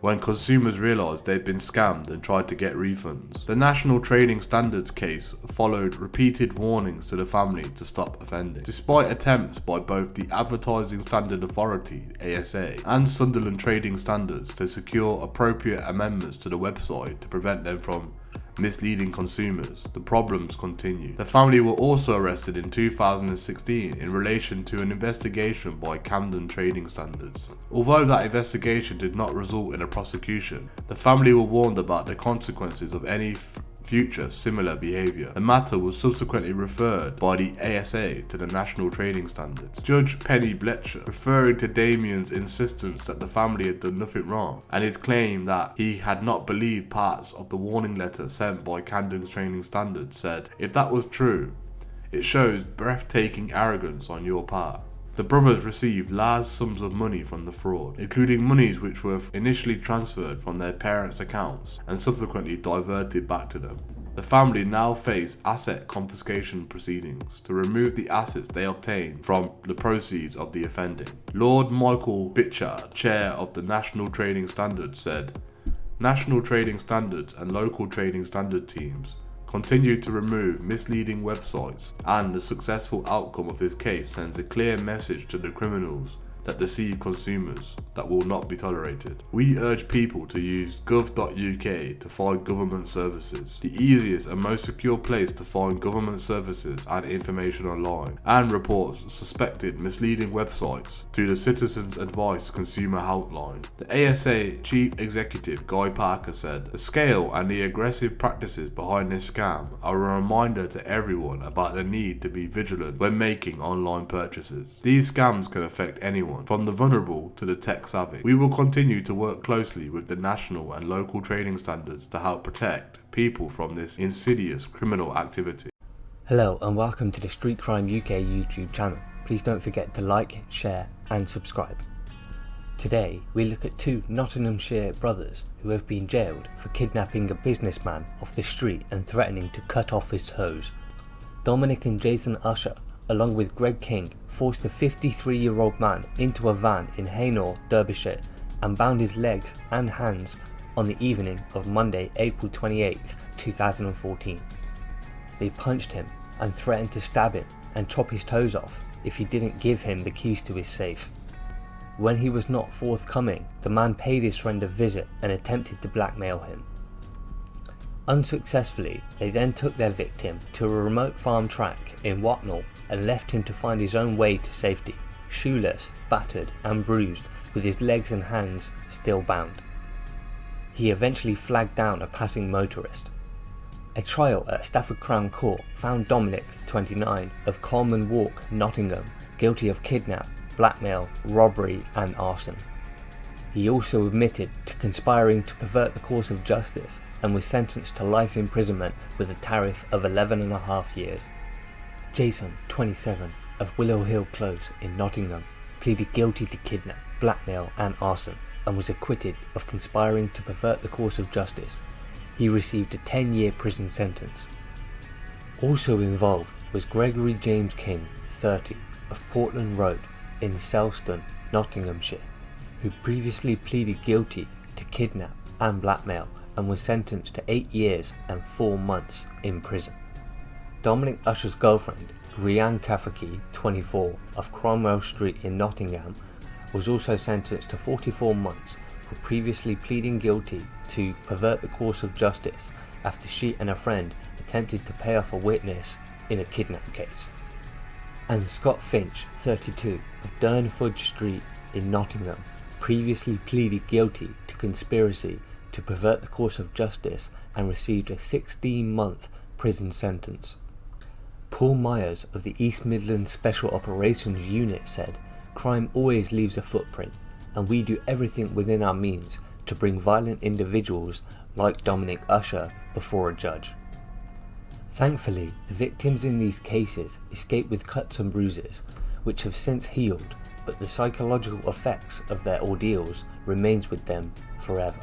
when consumers realised they'd been scammed and tried to get refunds. The National Trading Standards case followed repeated warnings to the family to stop offending. Despite attempts by both the Advertising Standard Authority (ASA) and Sunderland Trading Standards to secure appropriate amendments to the website to prevent them from misleading consumers, the problems continued. The family were also arrested in 2016 in relation to an investigation by Camden Trading Standards. Although that investigation did not result in a prosecution, the family were warned about the consequences of any future similar behaviour. The matter was subsequently referred by the ASA to the National Trading Standards. Judge Penny Bletcher, referring to Damien's insistence that the family had done nothing wrong and his claim that he had not believed parts of the warning letter sent by Camden's Trading Standards, said, "If that was true, it shows breathtaking arrogance on your part." The brothers received large sums of money from the fraud, including monies which were initially transferred from their parents' accounts and subsequently diverted back to them. The family now face asset confiscation proceedings to remove the assets they obtained from the proceeds of the offending. Lord Michael Bitchard, chair of the National Trading Standards, said, "National Trading Standards and local trading standard teams continue to remove misleading websites, and the successful outcome of this case sends a clear message to the criminals that deceive consumers that will not be tolerated. We urge people to use gov.uk to find government services, the easiest and most secure place to find government services and information online, and reports suspected misleading websites to the Citizens Advice Consumer Hotline." The ASA Chief Executive Guy Parker said, "The scale and the aggressive practices behind this scam are a reminder to everyone about the need to be vigilant when making online purchases. These scams can affect anyone, from the vulnerable to the tech savvy. We will continue to work closely with the national and local trading standards to help protect people from this insidious criminal activity." Hello and welcome to the Street Crime UK YouTube channel. Please don't forget to like, share and subscribe. Today we look at two Nottinghamshire brothers who have been jailed for kidnapping a businessman off the street and threatening to cut off his toes. Dominic and Jason Usher, along with Greg King, forced the 53-year-old man into a van in Hainault, Derbyshire and bound his legs and hands on the evening of Monday, April 28, 2014. They punched him and threatened to stab him and chop his toes off if he didn't give him the keys to his safe. When he was not forthcoming, the man paid his friend a visit and attempted to blackmail him. Unsuccessfully, they then took their victim to a remote farm track in Watnall and left him to find his own way to safety, shoeless, battered and bruised, with his legs and hands still bound. He eventually flagged down a passing motorist. A trial at Stafford Crown Court found Dominic, 29, of Coleman Walk, Nottingham, guilty of kidnap, blackmail, robbery and arson. He also admitted to conspiring to pervert the course of justice and was sentenced to life imprisonment with a tariff of 11.5 years. Jason, 27, of Willow Hill Close in Nottingham, pleaded guilty to kidnap, blackmail and arson and was acquitted of conspiring to pervert the course of justice. He received a 10-year prison sentence. Also involved was Gregory James King, 30, of Portland Road in Selston, Nottinghamshire, who previously pleaded guilty to kidnap and blackmail and was sentenced to 8 years and 4 months in prison. Dominic Usher's girlfriend, Rianne Cafferkey, 24, of Cromwell Street in Nottingham, was also sentenced to 44 months for previously pleading guilty to pervert the course of justice after she and a friend attempted to pay off a witness in a kidnap case. And Scott Finch, 32, of Durnford Street in Nottingham, previously pleaded guilty to conspiracy to pervert the course of justice and received a 16-month prison sentence. Paul Myers of the East Midlands Special Operations Unit said, "Crime always leaves a footprint, and we do everything within our means to bring violent individuals like Dominic Usher before a judge." Thankfully, the victims in these cases escaped with cuts and bruises, which have since healed, but the psychological effects of their ordeals remains with them forever.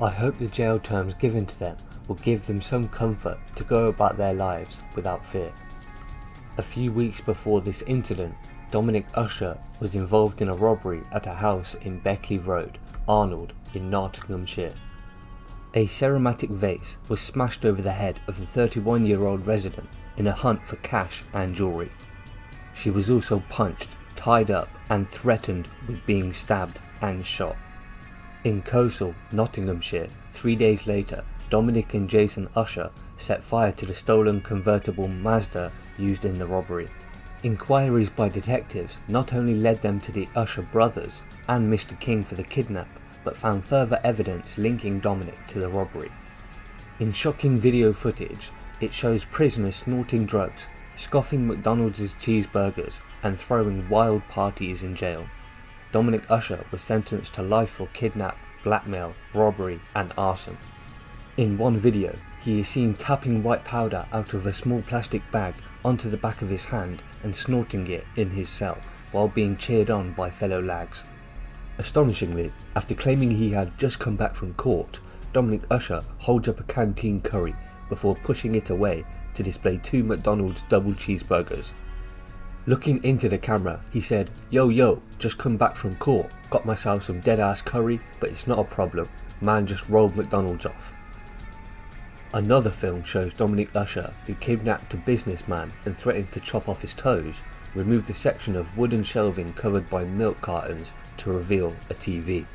I hope the jail terms given to them will give them some comfort to go about their lives without fear. A few weeks before this incident, Dominic Usher was involved in a robbery at a house in Beckley Road, Arnold in Nottinghamshire. A ceramatic vase was smashed over the head of the 31-year-old resident in a hunt for cash and jewellery. She was also punched, tied up and threatened with being stabbed and shot. In Cosel, Nottinghamshire, 3 days later, Dominic and Jason Usher set fire to the stolen convertible Mazda used in the robbery. Inquiries by detectives not only led them to the Usher brothers and Mr. King for the kidnap, but found further evidence linking Dominic to the robbery. In shocking video footage, it shows prisoners snorting drugs, scoffing McDonald's cheeseburgers and throwing wild parties in jail. Dominic Usher was sentenced to life for kidnap, blackmail, robbery and arson. In one video, he is seen tapping white powder out of a small plastic bag onto the back of his hand and snorting it in his cell while being cheered on by fellow lags. Astonishingly, after claiming he had just come back from court, Dominic Usher holds up a canteen curry before pushing it away to display 2 McDonald's double cheeseburgers. Looking into the camera, he said, Yo, just come back from court, got myself some dead ass curry, but it's not a problem, man just rolled McDonald's off." Another film shows Dominic Usher, who kidnapped a businessman and threatened to chop off his toes, removed a section of wooden shelving covered by milk cartons to reveal a TV.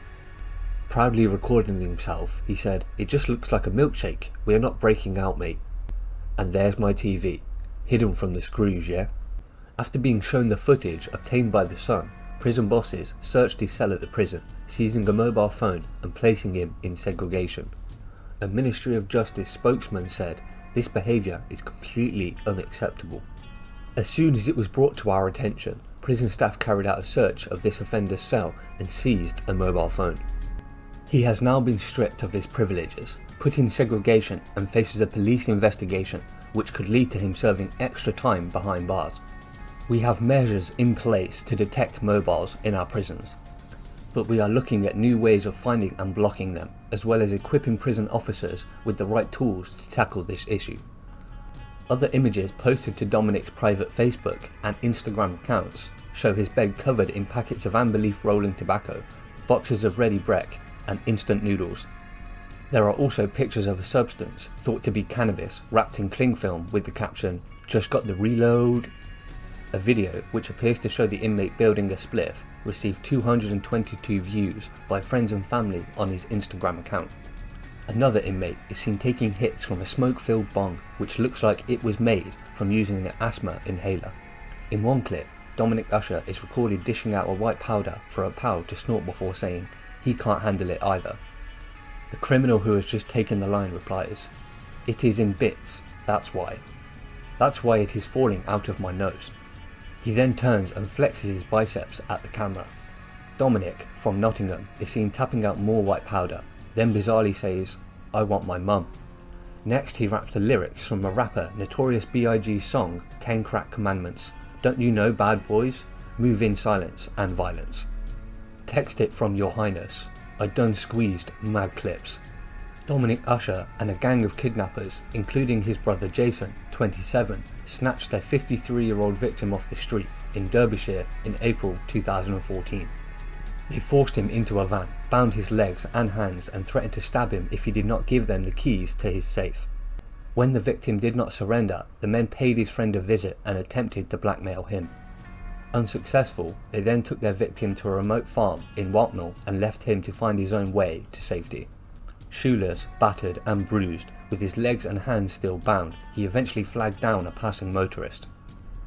Proudly recording himself, he said, "It just looks like a milkshake, we are not breaking out, mate. And there's my TV, hidden from the screws, yeah?" After being shown the footage obtained by The Sun, prison bosses searched his cell at the prison, seizing a mobile phone and placing him in segregation. A Ministry of Justice spokesman said, "This behaviour is completely unacceptable." As soon as it was brought to our attention, prison staff carried out a search of this offender's cell and seized a mobile phone. He has now been stripped of his privileges, put in segregation and faces a police investigation, which could lead to him serving extra time behind bars. We have measures in place to detect mobiles in our prisons, but we are looking at new ways of finding and blocking them, as well as equipping prison officers with the right tools to tackle this issue. Other images posted to Dominic's private Facebook and Instagram accounts show his bed covered in packets of amber leaf rolling tobacco, boxes of ready brek, and instant noodles. There are also pictures of a substance thought to be cannabis wrapped in cling film with the caption, "Just got the reload." A video, which appears to show the inmate building a spliff, received 222 views by friends and family on his Instagram account. Another inmate is seen taking hits from a smoke-filled bong, which looks like it was made from using an asthma inhaler. In one clip, Dominic Usher is recorded dishing out a white powder for a pal to snort before saying he can't handle it either. The criminal who has just taken the line replies, "It is in bits, that's why. That's why it is falling out of my nose." He then turns and flexes his biceps at the camera. Dominic, from Nottingham, is seen tapping out more white powder, then bizarrely says, "I want my mum." Next he raps the lyrics from a rapper Notorious B.I.G.'s song 10 Crack Commandments. Don't you know bad boys? Move in silence and violence. Text it from your highness. I done squeezed mad clips. Dominic Usher and a gang of kidnappers, including his brother Jason, 27, snatched their 53-year-old victim off the street in Derbyshire in April 2014. They forced him into a van, bound his legs and hands, and threatened to stab him if he did not give them the keys to his safe. When the victim did not surrender, the men paid his friend a visit and attempted to blackmail him. Unsuccessful, they then took their victim to a remote farm in Waltnall and left him to find his own way to safety. Shoeless, battered and bruised, with his legs and hands still bound, he eventually flagged down a passing motorist.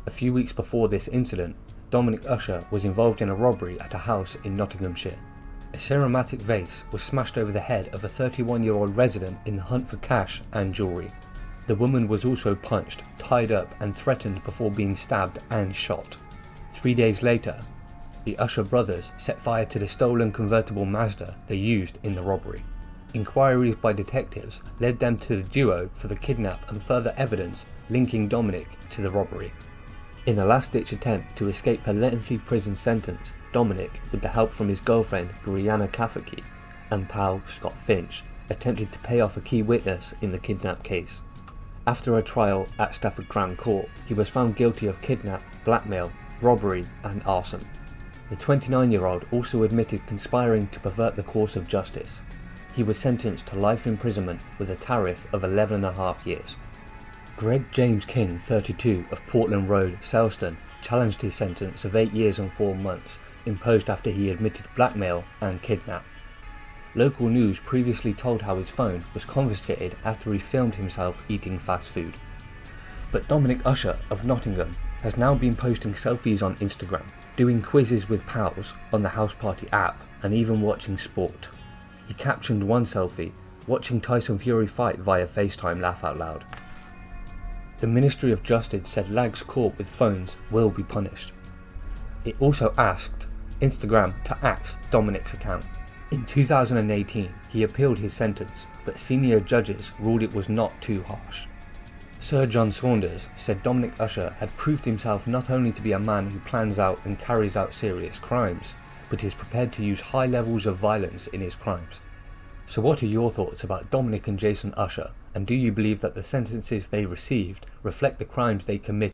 A few weeks before this incident, Dominic Usher was involved in a robbery at a house in Nottinghamshire. A ceramic vase was smashed over the head of a 31-year-old resident in the hunt for cash and jewellery. The woman was also punched, tied up and threatened before being stabbed and shot. 3 days later, the Usher brothers set fire to the stolen convertible Mazda they used in the robbery. Inquiries by detectives led them to the duo for the kidnap and further evidence linking Dominic to the robbery. In a last-ditch attempt to escape a lengthy prison sentence, Dominic, with the help from his girlfriend Brianna Cafferty and pal Scott Finch, attempted to pay off a key witness in the kidnap case. After a trial at Stafford Crown Court, he was found guilty of kidnap, blackmail, robbery and arson. The 29-year-old also admitted conspiring to pervert the course of justice. He was sentenced to life imprisonment with a tariff of 11.5 years. Greg James King, 32, of Portland Road, Selston, challenged his sentence of 8 years and 4 months, imposed after he admitted blackmail and kidnap. Local news previously told how his phone was confiscated after he filmed himself eating fast food. But Dominic Usher of Nottingham has now been posting selfies on Instagram, doing quizzes with pals on the House Party app, and even watching sport. He captioned one selfie, watching Tyson Fury fight via FaceTime laugh out loud. The Ministry of Justice said lags caught with phones will be punished. It also asked Instagram to axe Dominic's account. In 2018, he appealed his sentence, but senior judges ruled it was not too harsh. Sir John Saunders said Dominic Usher had proved himself not only to be a man who plans out and carries out serious crimes, but is prepared to use high levels of violence in his crimes. So what are your thoughts about Dominic and Jason Usher, and do you believe that the sentences they received reflect the crimes they committed?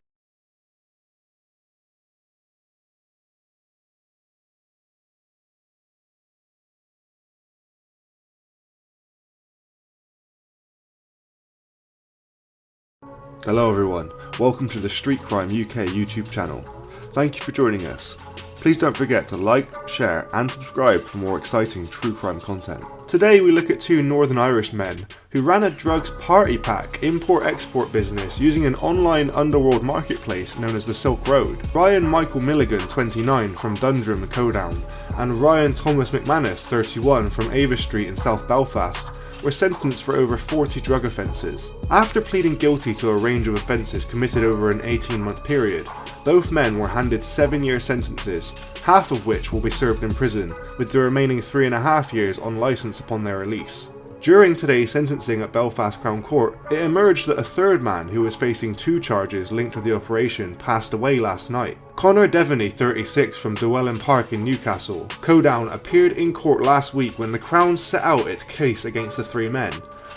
Hello everyone, welcome to the Street Crime UK YouTube channel. Thank you for joining us. Please don't forget to like, share and subscribe for more exciting true crime content. Today we look at two Northern Irish men who ran a drugs party pack import-export business using an online underworld marketplace known as the Silk Road. Ryan Michael Milligan, 29, from Dundrum, Codown, and Ryan Thomas McManus, 31, from Ava Street in South Belfast, were sentenced for over 40 drug offences. After pleading guilty to a range of offences committed over an 18-month period, both men were handed 7-year sentences, half of which will be served in prison, with the remaining 3.5 years on licence upon their release. During today's sentencing at Belfast Crown Court, it emerged that a third man who was facing 2 charges linked to the operation passed away last night. Conor Devaney, 36, from Dwelling Park in Newcastle, co-down, appeared in court last week when the Crown set out its case against the 3 men.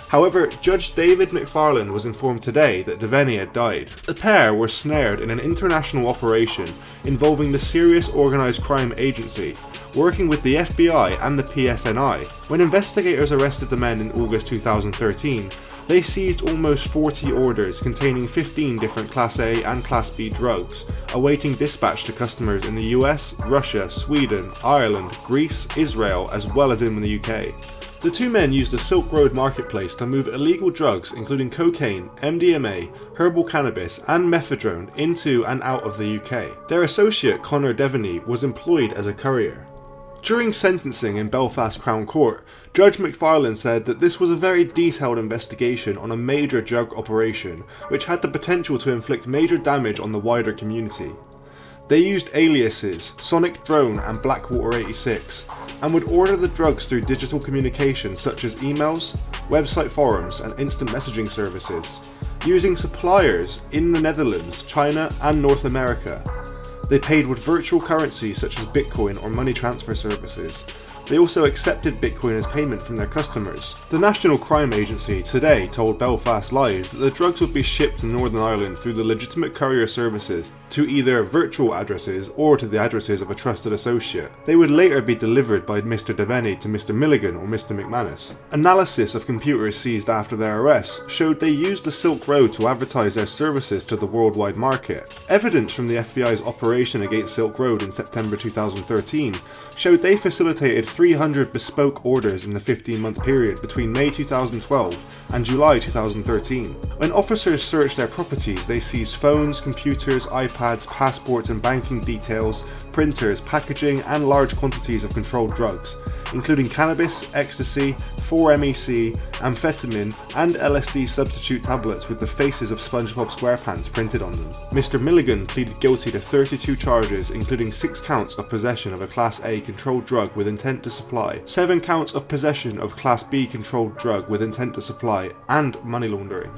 However, Judge David McFarlane was informed today that Devaney had died. The pair were snared in an international operation involving the Serious Organised Crime Agency, working with the FBI and the PSNI. When investigators arrested the men in August 2013, they seized almost 40 orders containing 15 different Class A and Class B drugs, awaiting dispatch to customers in the US, Russia, Sweden, Ireland, Greece, Israel, as well as in the UK. The 2 men used the Silk Road marketplace to move illegal drugs including cocaine, MDMA, herbal cannabis and methadone into and out of the UK. Their associate Conor Devaney was employed as a courier. During sentencing in Belfast Crown Court, Judge McFarlane said that this was a very detailed investigation on a major drug operation which had the potential to inflict major damage on the wider community. They used aliases, Sonic Drone and Blackwater 86, and would order the drugs through digital communication such as emails, website forums and instant messaging services, using suppliers in the Netherlands, China and North America. They paid with virtual currency such as Bitcoin or money transfer services. They also accepted Bitcoin as payment from their customers. The National Crime Agency today told Belfast Live that the drugs would be shipped to Northern Ireland through the legitimate courier services to either virtual addresses or to the addresses of a trusted associate. They would later be delivered by Mr. Devaney to Mr. Milligan or Mr. McManus. Analysis of computers seized after their arrests showed they used the Silk Road to advertise their services to the worldwide market. Evidence from the FBI's operation against Silk Road in September 2013 showed they facilitated 300 bespoke orders in the 15-month period between May 2012 and July 2013. When officers searched their properties, they seized phones, computers, iPads, passports and banking details, printers, packaging and large quantities of controlled drugs, including cannabis, ecstasy, 4-MEC, amphetamine and LSD substitute tablets with the faces of SpongeBob SquarePants printed on them. Mr. Milligan pleaded guilty to 32 charges, including 6 counts of possession of a Class A controlled drug with intent to supply, 7 counts of possession of Class B controlled drug with intent to supply, and money laundering.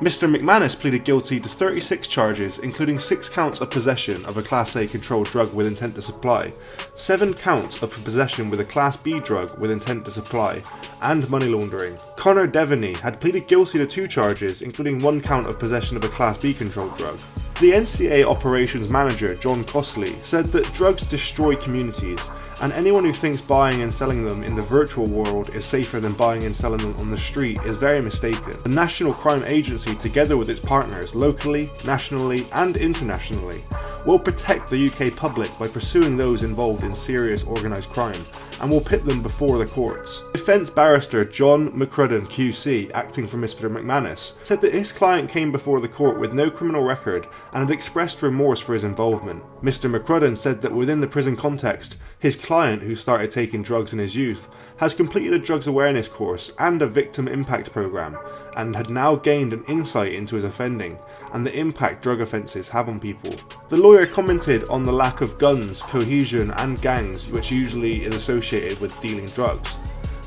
Mr. McManus pleaded guilty to 36 charges, including 6 counts of possession of a Class A controlled drug with intent to supply, 7 counts of possession with a Class B drug with intent to supply, and money laundering. Conor Devaney had pleaded guilty to 2 charges, including 1 count of possession of a Class B controlled drug. The NCA operations manager, John Costley, said that drugs destroy communities, and anyone who thinks buying and selling them in the virtual world is safer than buying and selling them on the street is very mistaken. The National Crime Agency, together with its partners locally, nationally and internationally, will protect the UK public by pursuing those involved in serious organised crime, and will pit them before the courts. Defence barrister John McCrudden QC, acting for Mr. McManus, said that his client came before the court with no criminal record and had expressed remorse for his involvement. Mr. McCrudden said that within the prison context, his client, who started taking drugs in his youth, has completed a drugs awareness course and a victim impact programme, and had now gained an insight into his offending and the impact drug offences have on people. The lawyer commented on the lack of guns, cohesion and gangs, which usually is associated with dealing drugs.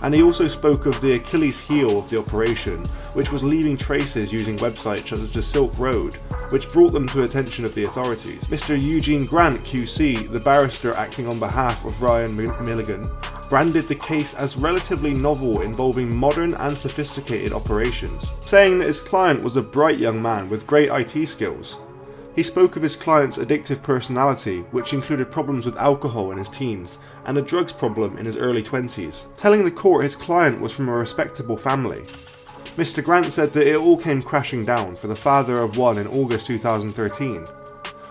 And he also spoke of the Achilles heel of the operation, which was leaving traces using websites such as the Silk Road, which brought them to attention of the authorities. Mr. Eugene Grant QC, the barrister acting on behalf of Ryan Milligan, branded the case as relatively novel, involving modern and sophisticated operations, saying that his client was a bright young man with great IT skills. He spoke of his client's addictive personality, which included problems with alcohol in his teens and a drugs problem in his early 20s, telling the court his client was from a respectable family. Mr. Grant said that it all came crashing down for the father of one in August 2013.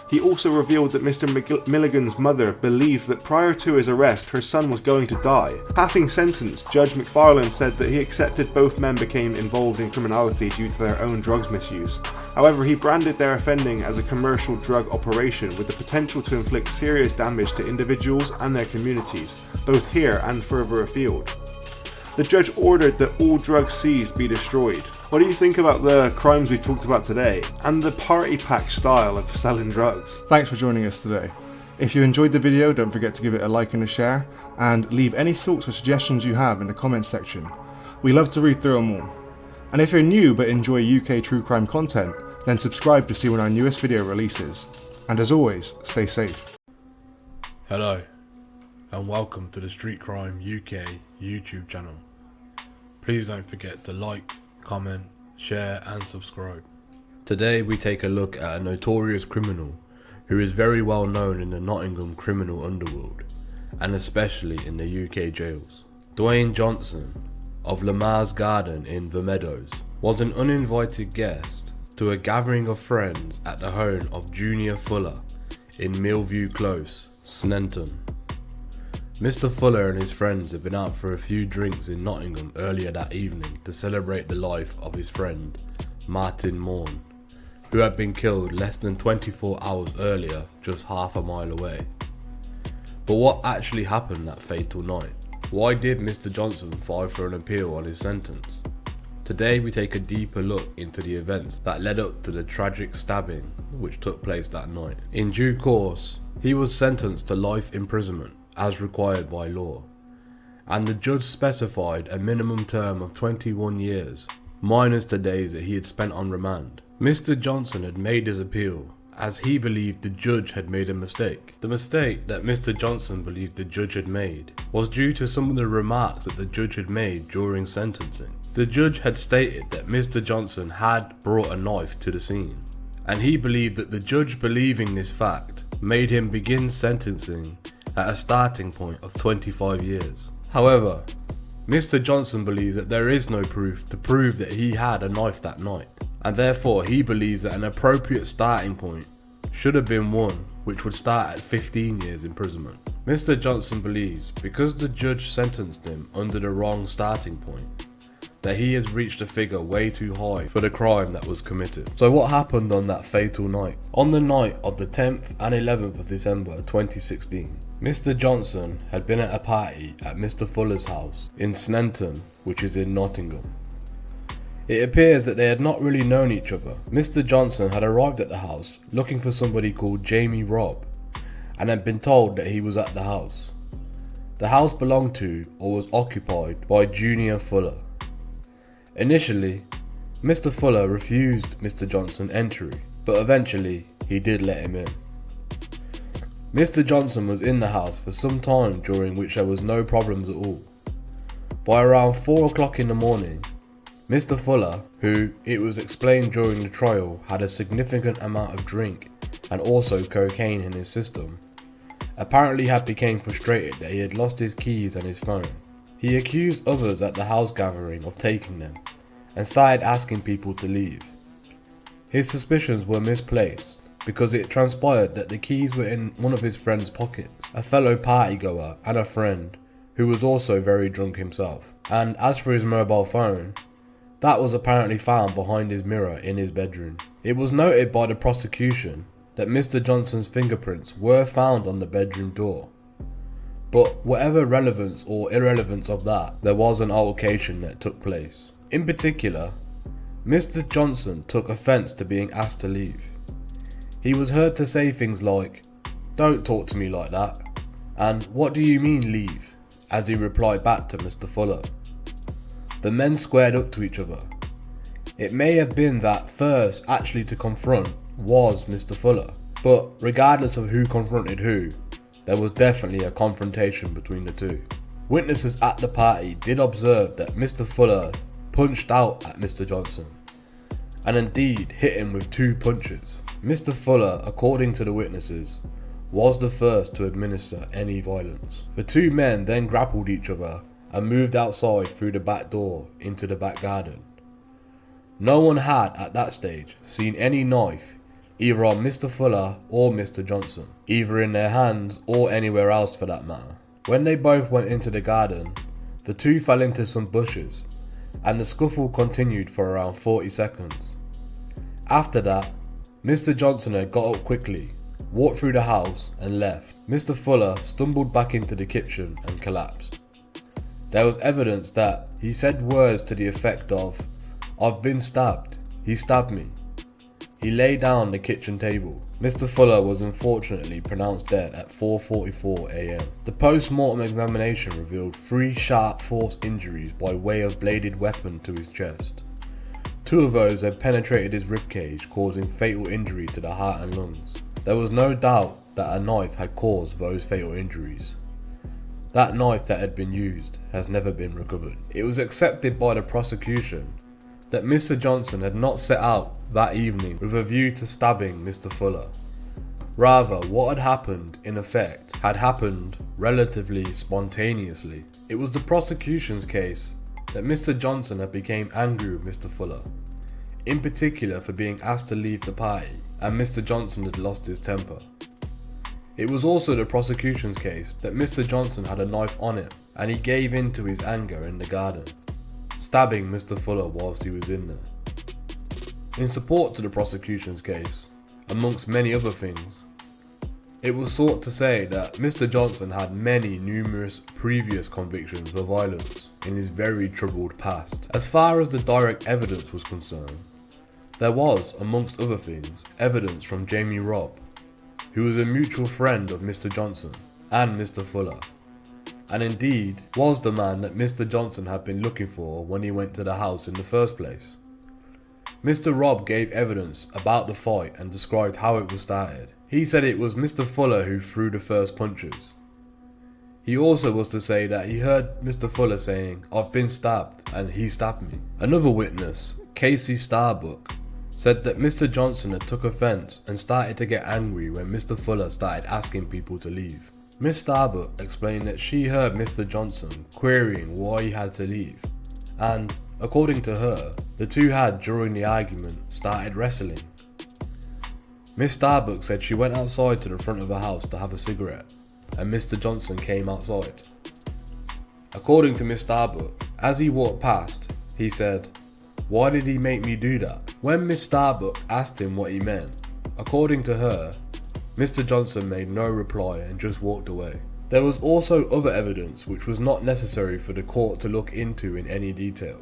He also revealed that Mr. Milligan's mother believed that prior to his arrest her son was going to die. Passing sentence, Judge McFarlane said that he accepted both men became involved in criminality due to their own drugs misuse. However, he branded their offending as a commercial drug operation with the potential to inflict serious damage to individuals and their communities, both here and further afield. The judge ordered that all drugs seized be destroyed. What do you think about the crimes we talked about today, and the party pack style of selling drugs? Thanks for joining us today. If you enjoyed the video, don't forget to give it a like and a share, and leave any thoughts or suggestions you have in the comments section. We love to read through them all. And if you're new but enjoy UK true crime content, then subscribe to see when our newest video releases. And as always, stay safe. Hello, and welcome to the Street Crime UK YouTube channel. Please don't forget to like, comment, share and subscribe. Today we take a look at a notorious criminal who is very well known in the Nottingham criminal underworld, and especially in the UK jails. Dwayne Johnson of Lamar's Garden in The Meadows was an uninvited guest to a gathering of friends at the home of Junior Fuller in Millview Close, Sneinton. Mr. Fuller and his friends had been out for a few drinks in Nottingham earlier that evening to celebrate the life of his friend, Martin Morn, who had been killed less than 24 hours earlier, just half a mile away. But what actually happened that fatal night? Why did Mr. Johnson file for an appeal on his sentence? Today we take a deeper look into the events that led up to the tragic stabbing which took place that night. In due course, he was sentenced to life imprisonment as required by law, and the judge specified a minimum term of 21 years, minus the days that he had spent on remand. Mr. Johnson had made his appeal as he believed the judge had made a mistake. The mistake that Mr. Johnson believed the judge had made was due to some of the remarks that the judge had made during sentencing. The judge had stated that Mr. Johnson had brought a knife to the scene, and he believed that the judge believing this fact made him begin sentencing at a starting point of 25 years. However, Mr. Johnson believes that there is no proof to prove that he had a knife that night, and therefore he believes that an appropriate starting point should have been one which would start at 15 years imprisonment. Mr. Johnson believes, because the judge sentenced him under the wrong starting point, that he has reached a figure way too high for the crime that was committed. So what happened on that fatal night? On the night of the 10th and 11th of December 2016, Mr. Johnson had been at a party at Mr. Fuller's house in Sneinton, which is in Nottingham. It appears that they had not really known each other. Mr. Johnson had arrived at the house looking for somebody called Jamie Robb, and had been told that he was at the house. The house belonged to or was occupied by Junior Fuller. Initially, Mr. Fuller refused Mr. Johnson entry, but eventually he did let him in. Mr. Johnson was in the house for some time, during which there was no problems at all. By around 4 o'clock in the morning, Mr. Fuller, who, it was explained during the trial, had a significant amount of drink and also cocaine in his system, apparently had become frustrated that he had lost his keys and his phone. He accused others at the house gathering of taking them, and started asking people to leave. His suspicions were misplaced, because it transpired that the keys were in one of his friend's pockets, a fellow partygoer and a friend who was also very drunk himself. And as for his mobile phone, that was apparently found behind his mirror in his bedroom. It was noted by the prosecution that Mr. Johnson's fingerprints were found on the bedroom door. But whatever relevance or irrelevance of that, there was an altercation that took place. In particular, Mr. Johnson took offence to being asked to leave. He was heard to say things like, "Don't talk to me like that," and "What do you mean leave?" as he replied back to Mr. Fuller. The men squared up to each other. It may have been that first actually to confront was Mr. Fuller, but regardless of who confronted who, there was definitely a confrontation between the two. Witnesses at the party did observe that Mr. Fuller punched out at Mr. Johnson, and indeed hit him with 2 punches. Mr. Fuller, according to the witnesses, was the first to administer any violence. The 2 men then grappled each other and moved outside through the back door into the back garden. No one had, at that stage, seen any knife either on Mr. Fuller or Mr. Johnson, either in their hands or anywhere else for that matter. When they both went into the garden, the 2 fell into some bushes, and the scuffle continued for around 40 seconds. After that, Mr. Johnson had got up quickly, walked through the house and left. Mr. Fuller stumbled back into the kitchen and collapsed. There was evidence that he said words to the effect of, "I've been stabbed, he stabbed me." He lay down the kitchen table. Mr. Fuller was unfortunately pronounced dead at 4:44 a.m. The post-mortem examination revealed 3 sharp force injuries by way of bladed weapon to his chest. 2 of those had penetrated his ribcage, causing fatal injury to the heart and lungs. There was no doubt that a knife had caused those fatal injuries. That knife that had been used has never been recovered. It was accepted by the prosecution that Mr. Johnson had not set out that evening with a view to stabbing Mr. Fuller. Rather, what had happened, in effect, had happened relatively spontaneously. It was the prosecution's case that Mr. Johnson had become angry with Mr. Fuller, in particular for being asked to leave the party, and Mr. Johnson had lost his temper. It was also the prosecution's case that Mr. Johnson had a knife on him, and he gave in to his anger in the garden, stabbing Mr. Fuller whilst he was in there. In support to the prosecution's case, amongst many other things, it was sought to say that Mr. Johnson had many numerous previous convictions for violence in his very troubled past. As far as the direct evidence was concerned, there was, amongst other things, evidence from Jamie Robb, who was a mutual friend of Mr. Johnson and Mr. Fuller, and indeed was the man that Mr. Johnson had been looking for when he went to the house in the first place. Mr. Robb gave evidence about the fight and described how it was started. He said it was Mr. Fuller who threw the first punches. He also was to say that he heard Mr. Fuller saying, "I've been stabbed," and he stabbed me. Another witness, Casey Starbuck, said that Mr. Johnson had took offence and started to get angry when Mr. Fuller started asking people to leave. Miss Starbuck explained that she heard Mr. Johnson querying why he had to leave, and, according to her, the two had, during the argument, started wrestling. Miss Starbuck said she went outside to the front of her house to have a cigarette, and Mr. Johnson came outside. According to Miss Starbuck, as he walked past, he said, "Why did he make me do that?" When Miss Starbuck asked him what he meant, according to her, Mr. Johnson made no reply and just walked away. There was also other evidence which was not necessary for the court to look into in any detail.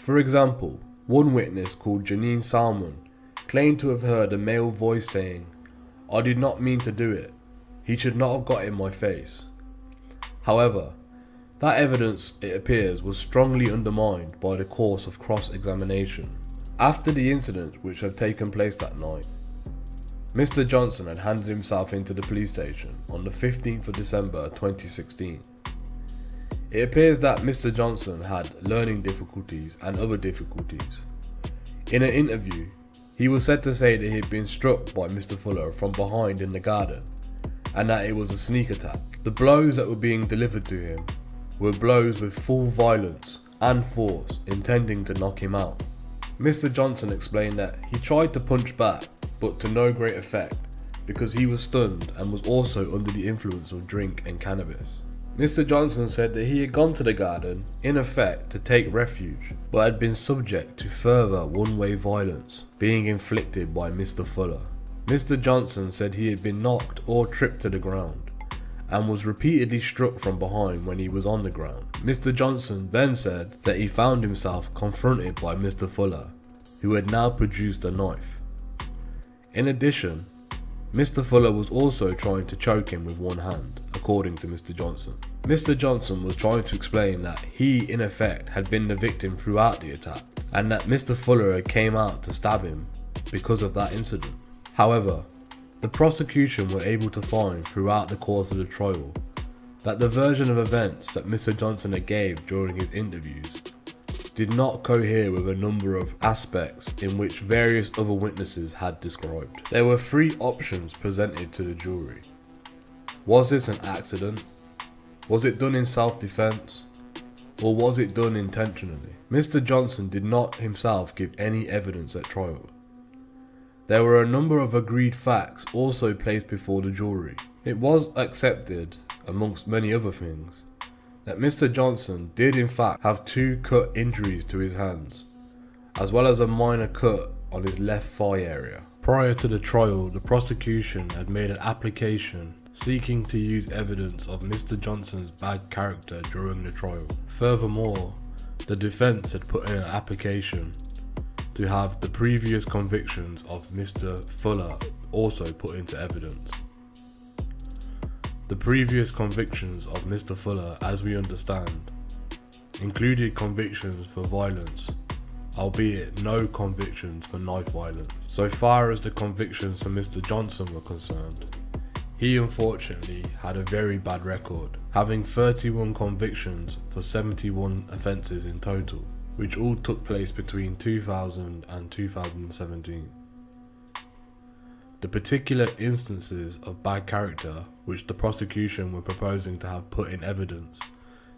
For example, one witness called Janine Salmon claimed to have heard a male voice saying, "I did not mean to do it. He should not have got in my face." However, that evidence, it appears, was strongly undermined by the course of cross-examination. After the incident which had taken place that night, Mr. Johnson had handed himself into the police station on the 15th of December 2016. It appears that Mr. Johnson had learning difficulties and other difficulties. In an interview, he was said to say that he had been struck by Mr. Fuller from behind in the garden, and that it was a sneak attack. The blows that were being delivered to him were blows with full violence and force, intending to knock him out. Mr. Johnson explained that he tried to punch back, but to no great effect, because he was stunned and was also under the influence of drink and cannabis. Mr. Johnson said that he had gone to the garden, in effect, to take refuge, but had been subject to further one-way violence being inflicted by Mr. Fuller. Mr. Johnson said he had been knocked or tripped to the ground, and was repeatedly struck from behind when he was on the ground. Mr. Johnson then said that he found himself confronted by Mr. Fuller, who had now produced a knife. In addition, Mr. Fuller was also trying to choke him with one hand, according to Mr. Johnson. Mr. Johnson was trying to explain that he, in effect, had been the victim throughout the attack, and that Mr. Fuller had came out to stab him because of that incident. However, the prosecution were able to find throughout the course of the trial that the version of events that Mr. Johnson had gave during his interviews did not cohere with a number of aspects in which various other witnesses had described. There were 3 options presented to the jury. Was this an accident? Was it done in self-defense? Or was it done intentionally? Mr. Johnson did not himself give any evidence at trial. There were a number of agreed facts also placed before the jury. It was accepted, amongst many other things, that Mr. Johnson did in fact have 2 cut injuries to his hands, as well as a minor cut on his left thigh area. Prior to the trial, the prosecution had made an application seeking to use evidence of Mr. Johnson's bad character during the trial. Furthermore, the defence had put in an application to have the previous convictions of Mr. Fuller also put into evidence. The previous convictions of Mr. Fuller, as we understand, included convictions for violence, albeit no convictions for knife violence. So far as the convictions for Mr. Johnson were concerned, he unfortunately had a very bad record, having 31 convictions for 71 offences in total, which all took place between 2000 and 2017. The particular instances of bad character which the prosecution were proposing to have put in evidence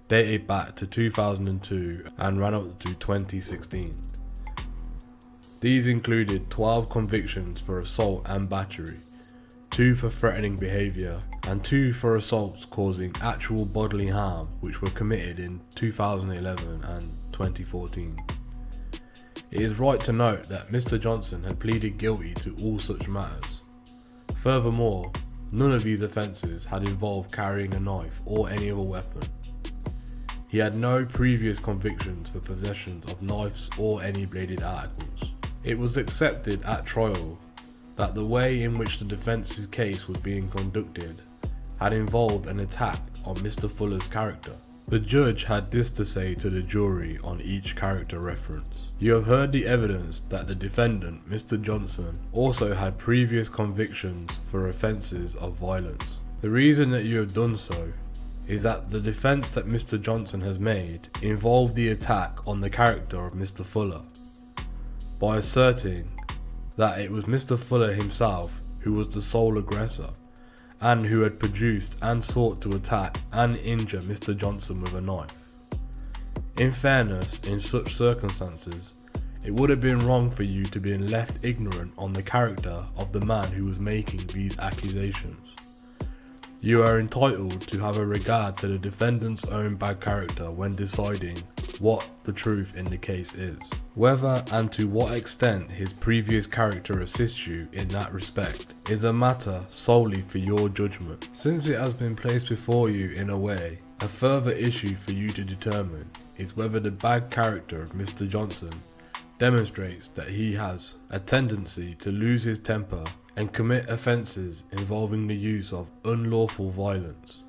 dated back to 2002 and ran up to 2016. These included 12 convictions for assault and battery, 2 for threatening behaviour, and 2 for assaults causing actual bodily harm which were committed in 2011 and 2014. It is right to note that Mr. Johnson had pleaded guilty to all such matters. Furthermore, none of these offences had involved carrying a knife or any other weapon. He had no previous convictions for possessions of knives or any bladed articles. It was accepted at trial that the way in which the defence's case was being conducted had involved an attack on Mr. Fuller's character. The judge had this to say to the jury on each character reference. You have heard the evidence that the defendant, Mr. Johnson, also had previous convictions for offences of violence. The reason that you have done so is that the defence that Mr. Johnson has made involved the attack on the character of Mr. Fuller, by asserting that it was Mr. Fuller himself who was the sole aggressor and who had produced and sought to attack and injure Mr. Johnson with a knife. In fairness, in such circumstances, it would have been wrong for you to be left ignorant on the character of the man who was making these accusations. You are entitled to have a regard to the defendant's own bad character when deciding what the truth in the case is. Whether and to what extent his previous character assists you in that respect is a matter solely for your judgment. Since it has been placed before you in a way, a further issue for you to determine is whether the bad character of Mr. Johnson demonstrates that he has a tendency to lose his temper and commit offences involving the use of unlawful violence.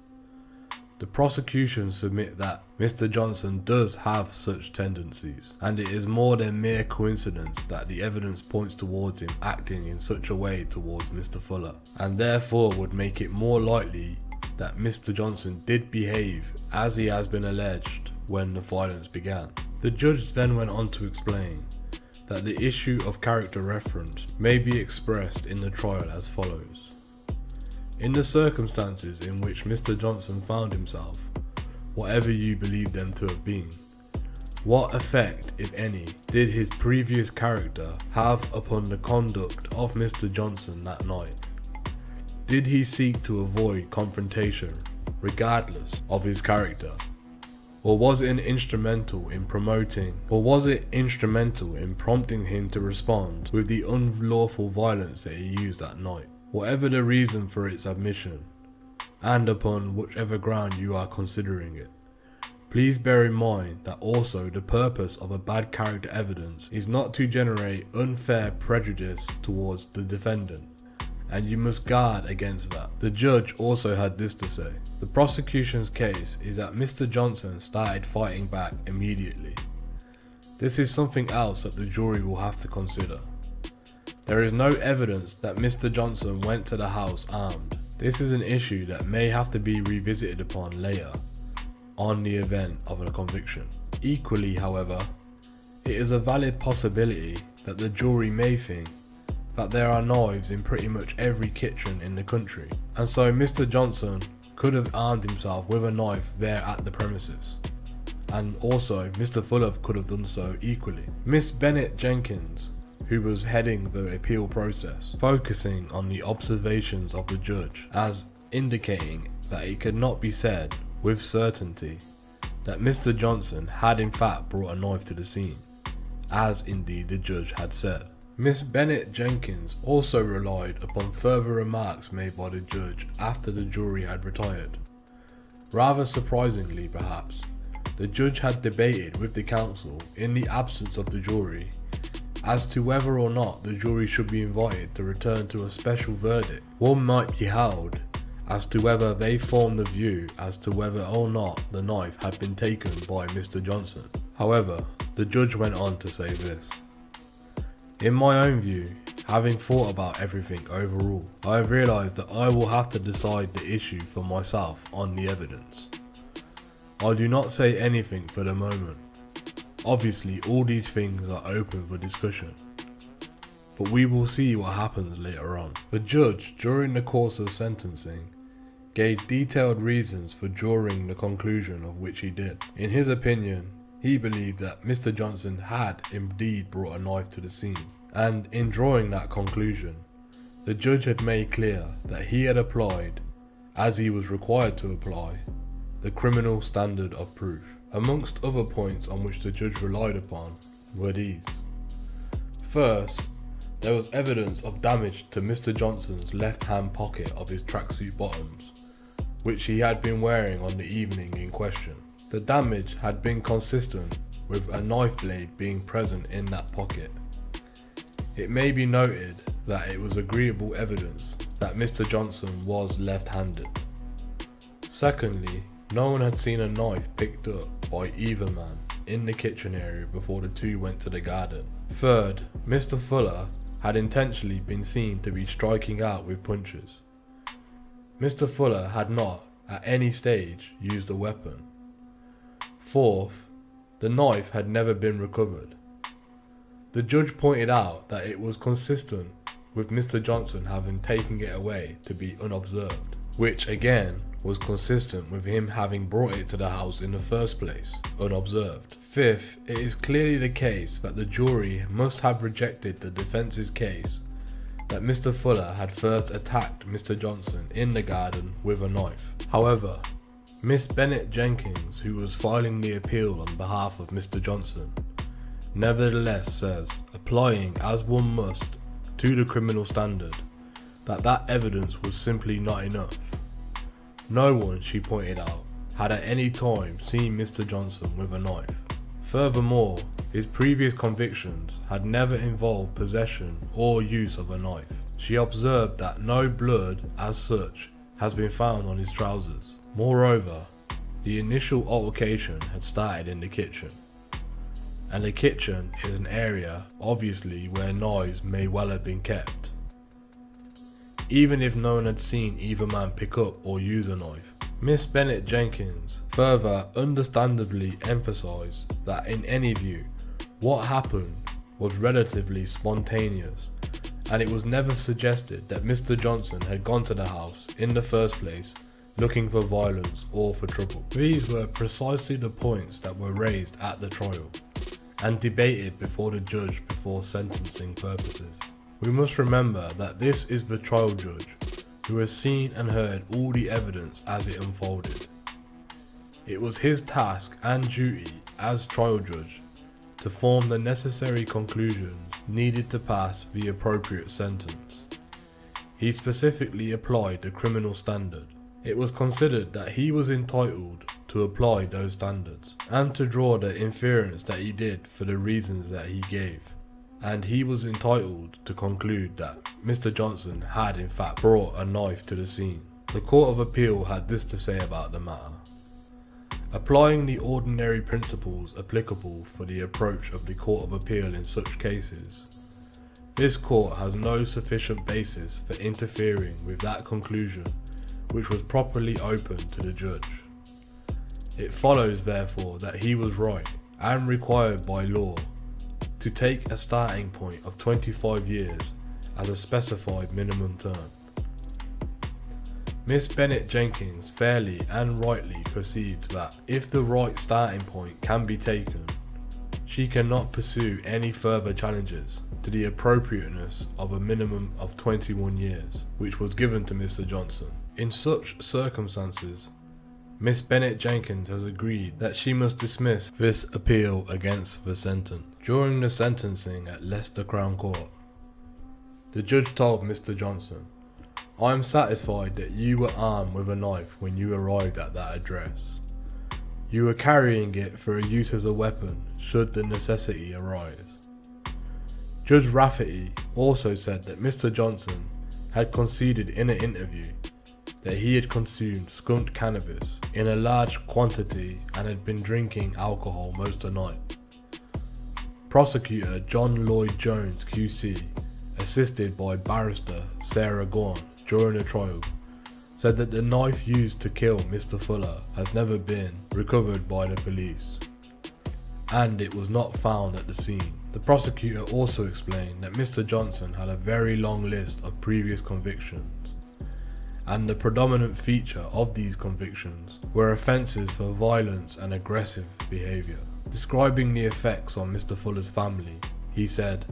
The prosecution submit that Mr. Johnson does have such tendencies, and it is more than mere coincidence that the evidence points towards him acting in such a way towards Mr. Fuller, and therefore would make it more likely that Mr. Johnson did behave as he has been alleged when the violence began. The judge then went on to explain that the issue of character reference may be expressed in the trial as follows. In the circumstances in which Mr. Johnson found himself, whatever you believe them to have been, what effect, if any, did his previous character have upon the conduct of Mr. Johnson that night? Did he seek to avoid confrontation, regardless of his character? Or was it instrumental in prompting him to respond with the unlawful violence that he used that night? Whatever the reason for its admission, and upon whichever ground you are considering it, please bear in mind that also the purpose of a bad character evidence is not to generate unfair prejudice towards the defendant, and you must guard against that. The judge also had this to say. The prosecution's case is that Mr. Johnson started fighting back immediately. This is something else that the jury will have to consider. There is no evidence that Mr. Johnson went to the house armed. This is an issue that may have to be revisited upon later on the event of a conviction. Equally, however, it is a valid possibility that the jury may think that there are knives in pretty much every kitchen in the country, and so Mr. Johnson could have armed himself with a knife there at the premises, and also Mr. Fuller could have done so equally. Miss Bennett Jenkins, who was heading the appeal process, focusing on the observations of the judge as indicating that it could not be said with certainty that Mr. Johnson had in fact brought a knife to the scene, as indeed the judge had said. Miss Bennett Jenkins also relied upon further remarks made by the judge after the jury had retired. Rather surprisingly perhaps, the judge had debated with the counsel in the absence of the jury as to whether or not the jury should be invited to return to a special verdict. One might be held as to whether they formed the view as to whether or not the knife had been taken by Mr. Johnson. However, the judge went on to say this: "In my own view, having thought about everything overall, I have realised that I will have to decide the issue for myself on the evidence. I do not say anything for the moment. Obviously, all these things are open for discussion, but we will see what happens later on." The judge, during the course of sentencing, gave detailed reasons for drawing the conclusion of which he did. In his opinion, he believed that Mr. Johnson had indeed brought a knife to the scene, and in drawing that conclusion, the judge had made clear that he had applied, as he was required to apply, the criminal standard of proof. Amongst other points on which the judge relied upon were these. First, there was evidence of damage to Mr. Johnson's left-hand pocket of his tracksuit bottoms, which he had been wearing on the evening in question. The damage had been consistent with a knife blade being present in that pocket. It may be noted that it was agreeable evidence that Mr. Johnson was left-handed. Secondly, no one had seen a knife picked up by either man in the kitchen area before the two went to the garden. Third, Mr. Fuller had intentionally been seen to be striking out with punches. Mr. Fuller had not, at any stage, used a weapon. Fourth, the knife had never been recovered. The judge pointed out that it was consistent with Mr. Johnson having taken it away to be unobserved, which again was consistent with him having brought it to the house in the first place, unobserved. Fifth, it is clearly the case that the jury must have rejected the defence's case that Mr. Fuller had first attacked Mr. Johnson in the garden with a knife. However, Miss Bennett Jenkins, who was filing the appeal on behalf of Mr. Johnson, nevertheless says, applying as one must to the criminal standard, that evidence was simply not enough. No one, she pointed out, had at any time seen Mr. Johnson with a knife. Furthermore, his previous convictions had never involved possession or use of a knife. She observed that no blood, as such, has been found on his trousers. Moreover, the initial altercation had started in the kitchen, and the kitchen is an area, obviously, where knives may well have been kept. Even if no one had seen either man pick up or use a knife. Miss Bennett Jenkins further understandably emphasised that in any view, what happened was relatively spontaneous, and it was never suggested that Mr. Johnson had gone to the house in the first place looking for violence or for trouble. These were precisely the points that were raised at the trial and debated before the judge for sentencing purposes. We must remember that this is the trial judge who has seen and heard all the evidence as it unfolded. It was his task and duty as trial judge to form the necessary conclusions needed to pass the appropriate sentence. He specifically applied the criminal standard. It was considered that he was entitled to apply those standards and to draw the inference that he did for the reasons that he gave. And he was entitled to conclude that Mr. Johnson had in fact brought a knife to the scene. The Court of Appeal had this to say about the matter. Applying the ordinary principles applicable for the approach of the Court of Appeal in such cases, this court has no sufficient basis for interfering with that conclusion which was properly open to the judge. It follows therefore that he was right and required by law to take a starting point of 25 years as a specified minimum term. Miss Bennett Jenkins fairly and rightly proceeds that if the right starting point can be taken, she cannot pursue any further challenges to the appropriateness of a minimum of 21 years, which was given to Mr. Johnson. In such circumstances, Miss Bennett Jenkins has agreed that she must dismiss this appeal against the sentence. During the sentencing at Leicester Crown Court, the judge told Mr. Johnson, "I am satisfied that you were armed with a knife when you arrived at that address. You were carrying it for use as a weapon should the necessity arise. Judge Rafferty also said that Mr. Johnson had conceded in an interview that he had consumed skunked cannabis in a large quantity and had been drinking alcohol most of the night. Prosecutor John Lloyd Jones QC, assisted by barrister Sarah Gorn during the trial, said that the knife used to kill Mr. Fuller has never been recovered by the police, and it was not found at the scene. The prosecutor also explained that Mr. Johnson had a very long list of previous convictions, and the predominant feature of these convictions were offences for violence and aggressive behaviour. Describing the effects on Mr. Fuller's family, he said,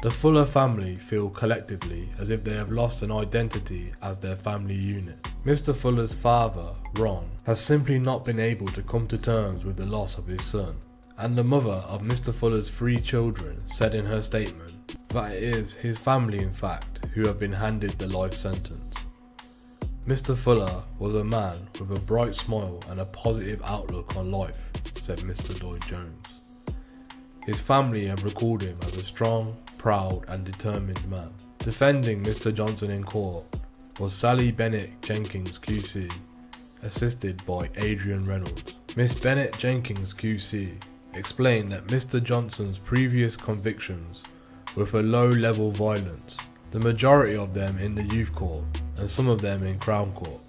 "The Fuller family feel collectively as if they have lost an identity as their family unit. Mr. Fuller's father, Ron, has simply not been able to come to terms with the loss of his son." And the mother of Mr. Fuller's 3 children said in her statement that it is his family, in fact, who have been handed the life sentence. Mr. Fuller was a man with a bright smile and a positive outlook on life, said Mr. Lloyd Jones. His family have recalled him as a strong, proud and determined man. Defending Mr. Johnson in court was Sally Bennett Jenkins QC, assisted by Adrian Reynolds. Miss Bennett Jenkins QC explained that Mr. Johnson's previous convictions were for low-level violence, the majority of them in the youth court and some of them in Crown Court.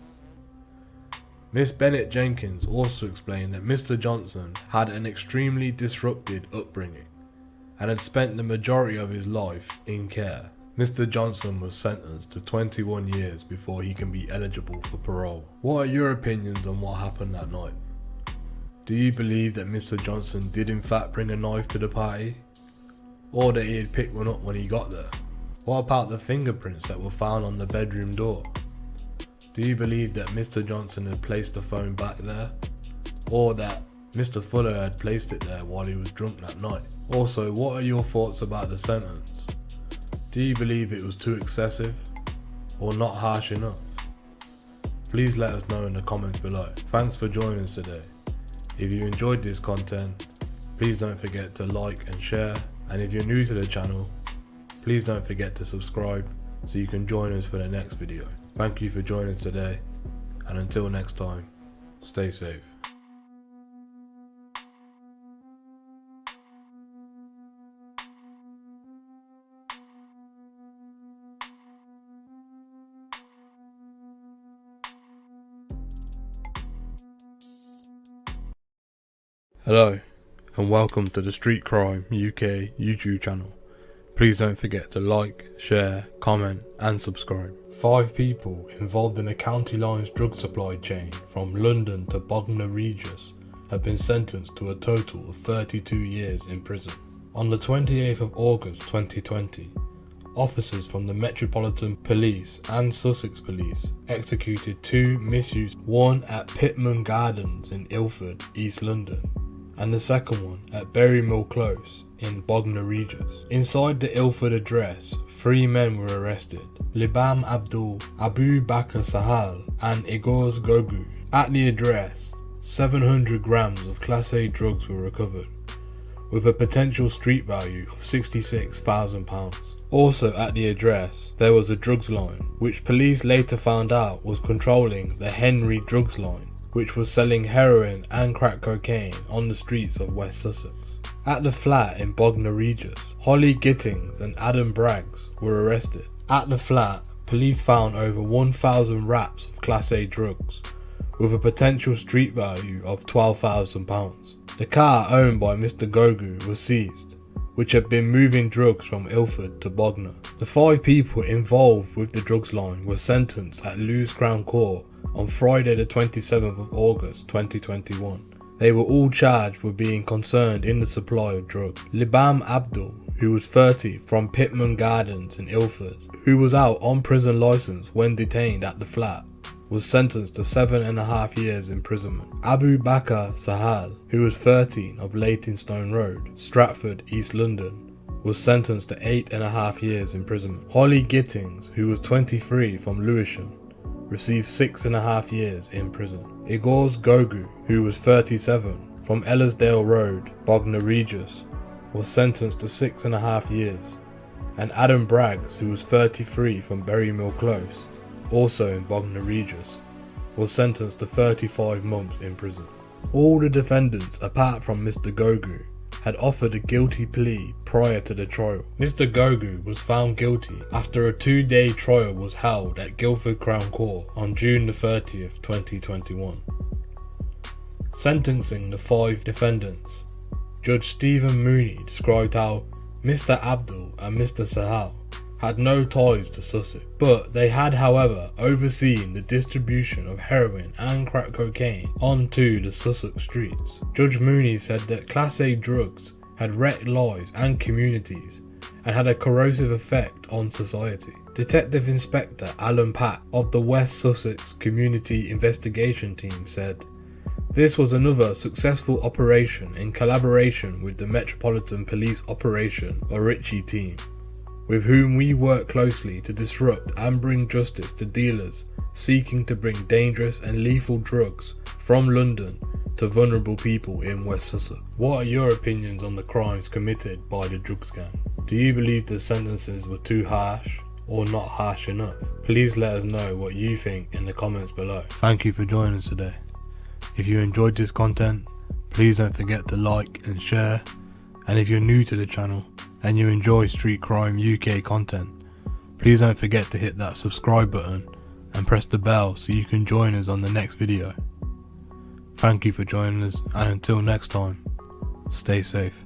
Miss Bennett Jenkins also explained that Mr. Johnson had an extremely disrupted upbringing and had spent the majority of his life in care. Mr. Johnson was sentenced to 21 years before he can be eligible for parole. What are your opinions on what happened that night? Do you believe that Mr. Johnson did in fact bring a knife to the party? Or that he had picked one up when he got there? What about the fingerprints that were found on the bedroom door? Do you believe that Mr. Johnson had placed the phone back there? Or that Mr. Fuller had placed it there while he was drunk that night? Also, what are your thoughts about the sentence? Do you believe it was too excessive? Or not harsh enough? Please let us know in the comments below. Thanks for joining us today. If you enjoyed this content, please don't forget to like and share, and if you're new to the channel, please don't forget to subscribe so you can join us for the next video. Thank you for joining us today, and until next time, stay safe. Hello, and welcome to the Street Crime UK YouTube channel. Please don't forget to like, share, comment and subscribe. 5 people involved in a county lines drug supply chain from London to Bognor Regis have been sentenced to a total of 32 years in prison. On the 28th of August 2020, officers from the Metropolitan Police and Sussex Police executed 2 misuse, one at Pitman Gardens in Ilford, East London, and the second one at Berrymill Close in Bognor Regis. Inside the Ilford address, 3 men were arrested: Libam Abdul, Abu Bakr Sahal and Igor Gogu. At the address, 700 grams of Class A drugs were recovered, with a potential street value of £66,000. Also at the address, there was a drugs line, which police later found out was controlling the Henry drugs line, which was selling heroin and crack cocaine on the streets of West Sussex. At the flat in Bognor Regis, Holly Gittings and Adam Braggs were arrested. At the flat, police found over 1,000 wraps of Class A drugs, with a potential street value of £12,000. The car owned by Mr. Gogu was seized, which had been moving drugs from Ilford to Bognor. The 5 people involved with the drugs line were sentenced at Lewes Crown Court on Friday the 27th of August 2021. They were all charged with being concerned in the supply of drugs. Libam Abdul, who was 30 from Pitman Gardens in Ilford, who was out on prison licence when detained at the flat, was sentenced to 7.5 years imprisonment. Abu Bakr Sahal, who was 13 of Leytonstone Road, Stratford, East London, was sentenced to 8.5 years imprisonment. Holly Gittings, who was 23 from Lewisham, received 6.5 years in prison. Igor Gogu, who was 37 from Ellersdale Road, Bognor Regis, was sentenced to 6.5 years. and Adam Braggs, who was 33 from Berrymill Close, also in Bognor Regis, was sentenced to 35 months in prison. All the defendants apart from Mr. Gogu had offered a guilty plea prior to the trial. Mr. Gogu was found guilty after a 2-day trial was held at Guildford Crown Court on June the 30th, 2021. Sentencing the 5 defendants, Judge Stephen Mooney described how Mr. Abdul and Mr. Sahal had no ties to Sussex, but they had however overseen the distribution of heroin and crack cocaine onto the Sussex streets. Judge Mooney said that Class A drugs had wrecked lives and communities and had a corrosive effect on society. Detective Inspector Alan Pack of the West Sussex Community Investigation Team said, "This was another successful operation in collaboration with the Metropolitan Police Operation Orici team, with whom we work closely to disrupt and bring justice to dealers seeking to bring dangerous and lethal drugs from London to vulnerable people in West Sussex." What are your opinions on the crimes committed by the drugs gang? Do you believe the sentences were too harsh or not harsh enough? Please let us know what you think in the comments below. Thank you for joining us today. If you enjoyed this content, please don't forget to like and share, and if you're new to the channel and you enjoy Street Crime UK content, please don't forget to hit that subscribe button and press the bell so you can join us on the next video. Thank you for joining us, and until next time, stay safe.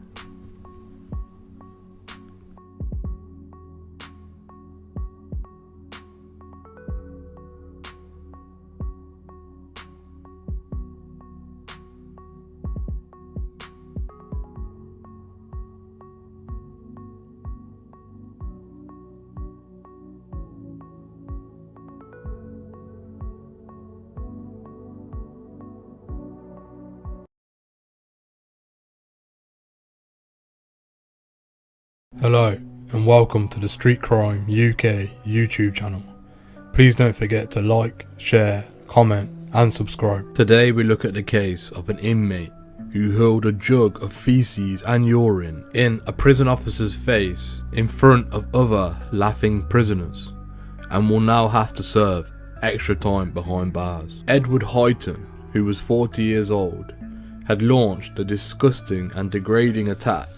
Hello and welcome to the Street Crime UK YouTube channel. Please don't forget to like, share, comment and subscribe. Today we look at the case of an inmate who hurled a jug of feces and urine in a prison officer's face in front of other laughing prisoners and will now have to serve extra time behind bars. Edward Highton, who was 40 years old, had launched a disgusting and degrading attack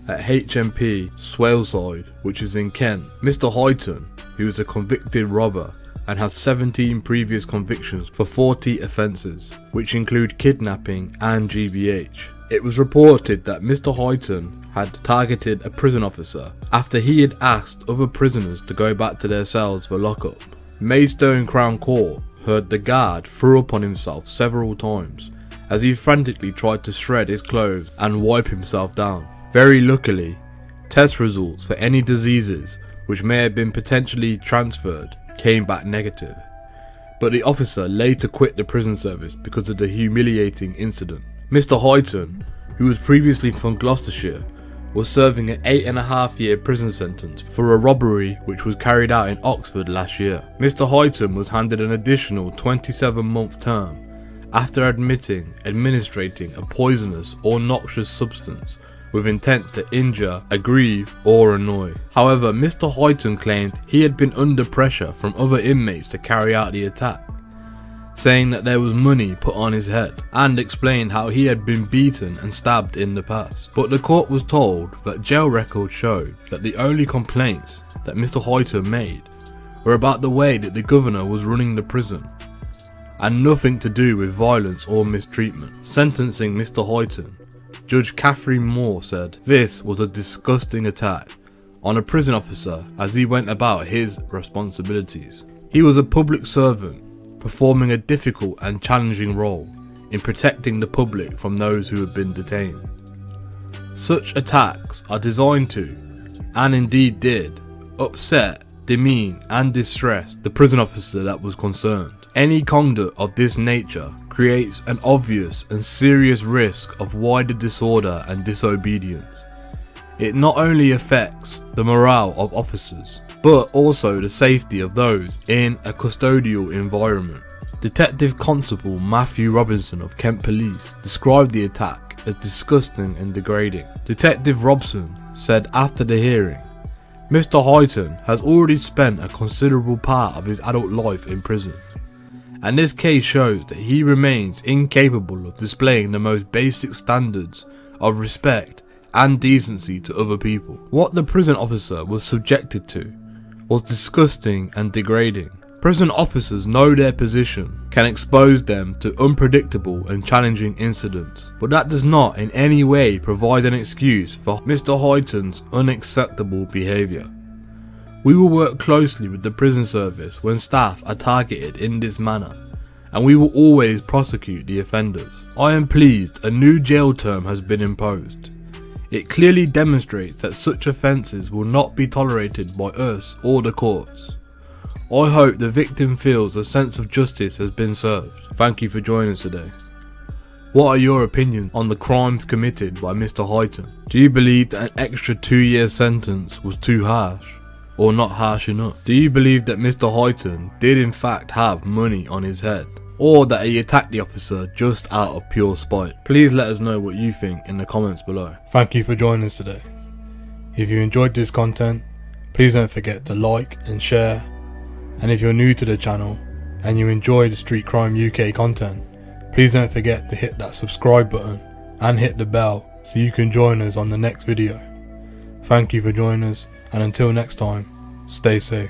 at HMP Swaleside, which is in Kent. Mr. Highton, who is a convicted robber and has 17 previous convictions for 40 offences, which include kidnapping and GBH. It was reported that Mr. Highton had targeted a prison officer after he had asked other prisoners to go back to their cells for lockup. Maidstone Crown Court heard the guard throw up on himself several times as he frantically tried to shred his clothes and wipe himself down. Very luckily, test results for any diseases which may have been potentially transferred came back negative, but the officer later quit the prison service because of the humiliating incident. Mr. Highton, who was previously from Gloucestershire, was serving an 8.5-year prison sentence for a robbery which was carried out in Oxford last year. Mr. Highton was handed an additional 27-month term after administrating a poisonous or noxious substance with intent to injure, aggrieve or annoy. However, Mr. Highton claimed he had been under pressure from other inmates to carry out the attack, saying that there was money put on his head, and explained how he had been beaten and stabbed in the past. But the court was told that jail records showed that the only complaints that Mr. Highton made were about the way that the governor was running the prison, and nothing to do with violence or mistreatment. Sentencing Mr. Highton, Judge Catherine Moore said, "This was a disgusting attack on a prison officer as he went about his responsibilities. He was a public servant, performing a difficult and challenging role in protecting the public from those who had been detained. Such attacks are designed to, and indeed did, upset, demean and distress the prison officer that was concerned. Any conduct of this nature creates an obvious and serious risk of wider disorder and disobedience. It not only affects the morale of officers, but also the safety of those in a custodial environment." Detective Constable Matthew Robinson of Kent Police described the attack as disgusting and degrading. Detective Robson said after the hearing, Mr. Huyton has already spent a considerable part of his adult life in prison, and this case shows that he remains incapable of displaying the most basic standards of respect and decency to other people. What the prison officer was subjected to was disgusting and degrading. Prison officers know their position can expose them to unpredictable and challenging incidents, but that does not in any way provide an excuse for Mr. Huyton's unacceptable behaviour. We will work closely with the prison service when staff are targeted in this manner, and we will always prosecute the offenders. I am pleased a new jail term has been imposed. It clearly demonstrates that such offences will not be tolerated by us or the courts. I hope the victim feels a sense of justice has been served. Thank you for joining us today. What are your opinions on the crimes committed by Mr. Huyton? Do you believe that an extra 2-year sentence was too harsh, or not harsh enough? Do you believe that Mr. Huyton did in fact have money on his head, or that he attacked the officer just out of pure spite? Please let us know what you think in the comments below. Thank you for joining us today. If you enjoyed this content, please don't forget to like and share. And if you're new to the channel and you enjoy the Street Crime UK content, please don't forget to hit that subscribe button and hit the bell so you can join us on the next video. Thank you for joining us, and until next time, stay safe.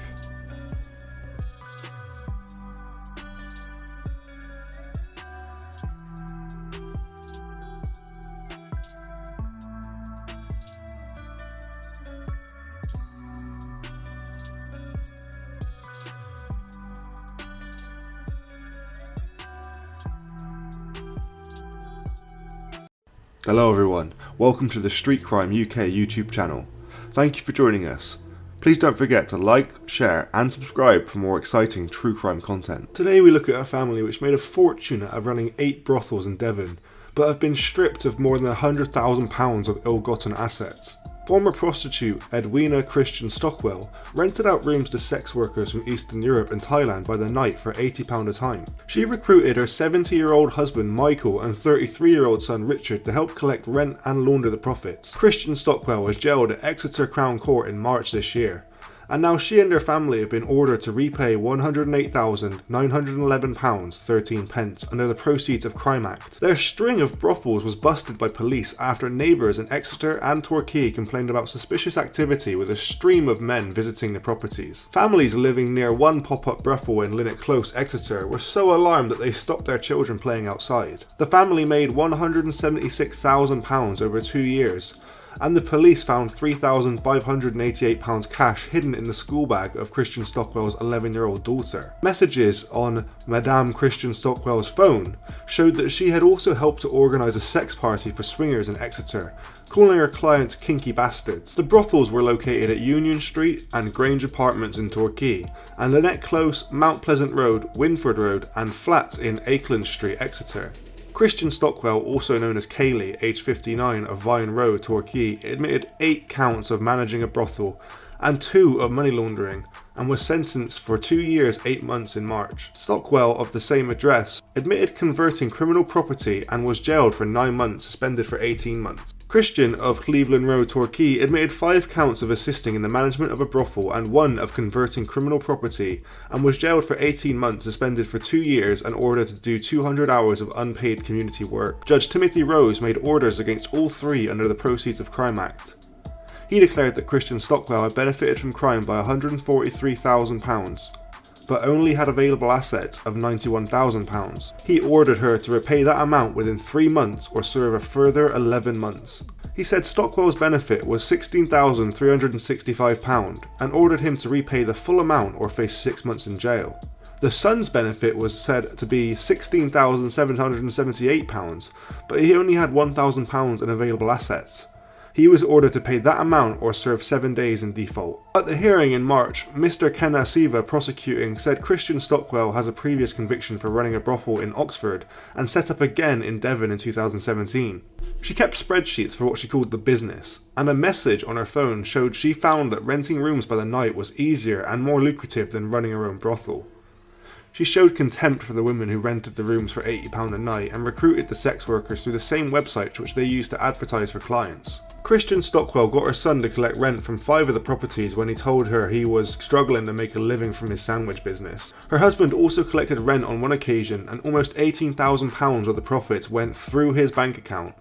Hello everyone, welcome to the Street Crime UK YouTube channel. Thank you for joining us. Please don't forget to like, share and subscribe for more exciting true crime content. Today we look at a family which made a fortune out of running 8 brothels in Devon, but have been stripped of more than £100,000 of ill-gotten assets. Former prostitute Edwina Christian Stockwell rented out rooms to sex workers from Eastern Europe and Thailand by the night for £80 a time. She recruited her 70-year-old husband Michael and 33-year-old son Richard to help collect rent and launder the profits. Christian Stockwell was jailed at Exeter Crown Court in March this year, and now she and her family have been ordered to repay £108,911.13 under the Proceeds of Crime Act. Their string of brothels was busted by police after neighbours in Exeter and Torquay complained about suspicious activity with a stream of men visiting the properties. Families living near one pop-up brothel in Linnet Close, Exeter were so alarmed that they stopped their children playing outside. The family made £176,000 over 2 years, and the police found £3,588 cash hidden in the school bag of Christian Stockwell's 11-year-old daughter. Messages on Madame Christian Stockwell's phone showed that she had also helped to organise a sex party for swingers in Exeter, calling her clients kinky bastards. The brothels were located at Union Street and Grange Apartments in Torquay, and Linnet Close, Mount Pleasant Road, Winford Road and flats in Akeland Street, Exeter. Christian Stockwell, also known as Kaylee, aged 59, of Vine Road, Torquay, admitted 8 counts of managing a brothel and 2 of money laundering, and was sentenced for 2 years 8 months in March. Stockwell, of the same address, admitted converting criminal property and was jailed for 9 months, suspended for 18 months. Christian of Cleveland Road, Torquay, admitted 5 counts of assisting in the management of a brothel and 1 of converting criminal property, and was jailed for 18 months, suspended for 2 years and ordered to do 200 hours of unpaid community work. Judge Timothy Rose made orders against all 3 under the Proceeds of Crime Act. He declared that Christian Stockwell had benefited from crime by £143,000, but only had available assets of £91,000. He ordered her to repay that amount within 3 months or serve a further 11 months. He said Stockwell's benefit was £16,365 and ordered him to repay the full amount or face 6 months in jail. The son's benefit was said to be £16,778, but he only had £1,000 in available assets. He was ordered to pay that amount or serve 7 days in default. At the hearing in March, Mr. Ken Asiva prosecuting said Christian Stockwell has a previous conviction for running a brothel in Oxford and set up again in Devon in 2017. She kept spreadsheets for what she called the business, and a message on her phone showed she found that renting rooms by the night was easier and more lucrative than running her own brothel. She showed contempt for the women who rented the rooms for £80 a night and recruited the sex workers through the same website which they used to advertise for clients. Christian Stockwell got her son to collect rent from 5 of the properties when he told her he was struggling to make a living from his sandwich business. Her husband also collected rent on one occasion, and almost £18,000 of the profits went through his bank account.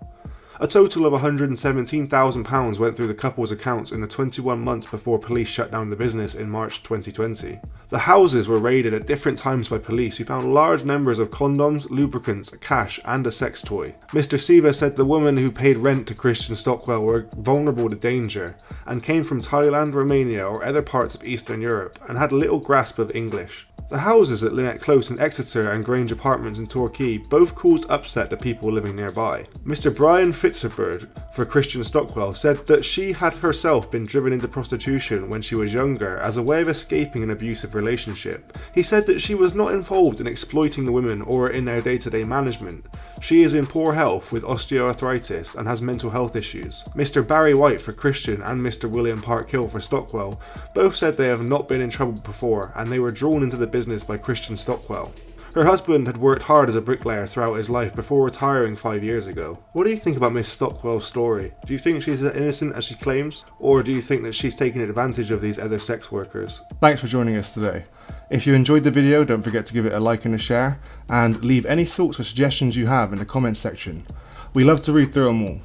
A total of £117,000 went through the couple's accounts in the 21 months before police shut down the business in March 2020. The houses were raided at different times by police, who found large numbers of condoms, lubricants, cash and a sex toy. Mr. Siva said the women who paid rent to Christian Stockwell were vulnerable to danger and came from Thailand, Romania or other parts of Eastern Europe and had little grasp of English. The houses at Lynette Close in Exeter and Grange Apartments in Torquay both caused upset to people living nearby. Mr. Brian Fitzgerald for Christian Stockwell said that she had herself been driven into prostitution when she was younger as a way of escaping an abusive relationship. He said that she was not involved in exploiting the women or in their day-to-day management. She is in poor health with osteoarthritis and has mental health issues. Mr. Barry White for Christian and Mr. William Parkhill for Stockwell both said they have not been in trouble before and they were drawn into the business by Christian Stockwell. Her husband had worked hard as a bricklayer throughout his life before retiring 5 years ago. What do you think about Miss Stockwell's story? Do you think she's as innocent as she claims? Or do you think that she's taking advantage of these other sex workers? Thanks for joining us today. If you enjoyed the video, don't forget to give it a like and a share, and leave any thoughts or suggestions you have in the comments section. We love to read through them all.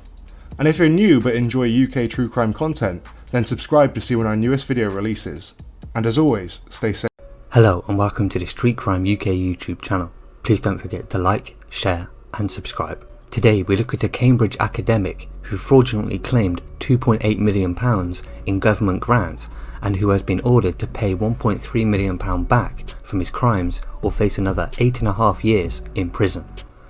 And if you're new but enjoy UK true crime content, then subscribe to see when our newest video releases. And as always, stay safe. Hello and welcome to the Street Crime UK YouTube channel. Please don't forget to like, share and subscribe. Today we look at a Cambridge academic who fraudulently claimed £2.8 million in government grants and who has been ordered to pay £1.3 million back from his crimes or face another 8.5 years in prison.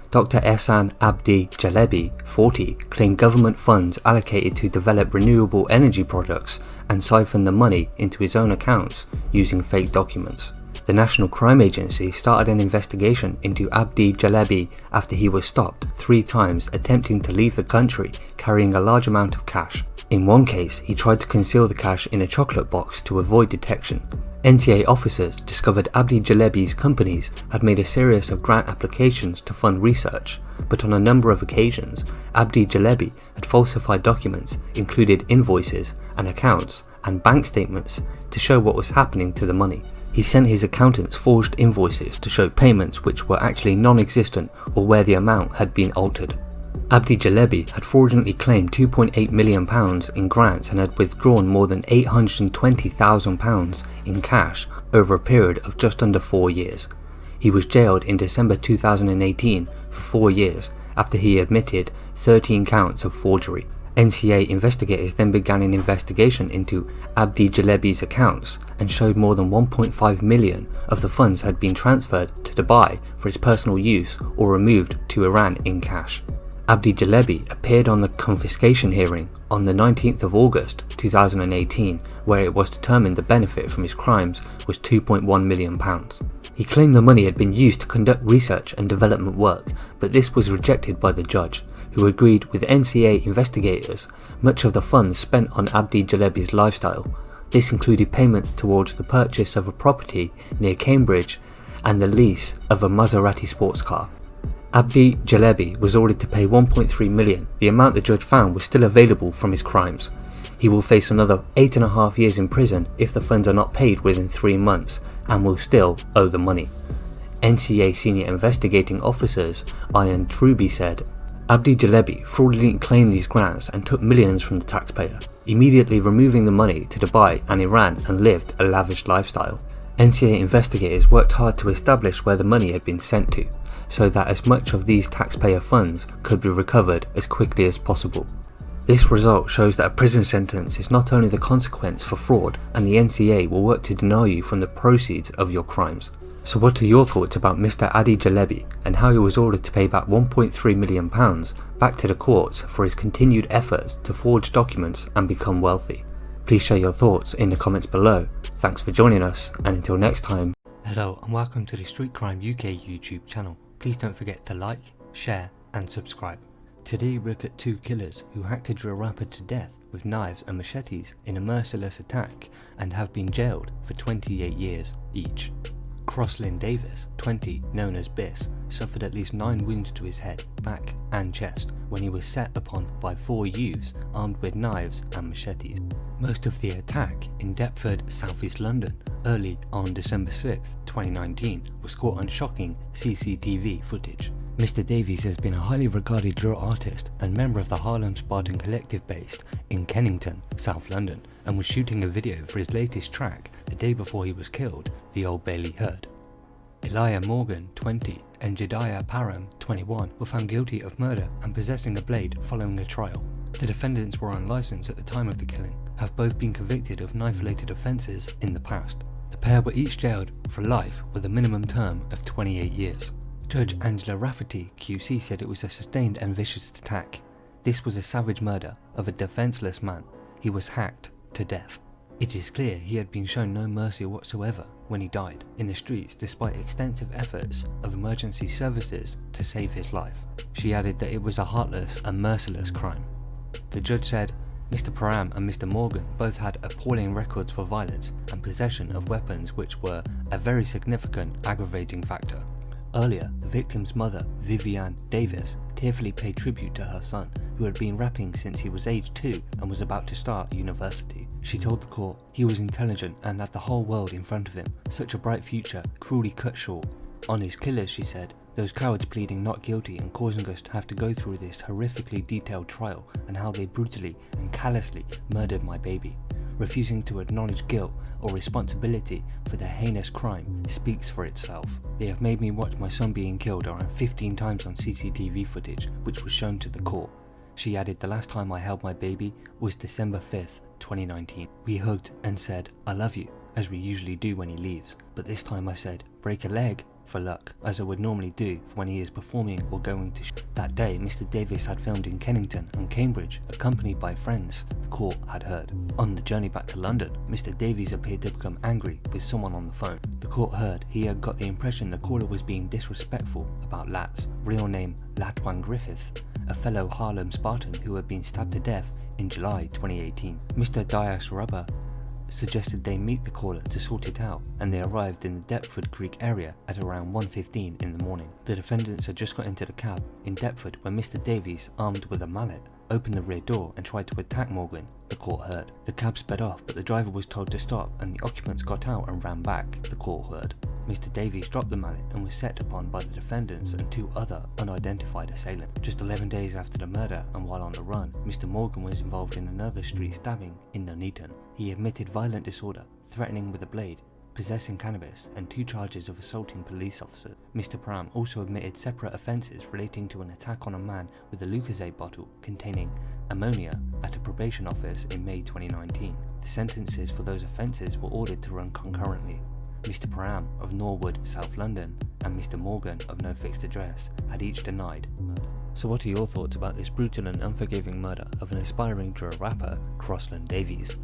Dr. Ehsan Abdi Jalebi, 40, claimed government funds allocated to develop renewable energy products and siphon the money into his own accounts using fake documents. The National Crime Agency started an investigation into Abdi Jalebi after he was stopped 3 times attempting to leave the country carrying a large amount of cash. In one case, he tried to conceal the cash in a chocolate box to avoid detection. NCA officers discovered Abdi Jalebi's companies had made a series of grant applications to fund research, but on a number of occasions, Abdi Jalebi had falsified documents, included invoices and accounts and bank statements to show what was happening to the money. He sent his accountants forged invoices to show payments which were actually non-existent or where the amount had been altered. Abdi Jalebi had fraudulently claimed £2.8 million in grants and had withdrawn more than £820,000 in cash over a period of just under 4 years. He was jailed in December 2018 for 4 years after he admitted 13 counts of forgery. NCA investigators then began an investigation into Abdi Jalebi's accounts and showed more than 1.5 million of the funds had been transferred to Dubai for his personal use or removed to Iran in cash. Abdi Jalebi appeared on the confiscation hearing on the 19th of August 2018, where it was determined the benefit from his crimes was £2.1 million. He claimed the money had been used to conduct research and development work, but this was rejected by the judge, who agreed with NCA investigators much of the funds spent on Abdi Jalebi's lifestyle. This included payments towards the purchase of a property near Cambridge and the lease of a Maserati sports car. Abdi Jalebi was ordered to pay £1.3 million, the amount the judge found was still available from his crimes. He will face another 8.5 years in prison if the funds are not paid within 3 months and will still owe the money. NCA senior investigating officers Ian Truby said, Abdi Jalebi fraudulently claimed these grants and took millions from the taxpayer, immediately removing the money to Dubai and Iran and lived a lavish lifestyle. NCA investigators worked hard to establish where the money had been sent to, so that as much of these taxpayer funds could be recovered as quickly as possible. This result shows that a prison sentence is not only the consequence for fraud, and the NCA will work to deny you from the proceeds of your crimes. So what are your thoughts about Mr. Abdi Jalebi and how he was ordered to pay back £1.3 million back to the courts for his continued efforts to forge documents and become wealthy? Please share your thoughts in the comments below. Thanks for joining us, and until next time. Hello and welcome to the Street Crime UK YouTube channel. Please don't forget to like, share and subscribe. Today we look at 2 killers who hacked a drill rapper to death with knives and machetes in a merciless attack and have been jailed for 28 years each. Crosslyn Davis, 20, known as Biss, suffered at least 9 wounds to his head, back and chest when he was set upon by 4 youths armed with knives and machetes. Most of the attack in Deptford, southeast London, early on December 6, 2019, was caught on shocking CCTV footage. Mr. Davies has been a highly regarded drill artist and member of the Harlem Spartan Collective based in Kennington, South London, and was shooting a video for his latest track the day before he was killed, the Old Bailey Herd. Elijah Morgan, 20, and Jediah Parham, 21, were found guilty of murder and possessing a blade following a trial. The defendants were on licence at the time of the killing, have both been convicted of knife-related offences in the past. The pair were each jailed for life with a minimum term of 28 years. Judge Angela Rafferty, QC, said it was a sustained and vicious attack. This was a savage murder of a defenceless man. He was hacked to death. It is clear he had been shown no mercy whatsoever when he died in the streets despite extensive efforts of emergency services to save his life. She added that it was a heartless and merciless crime. The judge said Mr. Parham and Mr. Morgan both had appalling records for violence and possession of weapons, which were a very significant aggravating factor. Earlier, the victim's mother, Vivian Davis, tearfully paid tribute to her son, who had been rapping since he was age 2 and was about to start university. She told the court he was intelligent and had the whole world in front of him, such a bright future, cruelly cut short. On his killers, she said, those cowards pleading not guilty and causing us to have to go through this horrifically detailed trial, and how they brutally and callously murdered my baby. Refusing to acknowledge guilt or responsibility for their heinous crime speaks for itself. They have made me watch my son being killed around 15 times on CCTV footage, which was shown to the court. She added, the last time I held my baby was December 5th, 2019. We hugged and said, I love you, as we usually do when he leaves, but this time I said, break a leg for luck, as I would normally do when he is performing or going to That day, Mr. Davis had filmed in Kennington and Cambridge, accompanied by friends the court had heard. On the journey back to London, Mr. Davies appeared to become angry with someone on the phone. The court heard he had got the impression the caller was being disrespectful about Lat's real name, Latwan Griffith, a fellow Harlem Spartan who had been stabbed to death in July 2018. Mr. Dias Rubber suggested they meet the caller to sort it out, and they arrived in the Deptford Creek area at around 1:15 in the morning. The defendants had just got into the cab in Deptford when Mr. Davies, armed with a mallet, opened the rear door and tried to attack Morgan, the court heard. The cab sped off, but the driver was told to stop and the occupants got out and ran back, the court heard. Mr. Davies dropped the mallet and was set upon by the defendants and 2 other unidentified assailants. Just 11 days after the murder and while on the run, Mr. Morgan was involved in another street stabbing in Nuneaton. He admitted violent disorder, threatening with a blade, possessing cannabis, and 2 charges of assaulting police officers. Mr. Parham also admitted separate offences relating to an attack on a man with a Lucozade bottle containing ammonia at a probation office in May 2019. The sentences for those offences were ordered to run concurrently. Mr. Parham of Norwood, South London, and Mr. Morgan of no fixed address had each denied murder. So what are your thoughts about this brutal and unforgiving murder of an aspiring drill rapper, Crosslyn Davies?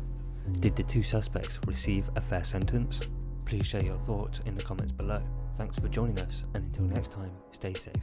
Did the 2 suspects receive a fair sentence? Please share your thoughts in the comments below. Thanks for joining us, and until next time, stay safe.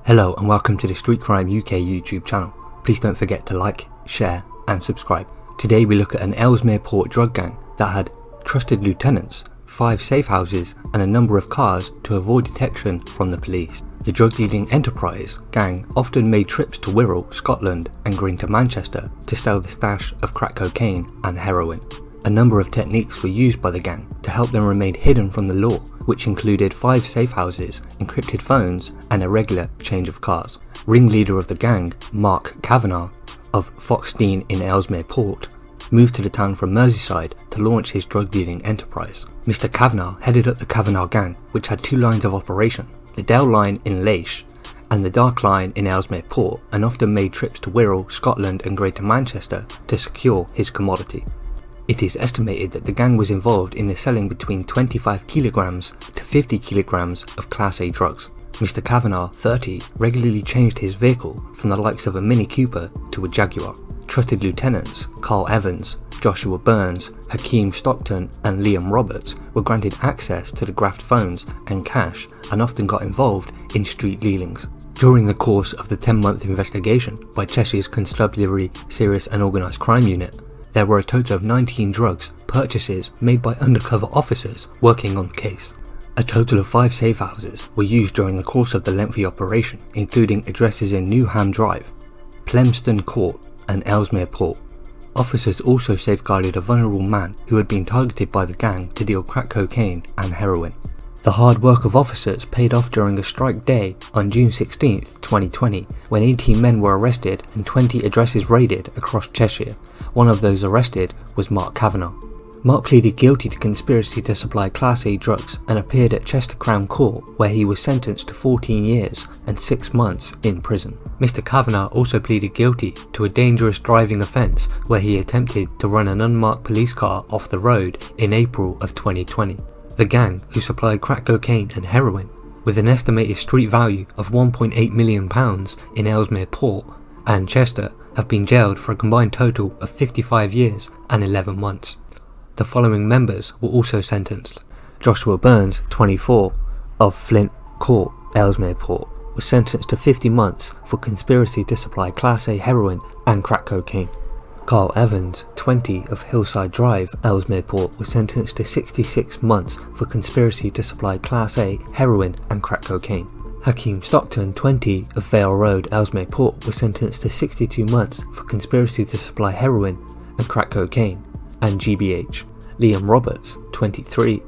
Hello and welcome to the Street Crime UK YouTube channel. Please don't forget to like, share and subscribe. Today we look at an Ellesmere Port drug gang that had trusted lieutenants, 5 safe houses and a number of cars to avoid detection from the police. The drug-dealing enterprise gang often made trips to Wirral, Scotland and Greater Manchester to sell the stash of crack cocaine and heroin. A number of techniques were used by the gang to help them remain hidden from the law, which included 5 safe houses, encrypted phones and a regular change of cars. Ringleader of the gang, Mark Kavanagh of Foxdean in Ellesmere Port, moved to the town from Merseyside to launch his drug-dealing enterprise. Mr. Kavanagh headed up the Kavanagh gang, which had 2 lines of operation, the Dell line in Laish and the Dark line in Ellesmere Port, and often made trips to Wirral, Scotland and Greater Manchester to secure his commodity. It is estimated that the gang was involved in the selling between 25 kilograms to 50 kilograms of Class A drugs. Mr. Kavanagh, 30, regularly changed his vehicle from the likes of a Mini Cooper to a Jaguar. Trusted lieutenants Carl Evans, Joshua Burns, Hakeem Stockton and Liam Roberts were granted access to the graft phones and cash and often got involved in street dealings. During the course of the 10-month investigation by Cheshire's Constabulary Serious and Organised Crime Unit, there were a total of 19 drugs purchases made by undercover officers working on the case. A total of 5 safe houses were used during the course of the lengthy operation, including addresses in Newham Drive, Plemston Court and Ellesmere Port. Officers also safeguarded a vulnerable man who had been targeted by the gang to deal crack cocaine and heroin. The hard work of officers paid off during a strike day on June 16, 2020, when 18 men were arrested and 20 addresses raided across Cheshire. One of those arrested was Mark Kavanagh. Mark pleaded guilty to conspiracy to supply Class A drugs and appeared at Chester Crown Court, where he was sentenced to 14 years and 6 months in prison. Mr. Kavanagh also pleaded guilty to a dangerous driving offence where he attempted to run an unmarked police car off the road in April of 2020. The gang, who supplied crack cocaine and heroin, with an estimated street value of £1.8 million in Ellesmere Port and Chester, have been jailed for a combined total of 55 years and 11 months. The following members were also sentenced. Joshua Burns, 24, of Flint Court, Ellesmere Port, was sentenced to 50 months for conspiracy to supply Class A heroin and crack cocaine. Carl Evans, 20, of Hillside Drive, Ellesmere Port, was sentenced to 66 months for conspiracy to supply Class A heroin and crack cocaine. Hakeem Stockton, 20, of Vale Road, Ellesmere Port, was sentenced to 62 months for conspiracy to supply heroin and crack cocaine and GBH. Liam Roberts, 23,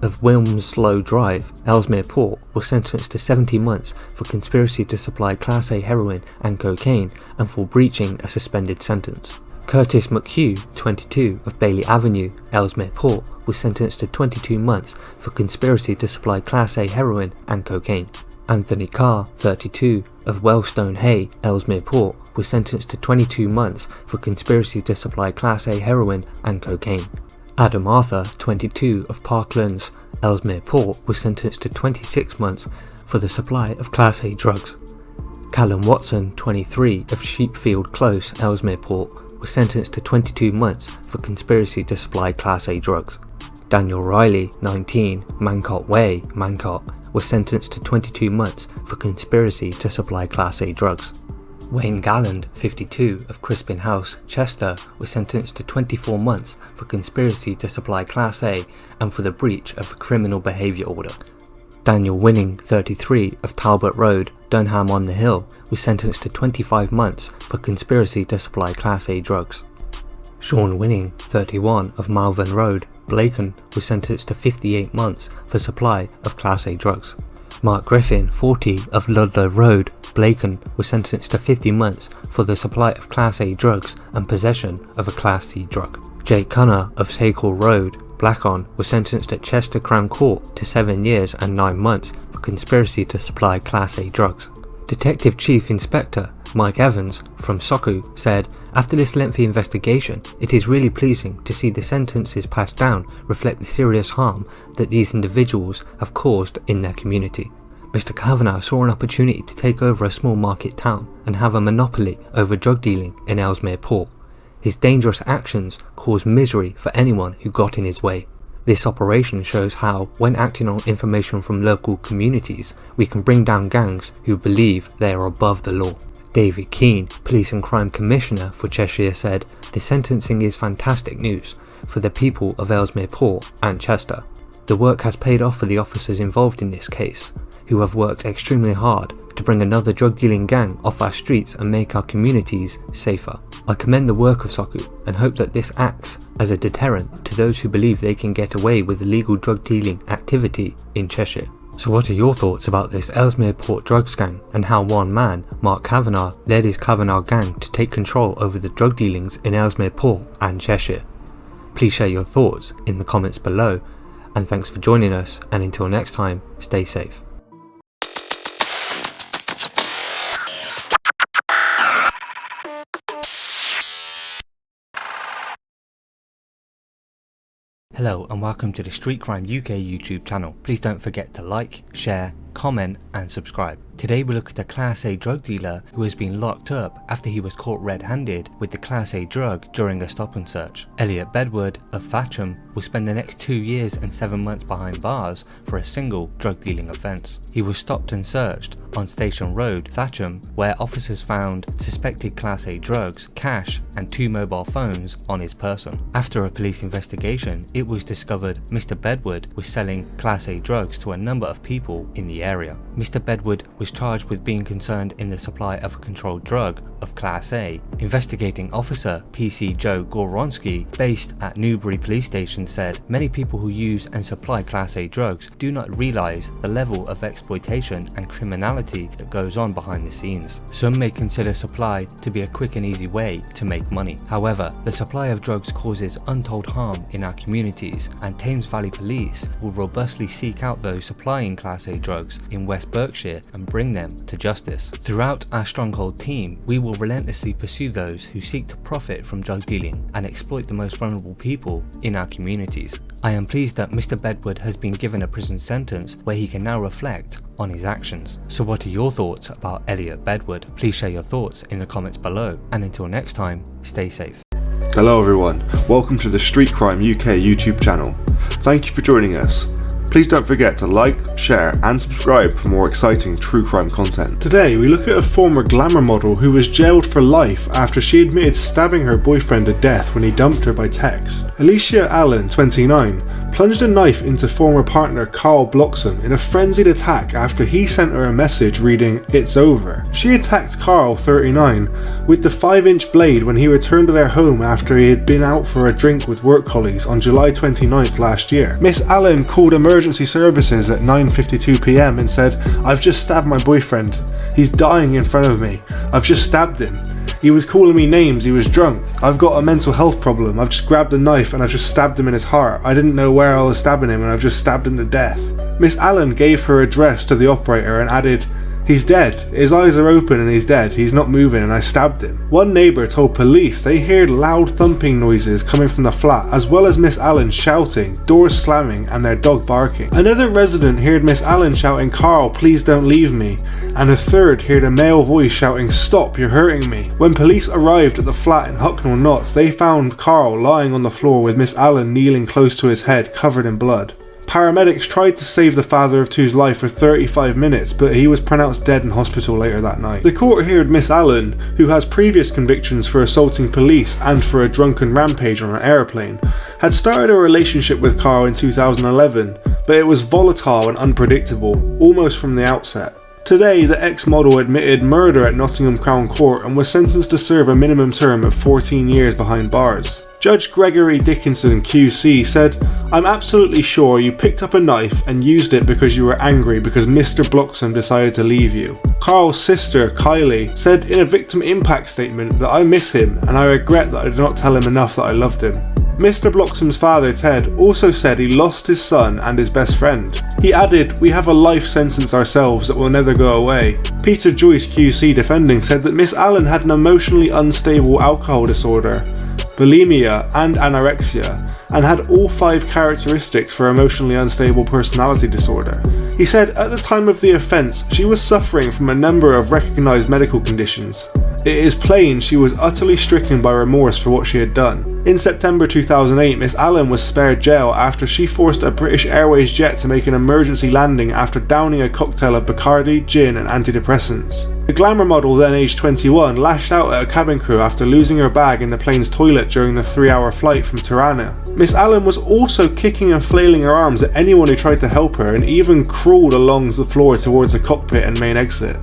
of Wilmslow Drive, Ellesmere Port, was sentenced to 70 months for conspiracy to supply Class A heroin and cocaine and for breaching a suspended sentence. Curtis McHugh, 22, of Bailey Avenue, Ellesmere Port, was sentenced to 22 months for conspiracy to supply Class A heroin and cocaine. Anthony Carr, 32, of Wellstone Hay, Ellesmere Port, was sentenced to 22 months for conspiracy to supply Class A heroin and cocaine. Adam Arthur, 22, of Parklands, Ellesmere Port, was sentenced to 26 months for the supply of Class A drugs. Callum Watson, 23, of Sheepfield Close, Ellesmere Port, was sentenced to 22 months for conspiracy to supply Class A drugs. Daniel Riley, 19, Mancott Way, Mancott, was sentenced to 22 months for conspiracy to supply Class A drugs. Wayne Galland, 52, of Crispin House, Chester, was sentenced to 24 months for conspiracy to supply Class A and for the breach of a criminal behaviour order. Daniel Winning, 33, of Talbot Road, Dunham on the Hill, was sentenced to 25 months for conspiracy to supply Class A drugs. Sean Winning, 31, of Malvern Road, Blacon, was sentenced to 58 months for supply of Class A drugs. Mark Griffin, 40, of Ludlow Road, Blacon, was sentenced to 50 months for the supply of Class A drugs and possession of a Class C drug. Jake Cunner, of Sakehall Road, Blackon, was sentenced at Chester Crown Court to 7 years and 9 months for conspiracy to supply Class A drugs. Detective Chief Inspector Mike Evans from SOCU said, "After this lengthy investigation, it is really pleasing to see the sentences passed down reflect the serious harm that these individuals have caused in their community." Mr. Kavanagh saw an opportunity to take over a small market town and have a monopoly over drug dealing in Ellesmere Port. His dangerous actions caused misery for anyone who got in his way. This operation shows how, when acting on information from local communities, we can bring down gangs who believe they are above the law. David Keane, Police and Crime Commissioner for Cheshire, said, "The sentencing is fantastic news for the people of Ellesmere Port and Chester. The work has paid off for the officers involved in this case, who have worked extremely hard to bring another drug-dealing gang off our streets and make our communities safer. I commend the work of SOCU and hope that this acts as a deterrent to those who believe they can get away with illegal drug-dealing activity in Cheshire." So what are your thoughts about this Ellesmere Port drugs gang and how one man, Mark Kavanagh, led his Kavanagh gang to take control over the drug dealings in Ellesmere Port and Cheshire? Please share your thoughts in the comments below, and thanks for joining us, and until next time, stay safe. Hello and welcome to the Street Crime UK YouTube channel. Please don't forget to like, share, comment and subscribe. Today we look at a Class A drug dealer who has been locked up after he was caught red-handed with the Class A drug during a stop and search. Elliot Bedward of Thatcham will spend the next 2 years and 7 months behind bars for a single drug dealing offence. He was stopped and searched on Station Road, Thatcham, where officers found suspected Class A drugs, cash and 2 mobile phones on his person. After a police investigation, it was discovered Mr. Bedward was selling Class A drugs to a number of people in the area. Mr. Bedward was charged with being concerned in the supply of a controlled drug of Class A. Investigating officer PC Joe Goronsky, based at Newbury Police Station, said many people who use and supply Class A drugs do not realise the level of exploitation and criminality that goes on behind the scenes. Some may consider supply to be a quick and easy way to make money. However, the supply of drugs causes untold harm in our communities, and Thames Valley Police will robustly seek out those supplying Class A drugs in West Berkshire and bring them to justice. Throughout our Stronghold team, we will relentlessly pursue those who seek to profit from drug dealing and exploit the most vulnerable people in our communities. I am pleased that Mr. Bedward has been given a prison sentence where he can now reflect on his actions. So what are your thoughts about Elliot Bedward? Please share your thoughts in the comments below, and until next time, stay safe. Hello everyone, welcome to the Street Crime UK YouTube channel. Thank you for joining us. Please don't forget to like, share and subscribe for more exciting true crime content. Today we look at a former glamour model who was jailed for life after she admitted stabbing her boyfriend to death when he dumped her by text. Alicia Allen, 29, plunged a knife into former partner Carl Bloxham in a frenzied attack after he sent her a message reading, "It's over." She attacked Carl, 39, with the 5-inch blade when he returned to their home after he had been out for a drink with work colleagues on July 29th last year. Miss Allen called emergency services at 9:52 p.m. and said, "I've just stabbed my boyfriend. He's dying in front of me. I've just stabbed him. He was calling me names, he was drunk. I've got a mental health problem. I've just grabbed a knife and I've just stabbed him in his heart. I didn't know where I was stabbing him and I've just stabbed him to death." Miss Allen gave her address to the operator and added, "He's dead. His eyes are open and he's dead. He's not moving and I stabbed him." One neighbour told police they heard loud thumping noises coming from the flat, as well as Miss Allen shouting, doors slamming and their dog barking. Another resident heard Miss Allen shouting, "Carl, please don't leave me," and a third heard a male voice shouting, "Stop, you're hurting me." When police arrived at the flat in Hucknall Knotts, they found Carl lying on the floor with Miss Allen kneeling close to his head, covered in blood. Paramedics tried to save the father of two's life for 35 minutes, but he was pronounced dead in hospital later that night. The court heard Miss Allen, who has previous convictions for assaulting police and for a drunken rampage on an aeroplane, had started a relationship with Carl in 2011, but it was volatile and unpredictable, almost from the outset. Today, the ex-model admitted murder at Nottingham Crown Court and was sentenced to serve a minimum term of 14 years behind bars. Judge Gregory Dickinson QC said, "I'm absolutely sure you picked up a knife and used it because you were angry because Mr. Bloxham decided to leave you." Carl's sister, Kylie, said in a victim impact statement that, "I miss him and I regret that I did not tell him enough that I loved him." Mr. Bloxham's father, Ted, also said he lost his son and his best friend. He added, "We have a life sentence ourselves that will never go away." Peter Joyce QC defending said that Miss Allen had an emotionally unstable alcohol disorder, bulimia and anorexia, and had all 5 characteristics for emotionally unstable personality disorder. He said at the time of the offence she was suffering from a number of recognised medical conditions. It is plain she was utterly stricken by remorse for what she had done. In September 2008, Miss Allen was spared jail after she forced a British Airways jet to make an emergency landing after downing a cocktail of Bacardi, gin and antidepressants. The glamour model, then aged 21, lashed out at a cabin crew after losing her bag in the plane's toilet during the 3-hour flight from Tirana. Miss Allen was also kicking and flailing her arms at anyone who tried to help her and even crawled along the floor towards the cockpit and main exit.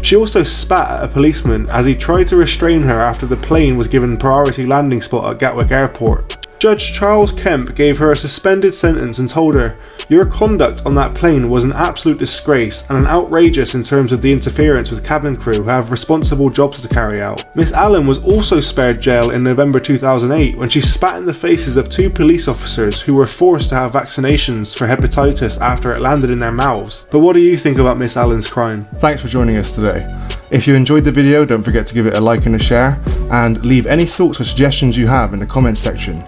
She also spat at a policeman as he tried to restrain her after the plane was given priority landing spot at Gatwick Airport. Judge Charles Kemp gave her a suspended sentence and told her, "Your conduct on that plane was an absolute disgrace and an outrageous in terms of the interference with cabin crew who have responsible jobs to carry out." Miss Allen was also spared jail in November 2008 when she spat in the faces of 2 police officers who were forced to have vaccinations for hepatitis after it landed in their mouths. But what do you think about Miss Allen's crime? Thanks for joining us today. If you enjoyed the video, don't forget to give it a like and a share, and leave any thoughts or suggestions you have in the comments section.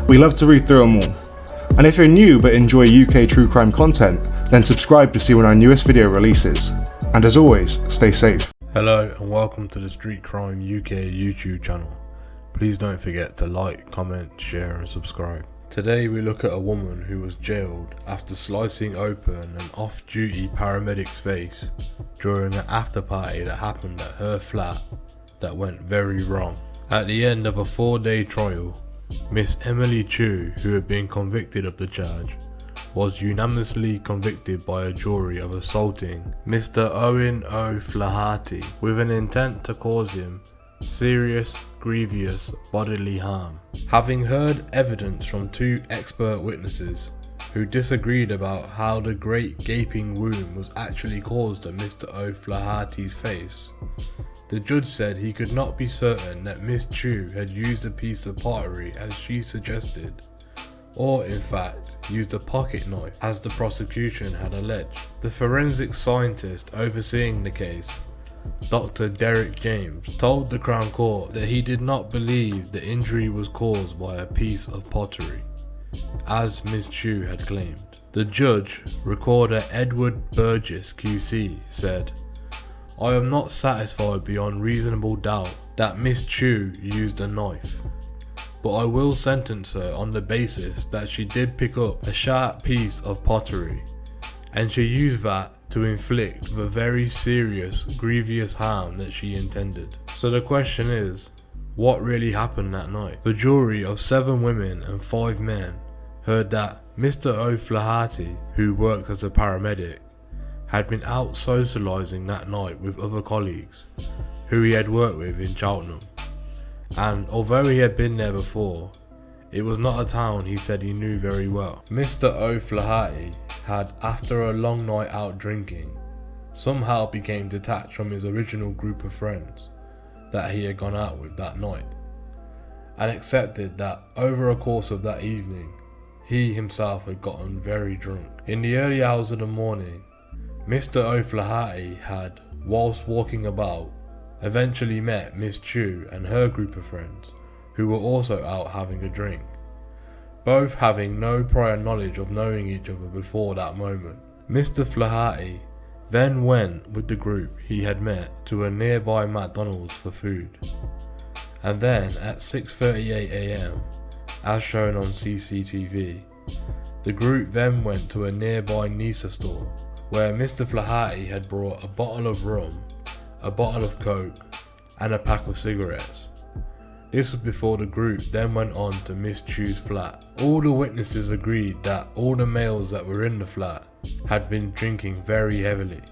We love to read through them all. And if you're new but enjoy UK true crime content, Then subscribe to see when our newest video releases. And as always, stay safe. Hello and welcome to the Street Crime UK YouTube channel. Please don't forget to like, comment, share and subscribe. Today we look at a woman who was jailed after slicing open an off-duty paramedic's face during an after party that happened at her flat that went very wrong. At the end of a 4-day trial, Miss Emily Chu, who had been convicted of the charge, was unanimously convicted by a jury of assaulting Mr. Owen O'Flaherty with an intent to cause him serious, grievous bodily harm. Having heard evidence from 2 expert witnesses who disagreed about how the great gaping wound was actually caused at Mr. O'Flaherty's face, the judge said he could not be certain that Miss Chu had used a piece of pottery as she suggested, or in fact used a pocket knife as the prosecution had alleged. The forensic scientist overseeing the case, Dr. Derek James, told the Crown Court that he did not believe the injury was caused by a piece of pottery, as Miss Chu had claimed. The judge, Recorder Edward Burgess QC, said, "I am not satisfied beyond reasonable doubt that Miss Chu used a knife, but I will sentence her on the basis that she did pick up a sharp piece of pottery, and she used that to inflict the very serious, grievous harm that she intended." So the question is, what really happened that night? The jury of 7 women and 5 men heard that Mr. O'Flaherty, who worked as a paramedic, had been out socialising that night with other colleagues who he had worked with in Cheltenham, and although he had been there before, it was not a town he said he knew very well. Mr. O'Flaherty had, after a long night out drinking, somehow became detached from his original group of friends that he had gone out with that night, and accepted that over a course of that evening, he himself had gotten very drunk. In the early hours of the morning, Mr. O'Flaherty had, whilst walking about, eventually met Miss Chu and her group of friends, who were also out having a drink, both having no prior knowledge of knowing each other before that moment. Mr. Flaherty then went with the group he had met to a nearby McDonald's for food, and then at 6:38 AM, as shown on CCTV, the group then went to a nearby Nisa store where Mr. Flaherty had brought a bottle of rum, a bottle of Coke and a pack of cigarettes. This was before the group then went on to Miss Chu's flat. All the witnesses agreed that all the males that were in the flat had been drinking very heavily,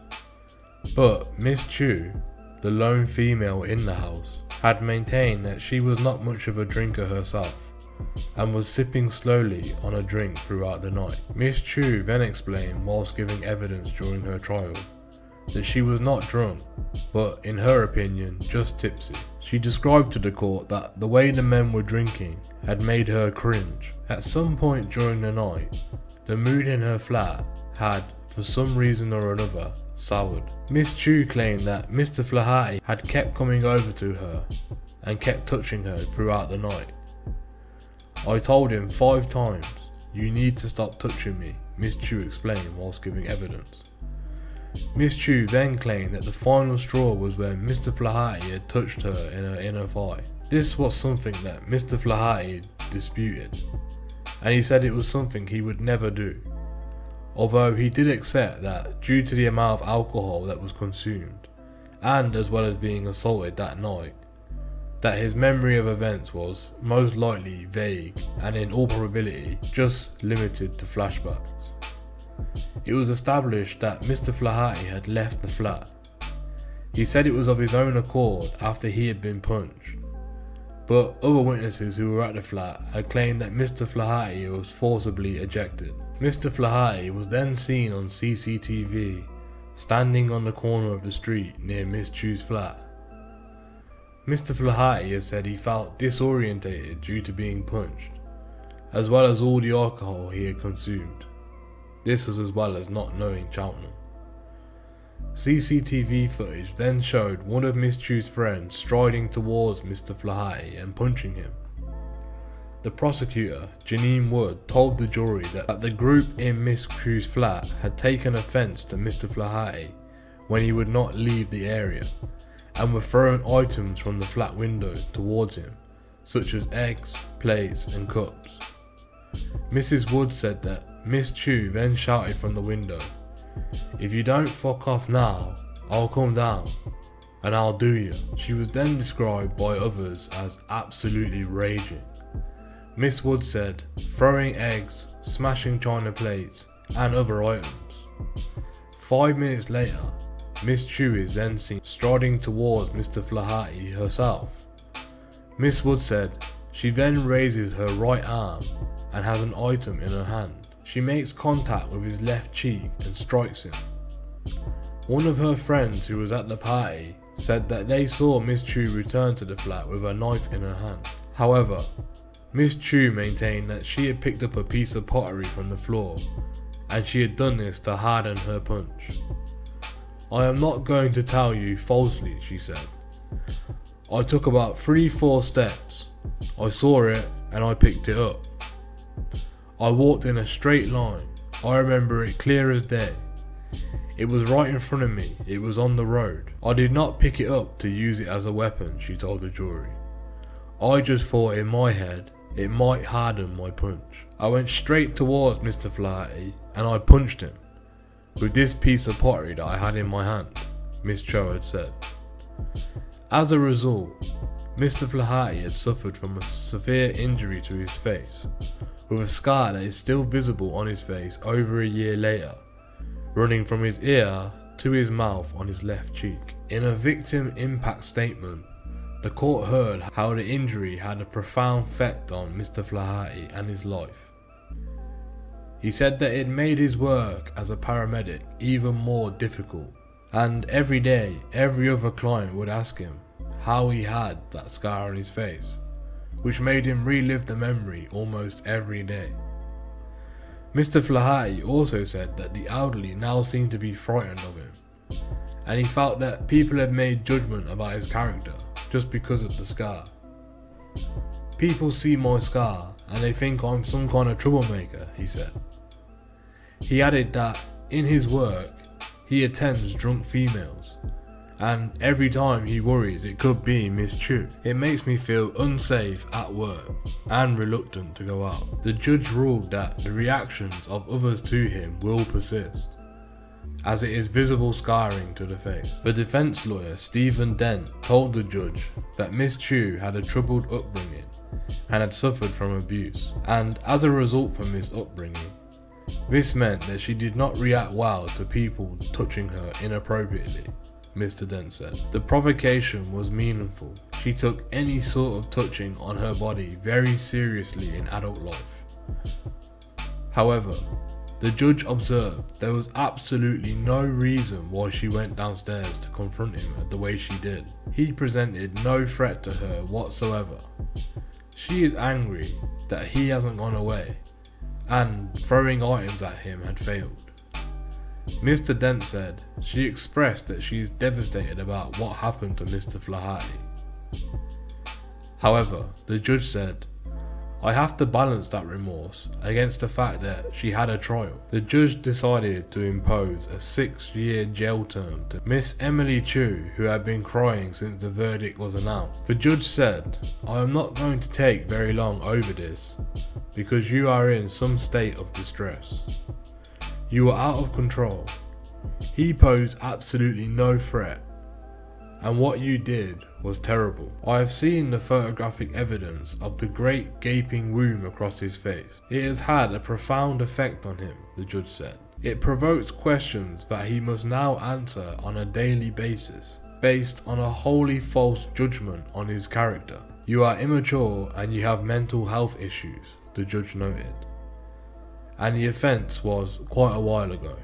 but Miss Chu, the lone female in the house, had maintained that she was not much of a drinker herself and was sipping slowly on a drink throughout the night. Miss Chu then explained, whilst giving evidence during her trial, that she was not drunk, but in her opinion, just tipsy. She described to the court that the way the men were drinking had made her cringe. At some point during the night, the mood in her flat had, for some reason or another, soured. Miss Chu claimed that Mr. Flaherty had kept coming over to her and kept touching her throughout the night. "I told him 5 times, you need to stop touching me," Miss Chu explained whilst giving evidence. Miss Chu then claimed that the final straw was when Mr. Flaherty had touched her in her inner thigh. This was something that Mr. Flaherty disputed, and he said it was something he would never do, although he did accept that due to the amount of alcohol that was consumed, and as well as being assaulted that night, that his memory of events was most likely vague and in all probability just limited to flashbacks. It was established that Mr. Flaherty had left the flat. He said it was of his own accord after he had been punched, but other witnesses who were at the flat had claimed that Mr. Flaherty was forcibly ejected. Mr. Flaherty was then seen on CCTV standing on the corner of the street near Miss Chu's flat. Mr. Flaherty has said he felt disorientated due to being punched, as well as all the alcohol he had consumed. This was as well as not knowing Cheltenham. CCTV footage then showed one of Miss Chu's friends striding towards Mr. Flaherty and punching him. The prosecutor, Janine Wood, told the jury that the group in Miss Chu's flat had taken offence to Mr. Flaherty when he would not leave the area, and were throwing items from the flat window towards him, such as eggs, plates and cups. Mrs. Wood said that Miss Chu then shouted from the window, "If you don't fuck off now, I'll come down and I'll do you." She was then described by others as absolutely raging. Miss Wood said throwing eggs, smashing china plates and other items. 5 minutes later, Miss Chu is then seen striding towards Mr. Flaherty herself. Miss Wood said she then raises her right arm and has an item in her hand. She makes contact with his left cheek and strikes him. One of her friends who was at the party said that they saw Miss Chu return to the flat with a knife in her hand. However, Miss Chu maintained that she had picked up a piece of pottery from the floor and she had done this to harden her punch. "I am not going to tell you falsely," she said. "I took about 3-4 steps. I saw it and I picked it up. I walked in a straight line. I remember it clear as day. It was right in front of me. It was on the road. I did not pick it up to use it as a weapon," she told the jury. "I just thought in my head it might harden my punch. I went straight towards Mr. Flaherty and I punched him with this piece of pottery that I had in my hand," Miss Cho had said. As a result, Mr. Flaherty had suffered from a severe injury to his face, with a scar that is still visible on his face over a year later, running from his ear to his mouth on his left cheek. In a victim impact statement, the court heard how the injury had a profound effect on Mr. Flaherty and his life. He said that it made his work as a paramedic even more difficult, and every day every other client would ask him how he had that scar on his face, which made him relive the memory almost every day. Mr. Flaherty also said that the elderly now seemed to be frightened of him, and he felt that people had made judgment about his character just because of the scar. "People see my scar and they think I'm some kind of troublemaker," he said. He added that in his work he attends drunk females, and every time he worries it could be Miss Chu. "It makes me feel unsafe at work and reluctant to go out." The judge ruled that the reactions of others to him will persist, as it is visible scarring to the face. The defense lawyer Stephen Dent told the judge that Miss Chu had a troubled upbringing and had suffered from abuse, and as a result from this upbringing, this meant that she did not react well to people touching her inappropriately, Mr. Dent said. The provocation was meaningful. She took any sort of touching on her body very seriously in adult life. However, the judge observed there was absolutely no reason why she went downstairs to confront him the way she did. He presented no threat to her whatsoever. She is angry that he hasn't gone away, and throwing items at him had failed. Mr. Dent said she expressed that she is devastated about what happened to Mr. Flaherty. However, the judge said, "I have to balance that remorse against the fact that she had a trial." The judge decided to impose a 6-year jail term to Miss Emily Chu, who had been crying since the verdict was announced. The judge said, "I am not going to take very long over this, because you are in some state of distress. You were out of control. He posed absolutely no threat, and what you did was terrible. I have seen the photographic evidence of the great gaping wound across his face. It has had a profound effect on him," the judge said. "It provokes questions that he must now answer on a daily basis, based on a wholly false judgment on his character. You are immature and you have mental health issues," the judge noted, "and the offence was quite a while ago.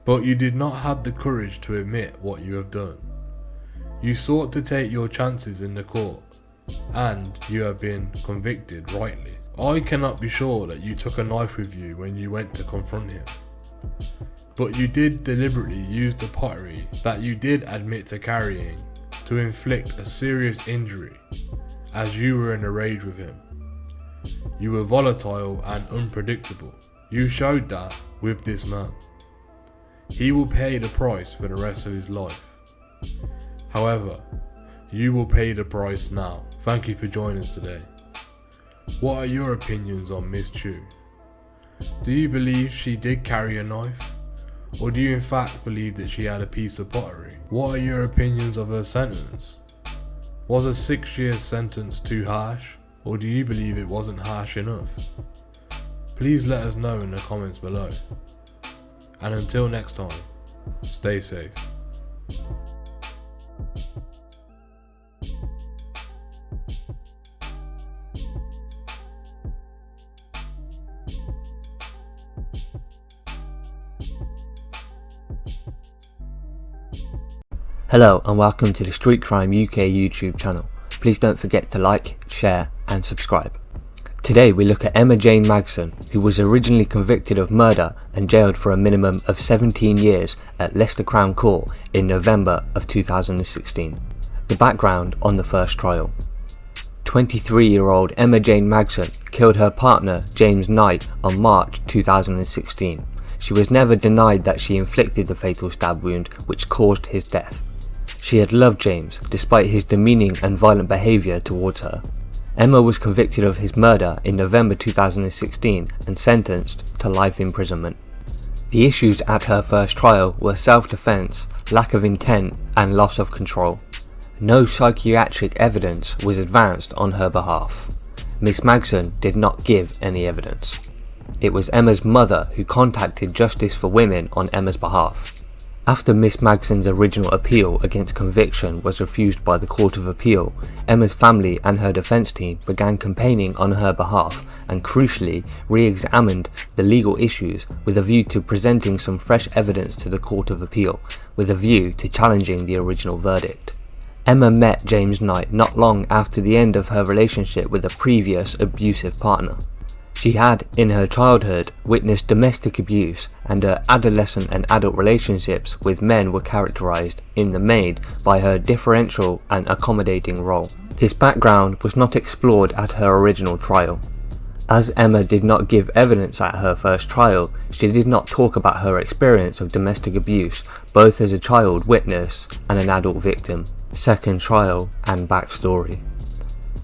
But you did not have the courage to admit what you have done. You sought to take your chances in the court, and you have been convicted rightly. I cannot be sure that you took a knife with you when you went to confront him, but you did deliberately use the pottery that you did admit to carrying to inflict a serious injury, as you were in a rage with him. You were volatile and unpredictable. You showed that with this man. He will pay the price for the rest of his life. However, you will pay the price now. Thank you for joining us today. What are your opinions on Miss Chu? Do you believe she did carry a knife? Or do you in fact believe that she had a piece of pottery? What are your opinions of her sentence? Was a 6-year sentence too harsh? Or do you believe it wasn't harsh enough? Please let us know in the comments below. And until next time, stay safe. Hello and welcome to the Street Crime UK YouTube channel. Please don't forget to like, share and subscribe. Today we look at Emma Jane Magson, who was originally convicted of murder and jailed for a minimum of 17 years at Leicester Crown Court in November of 2016. The background on the first trial. 23-year-old Emma Jane Magson killed her partner James Knight on March 2016. She was never denied that she inflicted the fatal stab wound which caused his death. She had loved James despite his demeaning and violent behaviour towards her. Emma was convicted of his murder in November 2016 and sentenced to life imprisonment. The issues at her first trial were self-defence, lack of intent and loss of control. No psychiatric evidence was advanced on her behalf. Miss Magson did not give any evidence. It was Emma's mother who contacted Justice for Women on Emma's behalf. After Miss Magson's original appeal against conviction was refused by the Court of Appeal, Emma's family and her defence team began campaigning on her behalf and crucially re-examined the legal issues with a view to presenting some fresh evidence to the Court of Appeal with a view to challenging the original verdict. Emma met James Knight not long after the end of her relationship with a previous abusive partner. She had, in her childhood, witnessed domestic abuse and her adolescent and adult relationships with men were characterised, in the main, by her differential and accommodating role. This background was not explored at her original trial. As Emma did not give evidence at her first trial, she did not talk about her experience of domestic abuse, both as a child witness and an adult victim, second trial and backstory.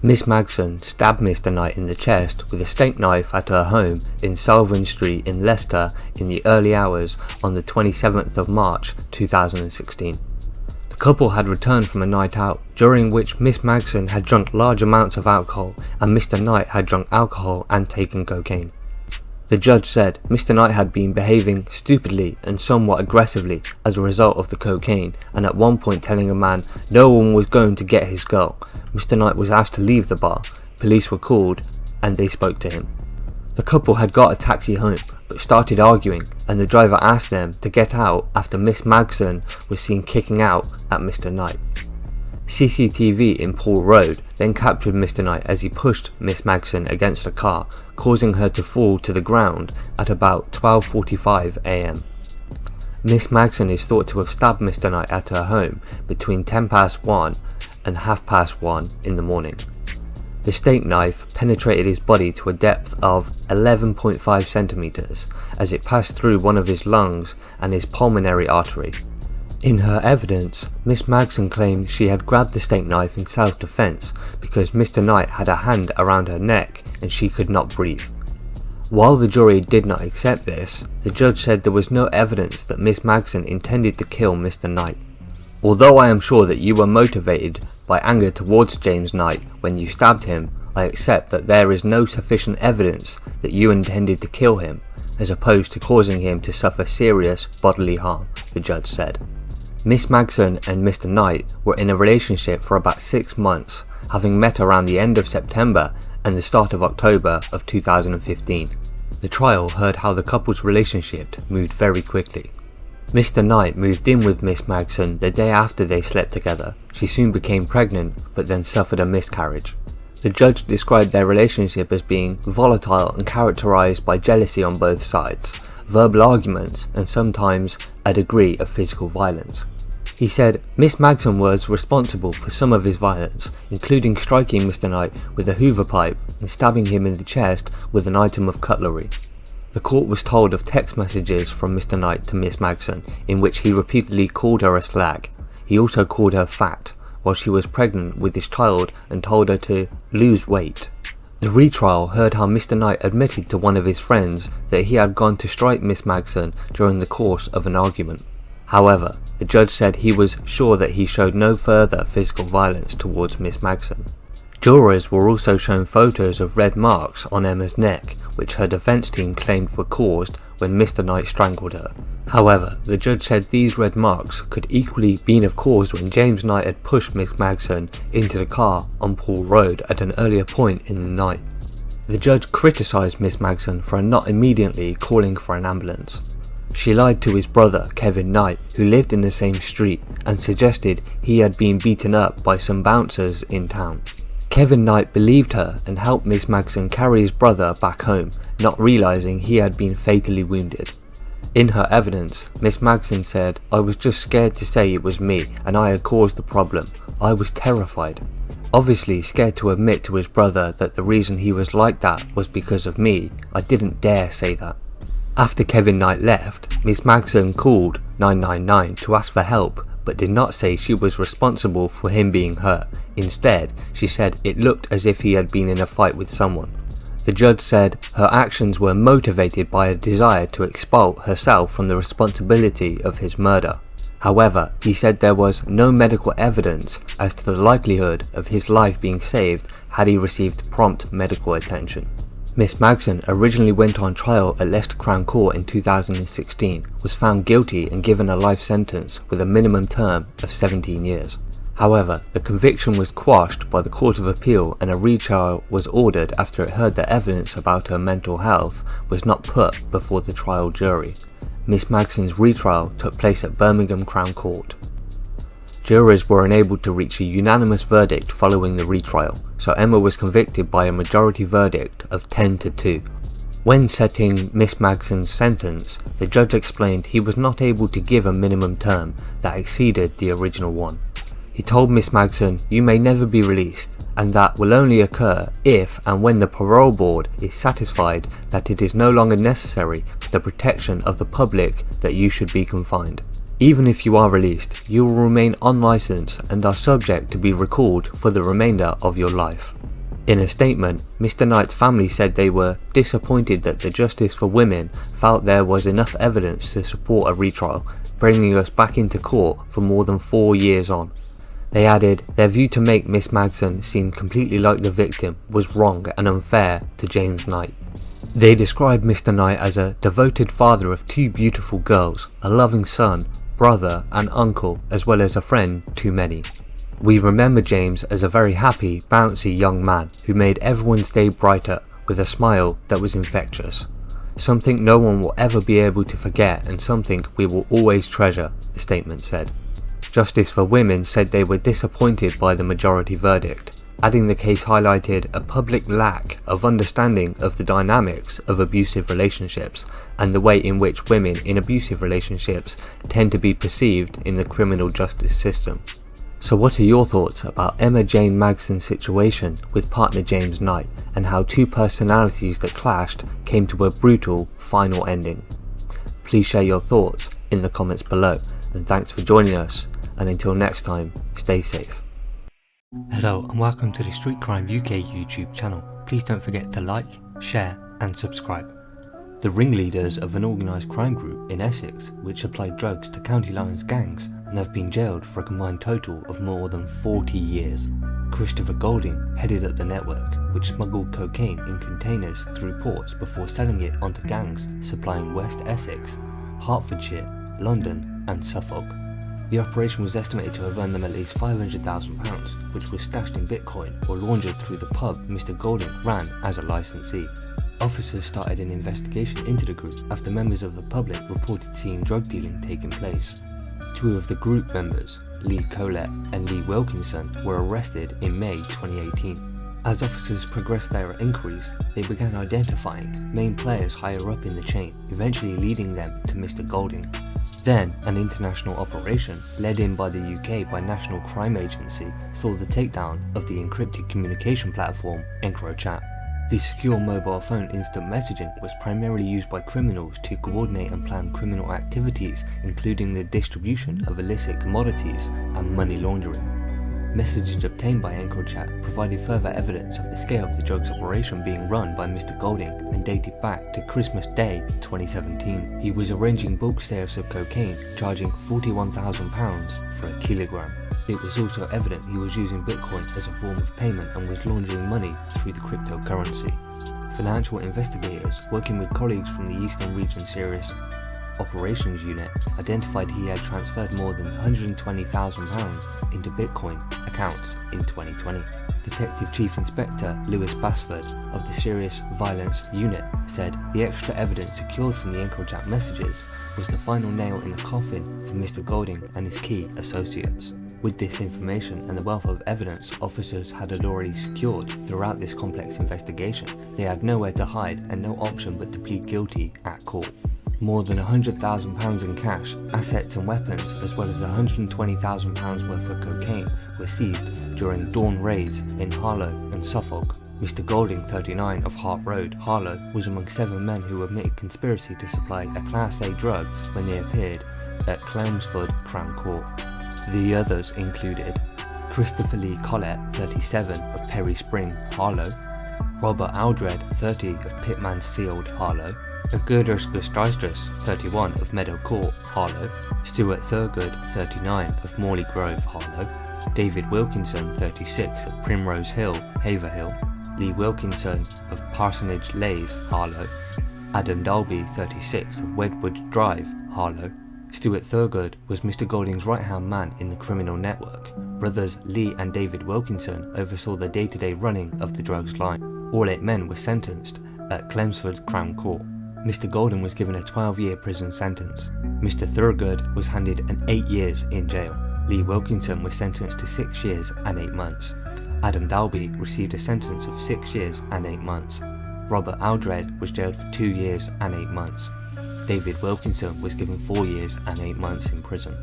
Miss Magson stabbed Mr. Knight in the chest with a steak knife at her home in Salvin Street in Leicester in the early hours on the 27th of March 2016. The couple had returned from a night out, during which Miss Magson had drunk large amounts of alcohol and Mr. Knight had drunk alcohol and taken cocaine. The judge said Mr. Knight had been behaving stupidly and somewhat aggressively as a result of the cocaine, and at one point telling a man no one was going to get his girl. Mr. Knight was asked to leave the bar, police were called and they spoke to him. The couple had got a taxi home but started arguing and the driver asked them to get out after Miss Magson was seen kicking out at Mr. Knight. CCTV in Paul Road then captured Mr. Knight as he pushed Miss Magson against a car, causing her to fall to the ground at about 12:45 am. Miss Magson is thought to have stabbed Mr. Knight at her home between 1:10 and 1:30 in the morning. The steak knife penetrated his body to a depth of 11.5 centimeters as it passed through one of his lungs and his pulmonary artery. In her evidence, Miss Magson claimed she had grabbed the steak knife in self-defense because Mr. Knight had a hand around her neck and she could not breathe. While the jury did not accept this, the judge said there was no evidence that Miss Magson intended to kill Mr. Knight. Although I am sure that you were motivated by anger towards James Knight when you stabbed him, I accept that there is no sufficient evidence that you intended to kill him, as opposed to causing him to suffer serious bodily harm, the judge said. Miss Magson and Mr. Knight were in a relationship for about 6 months, having met around the end of September and the start of October of 2015. The trial heard how the couple's relationship moved very quickly. Mr. Knight moved in with Miss Magson the day after they slept together. She soon became pregnant but then suffered a miscarriage. The judge described their relationship as being volatile and characterised by jealousy on both sides, verbal arguments and sometimes a degree of physical violence. He said Miss Magson was responsible for some of his violence, including striking Mr. Knight with a hoover pipe and stabbing him in the chest with an item of cutlery. The court was told of text messages from Mr. Knight to Miss Magson in which he repeatedly called her a slag. He also called her fat while she was pregnant with his child and told her to lose weight. The retrial heard how Mr. Knight admitted to one of his friends that he had gone to strike Miss Magson during the course of an argument. However, the judge said he was sure that he showed no further physical violence towards Miss Magson. Jurors were also shown photos of red marks on Emma's neck, which her defence team claimed were caused when Mr. Knight strangled her. However, the judge said these red marks could equally been of cause when James Knight had pushed Miss Magson into the car on Poole Road at an earlier point in the night. The judge criticised Miss Magson for not immediately calling for an ambulance. She lied to his brother, Kevin Knight, who lived in the same street, and suggested he had been beaten up by some bouncers in town. Kevin Knight believed her and helped Miss Magson carry his brother back home, not realising he had been fatally wounded. In her evidence, Miss Magson said, "I was just scared to say it was me and I had caused the problem. I was terrified." Obviously scared to admit to his brother that the reason he was like that was because of me, I didn't dare say that. After Kevin Knight left, Miss Magson called 999 to ask for help, but did not say she was responsible for him being hurt. Instead, she said it looked as if he had been in a fight with someone. The judge said her actions were motivated by a desire to expel herself from the responsibility of his murder. However, he said there was no medical evidence as to the likelihood of his life being saved had he received prompt medical attention. Miss Magson originally went on trial at Leicester Crown Court in 2016, was found guilty and given a life sentence with a minimum term of 17 years. However, the conviction was quashed by the Court of Appeal and a retrial was ordered after it heard that evidence about her mental health was not put before the trial jury. Miss Magson's retrial took place at Birmingham Crown Court. Jurors were unable to reach a unanimous verdict following the retrial, so Emma was convicted by a majority verdict of 10-2. When setting Miss Magson's sentence, the judge explained he was not able to give a minimum term that exceeded the original one. He told Miss Magson, "You may never be released, and that will only occur if and when the parole board is satisfied that it is no longer necessary for the protection of the public that you should be confined. Even if you are released, you will remain on licence and are subject to be recalled for the remainder of your life." In a statement, Mr. Knight's family said they were disappointed that the Justice for Women felt there was enough evidence to support a retrial, bringing us back into court for more than 4 years on. They added, their view to make Miss Magson seem completely like the victim was wrong and unfair to James Knight. They described Mr. Knight as a devoted father of 2 beautiful girls, a loving son, brother and uncle, as well as a friend to many. We remember James as a very happy, bouncy young man who made everyone's day brighter with a smile that was infectious. Something no one will ever be able to forget and something we will always treasure, the statement said. Justice for Women said they were disappointed by the majority verdict, adding the case highlighted a public lack of understanding of the dynamics of abusive relationships and the way in which women in abusive relationships tend to be perceived in the criminal justice system. So what are your thoughts about Emma Jane Magson's situation with partner James Knight and how 2 personalities that clashed came to a brutal final ending? Please share your thoughts in the comments below, and thanks for joining us, and until next time, stay safe. Hello and welcome to the Street Crime UK YouTube channel. Please don't forget to like, share and subscribe. The ringleaders of an organised crime group in Essex which supplied drugs to County Lines gangs and have been jailed for a combined total of more than 40 years. Christopher Golding headed up the network which smuggled cocaine in containers through ports before selling it onto gangs supplying West Essex, Hertfordshire, London and Suffolk. The operation was estimated to have earned them at least £500,000, which was stashed in Bitcoin or laundered through the pub Mr. Golding ran as a licensee. Officers started an investigation into the group after members of the public reported seeing drug dealing taking place. 2 of the group members, Lee Collett and Lee Wilkinson, were arrested in May 2018. As officers progressed their inquiries, they began identifying main players higher up in the chain, eventually leading them to Mr. Golding. Then, an international operation, led in by the UK by National Crime Agency, saw the takedown of the encrypted communication platform EncroChat. The secure mobile phone instant messaging was primarily used by criminals to coordinate and plan criminal activities, including the distribution of illicit commodities and money laundering. Messages obtained by EncroChat provided further evidence of the scale of the drugs operation being run by Mr. Golding and dated back to Christmas Day 2017. He was arranging bulk sales of cocaine, charging £41,000 for a kilogram. It was also evident he was using Bitcoin as a form of payment and was laundering money through the cryptocurrency. Financial investigators, working with colleagues from the Eastern Region Serious Operations Unit, identified he had transferred more than £120,000 into Bitcoin accounts in 2020. Detective Chief Inspector Lewis Basford of the Serious Violence Unit said the extra evidence secured from the EncroChat messages was the final nail in the coffin for Mr. Golding and his key associates. With this information and the wealth of evidence officers had already secured throughout this complex investigation, they had nowhere to hide and no option but to plead guilty at court. More than £100,000 in cash, assets and weapons, as well as £120,000 worth of cocaine were seized during dawn raids in Harlow and Suffolk. Mr. Golding, 39, of Hart Road, Harlow, was among 7 men who admitted conspiracy to supply a Class A drug when they appeared at Chelmsford Crown Court. The others included Christopher Lee Collett, 37, of Perry Spring, Harlow, Robert Aldred, 30, of Pitmansfield, Harlow, Augustus Gustistus, 31, of Meadow Court, Harlow, Stuart Thurgood, 39, of Morley Grove, Harlow, David Wilkinson, 36, of Primrose Hill, Haverhill, Lee Wilkinson, of Parsonage Lays, Harlow, Adam Dalby, 36, of Wedwood Drive, Harlow. Stuart Thurgood was Mr. Golding's right-hand man in the criminal network. Brothers Lee and David Wilkinson oversaw the day-to-day running of the drugs line. All 8 men were sentenced at Chelmsford Crown Court. Mr. Golding was given a 12-year prison sentence. Mr. Thurgood was handed an 8 years in jail. Lee Wilkinson was sentenced to 6 years and 8 months. Adam Dalby received a sentence of 6 years and 8 months. Robert Aldred was jailed for 2 years and 8 months. David Wilkinson was given 4 years and 8 months in prison.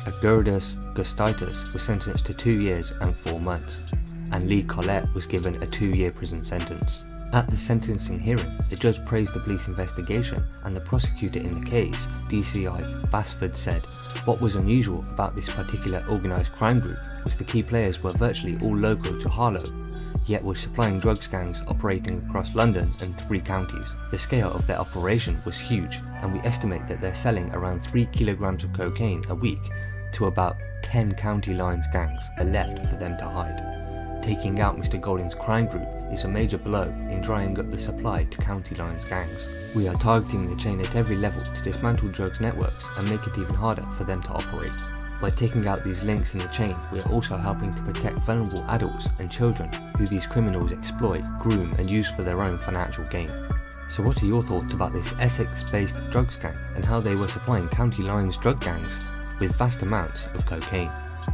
Augustus Gustistus was sentenced to 2 years and 4 months, and Lee Collett was given a 2-year prison sentence. At the sentencing hearing, the judge praised the police investigation, and the prosecutor in the case, DCI Basford, said, "What was unusual about this particular organised crime group was the key players were virtually all local to Harlow, yet were supplying drugs gangs operating across London and 3 counties. The scale of their operation was huge, and we estimate that they're selling around 3 kilograms of cocaine a week to about 10 county lines gangs are left for them to hide. Taking out Mr. Golding's crime group is a major blow in drying up the supply to county lines gangs. We are targeting the chain at every level to dismantle drugs networks and make it even harder for them to operate. By taking out these links in the chain, we are also helping to protect vulnerable adults and children who these criminals exploit, groom and use for their own financial gain." So what are your thoughts about this Essex-based drugs gang and how they were supplying county lines drug gangs with vast amounts of cocaine?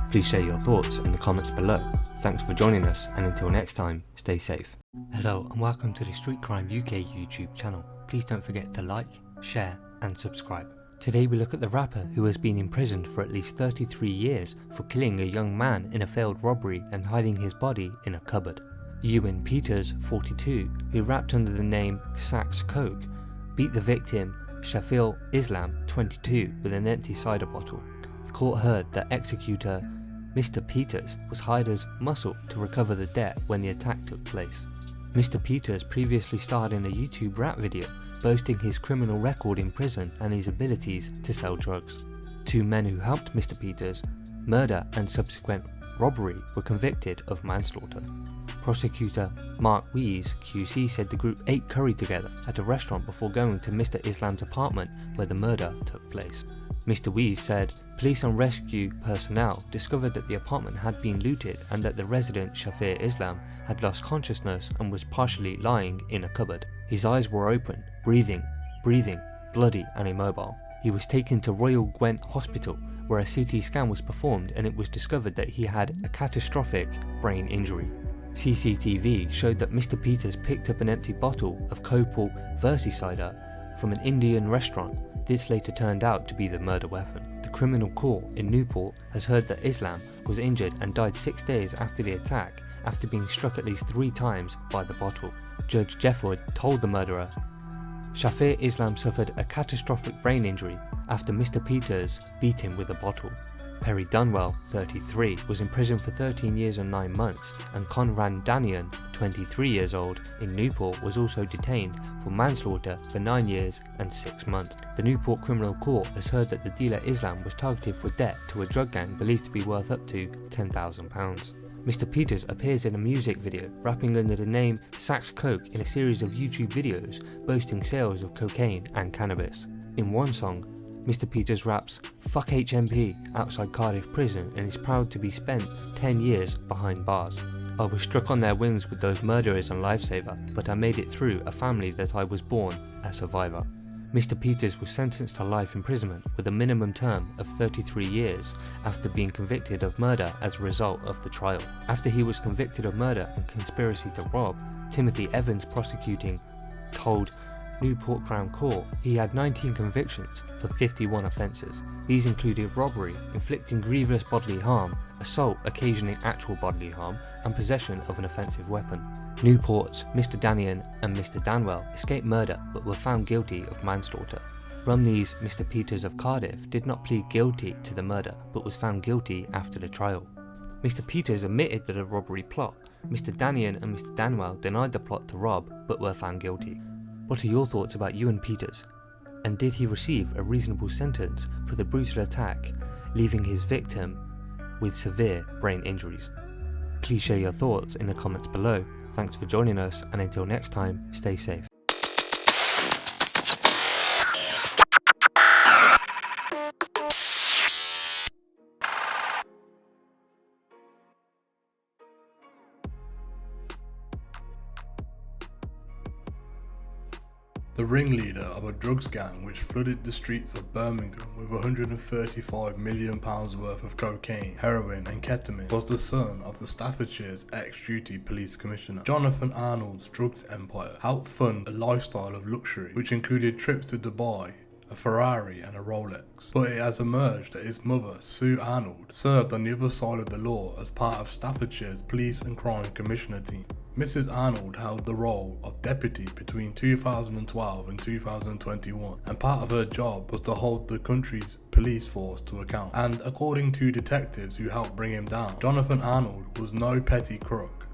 Please share your thoughts in the comments below. Thanks for joining us, and until next time, stay safe. Hello and welcome to the Street Crime UK YouTube channel. Please don't forget to like, share and subscribe. Today we look at the rapper who has been imprisoned for at least 33 years for killing a young man in a failed robbery and hiding his body in a cupboard. Ewan Peters, 42, who rapped under the name Sax Coke, beat the victim Shafil Islam, 22, with an empty cider bottle. The court heard that executor Mr. Peters was hired as muscle to recover the debt when the attack took place. Mr. Peters previously starred in a YouTube rap video boasting his criminal record in prison and his abilities to sell drugs. 2 men who helped Mr. Peters, murder and subsequent robbery, were convicted of manslaughter. Prosecutor Mark Wees, QC, said the group ate curry together at a restaurant before going to Mr. Islam's apartment where the murder took place. Mr. Wees said police and rescue personnel discovered that the apartment had been looted and that the resident Shafir Islam had lost consciousness and was partially lying in a cupboard. His eyes were open, breathing, bloody and immobile. He was taken to Royal Gwent Hospital where a CT scan was performed and it was discovered that he had a catastrophic brain injury. CCTV showed that Mr. Peters picked up an empty bottle of Copal Versi cider from an Indian restaurant This later turned out to be the murder weapon. The criminal court in Newport has heard that Islam was injured and died 6 days after the attack after being struck at least 3 times by the bottle. Judge Jefford told the murderer, Shafir Islam suffered a catastrophic brain injury after Mr. Peters beat him with a bottle. Perry Dunwell, 33, was in prison for 13 years and 9 months, and Conran Danian, 23 years old, in Newport was also detained for manslaughter for 9 years and 6 months. The Newport Criminal Court has heard that the dealer Islam was targeted for debt to a drug gang believed to be worth up to £10,000. Mr. Peters appears in a music video rapping under the name Sax Coke in a series of YouTube videos boasting sales of cocaine and cannabis. In one song, Mr. Peters raps, "Fuck HMP" outside Cardiff prison and is proud to be spent 10 years behind bars. I was struck on their wings with those murderers and lifesaver, but I made it through a family that I was born a survivor. Mr. Peters was sentenced to life imprisonment with a minimum term of 33 years after being convicted of murder as a result of the trial. After he was convicted of murder and conspiracy to rob, Timothy Evans prosecuting told Newport Crown Court he had 19 convictions for 51 offences. These included robbery, inflicting grievous bodily harm, assault occasioning actual bodily harm, and possession of an offensive weapon. Newport's Mr. Danian and Mr. Danwell escaped murder but were found guilty of manslaughter. Rumney's Mr. Peters of Cardiff did not plead guilty to the murder but was found guilty after the trial. Mr. Peters admitted to the robbery plot. Mr. Danian and Mr. Danwell denied the plot to rob but were found guilty. What are your thoughts about Ewan Peters? And did he receive a reasonable sentence for the brutal attack, leaving his victim with severe brain injuries? Please share your thoughts in the comments below. Thanks for joining us, and until next time, stay safe. The ringleader of a drugs gang which flooded the streets of Birmingham with £135 million worth of cocaine, heroin and ketamine was the son of the Staffordshire's ex-duty police commissioner. Jonathan Arnold's drugs empire helped fund a lifestyle of luxury which included trips to Dubai, a Ferrari and a Rolex. But it has emerged that his mother, Sue Arnold, served on the other side of the law as part of Staffordshire's police and crime commissioner team. Mrs. Arnold held the role of deputy between 2012 and 2021, and part of her job was to hold the country's police force to account. And according to detectives who helped bring him down, Jonathan Arnold was no petty crook,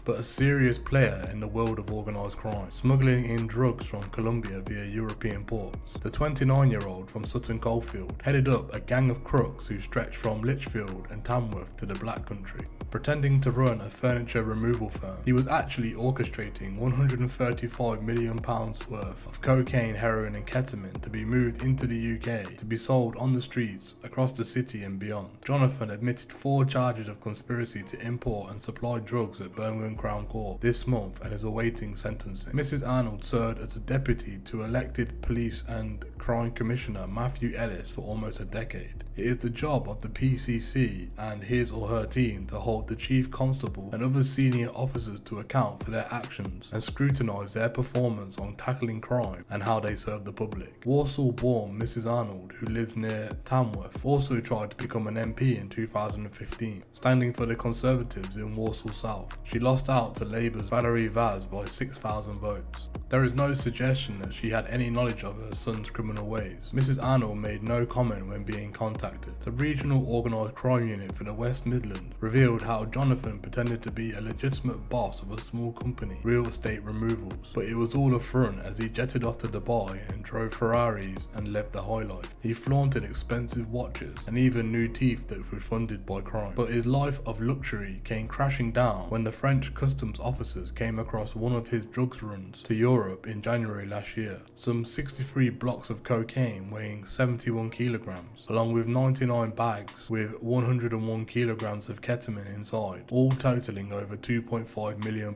but a serious player in the world of organised crime, smuggling in drugs from Colombia via European ports. The 29-year-old from Sutton Coldfield headed up a gang of crooks who stretched from Lichfield and Tamworth to the Black Country. Pretending to run a furniture removal firm, he was actually orchestrating £135 million worth of cocaine, heroin and ketamine to be moved into the UK to be sold on the streets across the city and beyond. Jonathan admitted 4 charges of conspiracy to import and supply drugs at Birmingham Crown Court this month and is awaiting sentencing. Mrs. Arnold served as a deputy to elected police and crime commissioner Matthew Ellis for almost a decade. It is the job of the PCC and his or her team to hold the chief constable and other senior officers to account for their actions and scrutinise their performance on tackling crime and how they serve the public. Walsall-born Mrs. Arnold, who lives near Tamworth, also tried to become an MP in 2015, standing for the Conservatives in Walsall South. She lost out to Labour's Valerie Vaz by 6,000 votes. There is no suggestion that she had any knowledge of her son's criminal ways. Mrs. Arnold made no comment when being contacted. The Regional Organised Crime Unit for the West Midlands revealed how Jonathan pretended to be a legitimate boss of a small company, Real Estate Removals, but it was all a front as he jetted off to Dubai and drove Ferraris and lived the high life. He flaunted expensive watches and even new teeth that were funded by crime. But his life of luxury came crashing down when the French customs officers came across one of his drugs runs to Europe in January last year. Some 63 blocks of cocaine weighing 71 kilograms, along with 99 bags with 101 kilograms of ketamine inside, all totaling over £2.5 million,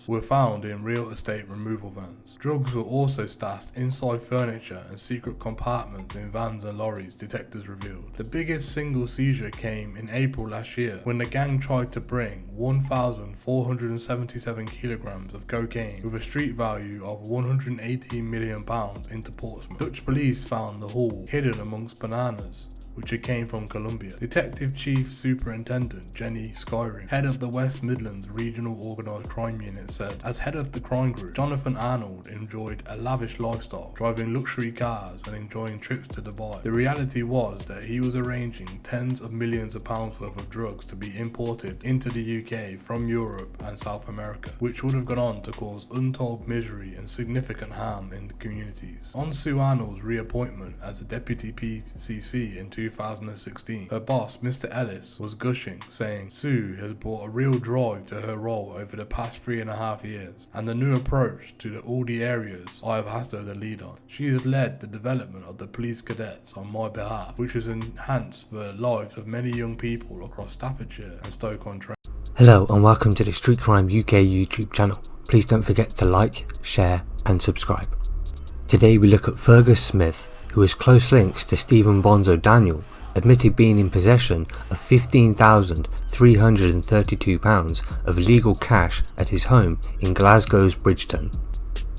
were found in real estate removal vans. Drugs were also stashed inside furniture and secret compartments in vans and lorries, detectives revealed. The biggest single seizure came in April last year when the gang tried to bring 1,477 kilograms of cocaine with a street value of £118 million into Portsmouth. Dutch police found the haul hidden amongst bananas, which it came from Colombia. Detective Chief Superintendent Jenny Skyring, head of the West Midlands Regional Organised Crime Unit, said, as head of the crime group, Jonathan Arnold enjoyed a lavish lifestyle, driving luxury cars and enjoying trips to Dubai. The reality was that he was arranging tens of millions of pounds worth of drugs to be imported into the UK from Europe and South America, which would have gone on to cause untold misery and significant harm in the communities. On Sue Arnold's reappointment as a deputy PCC in 2016, her boss, Mr. Ellis, was gushing, saying, "Sue has brought a real drive to her role over the past 3.5 years, and the new approach to all the areas I have asked her to lead on. She has led the development of the police cadets on my behalf, which has enhanced the lives of many young people across Staffordshire and Stoke-on-Trent." Hello and welcome to the Street Crime UK YouTube channel. Please don't forget to like, share and subscribe. Today we look at Fergus Smith, who has close links to Stephen Bonzo Daniel, admitted being in possession of £15,332 of illegal cash at his home in Glasgow's Bridgeton.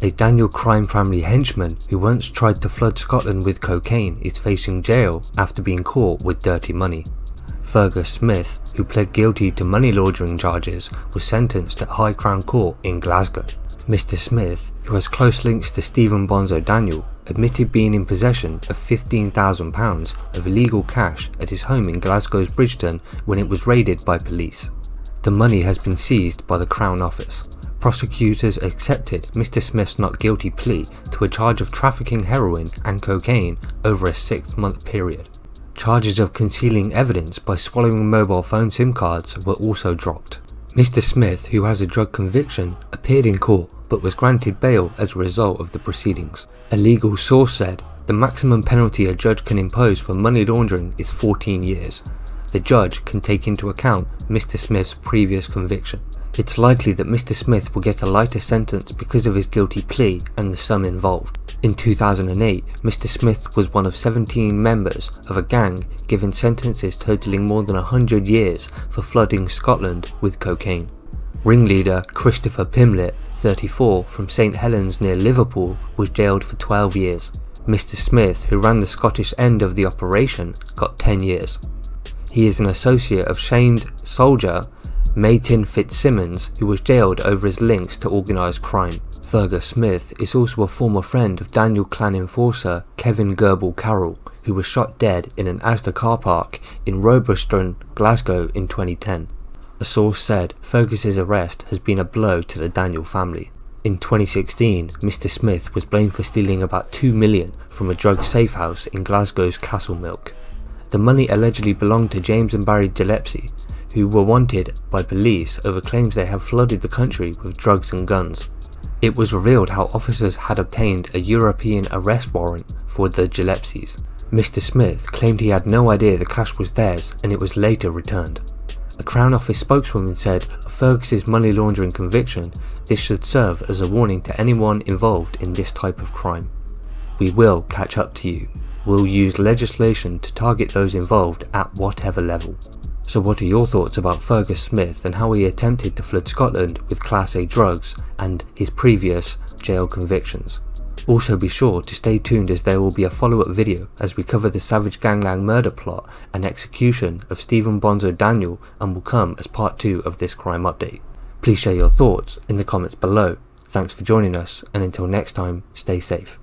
A Daniel crime family henchman who once tried to flood Scotland with cocaine is facing jail after being caught with dirty money. Fergus Smith, who pled guilty to money laundering charges, was sentenced at High Crown Court in Glasgow. Mr. Smith, who has close links to Stephen Bonzo Daniel, admitted being in possession of £15,000 of illegal cash at his home in Glasgow's Bridgeton when it was raided by police. The money has been seized by the Crown Office. Prosecutors accepted Mr. Smith's not guilty plea to a charge of trafficking heroin and cocaine over a 6-month period. Charges of concealing evidence by swallowing mobile phone SIM cards were also dropped. Mr. Smith, who has a drug conviction, appeared in court but was granted bail as a result of the proceedings. A legal source said the maximum penalty a judge can impose for money laundering is 14 years. The judge can take into account Mr. Smith's previous conviction. It's likely that Mr. Smith will get a lighter sentence because of his guilty plea and the sum involved. In 2008, Mr. Smith was one of 17 members of a gang given sentences totaling more than 100 years for flooding Scotland with cocaine. Ringleader Christopher Pimlett, 34, from St Helens near Liverpool, was jailed for 12 years. Mr. Smith, who ran the Scottish end of the operation, got 10 years. He is an associate of shamed soldier Maytin Fitzsimmons, who was jailed over his links to organised crime. Fergus Smith is also a former friend of Daniel clan enforcer Kevin Gerbil Carroll, who was shot dead in an Asda car park in Robertson, Glasgow in 2010. A source said Fergus's arrest has been a blow to the Daniel family. In 2016, Mr. Smith was blamed for stealing about £2 million from a drug safe house in Glasgow's Castlemilk. The money allegedly belonged to James and Barry Gillespie, who were wanted by police over claims they have flooded the country with drugs and guns. It was revealed how officers had obtained a European arrest warrant for the Gillespies. Mr. Smith claimed he had no idea the cash was theirs and it was later returned. A Crown Office spokeswoman said of Fergus's money laundering conviction, this should serve as a warning to anyone involved in this type of crime. We will catch up to you. We'll use legislation to target those involved at whatever level. So what are your thoughts about Fergus Smith and how he attempted to flood Scotland with Class A drugs and his previous jail convictions? Also be sure to stay tuned as there will be a follow-up video as we cover the savage gangland murder plot and execution of Stephen Bonzo Daniel and will come as part 2 of this crime update. Please share your thoughts in the comments below. Thanks for joining us and until next time, stay safe.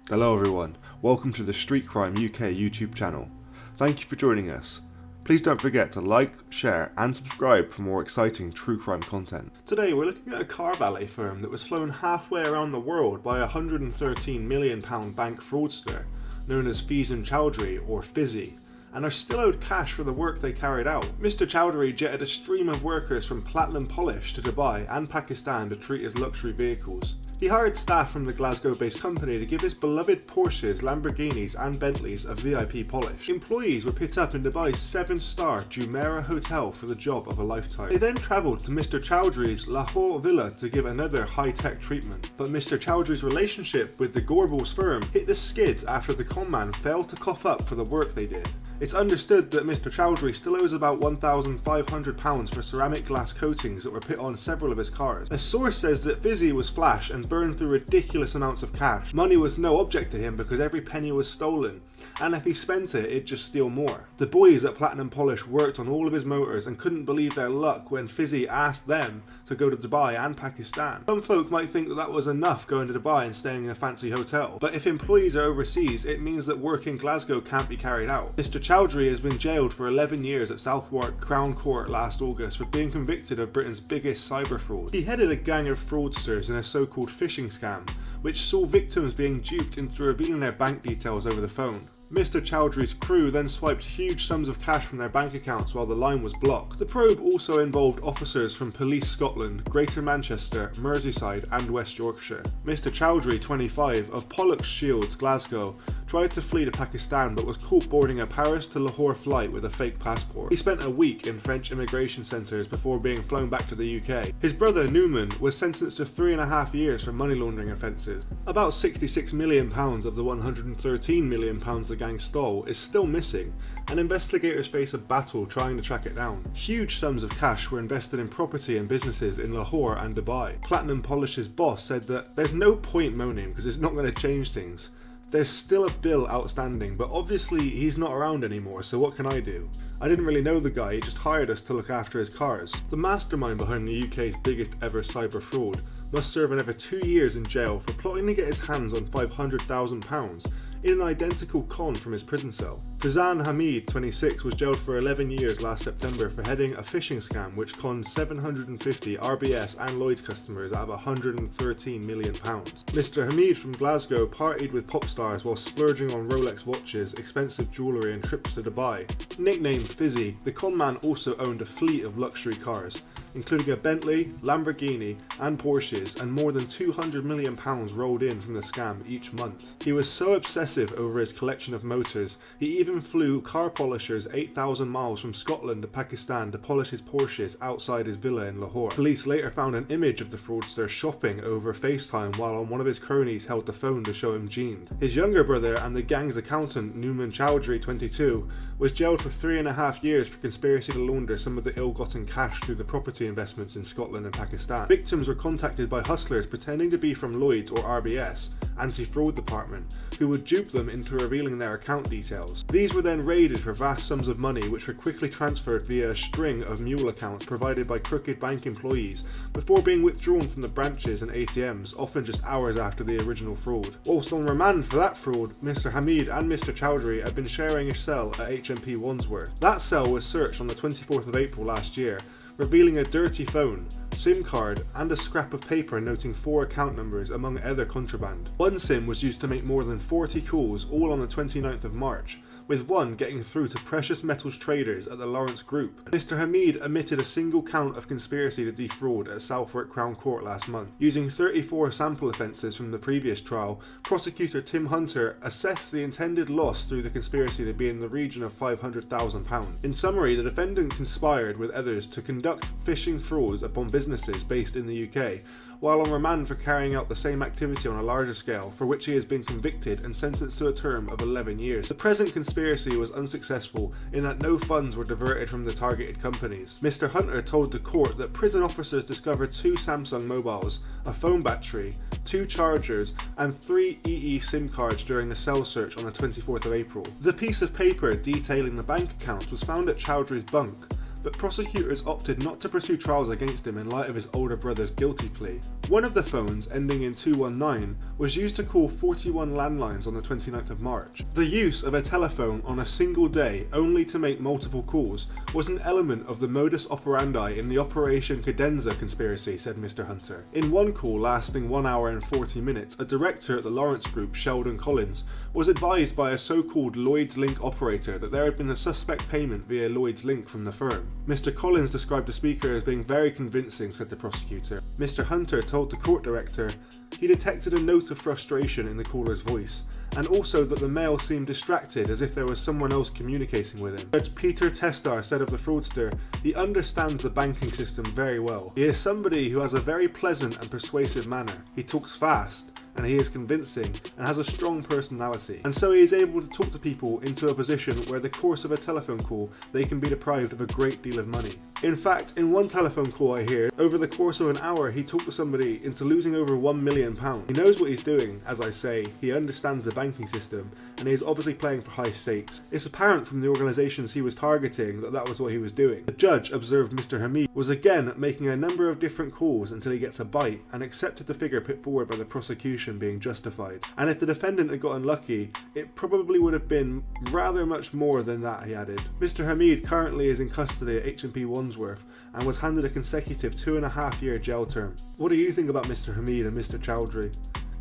Hello everyone, welcome to the Street Crime UK YouTube channel. Thank you for joining us. Please don't forget to like, share and subscribe for more exciting true crime content. Today we're looking at a car valet firm that was flown halfway around the world by a £113 million bank fraudster known as Feezan Chowdhury or Fizzy, and are still owed cash for the work they carried out. Mr. Chowdhury jetted a stream of workers from Platinum Polish to Dubai and Pakistan to treat as luxury vehicles. He hired staff from the Glasgow-based company to give his beloved Porsches, Lamborghinis and Bentleys a VIP polish. Employees were put up in Dubai's 7-star Jumeirah Hotel for the job of a lifetime. They then travelled to Mr. Chowdhury's Lahore villa to give another high-tech treatment. But Mr. Chowdhury's relationship with the Gorbals firm hit the skids after the conman failed to cough up for the work they did. It's understood that Mr. Chowdhury still owes about £1,500 for ceramic glass coatings that were put on several of his cars. A source says that Fizzy was flash and burned through ridiculous amounts of cash. Money was no object to him because every penny was stolen, and if he spent it, he'd just steal more. The boys at Platinum Polish worked on all of his motors and couldn't believe their luck when Fizzy asked them to go to Dubai and Pakistan. Some folk might think that that was enough going to Dubai and staying in a fancy hotel, but if employees are overseas, it means that work in Glasgow can't be carried out. Mr. Chowdhury has been jailed for 11 years at Southwark Crown Court last August for being convicted of Britain's biggest cyber fraud. He headed a gang of fraudsters in a so-called phishing scam, which saw victims being duped into revealing their bank details over the phone. Mr. Chowdhury's crew then swiped huge sums of cash from their bank accounts while the line was blocked. The probe also involved officers from Police Scotland, Greater Manchester, Merseyside and West Yorkshire. Mr. Chowdhury, 25, of Pollux Shields, Glasgow, tried to flee to Pakistan but was caught boarding a Paris to Lahore flight with a fake passport. He spent a week in French immigration centres before being flown back to the UK. His brother Newman was sentenced to 3.5 years for money laundering offences. About £66 million of the £113 million the gang stole is still missing, and investigators face a battle trying to track it down. Huge sums of cash were invested in property and businesses in Lahore and Dubai. Platinum Polish's boss said that there's no point moaning because it's not going to change things. There's still a bill outstanding, but obviously he's not around anymore, so what can I do? I didn't really know the guy, he just hired us to look after his cars. The mastermind behind the UK's biggest ever cyber fraud must serve another 2 years in jail for plotting to get his hands on £500,000 in an identical con from his prison cell. Fazan Hamid, 26, was jailed for 11 years last September for heading a phishing scam which conned 750 RBS and Lloyds customers out of £113 million. Mr. Hamid from Glasgow partied with pop stars while splurging on Rolex watches, expensive jewellery and trips to Dubai. Nicknamed Fizzy, the con man also owned a fleet of luxury cars, including a Bentley, Lamborghini and Porsches, and more than £200 million rolled in from the scam each month. He was so obsessive over his collection of motors, he even flew car polishers 8,000 miles from Scotland to Pakistan to polish his Porsches outside his villa in Lahore. Police later found an image of the fraudster shopping over FaceTime while one of his cronies held the phone to show him jeans. His younger brother and the gang's accountant, Newman Chowdhury, 22, was jailed for 3.5 years for conspiracy to launder some of the ill-gotten cash through the property investments in Scotland and Pakistan. Victims were contacted by hustlers pretending to be from Lloyds or RBS, anti-fraud department, who would dupe them into revealing their account details. These were then raided for vast sums of money which were quickly transferred via a string of mule accounts provided by crooked bank employees before being withdrawn from the branches and ATMs, often just hours after the original fraud. Whilst on remand for that fraud, Mr. Hamid and Mr. Chowdhury had been sharing a cell at HMP Wandsworth. That cell was searched on the 24th of April last year, revealing a dirty phone, SIM card and a scrap of paper noting 4 account numbers among other contraband. One SIM was used to make more than 40 calls, all on the 29th of March, with one getting through to precious metals traders at the Lawrence Group. Mr. Hamid admitted a single count of conspiracy to defraud at Southwark Crown Court last month. Using 34 sample offences from the previous trial, prosecutor Tim Hunter assessed the intended loss through the conspiracy to be in the region of £500,000. In summary, the defendant conspired with others to conduct phishing frauds upon businesses based in the UK, while on remand for carrying out the same activity on a larger scale, for which he has been convicted and sentenced to a term of 11 years. The present conspiracy was unsuccessful in that no funds were diverted from the targeted companies. Mr. Hunter told the court that prison officers discovered 2 Samsung mobiles, a phone battery, 2 chargers and 3 EE SIM cards during the cell search on the 24th of April. The piece of paper detailing the bank accounts was found at Chowdhury's bunk, but prosecutors opted not to pursue trials against him in light of his older brother's guilty plea. One of the phones, ending in 219, was used to call 41 landlines on the 29th of March. The use of a telephone on a single day only to make multiple calls was an element of the modus operandi in the Operation Cadenza conspiracy, said Mr. Hunter. In one call lasting 1 hour and 40 minutes, a director at the Lawrence Group, Sheldon Collins, was advised by a so-called Lloyds Link operator that there had been a suspect payment via Lloyds Link from the firm. Mr. Collins described the speaker as being very convincing, said the prosecutor. Mr. Hunter told the court director he detected a note of frustration in the caller's voice, and also that the male seemed distracted as if there was someone else communicating with him. Judge Peter Testar said of the fraudster, he understands the banking system very well. He is somebody who has a very pleasant and persuasive manner. He talks fast and he is convincing and has a strong personality. And so he is able to talk to people into a position where in the course of a telephone call they can be deprived of a great deal of money. In fact, in one telephone call I hear, over the course of an hour he talked to somebody into losing over £1 million. He knows what he's doing, as I say, he understands the banking system, and he is obviously playing for high stakes. It's apparent from the organisations he was targeting that that was what he was doing. The judge observed Mr. Hamid was again making a number of different calls until he gets a bite, and accepted the figure put forward by the prosecution being justified. And if the defendant had got unlucky, it probably would have been rather much more than that, he added. Mr. Hamid currently is in custody at H&P Wandsworth and was handed a consecutive 2.5-year jail term. What do you think about Mr. Hamid and Mr. Chowdhury?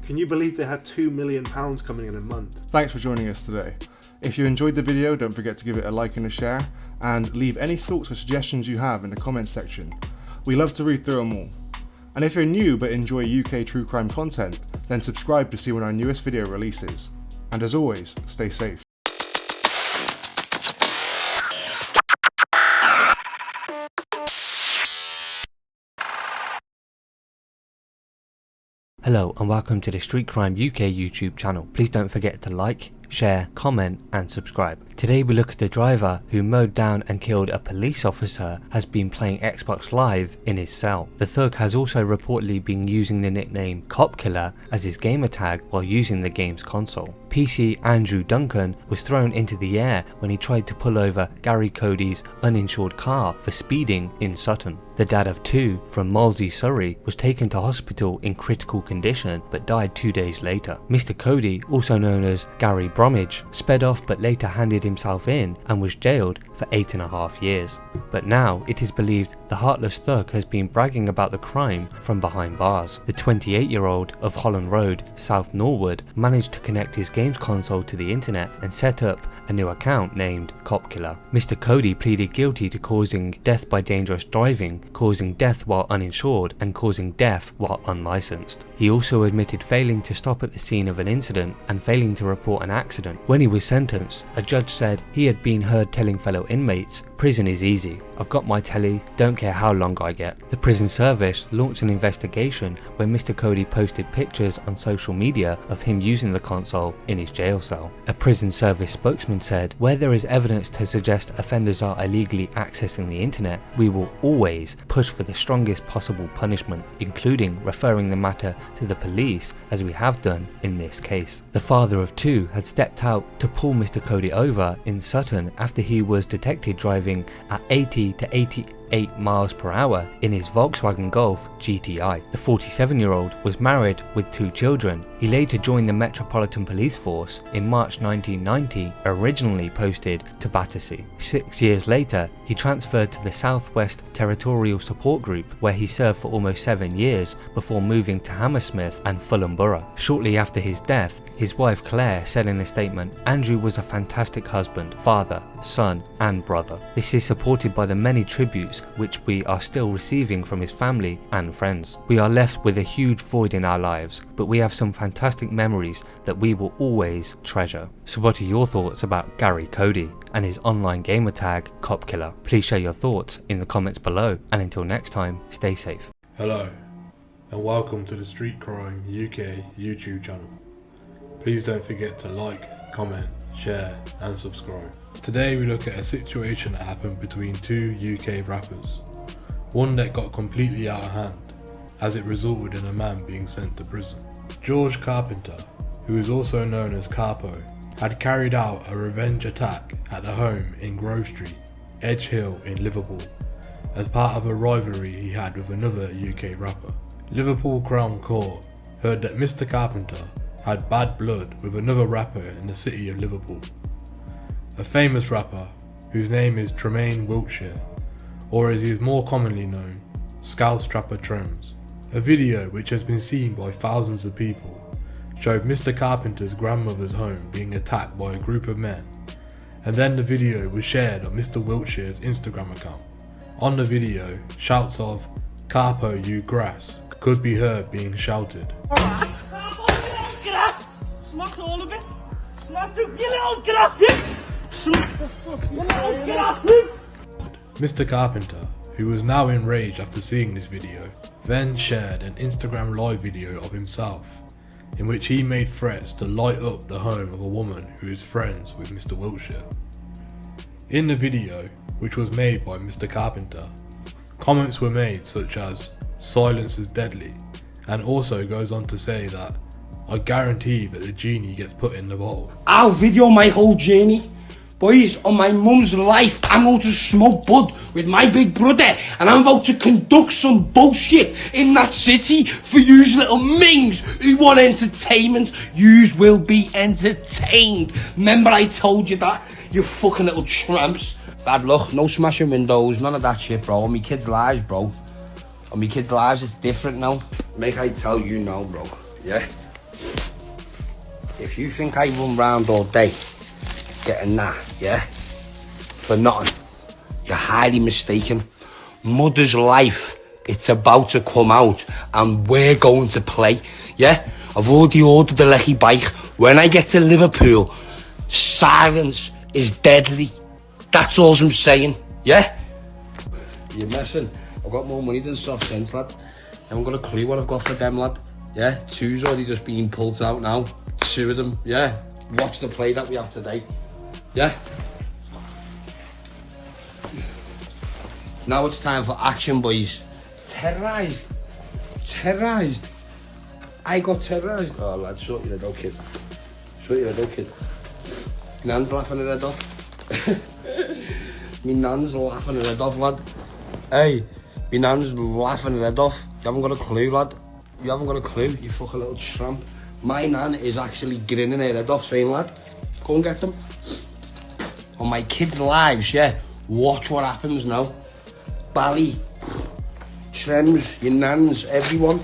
Can you believe they had £2 million coming in a month? Thanks for joining us today. If you enjoyed the video, don't forget to give it a like and a share, and leave any thoughts or suggestions you have in the comments section. We love to read through them all. And if you're new but enjoy UK true crime content, then subscribe to see when our newest video releases. And as always, stay safe. Hello and welcome to the Street Crime UK YouTube channel. Please don't forget to like, share, comment and subscribe. Today we look at the driver who mowed down and killed a police officer has been playing Xbox Live in his cell. The thug has also reportedly been using the nickname Cop Killer as his gamer tag while using the game's console. PC Andrew Duncan was thrown into the air when he tried to pull over Gary Cody's uninsured car for speeding in Sutton. The dad of two from Molesey, Surrey was taken to hospital in critical condition but died 2 days later. Mr. Cody, also known as Gary Bromwich, sped off but later handed himself in and was jailed for 8.5 years. But now it is believed the heartless thug has been bragging about the crime from behind bars. The 28-year-old of Holland Road, South Norwood, managed to connect his games console to the internet and set up a new account named Cop Killer. Mr. Cody pleaded guilty to causing death by dangerous driving, causing death while uninsured, and causing death while unlicensed. He also admitted failing to stop at the scene of an incident and failing to report an accident. When he was sentenced, a judge said he had been heard telling fellow inmates, "Prison is easy. I've got my telly, don't care how long I get." The prison service launched an investigation when Mr. Cody posted pictures on social media of him using the console in his jail cell. A prison service spokesman said, "Where there is evidence to suggest offenders are illegally accessing the internet, we will always push for the strongest possible punishment, including referring the matter to the police as we have done in this case." The father of two had stepped out to pull Mr. Cody over in Sutton after he was detected driving at 80 to 88 miles per hour in his Volkswagen Golf GTI. The 47-year-old was married with 2 children. He later joined the Metropolitan Police Force in March 1990, originally posted to Battersea. 6 years later, he transferred to the Southwest Territorial Support Group, where he served for almost 7 years before moving to Hammersmith and Fulham Borough. Shortly after his death, his wife Claire said in a statement, "Andrew was a fantastic husband, father, son and brother." This is supported by the many tributes which we are still receiving from his family and friends. We are left with a huge void in our lives, but we have some fantastic memories that we will always treasure. So what are your thoughts about Gary Cody and his online gamer tag Cop Killer? Please share your thoughts in the comments below, and until next time, stay safe. Hello, and welcome to the Street Crime UK YouTube channel. Please don't forget to like, comment, share and subscribe. Today we look at a situation that happened between 2 UK rappers. One that got completely out of hand, as it resulted in a man being sent to prison. George Carpenter, who is also known as Carpo, had carried out a revenge attack at a home in Grove Street, Edge Hill in Liverpool, as part of a rivalry he had with another UK rapper. Liverpool Crown Court heard that Mr. Carpenter had bad blood with another rapper in the city of Liverpool, a famous rapper whose name is Tremaine Wiltshire, or as he is more commonly known, Scouse Trapper Trems. A video which has been seen by thousands of people showed Mr. Carpenter's grandmother's home being attacked by a group of men, and then the video was shared on Mr. Wiltshire's Instagram account. On the video, shouts of "Carpo, you grass" could be heard being shouted. Smack all of it. Smack you little grasses. Smack the fuck, you little grasses. Mr. Carpenter, who was now enraged after seeing this video, then shared an Instagram live video of himself in which he made threats to light up the home of a woman who is friends with Mr. Wiltshire. In the video, which was made by Mr. Carpenter, comments were made such as "silence is deadly," and also goes on to say that "I guarantee that the genie gets put in the bottle." I'll video my whole journey. Boys, on my mum's life, I'm going to smoke bud with my big brother, and I'm about to conduct some bullshit in that city for yous little mings who want entertainment. Yous will be entertained. Remember I told you that, you fucking little tramps. Bad luck, no smashing windows, none of that shit, bro. On me kids' lives, bro. On me kids' lives, it's different now. Make I tell you now, bro, yeah? If you think I run round all day getting that, yeah, for nothing, you're highly mistaken. Mother's life, it's about to come out and we're going to play, yeah? I've already ordered the Lecky bike. When I get to Liverpool, silence is deadly. That's all I'm saying, yeah? You're messing. I've got more money than soft cents, lad. I haven't got a clue what I've got for them, lad. Yeah, 2's already just being pulled out now. 2 of them, yeah. Watch the play that we have today. Yeah. Now it's time for action, boys. Terrorised. Terrorised. I got terrorised. Oh, lad, shut your head out, kid. Shut your head out, kid. Nan's laughing her head off. Me nan's laughing her head off, lad. Hey, me nan's laughing her head off. You haven't got a clue, lad. You haven't got a clue, you fucking little tramp. My nan is actually grinning her head off, saying, lad, go and get them. On my kids' lives, yeah. Watch what happens now. Bally, Trems, your nans, everyone.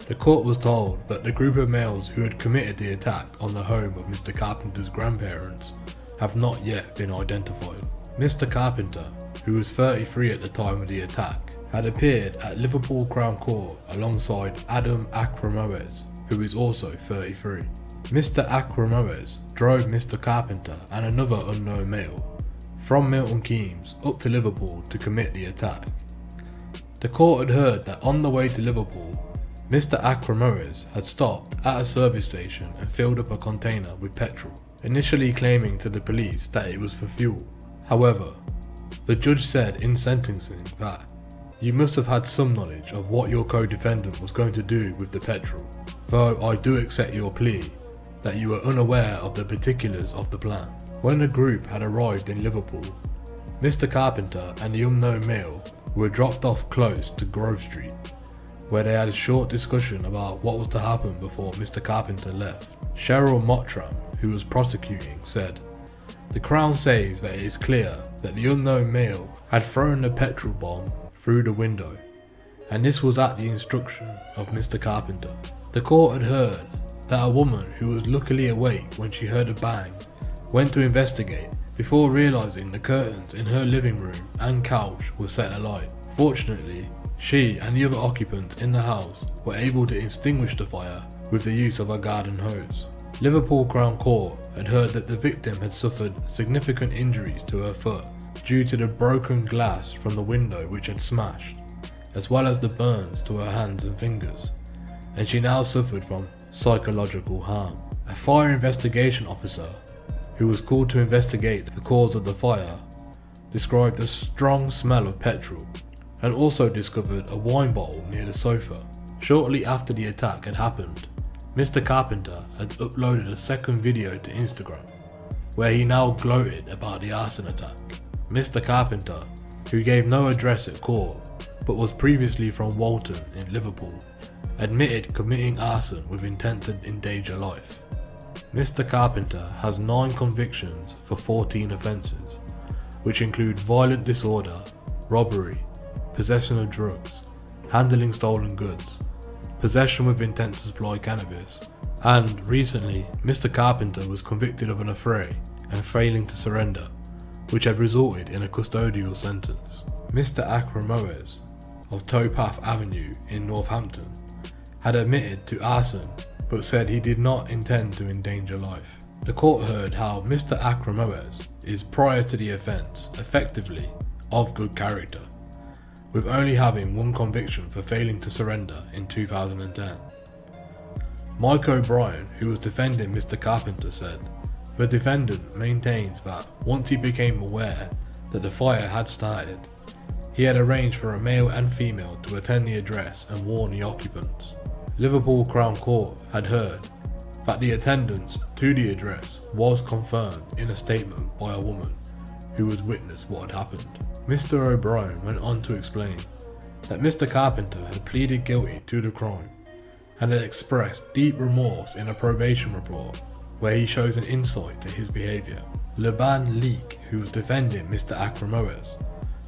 The court was told that the group of males who had committed the attack on the home of Mr. Carpenter's grandparents have not yet been identified. Mr. Carpenter, who was 33 at the time of the attack, had appeared at Liverpool Crown Court alongside Adam Akramoes, who is also 33. Mr. Akramoes drove Mr. Carpenter and another unknown male from Milton Keynes up to Liverpool to commit the attack. The court had heard that on the way to Liverpool, Mr. Akramoes had stopped at a service station and filled up a container with petrol, initially claiming to the police that it was for fuel. However, the judge said in sentencing that you must have had some knowledge of what your co-defendant was going to do with the petrol, though I do accept your plea that you were unaware of the particulars of the plan. When the group had arrived in Liverpool, Mr. Carpenter and the unknown male were dropped off close to Grove Street, where they had a short discussion about what was to happen before Mr. Carpenter left. Cheryl Mottram, who was prosecuting, said, "The Crown says that it is clear that the unknown male had thrown the petrol bomb through the window, and this was at the instruction of Mr. Carpenter." The court had heard that a woman who was luckily awake when she heard a bang went to investigate before realising the curtains in her living room and couch were set alight. Fortunately, she and the other occupants in the house were able to extinguish the fire with the use of a garden hose. Liverpool Crown Court had heard that the victim had suffered significant injuries to her foot due to the broken glass from the window which had smashed, as well as the burns to her hands and fingers, and she now suffered from psychological harm. A fire investigation officer, who was called to investigate the cause of the fire, described a strong smell of petrol and also discovered a wine bottle near the sofa. Shortly after the attack had happened, Mr. Carpenter had uploaded a second video to Instagram, where he now gloated about the arson attack. Mr. Carpenter, who gave no address at court but was previously from Walton in Liverpool, admitted committing arson with intent to endanger life. Mr. Carpenter has 9 convictions for 14 offences, which include violent disorder, robbery, possession of drugs, handling stolen goods, possession with intent to supply cannabis, and recently Mr. Carpenter was convicted of an affray and failing to surrender, which had resulted in a custodial sentence. Mr. Akramoes of Towpath Avenue in Northampton had admitted to arson but said he did not intend to endanger life. The court heard how Mr. Akramoes is, prior to the offence, effectively of good character, with only having one conviction for failing to surrender in 2010. Mike O'Brien, who was defending Mr. Carpenter, said, "The defendant maintains that once he became aware that the fire had started, he had arranged for a male and female to attend the address and warn the occupants. Liverpool Crown Court had heard that the attendance to the address was confirmed in a statement by a woman who has witnessed what had happened." Mr. O'Brien went on to explain that Mr. Carpenter had pleaded guilty to the crime and had expressed deep remorse in a probation report where he shows an insight to his behaviour. Laban Leek, who was defending Mr. Akramoes,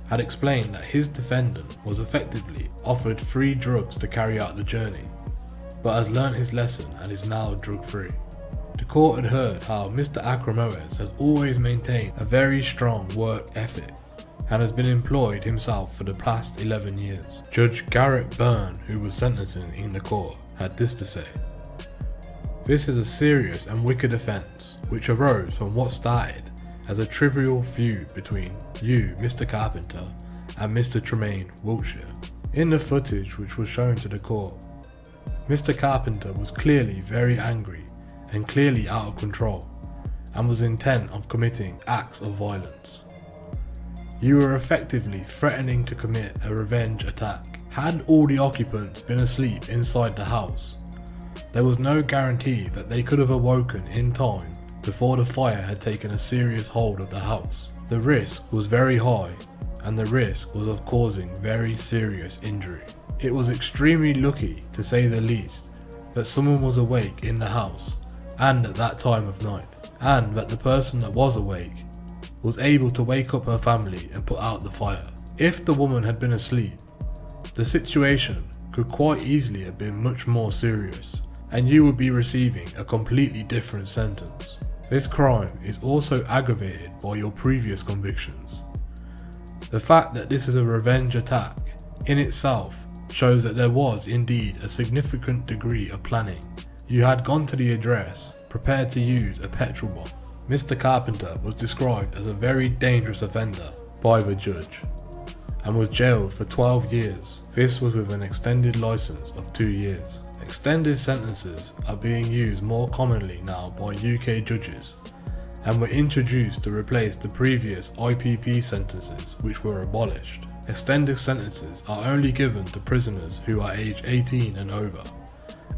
had explained that his defendant was effectively offered free drugs to carry out the journey, but has learnt his lesson and is now drug-free. The court had heard how Mr. Akramoes has always maintained a very strong work ethic and has been employed himself for the past 11 years. Judge Garrett Byrne, who was sentencing in the court, had this to say: "This is a serious and wicked offence which arose from what started as a trivial feud between you, Mr. Carpenter, and Mr. Tremaine, Wiltshire. In the footage which was shown to the court, Mr. Carpenter was clearly very angry and clearly out of control and was intent on committing acts of violence. You were effectively threatening to commit a revenge attack. Had all the occupants been asleep inside the house, there was no guarantee that they could have awoken in time before the fire had taken a serious hold of the house. The risk was very high, and the risk was of causing very serious injury. It was extremely lucky, to say the least, that someone was awake in the house and at that time of night, and that the person that was awake was able to wake up her family and put out the fire. If the woman had been asleep, the situation could quite easily have been much more serious, and you would be receiving a completely different sentence. This crime is also aggravated by your previous convictions. The fact that this is a revenge attack in itself shows that there was indeed a significant degree of planning. You had gone to the address prepared to use a petrol bomb. Mr. Carpenter was described as a very dangerous offender by the judge and was jailed for 12 years. This was with an extended license of 2 years. Extended sentences are being used more commonly now by UK judges and were introduced to replace the previous IPP sentences which were abolished. Extended sentences are only given to prisoners who are aged 18 and over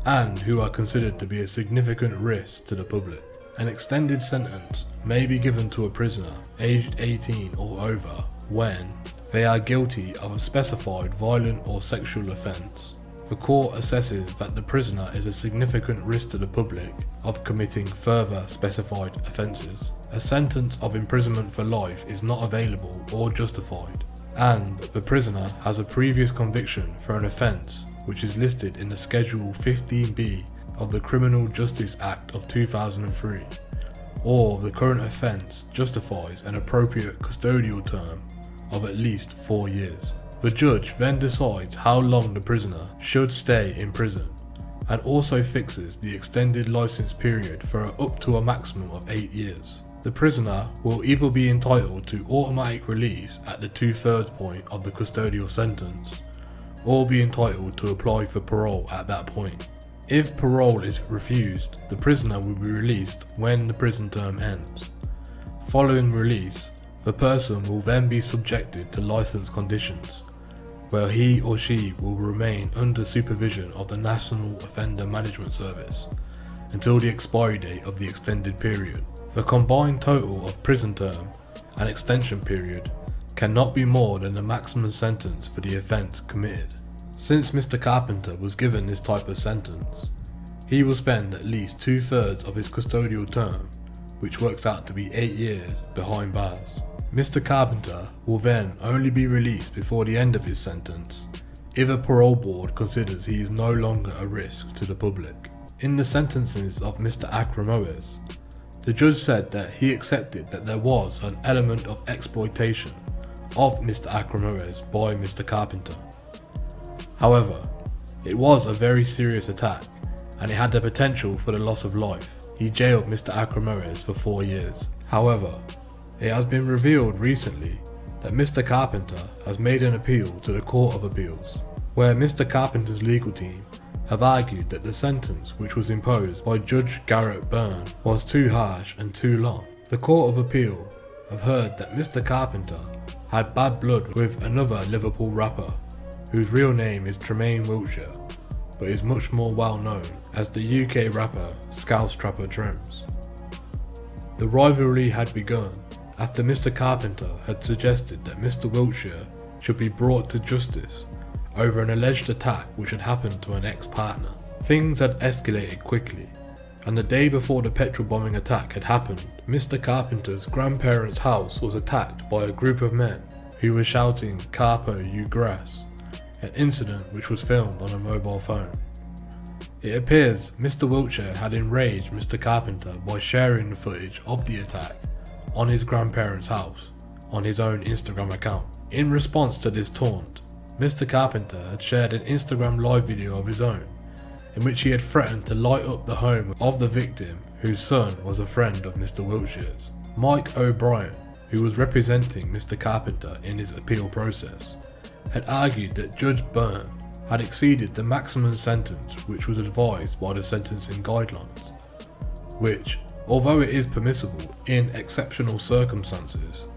and who are considered to be a significant risk to the public. An extended sentence may be given to a prisoner aged 18 or over when they are guilty of a specified violent or sexual offence. The court assesses that the prisoner is a significant risk to the public of committing further specified offences. A sentence of imprisonment for life is not available or justified, and the prisoner has a previous conviction for an offence which is listed in the Schedule 15B of the Criminal Justice Act of 2003, or the current offence justifies an appropriate custodial term of at least 4 years. The judge then decides how long the prisoner should stay in prison and also fixes the extended licence period for up to a maximum of 8 years. The prisoner will either be entitled to automatic release at the 2/3 point of the custodial sentence, or be entitled to apply for parole at that point. If parole is refused, the prisoner will be released when the prison term ends. Following release, the person will then be subjected to licence conditions, where he or she will remain under supervision of the National Offender Management Service until the expiry date of the extended period. The combined total of prison term and extension period cannot be more than the maximum sentence for the offence committed. Since Mr. Carpenter was given this type of sentence, he will spend at least 2/3 of his custodial term, which works out to be 8 years, behind bars. Mr. Carpenter will then only be released before the end of his sentence if a parole board considers he is no longer a risk to the public. In the sentences of Mr. Akramoes, the judge said that he accepted that there was an element of exploitation of Mr. Akramoes by Mr. Carpenter. However, it was a very serious attack and it had the potential for the loss of life. He jailed Mr. Akramoes for 4 years. However, it has been revealed recently that Mr. Carpenter has made an appeal to the Court of Appeals, where Mr. Carpenter's legal team have argued that the sentence which was imposed by Judge Garrett Byrne was too harsh and too long. The Court of Appeal have heard that Mr. Carpenter had bad blood with another Liverpool rapper, whose real name is Tremaine Wiltshire, but is much more well known as the UK rapper Scouse Trapper Trims. The rivalry had begun after Mr. Carpenter had suggested that Mr. Wiltshire should be brought to justice over an alleged attack which had happened to an ex-partner. Things had escalated quickly, and the day before the petrol bombing attack had happened, Mr. Carpenter's grandparents' house was attacked by a group of men who were shouting "Carpo, you grass," an incident which was filmed on a mobile phone. It appears Mr. Wiltshire had enraged Mr. Carpenter by sharing the footage of the attack on his grandparents' house on his own Instagram account. In response to this taunt, Mr. Carpenter had shared an Instagram live video of his own, in which he had threatened to light up the home of the victim, whose son was a friend of Mr. Wiltshire's. Mike O'Brien, who was representing Mr. Carpenter in his appeal process, had argued that Judge Byrne had exceeded the maximum sentence which was advised by the sentencing guidelines, which, although it is permissible in exceptional circumstances,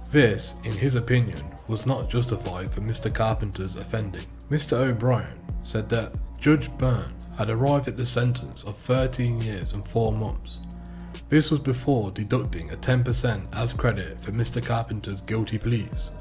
this, in his opinion, was not justified for Mr. Carpenter's offending. Mr. O'Brien said that Judge Byrne had arrived at the sentence of 13 years and 4 months. This was before deducting a 10% as credit for Mr. Carpenter's guilty pleas,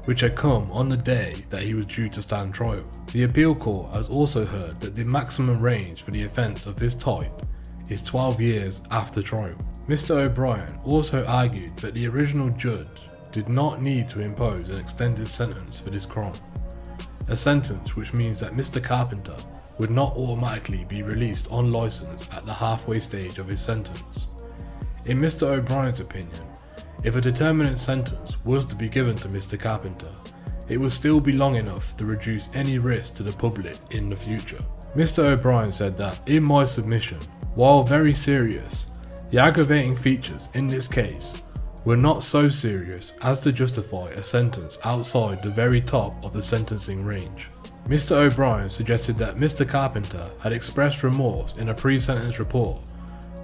which had come on the day that he was due to stand trial. The appeal court has also heard that the maximum range for the offence of this type is 12 years after trial. Mr. O'Brien also argued that the original judge did not need to impose an extended sentence for this crime, a sentence which means that Mr. Carpenter would not automatically be released on licence at the halfway stage of his sentence. In Mr. O'Brien's opinion, if a determinate sentence was to be given to Mr. Carpenter, it would still be long enough to reduce any risk to the public in the future. Mr. O'Brien said that, in my submission, while very serious, the aggravating features in this case were not so serious as to justify a sentence outside the very top of the sentencing range. Mr. O'Brien suggested that Mr. Carpenter had expressed remorse in a pre-sentence report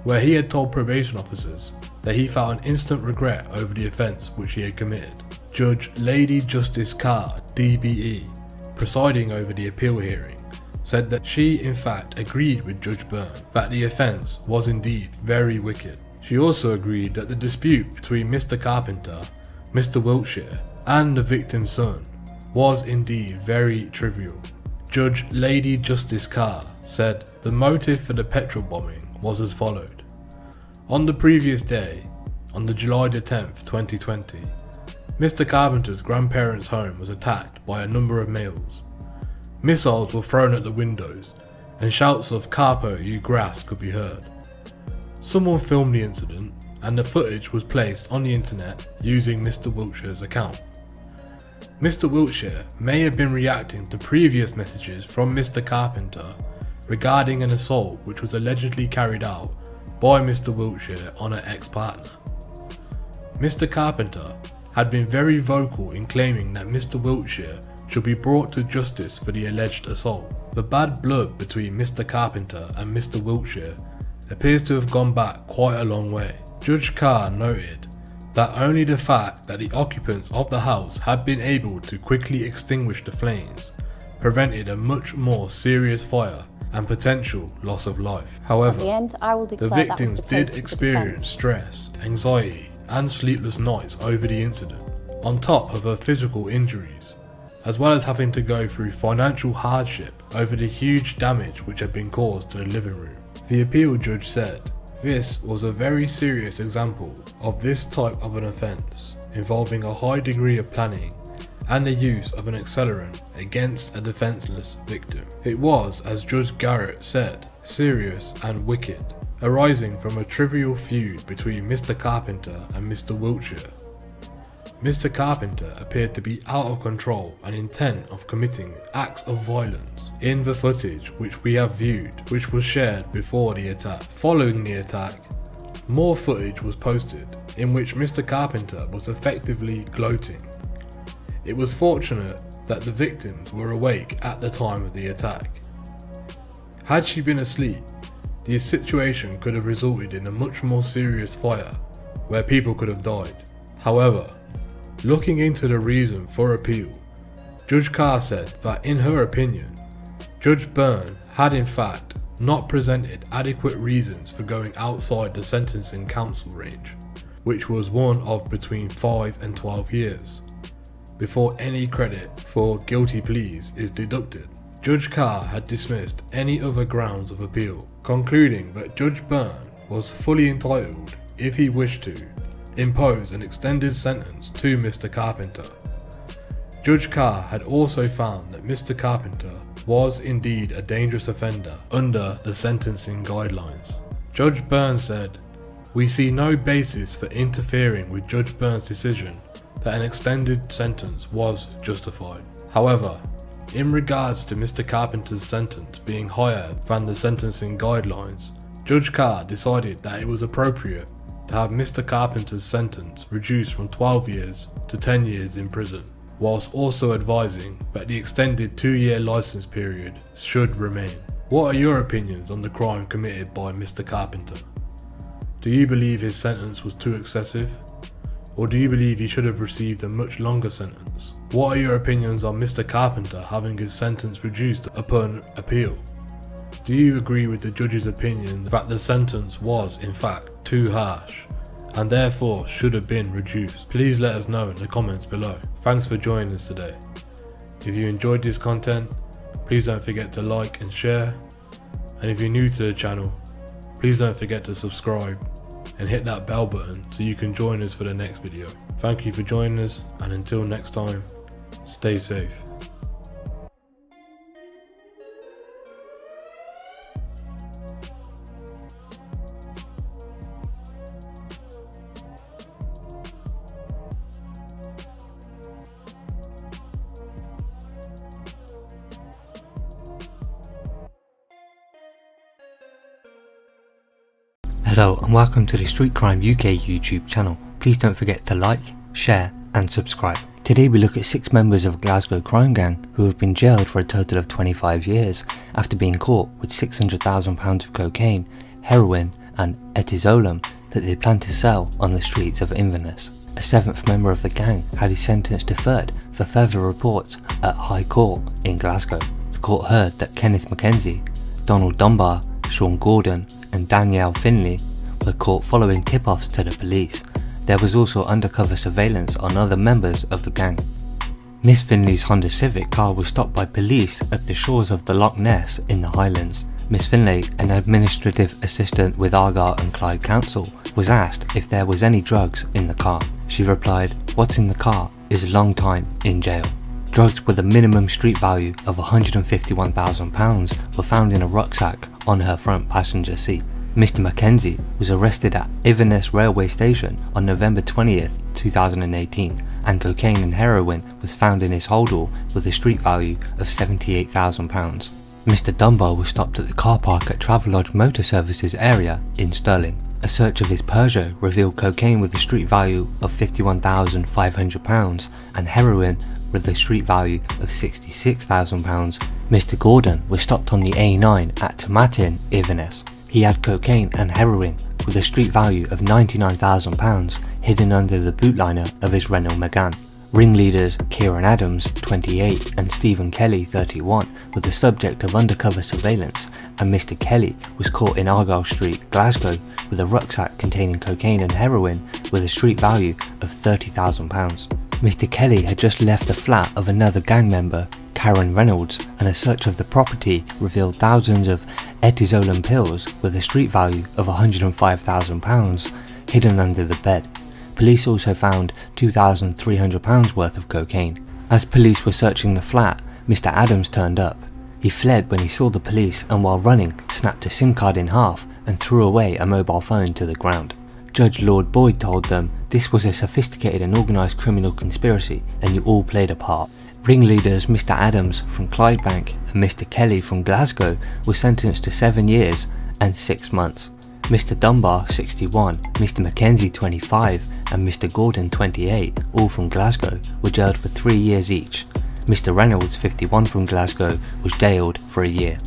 where he had told probation officers that he felt an instant regret over the offence which he had committed. Judge Lady Justice Carr, DBE, presiding over the appeal hearing, said that she in fact agreed with Judge Byrne that the offence was indeed very wicked. She also agreed that the dispute between Mr. Carpenter, Mr. Wiltshire, and the victim's son was indeed very trivial. Judge Lady Justice Carr said the motive for the petrol bombing was as followed. On the previous day, on the July the 10th, 2020, Mr. Carpenter's grandparents' home was attacked by a number of males. Missiles were thrown at the windows, and shouts of "Carpo, you grass" could be heard. Someone filmed the incident, and the footage was placed on the internet using Mr. Wiltshire's account. Mr. Wiltshire may have been reacting to previous messages from Mr. Carpenter regarding an assault which was allegedly carried out by Mr. Wiltshire on an ex-partner. Mr. Carpenter had been very vocal in claiming that Mr. Wiltshire should be brought to justice for the alleged assault. The bad blood between Mr. Carpenter and Mr. Wiltshire appears to have gone back quite a long way. Judge Carr noted that only the fact that the occupants of the house had been able to quickly extinguish the flames prevented a much more serious fire and potential loss of life. However, the victims did experience stress, anxiety, and sleepless nights over the incident, on top of her physical injuries, as well as having to go through financial hardship over the huge damage which had been caused to the living room. The appeal judge said, "This was a very serious example of this type of an offence, involving a high degree of planning and the use of an accelerant against a defenceless victim. It was, as Judge Garrett said, serious and wicked, arising from a trivial feud between Mr. Carpenter and Mr. Wiltshire. Mr. Carpenter appeared to be out of control and intent of committing acts of violence in the footage which we have viewed, which was shared before the attack. Following the attack, more footage was posted in which Mr. Carpenter was effectively gloating, It was fortunate that the victims were awake at the time of the attack. Had she been asleep, the situation could have resulted in a much more serious fire where people could have died. However, looking into the reason for appeal, Judge Carr said that in her opinion, Judge Byrne had in fact not presented adequate reasons for going outside the sentencing counsel range, which was one of between 5 and 12 years, before any credit for guilty pleas is deducted. Judge Carr had dismissed any other grounds of appeal, concluding that Judge Byrne was fully entitled, if he wished to, impose an extended sentence to Mr. Carpenter. Judge Carr had also found that Mr. Carpenter was indeed a dangerous offender under the sentencing guidelines. Judge Byrne said, "We see no basis for interfering with Judge Byrne's decision that an extended sentence was justified. However, in regards to Mr. Carpenter's sentence being higher than the sentencing guidelines, Judge Carr decided that it was appropriate to have Mr. Carpenter's sentence reduced from 12 years to 10 years in prison, whilst also advising that the extended 2-year license period should remain." What are your opinions on the crime committed by Mr. Carpenter? Do you believe his sentence was too excessive? Or do you believe he should have received a much longer sentence? What are your opinions on Mr. Carpenter having his sentence reduced upon appeal? Do you agree with the judge's opinion that the sentence was in fact too harsh and therefore should have been reduced? Please let us know in the comments below. Thanks for joining us today. If you enjoyed this content, please don't forget to like and share. And if you're new to the channel, please don't forget to subscribe and hit that bell button so you can join us for the next video. Thank you for joining us, and until next time, stay safe. Hello and welcome to the Street Crime UK YouTube channel. Please don't forget to like, share and subscribe. Today we look at 6 members of a Glasgow crime gang who have been jailed for a total of 25 years after being caught with £600,000 of cocaine, heroin and etizolum that they planned to sell on the streets of Inverness. A 7th member of the gang had his sentence deferred for further reports at High Court in Glasgow. The court heard that Kenneth Mackenzie, Donald Dunbar, Sean Gordon and Danielle Finley were caught following tip-offs to the police. There was also undercover surveillance on other members of the gang. Miss Finley's Honda Civic car was stopped by police at the shores of the Loch Ness in the Highlands. Miss Finley, an administrative assistant with Argyll and Clyde Council, was asked if there was any drugs in the car. She replied, "What's in the car is a long time in jail." Drugs with a minimum street value of £151,000 were found in a rucksack on her front passenger seat. Mr. Mackenzie was arrested at Inverness railway station on November 20th, 2018, and cocaine and heroin was found in his holdall with a street value of £78,000. Mr. Dunbar was stopped at the car park at Travelodge Motor Services area in Stirling. A search of his Peugeot revealed cocaine with a street value of £51,500 and heroin with a street value of £66,000. Mr. Gordon was stopped on the A9 at Tomatin, Inverness. He had cocaine and heroin with a street value of £99,000 hidden under the boot liner of his Renault Megane. Ringleaders Kieran Adams, 28, and Stephen Kelly, 31, were the subject of undercover surveillance, and Mr. Kelly was caught in Argyll Street, Glasgow, with a rucksack containing cocaine and heroin with a street value of £30,000. Mr. Kelly had just left the flat of another gang member, Karen Reynolds, and a search of the property revealed thousands of etizolum pills with a street value of £105,000 hidden under the bed. Police also found £2,300 worth of cocaine. As police were searching the flat, Mr. Adams turned up. He fled when he saw the police and while running snapped a SIM card in half and threw away a mobile phone to the ground. Judge Lord Boyd told them this was a sophisticated and organised criminal conspiracy and you all played a part. Ringleaders Mr. Adams from Clydebank and Mr. Kelly from Glasgow were sentenced to 7 years and 6 months. Mr. Dunbar, 61, Mr. Mackenzie, 25, and Mr. Gordon, 28, all from Glasgow, were jailed for 3 years each. Mr. Reynolds, 51, from Glasgow, was jailed for a year.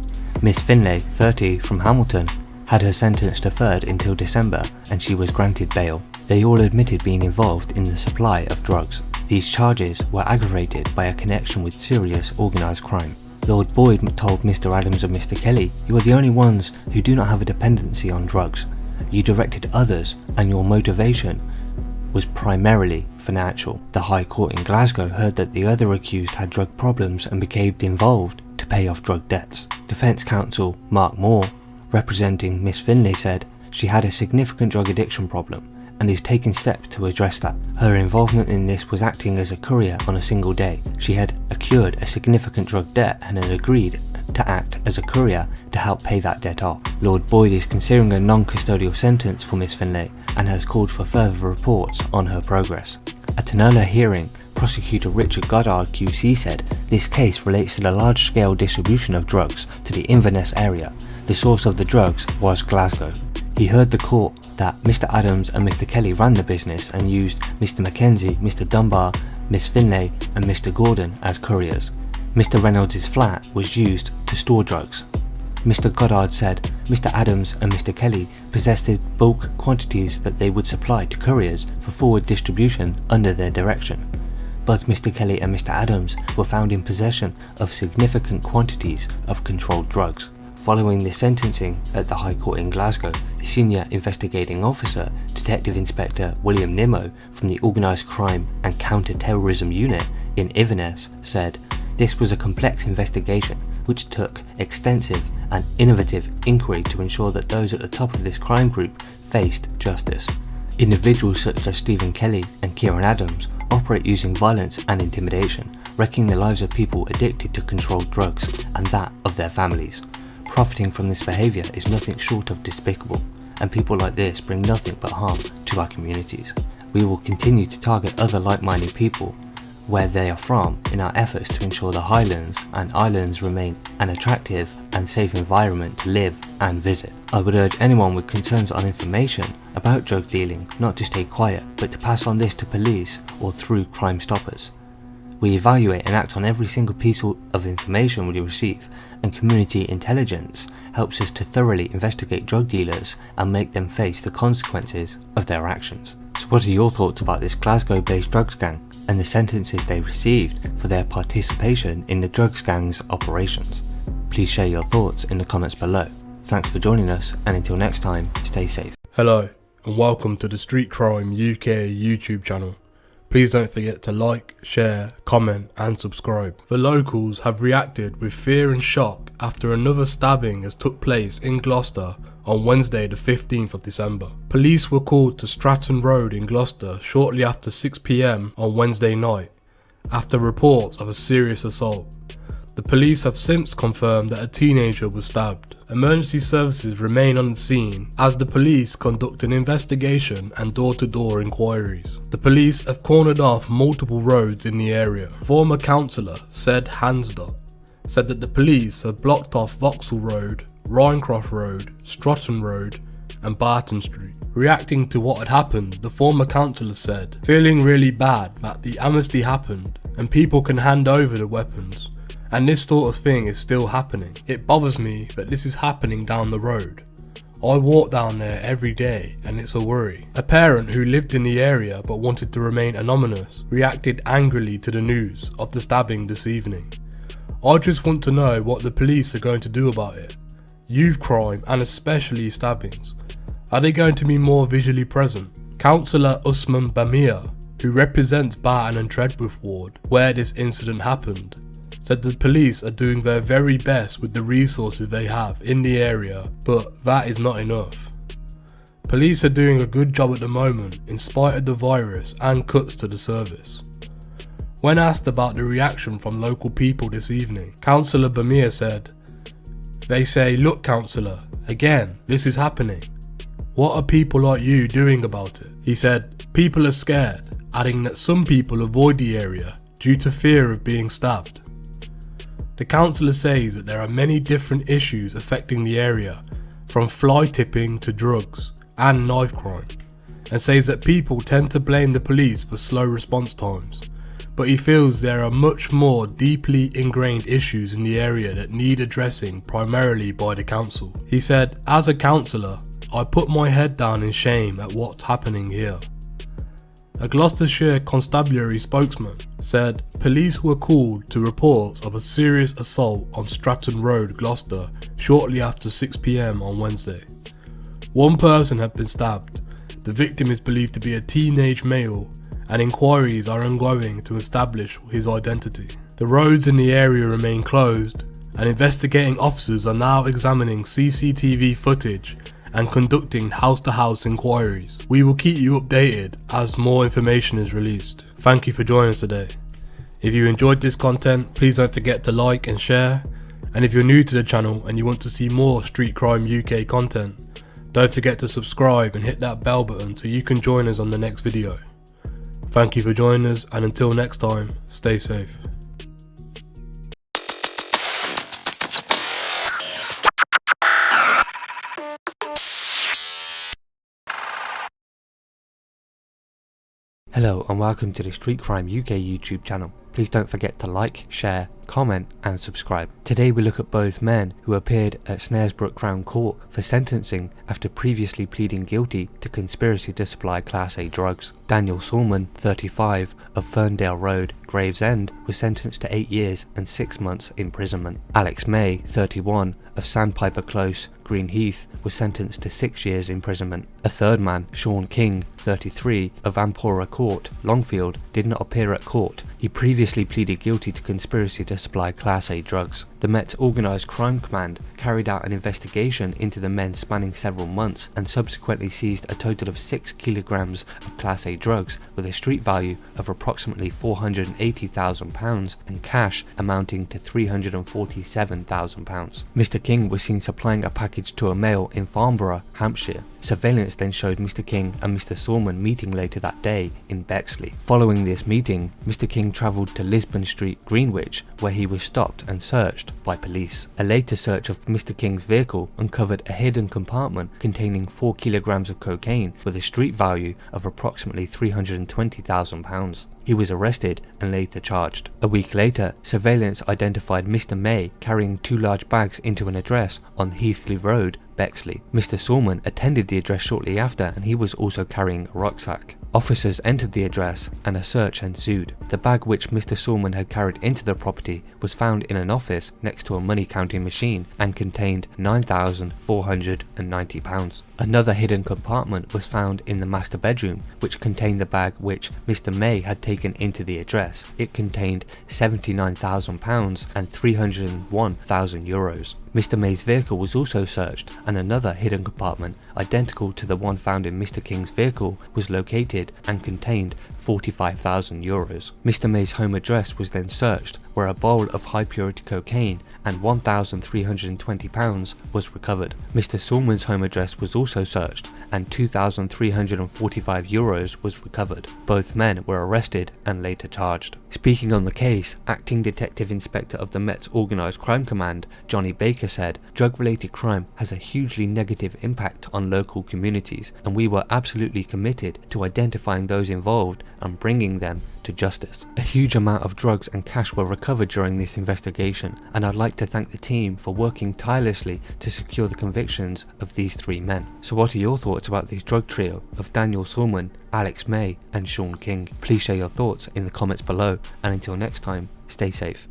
Miss Finlay, 30, from Hamilton, had her sentence deferred until December and she was granted bail. They all admitted being involved in the supply of drugs. These charges were aggravated by a connection with serious organised crime. Lord Boyd told Mr. Adams and Mr. Kelly, "You are the only ones who do not have a dependency on drugs. You directed others and your motivation was primarily financial." The High Court in Glasgow heard that the other accused had drug problems and became involved to pay off drug debts. Defence counsel Mark Moore, representing Miss Finlay, said she had a significant drug addiction problem and is taking steps to address that. Her involvement in this was acting as a courier on a single day. She had accrued a significant drug debt and had agreed to act as a courier to help pay that debt off. Lord Boyd is considering a non-custodial sentence for Miss Finlay and has called for further reports on her progress. At an earlier hearing, Prosecutor Richard Goddard QC said this case relates to the large-scale distribution of drugs to the Inverness area. The source of the drugs was Glasgow. He heard the court that Mr. Adams and Mr. Kelly ran the business and used Mr. Mackenzie, Mr. Dunbar, Miss Finlay and Mr. Gordon as couriers. Mr. Reynolds' flat was used to store drugs. Mr. Goddard said Mr. Adams and Mr. Kelly possessed bulk quantities that they would supply to couriers for forward distribution under their direction. Both Mr. Kelly and Mr. Adams were found in possession of significant quantities of controlled drugs. Following the sentencing at the High Court in Glasgow, the senior investigating officer, Detective Inspector William Nimmo from the Organised Crime and Counter-Terrorism Unit in Inverness, said this was a complex investigation which took extensive and innovative inquiry to ensure that those at the top of this crime group faced justice. Individuals such as Stephen Kelly and Kieran Adams operate using violence and intimidation, wrecking the lives of people addicted to controlled drugs and that of their families. Profiting from this behaviour is nothing short of despicable, and people like this bring nothing but harm to our communities. We will continue to target other like-minded people where they are from in our efforts to ensure the Highlands and Islands remain an attractive and safe environment to live and visit. I would urge anyone with concerns on information about drug dealing not to stay quiet, but to pass on this to police or through Crime Stoppers. We evaluate and act on every single piece of information we receive, and community intelligence helps us to thoroughly investigate drug dealers and make them face the consequences of their actions. So what are your thoughts about this Glasgow-based drugs gang and the sentences they received for their participation in the drugs gang's operations? Please share your thoughts in the comments below. Thanks for joining us, and until next time, stay safe. Hello and welcome to the Street Crime UK YouTube channel. Please don't forget to like, share, comment and subscribe. The locals have reacted with fear and shock after another stabbing has took place in Gloucester on Wednesday the 15th of December. Police were called to Stratton Road in Gloucester shortly after 6 PM on Wednesday night after reports of a serious assault. The police have since confirmed that a teenager was stabbed. Emergency services remain on the scene as the police conduct an investigation and door-to-door inquiries. The police have cornered off multiple roads in the area. Former councillor Sed Hansdott said that the police have blocked off Vauxhall Road, Rhinecroft Road, Stratton Road and Barton Street. Reacting to what had happened, the former councillor said, "Feeling really bad that the amnesty happened and people can hand over the weapons. And this sort of thing is still happening. It bothers me that this is happening down the road. I walk down there every day and it's a worry." A parent who lived in the area but wanted to remain anonymous reacted angrily to the news of the stabbing this evening. "I just want to know what the police are going to do about it. Youth crime and especially stabbings. Are they going to be more visually present?" Councillor Usman Bamia, who represents Barton and Treadworth Ward, where this incident happened, said the police are doing their very best with the resources they have in the area, but that is not enough. Police are doing a good job at the moment in spite of the virus and cuts to the service. When asked about the reaction from local people this evening, Councillor Bamir said, "They say, look councillor, again, this is happening. What are people like you doing about it?" He said, "People are scared," adding that some people avoid the area due to fear of being stabbed. The councillor says that there are many different issues affecting the area, from fly tipping to drugs and knife crime, and says that people tend to blame the police for slow response times, but he feels there are much more deeply ingrained issues in the area that need addressing primarily by the council. He said, "As a councillor, I put my head down in shame at what's happening here." A Gloucestershire constabulary spokesman said police were called to reports of a serious assault on Stratton Road, Gloucester, shortly after 6 PM on Wednesday. One person had been stabbed. The victim is believed to be a teenage male, and inquiries are ongoing to establish his identity. The roads in the area remain closed, and investigating officers are now examining CCTV footage and conducting house-to-house inquiries. We will keep you updated as more information is released. Thank you for joining us today. If you enjoyed this content, please don't forget to like and share. And if you're new to the channel and you want to see more Street Crime UK content, don't forget to subscribe and hit that bell button so you can join us on the next video. Thank you for joining us, and until next time, stay safe. Hello and welcome to the Street Crime UK YouTube channel. Please don't forget to like, share, comment and subscribe. Today we look at both men who appeared at Snaresbrook Crown Court for sentencing after previously pleading guilty to conspiracy to supply Class A drugs. Daniel Sulman, 35, of Ferndale Road, Gravesend, was sentenced to 8 years and 6 months imprisonment. Alex May, 31, of Sandpiper Close, Greenheath, was sentenced to 6 years imprisonment. A third man, Sean King, 33, of Ampora Court, Longfield, did not appear at court. He previously pleaded guilty to conspiracy to supply Class A drugs. The Met's Organised Crime Command carried out an investigation into the men spanning several months and subsequently seized a total of 6 kilograms of Class A drugs with a street value of approximately £480,000 and cash amounting to £347,000. Mr. King was seen supplying a package to a male in Farnborough, Hampshire. Surveillance then showed Mr. King and Mr. Sulman meeting later that day in Bexley. Following this meeting, Mr. King travelled to Lisbon Street, Greenwich, where he was stopped and searched by police. A later search of Mr. King's vehicle uncovered a hidden compartment containing 4 kilograms of cocaine with a street value of approximately £320,000. He was arrested and later charged. A week later, surveillance identified Mr. May carrying 2 large bags into an address on Heathley Road, Bexley. Mr. Sulman attended the address shortly after, and he was also carrying a rucksack. Officers entered the address and a search ensued. The bag which Mr. Sulman had carried into the property was found in an office next to a money counting machine and contained £9,490. Another hidden compartment was found in the master bedroom, which contained the bag which Mr. May had taken into the address. It contained £79,000 and €301,000. Mr. May's vehicle was also searched, and another hidden compartment, identical to the one found in Mr. King's vehicle, was located and contained €45,000. Mr. May's home address was then searched, where a bowl of high purity cocaine and £1,320 was recovered. Mr. Sulman's home address was also searched, and €2,345 was recovered. Both men were arrested and later charged. Speaking on the case, Acting Detective Inspector of the Met's Organised Crime Command, Johnny Baker, said, "Drug-related crime has a hugely negative impact on local communities, and we were absolutely committed to identifying those involved and bringing them to justice." A huge amount of drugs and cash were recovered during this investigation, and I'd like to thank the team for working tirelessly to secure the convictions of these 3 men. So what are your thoughts about this drug trio of Daniel Sulman, Alex May and Sean King? Please share your thoughts in the comments below, and until next time, stay safe.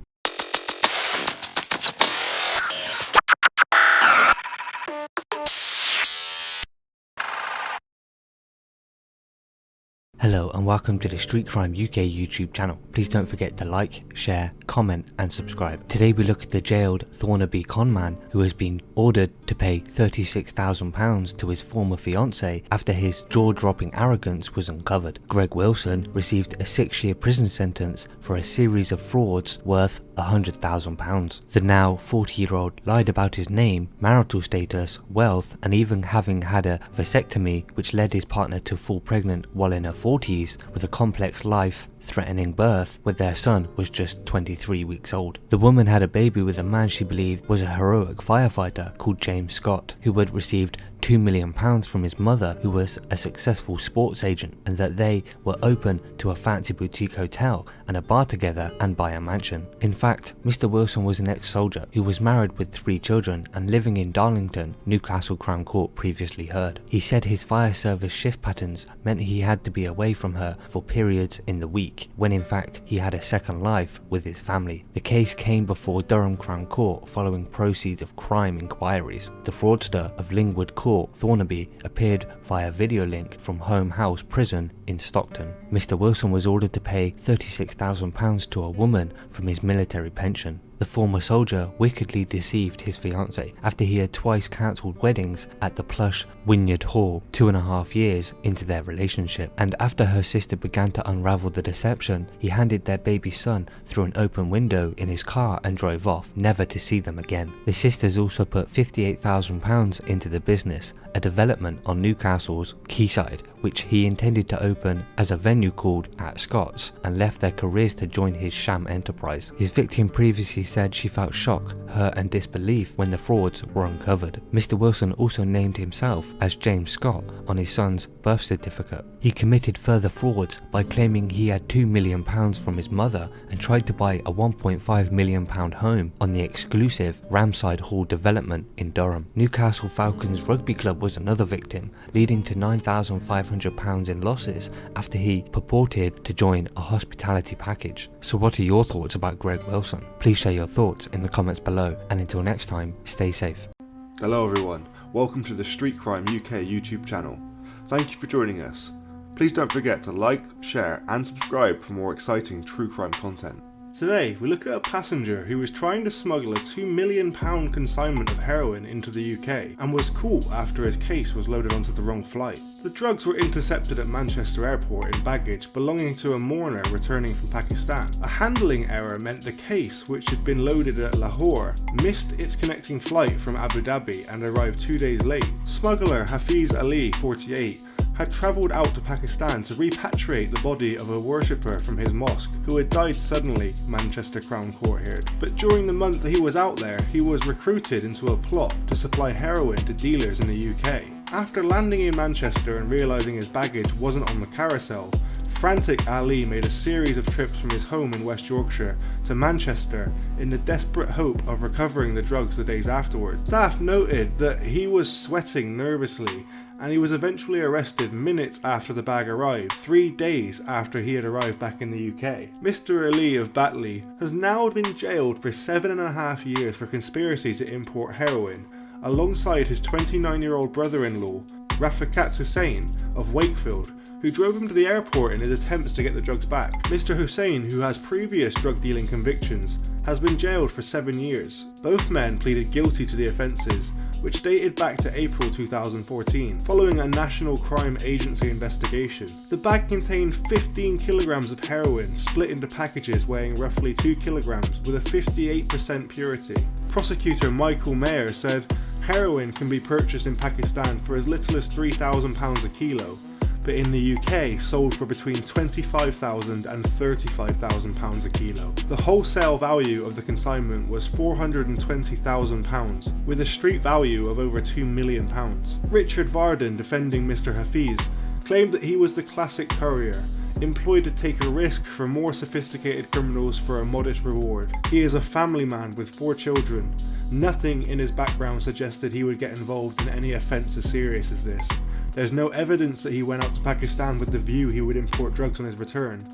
Hello and welcome to the Street Crime UK YouTube channel. Please don't forget to like, share, comment and subscribe. Today we look at the jailed Thornaby conman who has been ordered to pay £36,000 to his former fiancée after his jaw-dropping arrogance was uncovered. Greg Wilson received a 6-year prison sentence for a series of frauds worth £100,000. The now 40-year-old lied about his name, marital status, wealth and even having had a vasectomy which led his partner to fall pregnant while in her 40s with a complex life threatening birth when their son was just 23 weeks old. The woman had a baby with a man she believed was a heroic firefighter called James Scott, who had received £2 million from his mother, who was a successful sports agent, and that they were open to a fancy boutique hotel and a bar together and buy a mansion. In fact, Mr. Wilson was an ex-soldier who was married with 3 children and living in Darlington, Newcastle Crown Court previously heard. He said his fire service shift patterns meant he had to be away from her for periods in the week, when in fact he had a second life with his family. The case came before Durham Crown Court following proceeds of crime inquiries. The fraudster of Lingwood Court, Thornaby, appeared via video link from Home House Prison in Stockton. Mr. Wilson was ordered to pay £36,000 to a woman from his military pension. The former soldier wickedly deceived his fiancée after he had twice cancelled weddings at the plush Wynyard Hall 2.5 years into their relationship, and after her sister began to unravel the deception, he handed their baby son through an open window in his car and drove off, never to see them again. The sisters also put £58,000 into the business, a development on Newcastle's quayside, which he intended to open as a venue called At Scott's, and left their careers to join his sham enterprise. His victim previously said she felt shock, hurt and disbelief when the frauds were uncovered. Mr. Wilson also named himself as James Scott on his son's birth certificate. He committed further frauds by claiming he had £2 million from his mother and tried to buy a £1.5 million home on the exclusive Ramside Hall development in Durham. Newcastle Falcons Rugby Club was another victim, leading to £9,500 in losses after he purported to join a hospitality package. So what are your thoughts about Greg Wilson? Please share your thoughts in the comments below, and until next time, stay safe. Hello everyone, welcome to the Street Crime UK YouTube channel. Thank you for joining us. Please don't forget to like, share and subscribe for more exciting true crime content. Today, we look at a passenger who was trying to smuggle a £2 million consignment of heroin into the UK and was caught after his case was loaded onto the wrong flight. The drugs were intercepted at Manchester Airport in baggage belonging to a mourner returning from Pakistan. A handling error meant the case, which had been loaded at Lahore, missed its connecting flight from Abu Dhabi and arrived 2 days late. Smuggler Hafiz Ali, 48, had travelled out to Pakistan to repatriate the body of a worshipper from his mosque who had died suddenly, Manchester Crown Court heard. But during the month that he was out there, he was recruited into a plot to supply heroin to dealers in the UK. After landing in Manchester and realising his baggage wasn't on the carousel, frantic Ali made a series of trips from his home in West Yorkshire to Manchester in the desperate hope of recovering the drugs the days afterwards. Staff noted that he was sweating nervously, and he was eventually arrested minutes after the bag arrived, 3 days after he had arrived back in the UK. Mr. Ali of Batley has now been jailed for 7.5 years for conspiracy to import heroin, alongside his 29-year-old brother-in-law, Rafiqat Hussain of Wakefield, who drove him to the airport in his attempts to get the drugs back. Mr. Hussain, who has previous drug dealing convictions, has been jailed for 7 years. Both men pleaded guilty to the offences, which dated back to April 2014, following a National Crime Agency investigation. The bag contained 15 kilograms of heroin split into packages weighing roughly 2 kilograms with a 58% purity. Prosecutor Michael Mayer said heroin can be purchased in Pakistan for as little as £3,000 a kilo, but in the UK sold for between £25,000 and £35,000 a kilo. The wholesale value of the consignment was £420,000, with a street value of over £2 million. Richard Varden, defending Mr. Hafiz, claimed that he was the classic courier, employed to take a risk for more sophisticated criminals for a modest reward. He is a family man with 4 children. Nothing in his background suggested he would get involved in any offence as serious as this. There's no evidence that he went out to Pakistan with the view he would import drugs on his return.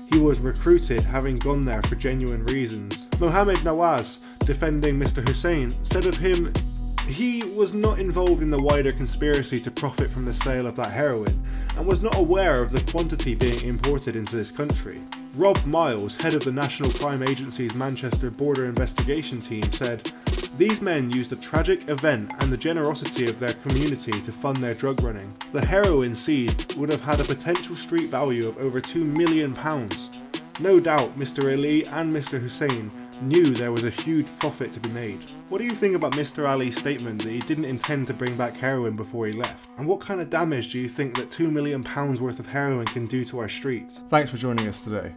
He was recruited, having gone there for genuine reasons. Mohammed Nawaz, defending Mr. Hussain, said of him, he was not involved in the wider conspiracy to profit from the sale of that heroin, and was not aware of the quantity being imported into this country. Rob Miles, head of the National Crime Agency's Manchester Border Investigation Team, said, "These men used the tragic event and the generosity of their community to fund their drug running. The heroin seized would have had a potential street value of over £2 million. No doubt Mr. Ali and Mr. Hussain knew there was a huge profit to be made." What do you think about Mr. Ali's statement that he didn't intend to bring back heroin before he left? And what kind of damage do you think that £2 million worth of heroin can do to our streets? Thanks for joining us today.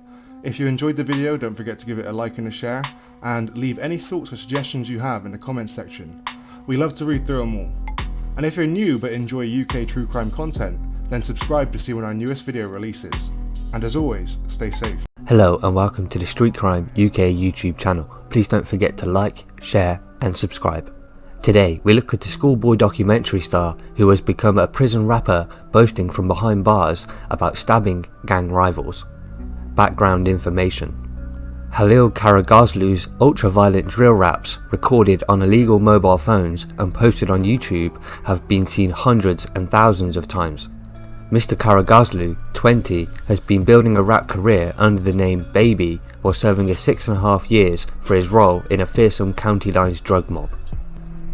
If you enjoyed the video, don't forget to give it a like and a share, and leave any thoughts or suggestions you have in the comments section. We love to read through them all. And if you're new but enjoy UK true crime content, then subscribe to see when our newest video releases. And as always, stay safe. Hello and welcome to the Street Crime UK YouTube channel. Please don't forget to like, share and subscribe. Today we look at the schoolboy documentary star who has become a prison rapper boasting from behind bars about stabbing gang rivals. Background information. Halil Karagazlu's ultra-violent drill raps recorded on illegal mobile phones and posted on YouTube have been seen hundreds and thousands of times. Mr. Karagazlu, 20, has been building a rap career under the name Baby while serving 6.5 years for his role in a fearsome county lines drug mob.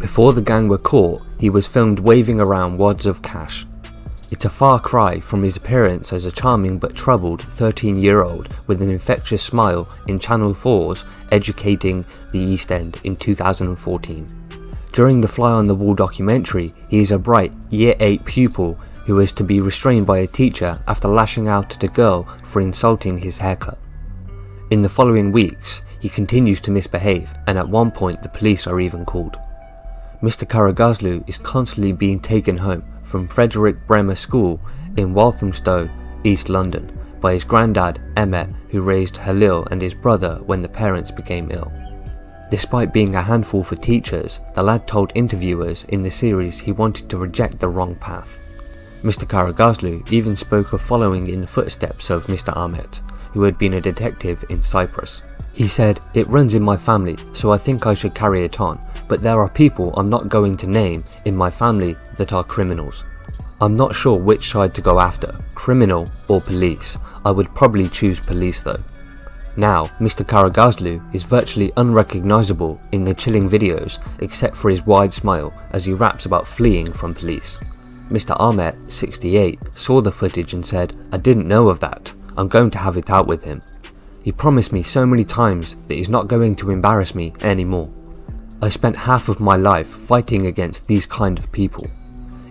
Before the gang were caught, he was filmed waving around wads of cash. It's a far cry from his appearance as a charming but troubled 13-year-old with an infectious smile in Channel 4's Educating the East End in 2014. During the Fly on the Wall documentary, he is a bright Year 8 pupil who is to be restrained by a teacher after lashing out at a girl for insulting his haircut. In the following weeks, he continues to misbehave, and at one point the police are even called. Mr. Karagazlu is constantly being taken home from Frederick Bremer School in Walthamstow, East London, by his granddad Emmet, who raised Halil and his brother when the parents became ill. Despite being a handful for teachers, the lad told interviewers in the series he wanted to reject the wrong path. Mr. Karagazlu even spoke of following in the footsteps of Mr. Ahmet, who had been a detective in Cyprus. He said, "It runs in my family, so I think I should carry it on, but there are people I'm not going to name in my family that are criminals. I'm not sure which side to go after, criminal or police. I would probably choose police though." Now, Mr. Karagazlu is virtually unrecognizable in the chilling videos except for his wide smile as he raps about fleeing from police. Mr. Ahmet, 68, saw the footage and said, "I didn't know of that. I'm going to have it out with him. He promised me so many times that he's not going to embarrass me anymore. I spent half of my life fighting against these kind of people."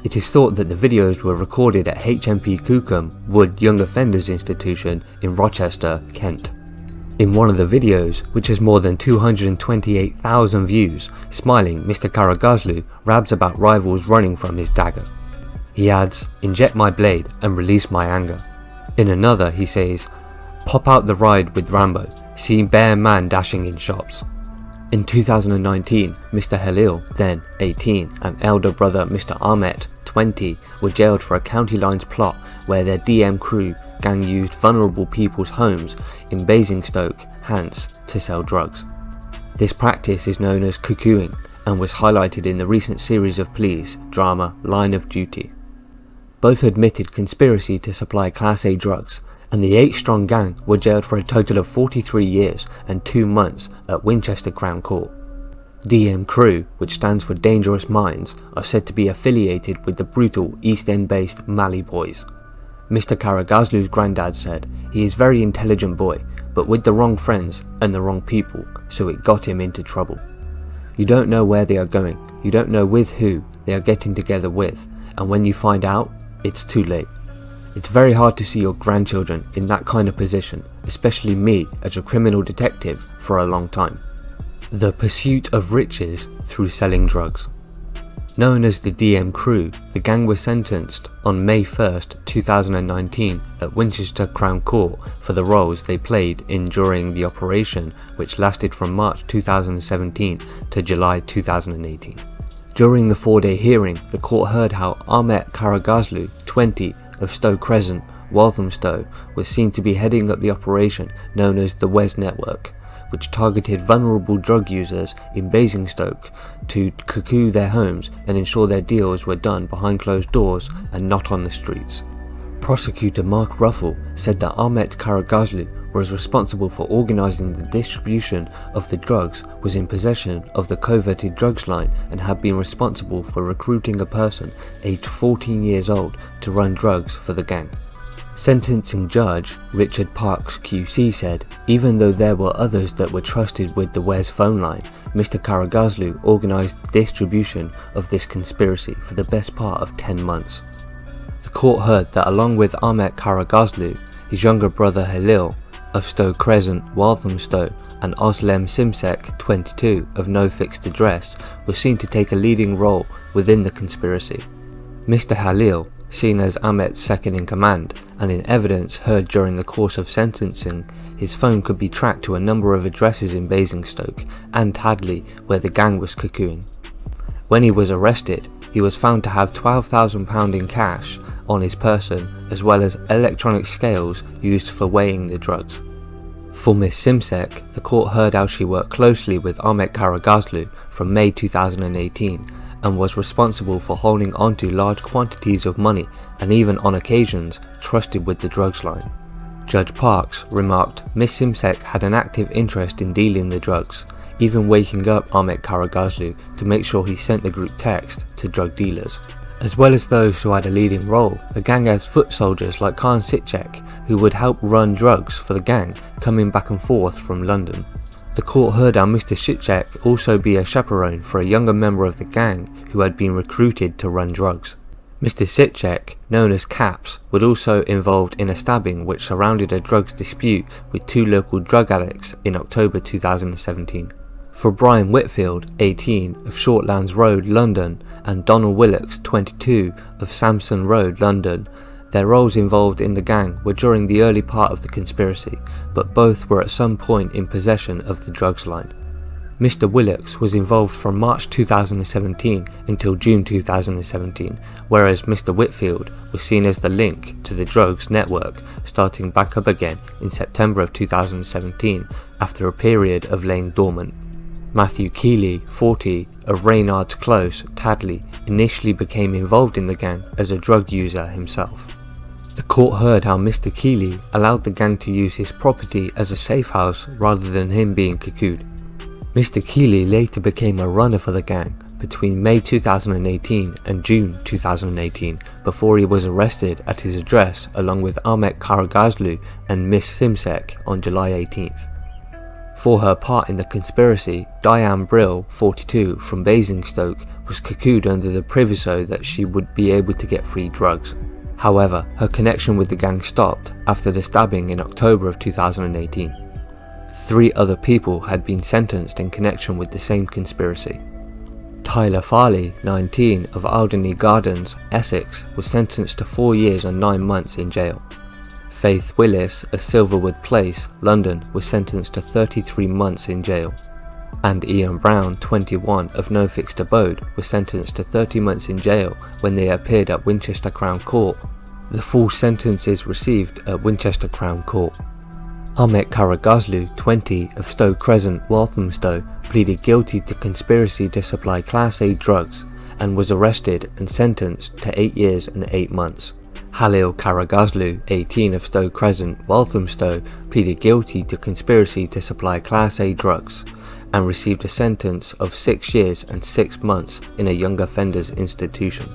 It is thought that the videos were recorded at HMP Cookham Wood Young Offenders Institution in Rochester, Kent. In one of the videos, which has more than 228,000 views, smiling Mr. Karagazlu raps about rivals running from his dagger. He adds, "Inject my blade and release my anger." In another he says, "Pop out the ride with Rambo, see bare man dashing in shops." In 2019, Mr. Halil, then 18, and elder brother Mr. Ahmet, 20, were jailed for a county lines plot where their DM crew gang used vulnerable people's homes in Basingstoke, Hants, to sell drugs. This practice is known as cuckooing and was highlighted in the recent series of police drama Line of Duty. Both admitted conspiracy to supply Class A drugs, and the 8-strong gang were jailed for a total of 43 years and 2 months at Winchester Crown Court. DM Crew, which stands for Dangerous Minds, are said to be affiliated with the brutal East End-based Mali Boys. Mr. Karagazlu's granddad said, "He is a very intelligent boy, but with the wrong friends and the wrong people, so it got him into trouble. You don't know where they are going, you don't know with who they are getting together with, and when you find out, it's too late. It's very hard to see your grandchildren in that kind of position, especially me as a criminal detective for a long time." The pursuit of riches through selling drugs. Known as the DM Crew, the gang was sentenced on May 1st, 2019 at Winchester Crown Court for the roles they played in during the operation, which lasted from March 2017 to July 2018. During the 4-day hearing, the court heard how Ahmet Karagazlu, 20, of Stowe Crescent, Walthamstow, was seen to be heading up the operation known as the Wes Network, which targeted vulnerable drug users in Basingstoke to cuckoo their homes and ensure their deals were done behind closed doors and not on the streets. Prosecutor Mark Ruffle said that Ahmet Karagazlu was responsible for organising the distribution of the drugs, was in possession of the coveted drugs line, and had been responsible for recruiting a person aged 14 years old to run drugs for the gang. Sentencing Judge Richard Parks QC said, even though there were others that were trusted with the Wes phone line, Mr. Karagazlu organised the distribution of this conspiracy for the best part of 10 months. The court heard that along with Ahmet Karagazlu, his younger brother Halil, of Stowe Crescent, Walthamstow, and Oslem Simsek, 22, of no fixed address, was seen to take a leading role within the conspiracy. Mr. Halil, seen as Ahmet's second in command, and in evidence heard during the course of sentencing, his phone could be tracked to a number of addresses in Basingstoke and Tadley where the gang was cocooned. When he was arrested, he was found to have £12,000 in cash on his person, as well as electronic scales used for weighing the drugs. For Miss Simsek, the court heard how she worked closely with Ahmet Karagazlu from May 2018 and was responsible for holding onto large quantities of money and even on occasions trusted with the drugs line. Judge Parks remarked Miss Simsek had an active interest in dealing the drugs, even waking up Ahmet Karagazlu to make sure he sent the group text to drug dealers. As well as those who had a leading role, the gang has foot soldiers like Khan Sitchek, who would help run drugs for the gang coming back and forth from London. The court heard how Mr. Sitchek also be a chaperone for a younger member of the gang who had been recruited to run drugs. Mr. Sitchek, known as Caps, was also involved in a stabbing which surrounded a drugs dispute with two local drug addicts in October 2017. For Brian Whitfield, 18, of Shortlands Road, London, and Donald Willocks, 22, of Samson Road, London, their roles involved in the gang were during the early part of the conspiracy, but both were at some point in possession of the drugs line. Mr. Willocks was involved from March 2017 until June 2017, whereas Mr. Whitfield was seen as the link to the drugs network, starting back up again in September of 2017 after a period of laying dormant. Matthew Keeley, 40, of Reynards Close, Tadley, initially became involved in the gang as a drug user himself. The court heard how Mr. Keeley allowed the gang to use his property as a safe house rather than him being cocooned. Mr. Keeley later became a runner for the gang between May 2018 and June 2018 before he was arrested at his address along with Ahmet Karagazlu and Miss Simsek on July 18th. For her part in the conspiracy, Diane Brill, 42, from Basingstoke, was cocooned under the proviso that she would be able to get free drugs. However, her connection with the gang stopped after the stabbing in October of 2018. 3 other people had been sentenced in connection with the same conspiracy. Tyler Farley, 19, of Alderney Gardens, Essex, was sentenced to 4 years and 9 months in jail. Faith Willis of Silverwood Place, London, was sentenced to 33 months in jail. And Ian Brown, 21, of no fixed abode, was sentenced to 30 months in jail when they appeared at Winchester Crown Court. The full sentences received at Winchester Crown Court. Ahmet Karagazlu, 20, of Stowe Crescent, Walthamstow, pleaded guilty to conspiracy to supply Class A drugs and was arrested and sentenced to 8 years and 8 months. Halil Karagazlu, 18, of Stowe Crescent, Walthamstow, pleaded guilty to conspiracy to supply Class A drugs and received a sentence of 6 years and 6 months in a young offenders institution.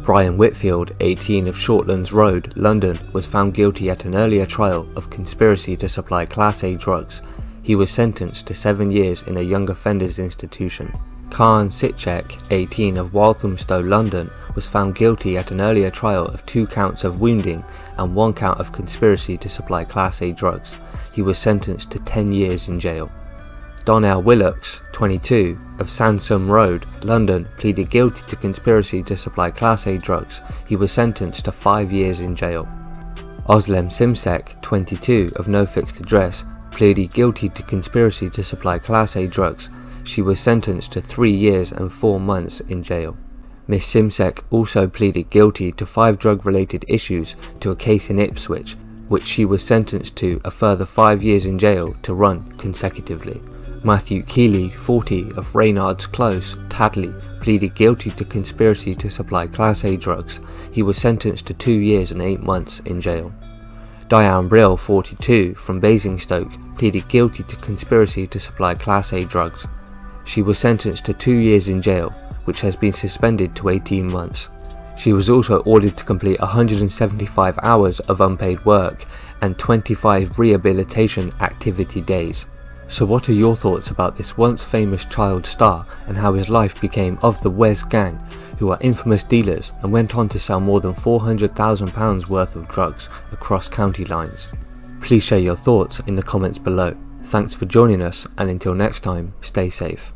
Brian Whitfield, 18, of Shortlands Road, London, was found guilty at an earlier trial of conspiracy to supply Class A drugs. He was sentenced to 7 years in a young offenders institution. Khan Sitchek, 18, of Walthamstow, London, was found guilty at an earlier trial of 2 counts of wounding and 1 count of conspiracy to supply Class A drugs. He was sentenced to 10 years in jail. Donnell Willocks, 22, of Sansom Road, London, pleaded guilty to conspiracy to supply Class A drugs. He was sentenced to 5 years in jail. Oslem Simsek, 22, of no fixed address, pleaded guilty to conspiracy to supply Class A drugs. She was sentenced to 3 years and 4 months in jail. Miss Simsek also pleaded guilty to 5 drug-related issues to a case in Ipswich, which she was sentenced to a further 5 years in jail to run consecutively. Matthew Keeley, 40, of Reynards Close, Tadley, pleaded guilty to conspiracy to supply Class A drugs. He was sentenced to 2 years and 8 months in jail. Diane Brill, 42, from Basingstoke, pleaded guilty to conspiracy to supply Class A drugs. She was sentenced to 2 years in jail, which has been suspended to 18 months. She was also ordered to complete 175 hours of unpaid work and 25 rehabilitation activity days. So what are your thoughts about this once famous child star and how his life became of the Wes gang, who are infamous dealers and went on to sell more than £400,000 worth of drugs across county lines? Please share your thoughts in the comments below. Thanks for joining us, and until next time, stay safe.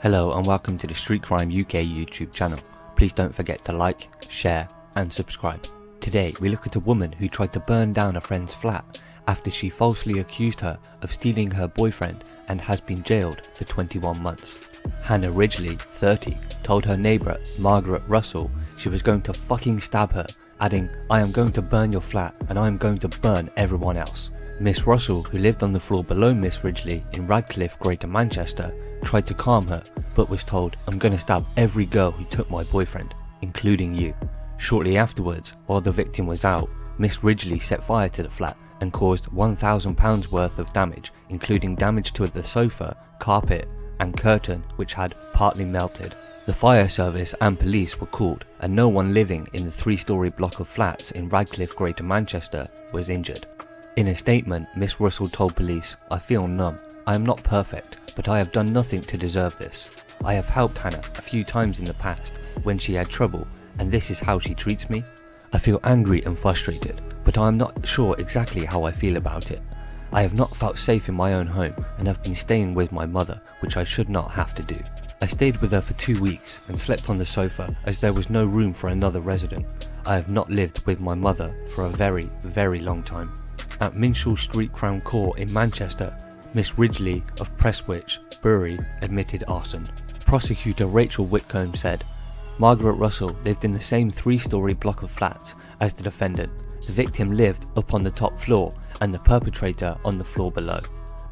Hello and welcome to the Street Crime UK YouTube channel. Please don't forget to like, share and subscribe. Today we look at a woman who tried to burn down a friend's flat after she falsely accused her of stealing her boyfriend and has been jailed for 21 months. Hannah Ridgely, 30, told her neighbour Margaret Russell she was going to fucking stab her, adding, "I am going to burn your flat and I am going to burn everyone else." Miss Russell, who lived on the floor below Miss Ridgely in Radcliffe, Greater Manchester, tried to calm her but was told, "I'm going to stab every girl who took my boyfriend, including you." Shortly afterwards, while the victim was out, Miss Ridgely set fire to the flat and caused £1,000 worth of damage, including damage to the sofa, carpet and curtain, which had partly melted. The fire service and police were called, and no one living in the 3-storey block of flats in Radcliffe, Greater Manchester was injured. In a statement, Miss Russell told police, "I feel numb. I am not perfect, but I have done nothing to deserve this. I have helped Hannah a few times in the past when she had trouble, and this is how she treats me. I feel angry and frustrated, but I am not sure exactly how I feel about it. I have not felt safe in my own home and have been staying with my mother, which I should not have to do. I stayed with her for 2 weeks and slept on the sofa as there was no room for another resident. I have not lived with my mother for a very, very long time." At Minshall Street Crown Court in Manchester, Miss Ridgely of Prestwich, Bury, admitted arson. Prosecutor Rachel Whitcomb said, "Margaret Russell lived in the same 3-storey block of flats as the defendant. The victim lived up on the top floor and the perpetrator on the floor below.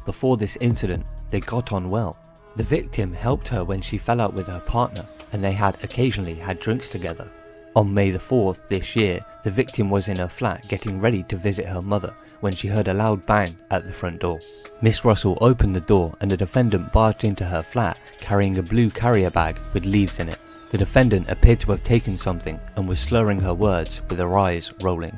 Before this incident, they got on well. The victim helped her when she fell out with her partner, and they had occasionally had drinks together. On May the 4th this year, the victim was in her flat getting ready to visit her mother when she heard a loud bang at the front door. Miss Russell opened the door and the defendant barged into her flat carrying a blue carrier bag with leaves in it. The defendant appeared to have taken something and was slurring her words with her eyes rolling.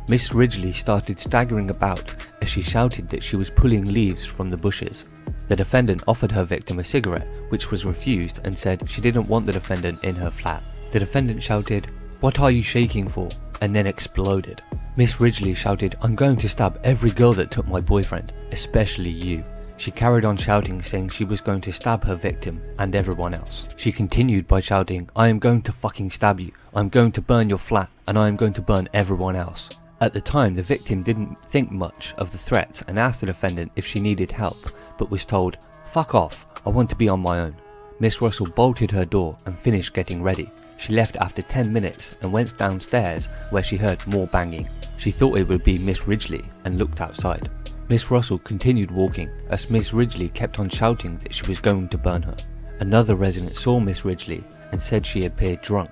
Miss Ridgely started staggering about as she shouted that she was pulling leaves from the bushes. The defendant offered her victim a cigarette, which was refused, and said she didn't want the defendant in her flat. The defendant shouted, "What are you shaking for?" and then exploded. Miss Ridgely shouted, "I'm going to stab every girl that took my boyfriend, especially you." She carried on shouting, saying she was going to stab her victim and everyone else. She continued by shouting, "I am going to fucking stab you, I'm going to burn your flat, and I am going to burn everyone else." At the time, the victim didn't think much of the threats and asked the defendant if she needed help, but was told, "Fuck off, I want to be on my own." Miss Russell bolted her door and finished getting ready. She left after 10 minutes and went downstairs where she heard more banging. She thought it would be Miss Ridgely and looked outside. Miss Russell continued walking as Miss Ridgely kept on shouting that she was going to burn her. Another resident saw Miss Ridgely and said she appeared drunk.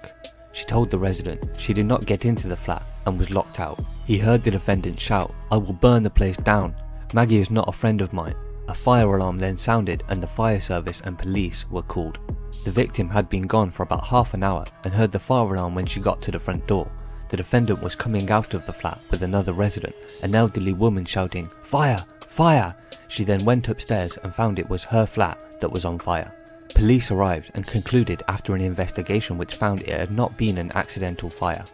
She told the resident she did not get into the flat and was locked out. He heard the defendant shout, "I will burn the place down. Maggie is not a friend of mine." A fire alarm then sounded and the fire service and police were called. The victim had been gone for about half an hour and heard the fire alarm when she got to the front door. The defendant was coming out of the flat with another resident, an elderly woman shouting, "Fire! Fire!" She then went upstairs and found it was her flat that was on fire. Police arrived and concluded after an investigation which found it had not been an accidental fire.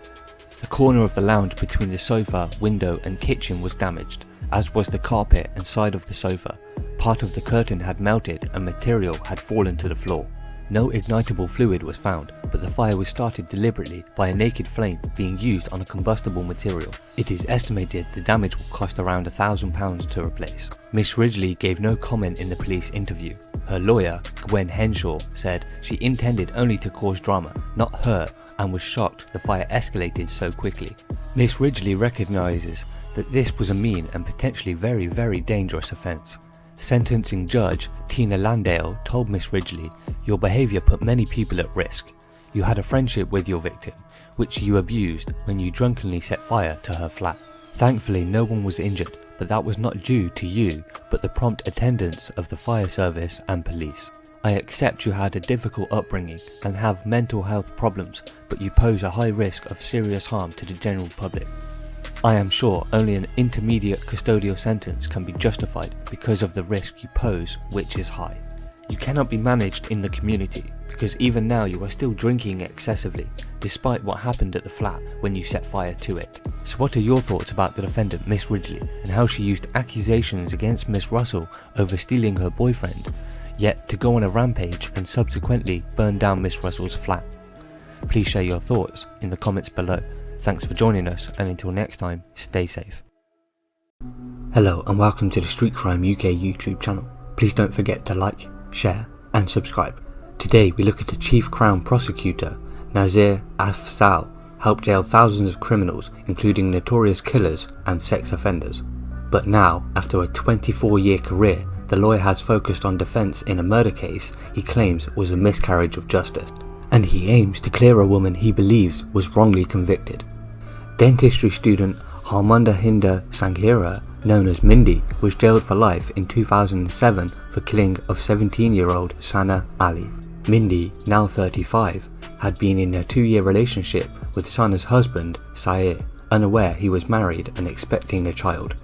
The corner of the lounge between the sofa, window and kitchen was damaged, as was the carpet and side of the sofa. Part of the curtain had melted and material had fallen to the floor. No ignitable fluid was found, but the fire was started deliberately by a naked flame being used on a combustible material. It is estimated the damage will cost around £1,000 to replace. Miss Ridgely gave no comment in the police interview. Her lawyer, Gwen Henshaw, said she intended only to cause drama, not hurt, and was shocked the fire escalated so quickly. Miss Ridgely recognises that this was a mean and potentially very, very dangerous offence. Sentencing judge Tina Landale told Miss Ridgely, "Your behaviour put many people at risk. You had a friendship with your victim, which you abused when you drunkenly set fire to her flat. Thankfully no one was injured, but that was not due to you, but the prompt attendance of the fire service and police. I accept you had a difficult upbringing and have mental health problems, but you pose a high risk of serious harm to the general public. I am sure only an intermediate custodial sentence can be justified because of the risk you pose, which is high." You cannot be managed in the community, because even now you are still drinking excessively, despite what happened at the flat when you set fire to it. So what are your thoughts about the defendant Miss Ridgely, and how she used accusations against Miss Russell over stealing her boyfriend, yet to go on a rampage and subsequently burn down Miss Russell's flat? Please share your thoughts in the comments below. Thanks for joining us, and until next time, stay safe. Hello and welcome to the Street Crime UK YouTube channel. Please don't forget to like, share and subscribe. Today we look at the Chief Crown Prosecutor, Nazir Afzal, helped jail thousands of criminals, including notorious killers and sex offenders. But now, after a 24-year career, the lawyer has focused on defense in a murder case he claims was a miscarriage of justice, and he aims to clear a woman he believes was wrongly convicted. Dentistry student Harmanda Hinda Sanghira, known as Mindy, was jailed for life in 2007 for killing of 17-year-old Sana Ali. Mindy, now 35, had been in a 2-year relationship with Sana's husband, Saeed, unaware he was married and expecting a child.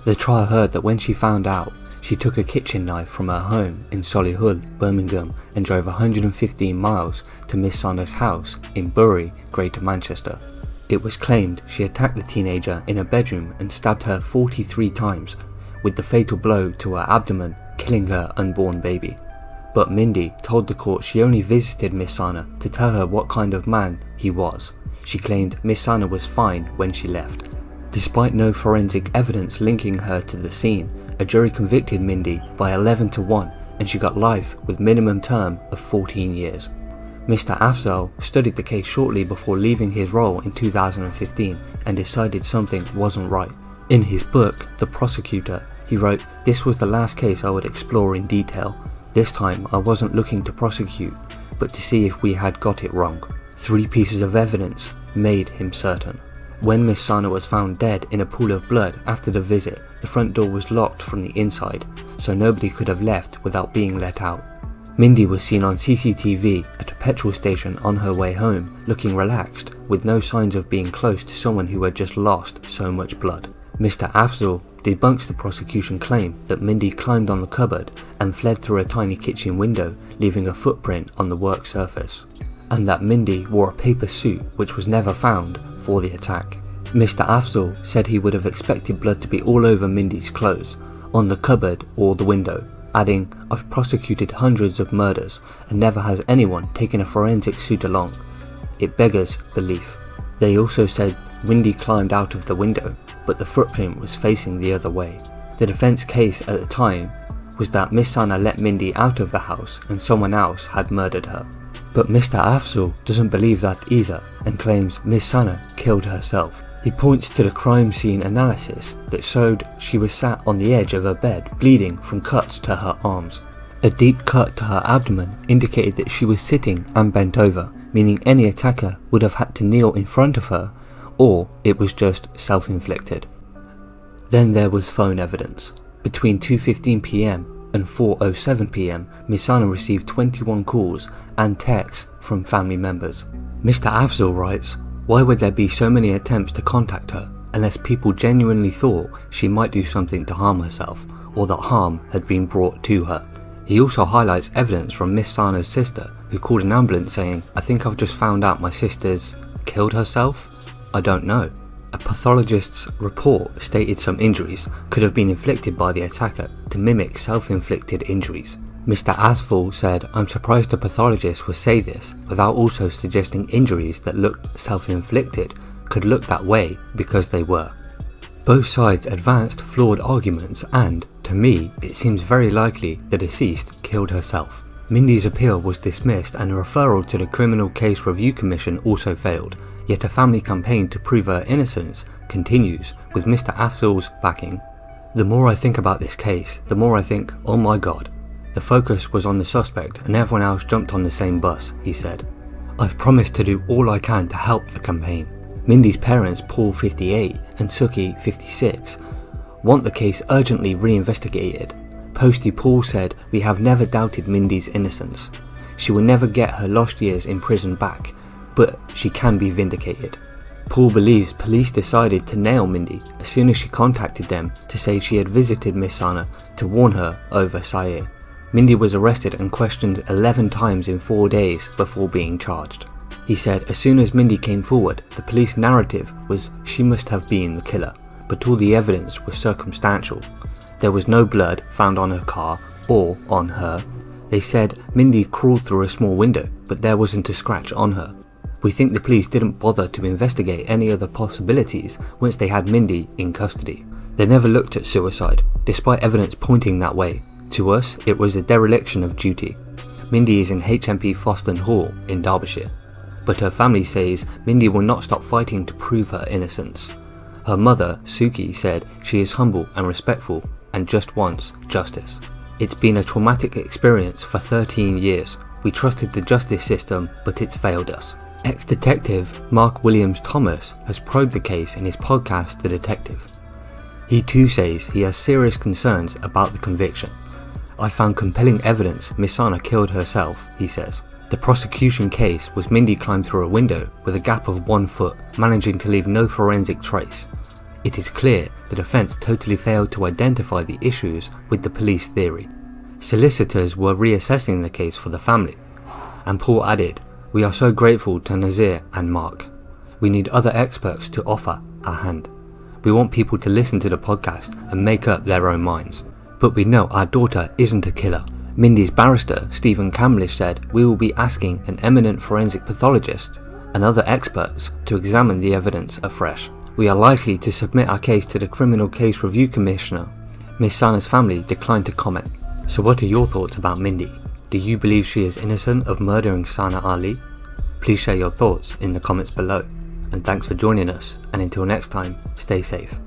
The trial heard that when she found out, she took a kitchen knife from her home in Solihull, Birmingham, and drove 115 miles to Miss Sana's house in Bury, Greater Manchester. It was claimed she attacked the teenager in her bedroom and stabbed her 43 times, with the fatal blow to her abdomen killing her unborn baby. But Mindy told the court she only visited Miss Sana to tell her what kind of man he was. She claimed Miss Sana was fine when she left. Despite no forensic evidence linking her to the scene, a jury convicted Mindy by 11-1, and she got life with minimum term of 14 years. Mr. Afzal studied the case shortly before leaving his role in 2015 and decided something wasn't right. In his book, The Prosecutor, he wrote, "This was the last case I would explore in detail. This time I wasn't looking to prosecute, but to see if we had got it wrong. 3 pieces of evidence made him certain. When Miss Sana was found dead in a pool of blood after the visit, the front door was locked from the inside, so nobody could have left without being let out. Mindy was seen on CCTV at a petrol station on her way home, looking relaxed, with no signs of being close to someone who had just lost so much blood." Mr. Afzal debunks the prosecution claim that Mindy climbed on the cupboard and fled through a tiny kitchen window, leaving a footprint on the work surface, and that Mindy wore a paper suit which was never found for the attack. Mr. Afzal said he would have expected blood to be all over Mindy's clothes, on the cupboard or the window, adding, "I've prosecuted hundreds of murders and never has anyone taken a forensic suit along. It beggars belief." They also said Mindy climbed out of the window, but the footprint was facing the other way. The defense case at the time was that Miss Sana let Mindy out of the house and someone else had murdered her. But Mr. Afzal doesn't believe that either and claims Miss Sana killed herself. He points to the crime scene analysis that showed she was sat on the edge of her bed, bleeding from cuts to her arms. A deep cut to her abdomen indicated that she was sitting and bent over, meaning any attacker would have had to kneel in front of her, or it was just self-inflicted. Then there was phone evidence. Between 2:15 PM and 4:07 PM, Miss Sana received 21 calls and texts from family members. Mr. Afzal writes, "Why would there be so many attempts to contact her unless people genuinely thought she might do something to harm herself, or that harm had been brought to her?" He also highlights evidence from Miss Sana's sister, who called an ambulance saying, "I think I've just found out my sister's killed herself? I don't know." A pathologist's report stated some injuries could have been inflicted by the attacker to mimic self-inflicted injuries. Mr. Afzal said, "I'm surprised a pathologist would say this without also suggesting injuries that looked self-inflicted could look that way because they were." Both sides advanced flawed arguments and, to me, it seems very likely the deceased killed herself. Mindy's appeal was dismissed and a referral to the Criminal Case Review Commission also failed, yet a family campaign to prove her innocence continues with Mr. Afzal's backing. "The more I think about this case, the more I think, oh my god. The focus was on the suspect and everyone else jumped on the same bus," he said. "I've promised to do all I can to help the campaign." Mindy's parents, Paul 58 and Suki 56, want the case urgently reinvestigated. Posty Paul said, "We have never doubted Mindy's innocence. She will never get her lost years in prison back, but she can be vindicated." Paul believes police decided to nail Mindy as soon as she contacted them to say she had visited Miss Sana to warn her over Saeed. Mindy was arrested and questioned 11 times in 4 days before being charged. He said as soon as Mindy came forward, the police narrative was she must have been the killer, but all the evidence was circumstantial. There was no blood found on her car or on her. They said Mindy crawled through a small window, but there wasn't a scratch on her. We think the police didn't bother to investigate any other possibilities once they had Mindy in custody. They never looked at suicide, despite evidence pointing that way. To us, it was a dereliction of duty. Mindy is in HMP Foston Hall in Derbyshire, but her family says Mindy will not stop fighting to prove her innocence. Her mother, Suki, said she is humble and respectful and just wants justice. It's been a traumatic experience for 13 years. We trusted the justice system, but it's failed us. Ex-detective Mark Williams Thomas has probed the case in his podcast The Detective. He too says he has serious concerns about the conviction. I found compelling evidence Miss Sana killed herself, he says. The prosecution case was Mindy climbed through a window with a gap of 1 foot, managing to leave no forensic trace. It is clear the defence totally failed to identify the issues with the police theory. Solicitors were reassessing the case for the family, and Paul added, "We are so grateful to Nazir and Mark. We need other experts to offer a hand. We want people to listen to the podcast and make up their own minds. But we know our daughter isn't a killer." Mindy's barrister, Stephen Camlish, said, "We will be asking an eminent forensic pathologist and other experts to examine the evidence afresh. We are likely to submit our case to the Criminal Case Review Commissioner." Miss Sana's family declined to comment. So what are your thoughts about Mindy? Do you believe she is innocent of murdering Sana Ali? Please share your thoughts in the comments below. And thanks for joining us, and until next time, stay safe.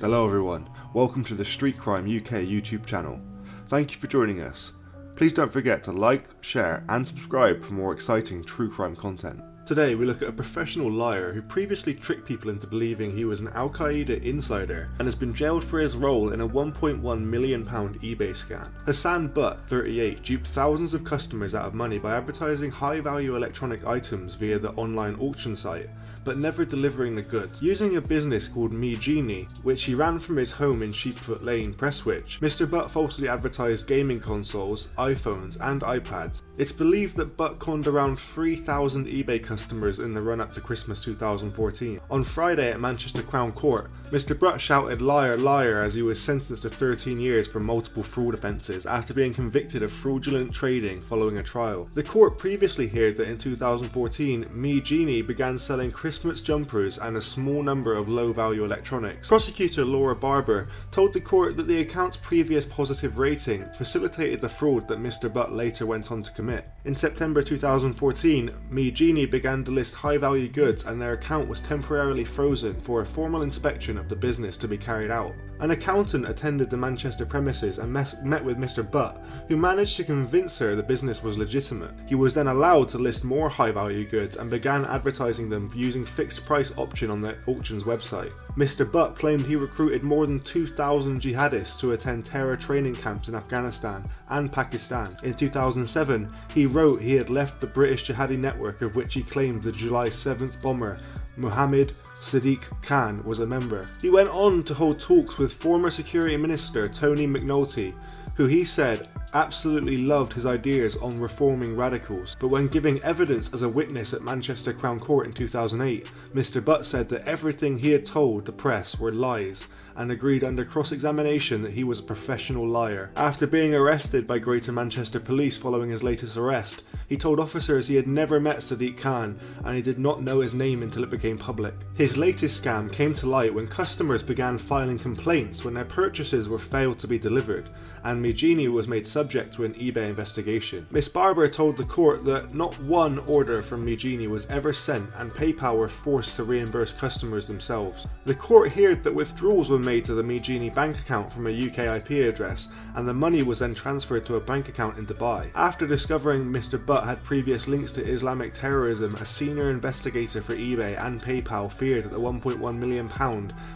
Hello everyone, welcome to the Street Crime UK YouTube channel. Thank you for joining us. Please don't forget to like, share and subscribe for more exciting true crime content. Today we look at a professional liar who previously tricked people into believing he was an Al Qaeda insider and has been jailed for his role in a £1.1 million eBay scam. Hassan Butt, 38, duped thousands of customers out of money by advertising high-value electronic items via the online auction site, but never delivering the goods. Using a business called Me Genie, which he ran from his home in Sheepfoot Lane, Prestwich, Mr. Butt falsely advertised gaming consoles, iPhones and iPads. It's believed that Butt conned around 3,000 eBay customers in the run-up to Christmas 2014. On Friday at Manchester Crown Court, Mr. Butt shouted "liar, liar" as he was sentenced to 13 years for multiple fraud offences after being convicted of fraudulent trading following a trial. The court previously heard that in 2014, Me Genie began selling Christmas jumpers and a small number of low-value electronics. Prosecutor Laura Barber told the court that the account's previous positive rating facilitated the fraud that Mr. Butt later went on to commit. In September 2014, Me Genie began to list high-value goods and their account was temporarily frozen for a formal inspection of the business to be carried out. An accountant attended the Manchester premises and met with Mr. Butt, who managed to convince her the business was legitimate. He was then allowed to list more high-value goods and began advertising them using fixed-price option on the auction's website. Mr. Butt claimed he recruited more than 2,000 jihadists to attend terror training camps in Afghanistan and Pakistan. In 2007, he wrote he had left the British jihadi network of which he claimed the July 7th bomber, Mohammed Sadiq Khan, was a member. He went on to hold talks with former Security Minister Tony McNulty, who he said absolutely loved his ideas on reforming radicals, but when giving evidence as a witness at Manchester Crown Court in 2008, Mr. Butt said that everything he had told the press were lies and agreed under cross-examination that he was a professional liar. After being arrested by Greater Manchester Police following his latest arrest, he told officers he had never met Sadiq Khan and he did not know his name until it became public. His latest scam came to light when customers began filing complaints when their purchases were failed to be delivered, and Me Genie was made subject to an eBay investigation. Miss Barber told the court that not one order from Me Genie was ever sent and PayPal were forced to reimburse customers themselves. The court heard that withdrawals were made to the Me Genie bank account from a UK IP address and the money was then transferred to a bank account in Dubai. After discovering Mr. Butt had previous links to Islamic terrorism, a senior investigator for eBay and PayPal feared that the £1.1 million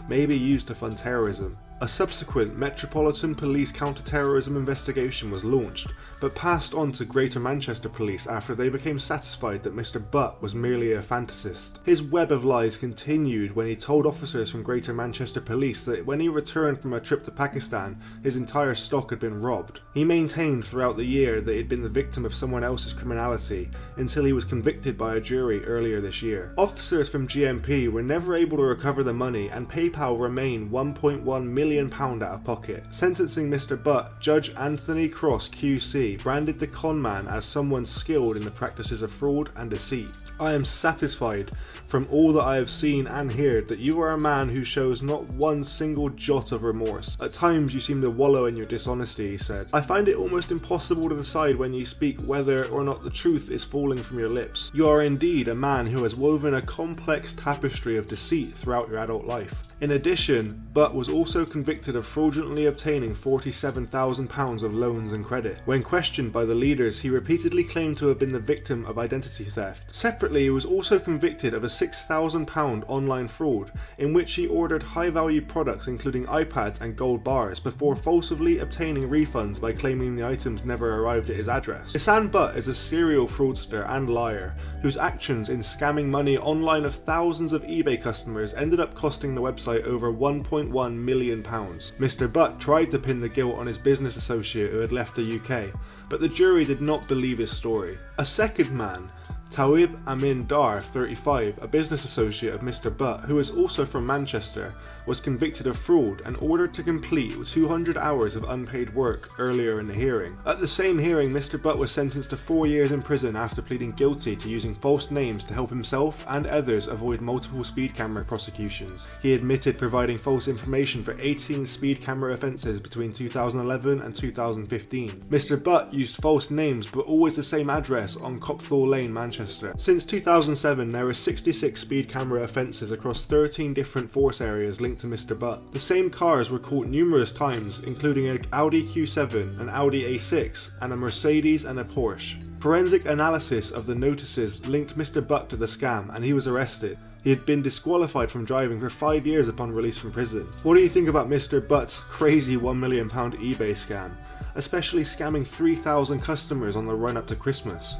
may be used to fund terrorism. A subsequent Metropolitan Police counter-terrorism investigation was was launched, but passed on to Greater Manchester Police after they became satisfied that Mr. Butt was merely a fantasist. His web of lies continued when he told officers from Greater Manchester Police that when he returned from a trip to Pakistan, his entire stock had been robbed. He maintained throughout the year that he'd been the victim of someone else's criminality until he was convicted by a jury earlier this year. Officers from GMP were never able to recover the money, and PayPal remained £1.1 million out of pocket. Sentencing Mr. Butt, Judge Anthony Cross QC branded the conman as someone skilled in the practices of fraud and deceit. I am satisfied from all that I have seen and heard that you are a man who shows not one single jot of remorse. At times you seem to wallow in your dishonesty, he said. I find it almost impossible to decide when you speak whether or not the truth is falling from your lips. You are indeed a man who has woven a complex tapestry of deceit throughout your adult life. In addition, Butt was also convicted of fraudulently obtaining £47,000 of loans and credit. When questioned by the leaders, he repeatedly claimed to have been the victim of identity theft. Separately, he was also convicted of a £6,000 online fraud, in which he ordered high-value products including iPads and gold bars before falsely obtaining refunds by claiming the items never arrived at his address. Hassan Butt is a serial fraudster and liar, whose actions in scamming money online of thousands of eBay customers ended up costing the website over £1.1 million. Mr. Butt tried to pin the guilt on his business associate who had left the UK, but the jury did not believe his story. A second man, Tawib Amin Dar, 35, a business associate of Mr. Butt, who is also from Manchester, was convicted of fraud and ordered to complete 200 hours of unpaid work earlier in the hearing. At the same hearing, Mr. Butt was sentenced to 4 years in prison after pleading guilty to using false names to help himself and others avoid multiple speed camera prosecutions. He admitted providing false information for 18 speed camera offences between 2011 and 2015. Mr. Butt used false names but always the same address on Copthall Lane, Manchester. Since 2007, there were 66 speed camera offences across 13 different force areas linked to Mr. Butt. The same cars were caught numerous times, including an Audi Q7, an Audi A6, and a Mercedes and a Porsche. Forensic analysis of the notices linked Mr. Butt to the scam, and he was arrested. He had been disqualified from driving for 5 years upon release from prison. What do you think about Mr. Butt's crazy £1 million eBay scam, especially scamming 3,000 customers on the run up to Christmas?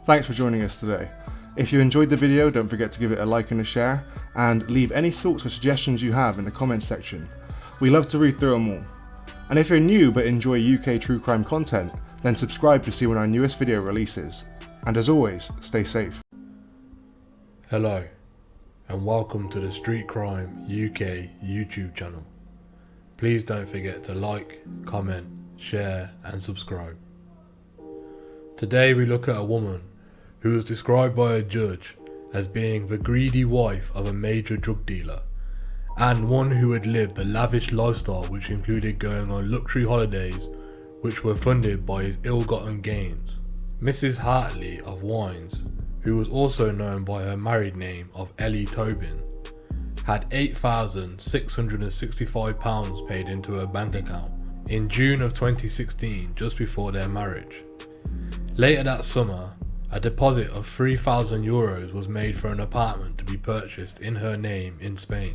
Thanks for joining us today. If you enjoyed the video, don't forget to give it a like and a share, and leave any thoughts or suggestions you have in the comments section. We love to read through them all. And if you're new but enjoy UK true crime content, then subscribe to see when our newest video releases. And as always, stay safe. Hello, and welcome to the Street Crime UK YouTube channel. Please don't forget to like, comment, share and subscribe. Today we look at a woman who was described by a judge as being the greedy wife of a major drug dealer, and one who had lived a lavish lifestyle which included going on luxury holidays which were funded by his ill-gotten gains. Mrs. Hartley of Wines, who was also known by her married name of Ellie Tobin, had £8,665 paid into her bank account in June of 2016, just before their marriage. Later that summer, a deposit of €3,000 was made for an apartment to be purchased in her name in Spain.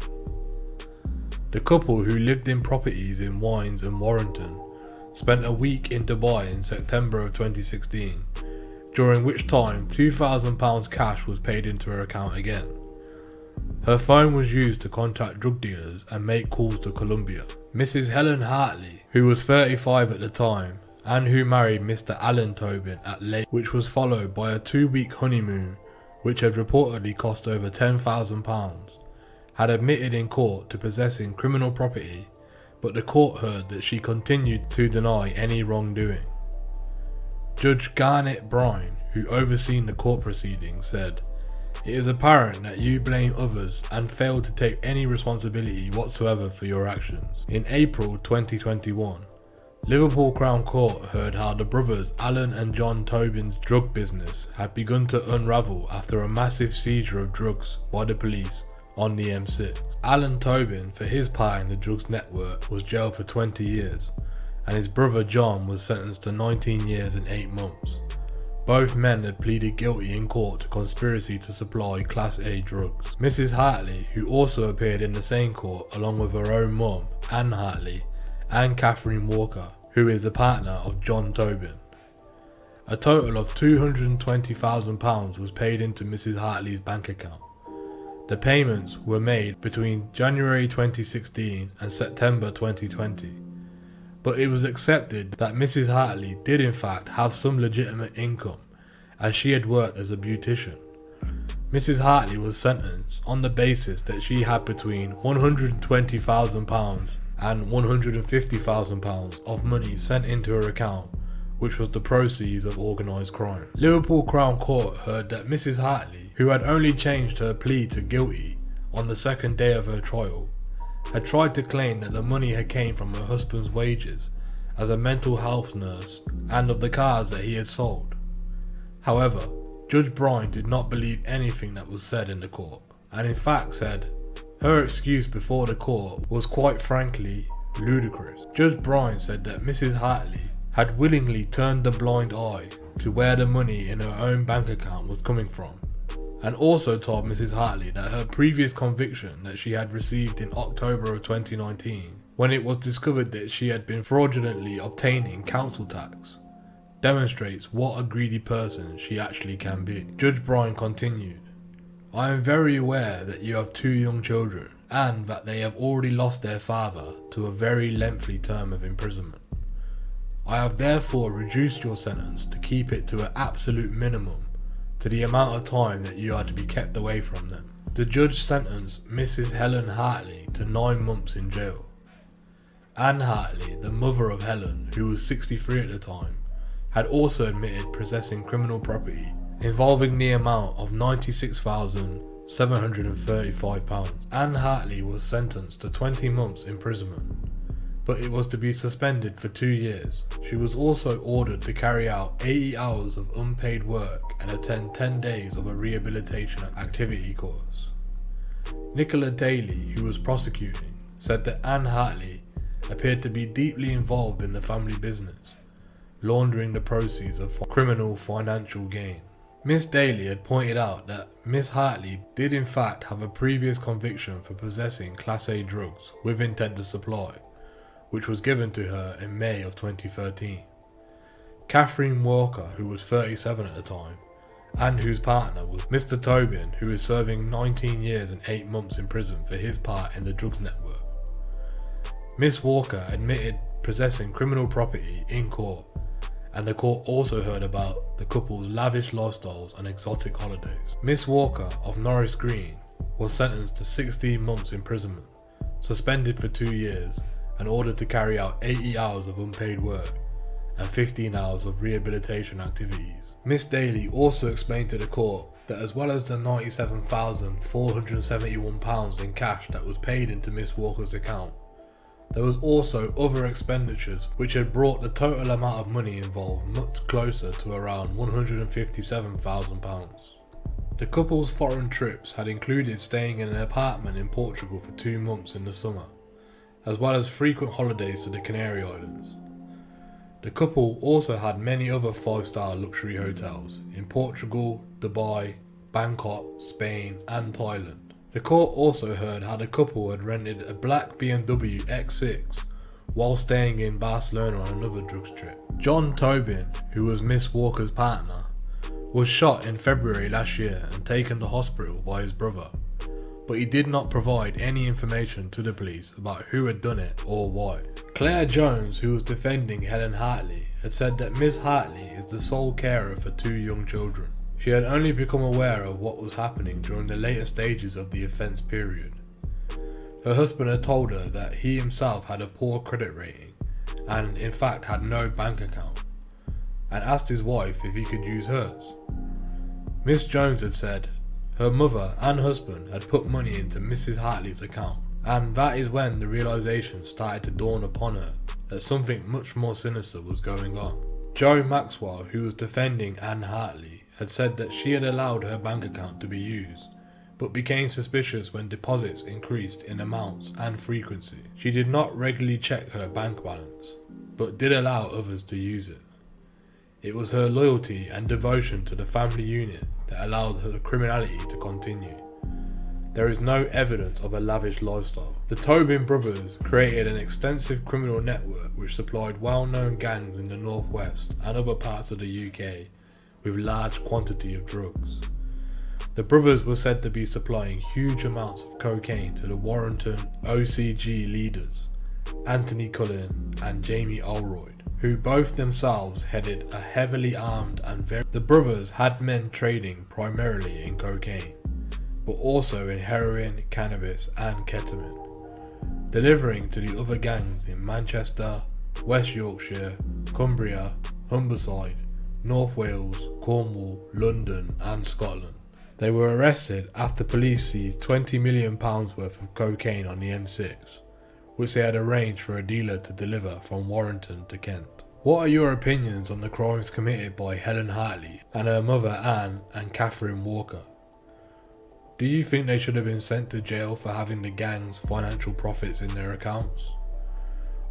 The couple, who lived in properties in Wines and Warrington, spent a week in Dubai in September of 2016, during which time £2,000 cash was paid into her account again. Her phone was used to contact drug dealers and make calls to Colombia. Mrs. Helen Hartley, who was 35 at the time, and who married Mr. Alan Tobin at Lake, which was followed by a 2-week honeymoon which had reportedly cost over £10,000, had admitted in court to possessing criminal property, but the court heard that she continued to deny any wrongdoing. Judge Garnet Brine, who overseen the court proceedings, said, "It is apparent that you blame others and fail to take any responsibility whatsoever for your actions." In April 2021, Liverpool Crown Court heard how the brothers Alan and John Tobin's drug business had begun to unravel after a massive seizure of drugs by the police on the M6. Alan Tobin, for his part in the drugs network, was jailed for 20 years, and his brother John was sentenced to 19 years and 8 months. Both men had pleaded guilty in court to conspiracy to supply Class A drugs. Mrs. Hartley, who also appeared in the same court along with her own mum, Anne Hartley, and Catherine Walker, who is the partner of John Tobin. A total of £220,000 was paid into Mrs. Hartley's bank account. The payments were made between January 2016 and September 2020, but it was accepted that Mrs. Hartley did in fact have some legitimate income, as she had worked as a beautician. Mrs. Hartley was sentenced on the basis that she had between £120,000 and £150,000 of money sent into her account, which was the proceeds of organised crime. Liverpool Crown Court heard that Mrs. Hartley, who had only changed her plea to guilty on the second day of her trial, had tried to claim that the money had came from her husband's wages as a mental health nurse and of the cars that he had sold. However, Judge Bryan did not believe anything that was said in the court, and in fact said her excuse before the court was quite frankly ludicrous. Judge Bryan said that Mrs. Hartley had willingly turned a blind eye to where the money in her own bank account was coming from, and also told Mrs. Hartley that her previous conviction that she had received in October of 2019, when it was discovered that she had been fraudulently obtaining council tax, demonstrates what a greedy person she actually can be. Judge Bryan continued, "I am very aware that you have 2 young children and that they have already lost their father to a very lengthy term of imprisonment. I have therefore reduced your sentence to keep it to an absolute minimum to the amount of time that you are to be kept away from them." The judge sentenced Mrs. Helen Hartley to 9 months in jail. Anne Hartley, the mother of Helen, who was 63 at the time, had also admitted possessing criminal property involving the amount of £96,735. Anne Hartley was sentenced to 20 months imprisonment, but it was to be suspended for 2 years. She was also ordered to carry out 80 hours of unpaid work and attend 10 days of a rehabilitation activity course. Nicola Daly, who was prosecuting, said that Anne Hartley appeared to be deeply involved in the family business, laundering the proceeds of criminal financial gain. Miss Daly had pointed out that Miss Hartley did in fact have a previous conviction for possessing Class A drugs with intent to supply, which was given to her in May of 2013. Catherine Walker, who was 37 at the time, and whose partner was Mr. Tobin, who is serving 19 years and 8 months in prison for his part in the drugs network. Miss Walker admitted possessing criminal property in court, and the court also heard about the couple's lavish lifestyles and exotic holidays. Miss Walker of Norris Green was sentenced to 16 months imprisonment, suspended for 2 years, and ordered to carry out 80 hours of unpaid work and 15 hours of rehabilitation activities. Miss Daly also explained to the court that as well as the £97,471 in cash that was paid into Miss Walker's account, there was also other expenditures which had brought the total amount of money involved much closer to around £157,000. The couple's foreign trips had included staying in an apartment in Portugal for 2 months in the summer, as well as frequent holidays to the Canary Islands. The couple also had many other 5-star luxury hotels in Portugal, Dubai, Bangkok, Spain and Thailand. The court also heard how the couple had rented a black BMW X6 while staying in Barcelona on another drugs trip. John Tobin, who was Miss Walker's partner, was shot in February last year and taken to hospital by his brother, but he did not provide any information to the police about who had done it or why. Claire Jones, who was defending Helen Hartley, had said that Miss Hartley is the sole carer for 2 young children. She had only become aware of what was happening during the later stages of the offence period. Her husband had told her that he himself had a poor credit rating and in fact had no bank account, and asked his wife if he could use hers. Miss Jones had said her mother and husband had put money into Mrs. Hartley's account, and that is when the realisation started to dawn upon her that something much more sinister was going on. Joe Maxwell, who was defending Anne Hartley, had said that she had allowed her bank account to be used, but became suspicious when deposits increased in amounts and frequency. She did not regularly check her bank balance, but did allow others to use it. It was her loyalty and devotion to the family unit that allowed her criminality to continue. there is no evidence of a lavish lifestyle. The Tobin brothers created an extensive criminal network which supplied well-known gangs in the northwest and other parts of the UK with large quantity of drugs. The brothers were said to be supplying huge amounts of cocaine to the Warrington OCG leaders, Anthony Cullen and Jamie Olroyd, who both themselves headed a heavily armed and The brothers had men trading primarily in cocaine, but also in heroin, cannabis and ketamine, delivering to the other gangs in Manchester, West Yorkshire, Cumbria, Humberside, North Wales, Cornwall, London and Scotland. They were arrested after police seized £20 million worth of cocaine on the M6, which they had arranged for a dealer to deliver from Warrington to Kent. What are your opinions on the crimes committed by Helen Hartley and her mother Anne and Catherine Walker? Do you think they should have been sent to jail for having the gang's financial profits in their accounts?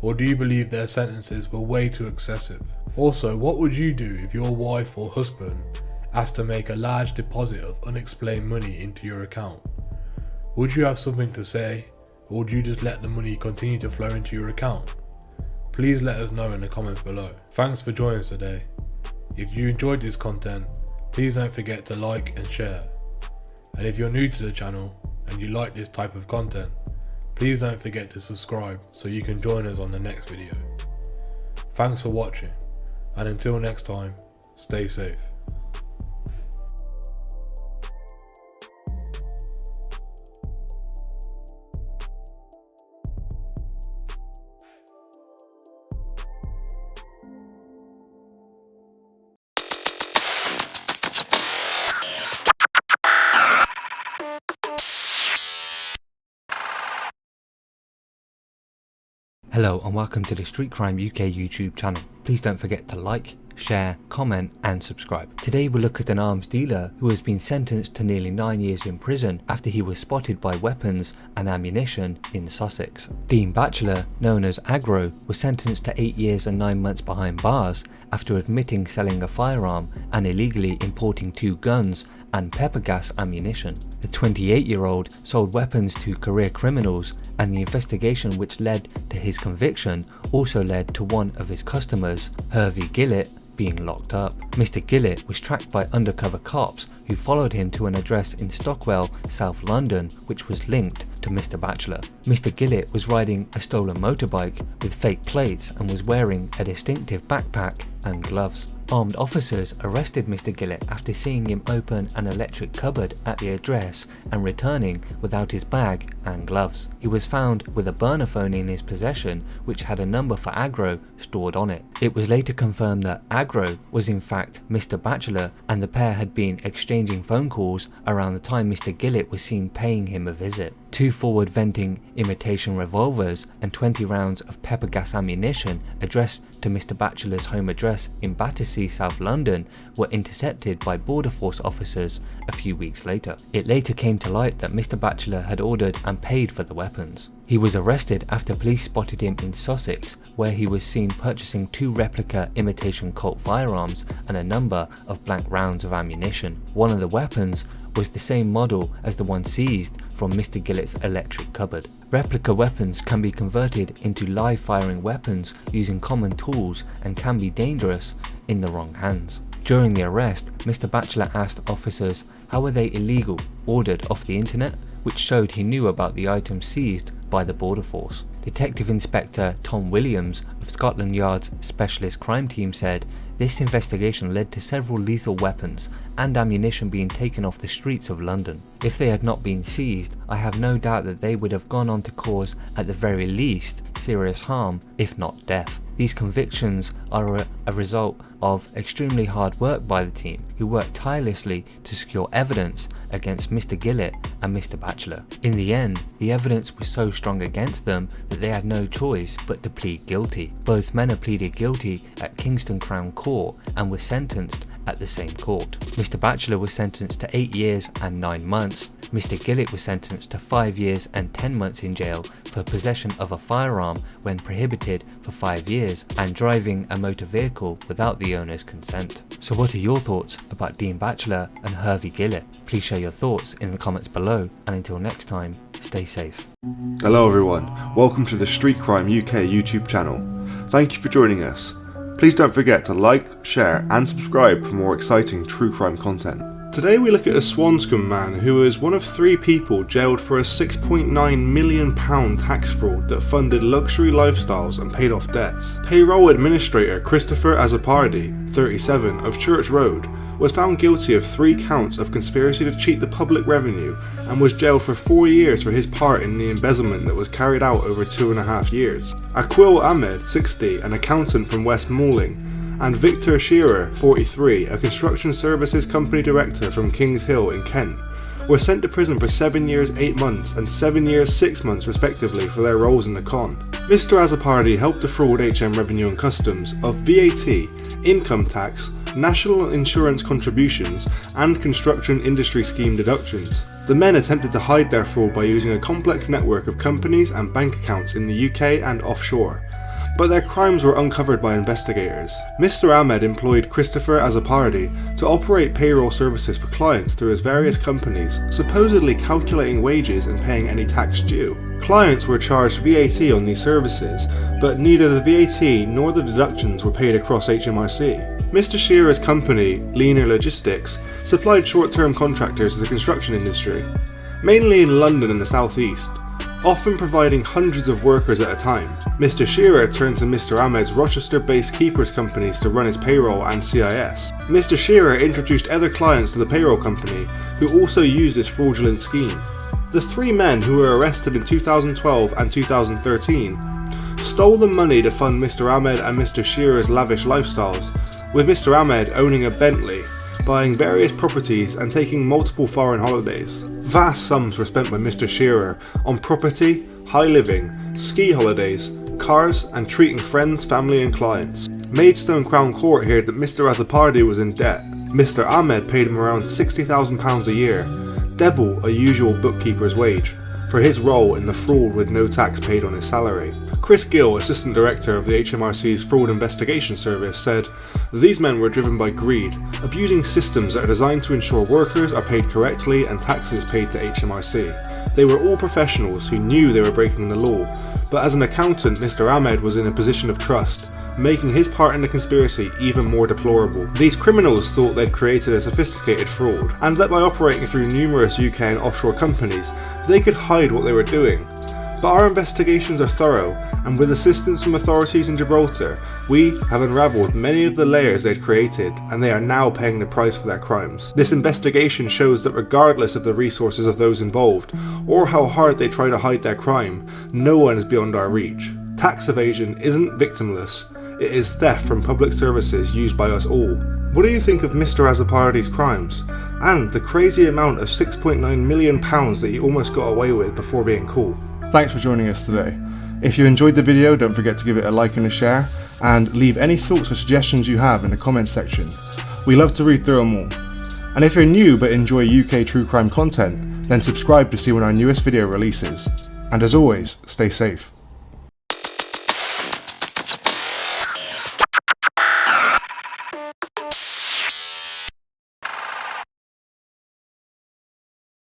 Or do you believe their sentences were way too excessive? Also, what would you do if your wife or husband asked to make a large deposit of unexplained money into your account? Would you have something to say, or would you just let the money continue to flow into your account? Please let us know in the comments below. Thanks for joining us today. If you enjoyed this content, please don't forget to like and share. And if you're new to the channel and you like this type of content, please don't forget to subscribe so you can join us on the next video. Thanks for watching, and until next time, stay safe. Hello and welcome to the Street Crime UK YouTube channel. Please don't forget to like, share, comment and subscribe. Today we'll look at an arms dealer who has been sentenced to nearly 9 years in prison after he was spotted by weapons and ammunition in Sussex. Dean Batchelor, known as Agro, was sentenced to 8 years and 9 months behind bars after admitting selling a firearm and illegally importing 2 guns and pepper gas ammunition. The 28-year-old sold weapons to career criminals, and the investigation which led to his conviction also led to one of his customers, Hervey Gillett, being locked up. Mr. Gillett was tracked by undercover cops who followed him to an address in Stockwell, South London, which was linked to Mr. Batchelor. Mr. Gillett was riding a stolen motorbike with fake plates and was wearing a distinctive backpack and gloves. Armed officers arrested Mr. Gillett after seeing him open an electric cupboard at the address and returning without his bag and gloves. He was found with a burner phone in his possession which had a number for Agro stored on it. It was later confirmed that Agro was in fact Mr. Batchelor, and the pair had been exchanging phone calls around the time Mr. Gillett was seen paying him a visit. 2 forward venting imitation revolvers and 20 rounds of pepper gas ammunition addressed to Mr. Batchelor's home address in Battersea, South London, were intercepted by Border Force officers a few weeks later. It later came to light that Mr. Batchelor had ordered and paid for the weapons. He was arrested after police spotted him in Sussex, where he was seen purchasing 2 replica imitation Colt firearms and a number of blank rounds of ammunition. One of the weapons was the same model as the one seized from Mr. Gillett's electric cupboard. Replica weapons can be converted into live firing weapons using common tools and can be dangerous in the wrong hands. During the arrest, Mr. Batchelor asked officers how were they illegal, ordered off the internet, which showed he knew about the items seized by the Border Force. Detective Inspector Tom Williams of Scotland Yard's Specialist Crime Team said this investigation led to several lethal weapons and ammunition being taken off the streets of London. If they had not been seized, I have no doubt that they would have gone on to cause, at the very least, serious harm, if not death. These convictions are a result of extremely hard work by the team, who worked tirelessly to secure evidence against Mr. Gillett and Mr. Batchelor. In the end, the evidence was so strong against them that they had no choice but to plead guilty. Both men are pleaded guilty at Kingston Crown Court and were sentenced at the same court. Mr. Batchelor was sentenced to 8 years and 9 months. Mr. Gillett was sentenced to 5 years and 10 months in jail for possession of a firearm when prohibited for 5 years and driving a motor vehicle without the owner's consent. So what are your thoughts about Dean Batchelor and Hervey Gillett? Please share your thoughts in the comments below, and until next time, stay safe. Hello everyone, welcome to the Street Crime UK YouTube channel. Thank you for joining us. Please don't forget to like, share and subscribe for more exciting true crime content. Today we look at a Swanscombe man who is one of 3 people jailed for a £6.9 million tax fraud that funded luxury lifestyles and paid off debts. Payroll administrator Christopher Azzopardi, 37, of Church Road, was found guilty of 3 counts of conspiracy to cheat the public revenue and was jailed for 4 years for his part in the embezzlement that was carried out over 2.5 years. Aquil Ahmed, 60, an accountant from West Malling, and Victor Shearer, 43, a construction services company director from Kings Hill in Kent, were sent to prison for 7 years 8 months and 7 years 6 months respectively for their roles in the con. Mr. Azzopardi helped defraud HM Revenue and Customs of VAT, income tax, national insurance contributions and construction industry scheme deductions. The men attempted to hide their fraud by using a complex network of companies and bank accounts in the UK and offshore, but their crimes were uncovered by investigators. Mr. Ahmed employed Christopher Azzopardi to operate payroll services for clients through his various companies, supposedly calculating wages and paying any tax due. Clients were charged VAT on these services, but neither the VAT nor the deductions were paid across HMRC. Mr. Shearer's company, Leaner Logistics, supplied short-term contractors to the construction industry, mainly in London and the South East, often providing hundreds of workers at a time. Mr. Shearer turned to Mr. Ahmed's Rochester-based keepers companies to run his payroll and CIS. Mr. Shearer introduced other clients to the payroll company, who also used this fraudulent scheme. The 3 men who were arrested in 2012 and 2013 stole the money to fund Mr. Ahmed and Mr. Shearer's lavish lifestyles, with Mr. Ahmed owning a Bentley, buying various properties and taking multiple foreign holidays. Vast sums were spent by Mr. Shearer on property, high living, ski holidays, cars and treating friends, family and clients. Maidstone Crown Court heard that Mr. Azzopardi was in debt. Mr. Ahmed paid him around £60,000 a year, double a usual bookkeeper's wage, for his role in the fraud with no tax paid on his salary. Chris Gill, Assistant Director of the HMRC's Fraud Investigation Service, said, "These men were driven by greed, abusing systems that are designed to ensure workers are paid correctly and taxes paid to HMRC. They were all professionals who knew they were breaking the law, but as an accountant, Mr. Ahmed was in a position of trust, making his part in the conspiracy even more deplorable. These criminals thought they'd created a sophisticated fraud, and that by operating through numerous UK and offshore companies, they could hide what they were doing. But our investigations are thorough, and with assistance from authorities in Gibraltar, we have unravelled many of the layers they'd created, and they are now paying the price for their crimes. This investigation shows that regardless of the resources of those involved, or how hard they try to hide their crime, no one is beyond our reach. Tax evasion isn't victimless, it is theft from public services used by us all." What do you think of Mr. Azzopardi's crimes, and the crazy amount of £6.9 million that he almost got away with before being caught? Thanks for joining us today. If you enjoyed the video, don't forget to give it a like and a share, and leave any thoughts or suggestions you have in the comments section. We love to read through them all. And if you're new but enjoy UK true crime content, then subscribe to see when our newest video releases. And as always, stay safe.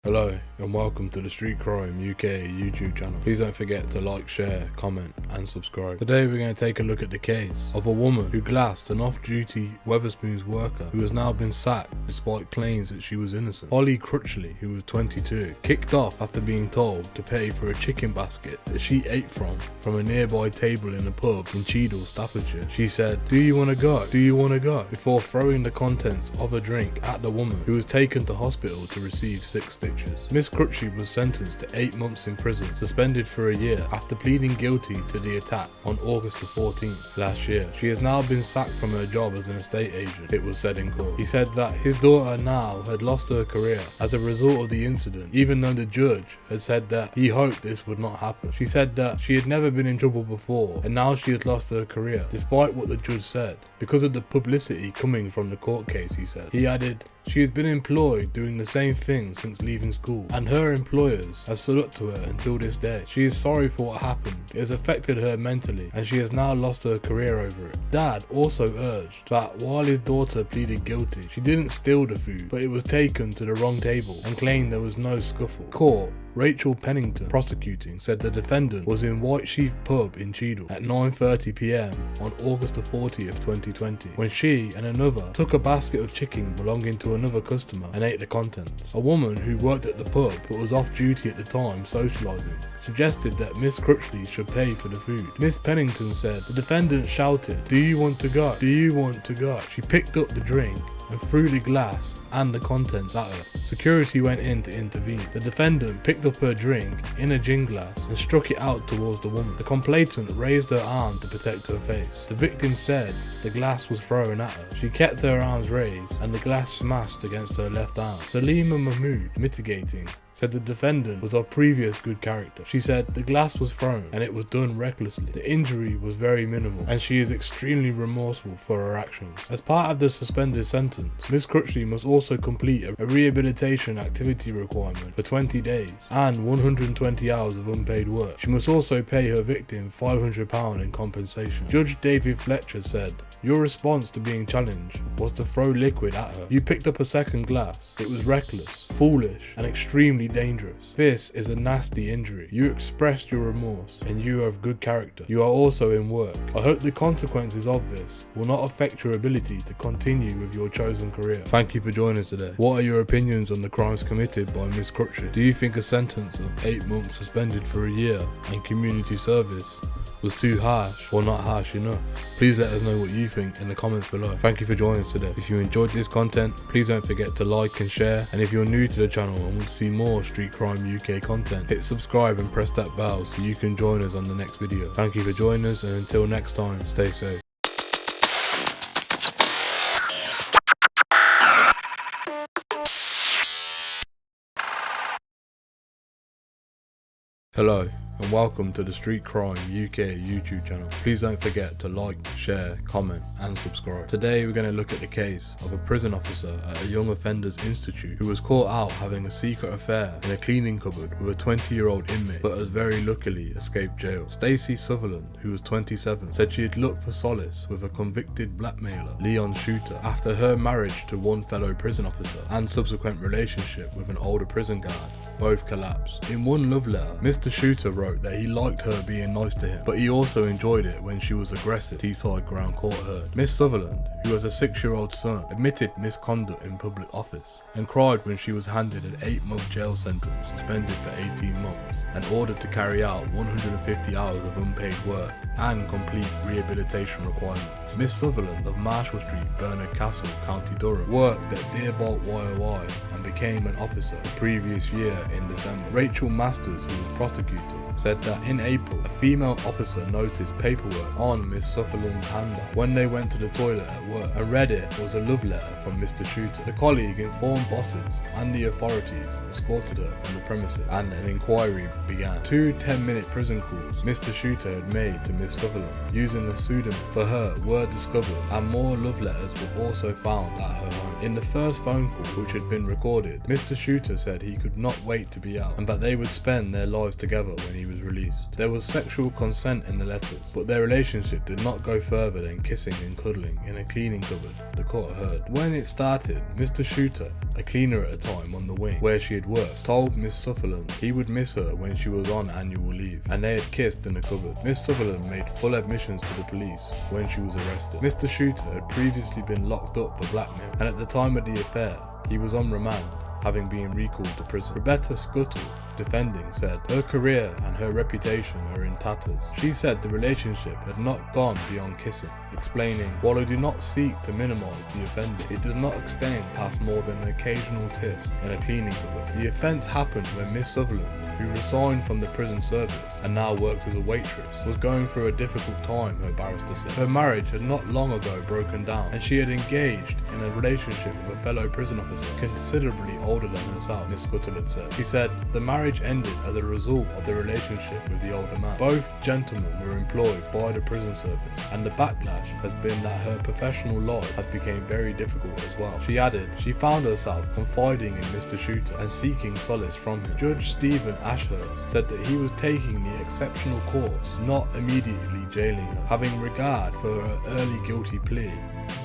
Hello and welcome to the Street Crime UK YouTube channel. Please don't forget to like, share, comment and subscribe. Today we're going to take a look at the case of a woman who glassed an off-duty Wetherspoons worker who has now been sacked despite claims that she was innocent. Holly Crutchley, who was 22, kicked off after being told to pay for a chicken basket that she ate from a nearby table in a pub in Cheadle, Staffordshire. She said, "Do you want to go? Do you want to go?" before throwing the contents of a drink at the woman, who was taken to hospital to receive 6 stitches. pictures. Miss Crutchley was sentenced to 8 months in prison, suspended for a year after pleading guilty to the attack on August the 14th last year. She has now been sacked from her job as an estate agent, it was said in court. He said that his daughter now had lost her career as a result of the incident, even though the judge had said that he hoped this would not happen. She said that she had never been in trouble before and now she has lost her career, despite what the judge said, because of the publicity coming from the court case, he said. He added, "She has been employed doing the same thing since leaving school, and her employers have stood up to her until this day. She is sorry for what happened. It has affected her mentally, and she has now lost her career over it." Dad also urged that while his daughter pleaded guilty, she didn't steal the food, but it was taken to the wrong table, and claimed there was no scuffle. Court. Rachel Pennington, prosecuting, said the defendant was in White Sheaf pub in Cheadle at 9:30 p.m. on August the 40th, 2020, when she and another took a basket of chicken belonging to another customer and ate the contents. A woman who worked at the pub but was off duty at the time socialising suggested that Miss Crutchley should pay for the food. Miss Pennington said the defendant shouted, "Do you want to go? Do you want to go?" She picked up the drink and threw the glass and the contents at her. Security went in to intervene. The defendant picked up her drink in a gin glass and struck it out towards the woman. The complainant raised her arm to protect her face. The victim said the glass was thrown at her. She kept her arms raised and the glass smashed against her left arm. Salima Mahmood, mitigating, said the defendant was of previous good character. She said the glass was thrown and it was done recklessly. The injury was very minimal and she is extremely remorseful for her actions. As part of the suspended sentence, Miss Crutchley must also complete a rehabilitation activity requirement for 20 days and 120 hours of unpaid work. She must also pay her victim £500 in compensation. Judge David Fletcher said, "Your response to being challenged was to throw liquid at her. You picked up a second glass. It was reckless, foolish, and extremely dangerous. This is a nasty injury. You expressed your remorse, and you are of good character. You are also in work. I hope the consequences of this will not affect your ability to continue with your chosen career." Thank you for joining us today. What are your opinions on the crimes committed by Miss Crutchley? Do you think a sentence of 8 months suspended for a year and community service was too harsh or not harsh enough? Please let us know what you think in the comments below. Thank you for joining us today. If you enjoyed this content, please don't forget to like and share, and if you're new to the channel and want to see more Street Crime UK content, hit subscribe and press that bell so you can join us on the next video. Thank you for joining us, and until next time, stay safe. Hello and welcome to the Street Crime UK YouTube channel. Please don't forget to like, share, comment and subscribe. Today we're going to look at the case of a prison officer at a young offenders institute who was caught out having a secret affair in a cleaning cupboard with a 20-year-old inmate, but has very luckily escaped jail. Stacey Sutherland, who was 27, said she had looked for solace with a convicted blackmailer, Leon Shooter, after her marriage to one fellow prison officer and subsequent relationship with an older prison guard both collapsed. In one love letter, Mr. Shooter wrote that he liked her being nice to him, but he also enjoyed it when she was aggressive. Teesside Crown Court heard. Miss Sutherland, who has a 6-year-old son, admitted misconduct in public office and cried when she was handed an 8-month jail sentence, suspended for 18 months, and ordered to carry out 150 hours of unpaid work and complete rehabilitation requirements. Miss Sutherland of Marshall Street, Bernard Castle, County Durham, worked at Dearbolt YOI and became an officer the previous year in December. Rachel Masters, who was prosecutor, said that in April, a female officer noticed paperwork on Miss Sutherland's handbag when they went to the toilet at work and read it was a love letter from Mr. Shooter. The colleague informed bosses and the authorities escorted her from the premises and an inquiry began. 2 10-minute prison calls Mr. Shooter had made to Miss Sutherland using a pseudonym for her were discovered, and more love letters were also found at her home. In the first phone call, which had been recorded, Mr. Shooter said he could not wait to be out and that they would spend their lives together when he was released. There was sexual consent in the letters, but their relationship did not go further than kissing and cuddling in a cleaning cupboard, the court heard. When it started, Mr. Shooter, a cleaner at the time on the wing where she had worked, told Miss Sutherland he would miss her when she was on annual leave, and they had kissed in the cupboard. Miss Sutherland made full admissions to the police when she was arrested. Mr. Shooter had previously been locked up for blackmail, and at the time of the affair, he was on remand, having been recalled to prison. Rebecca Scuttle, defending, said her career and her reputation were in tatters. She said the relationship had not gone beyond kissing, explaining, "While I do not seek to minimise the offender, it does not extend past more than an occasional test in a cleaning cupboard." The offence happened when Miss Sutherland, who resigned from the prison service and now works as a waitress, was going through a difficult time, her barrister said. Her marriage had not long ago broken down, and she had engaged in a relationship with a fellow prison officer considerably older than herself, Miss Scuttled said. She said the marriage ended as a result of the relationship with the older man. Both gentlemen were employed by the prison service, and the backlash has been that her professional life has become very difficult as well. She added she found herself confiding in Mr. Shooter and seeking solace from him. Judge Stephen Ashurst said that he was taking the exceptional course, not immediately jailing her, having regard for her early guilty plea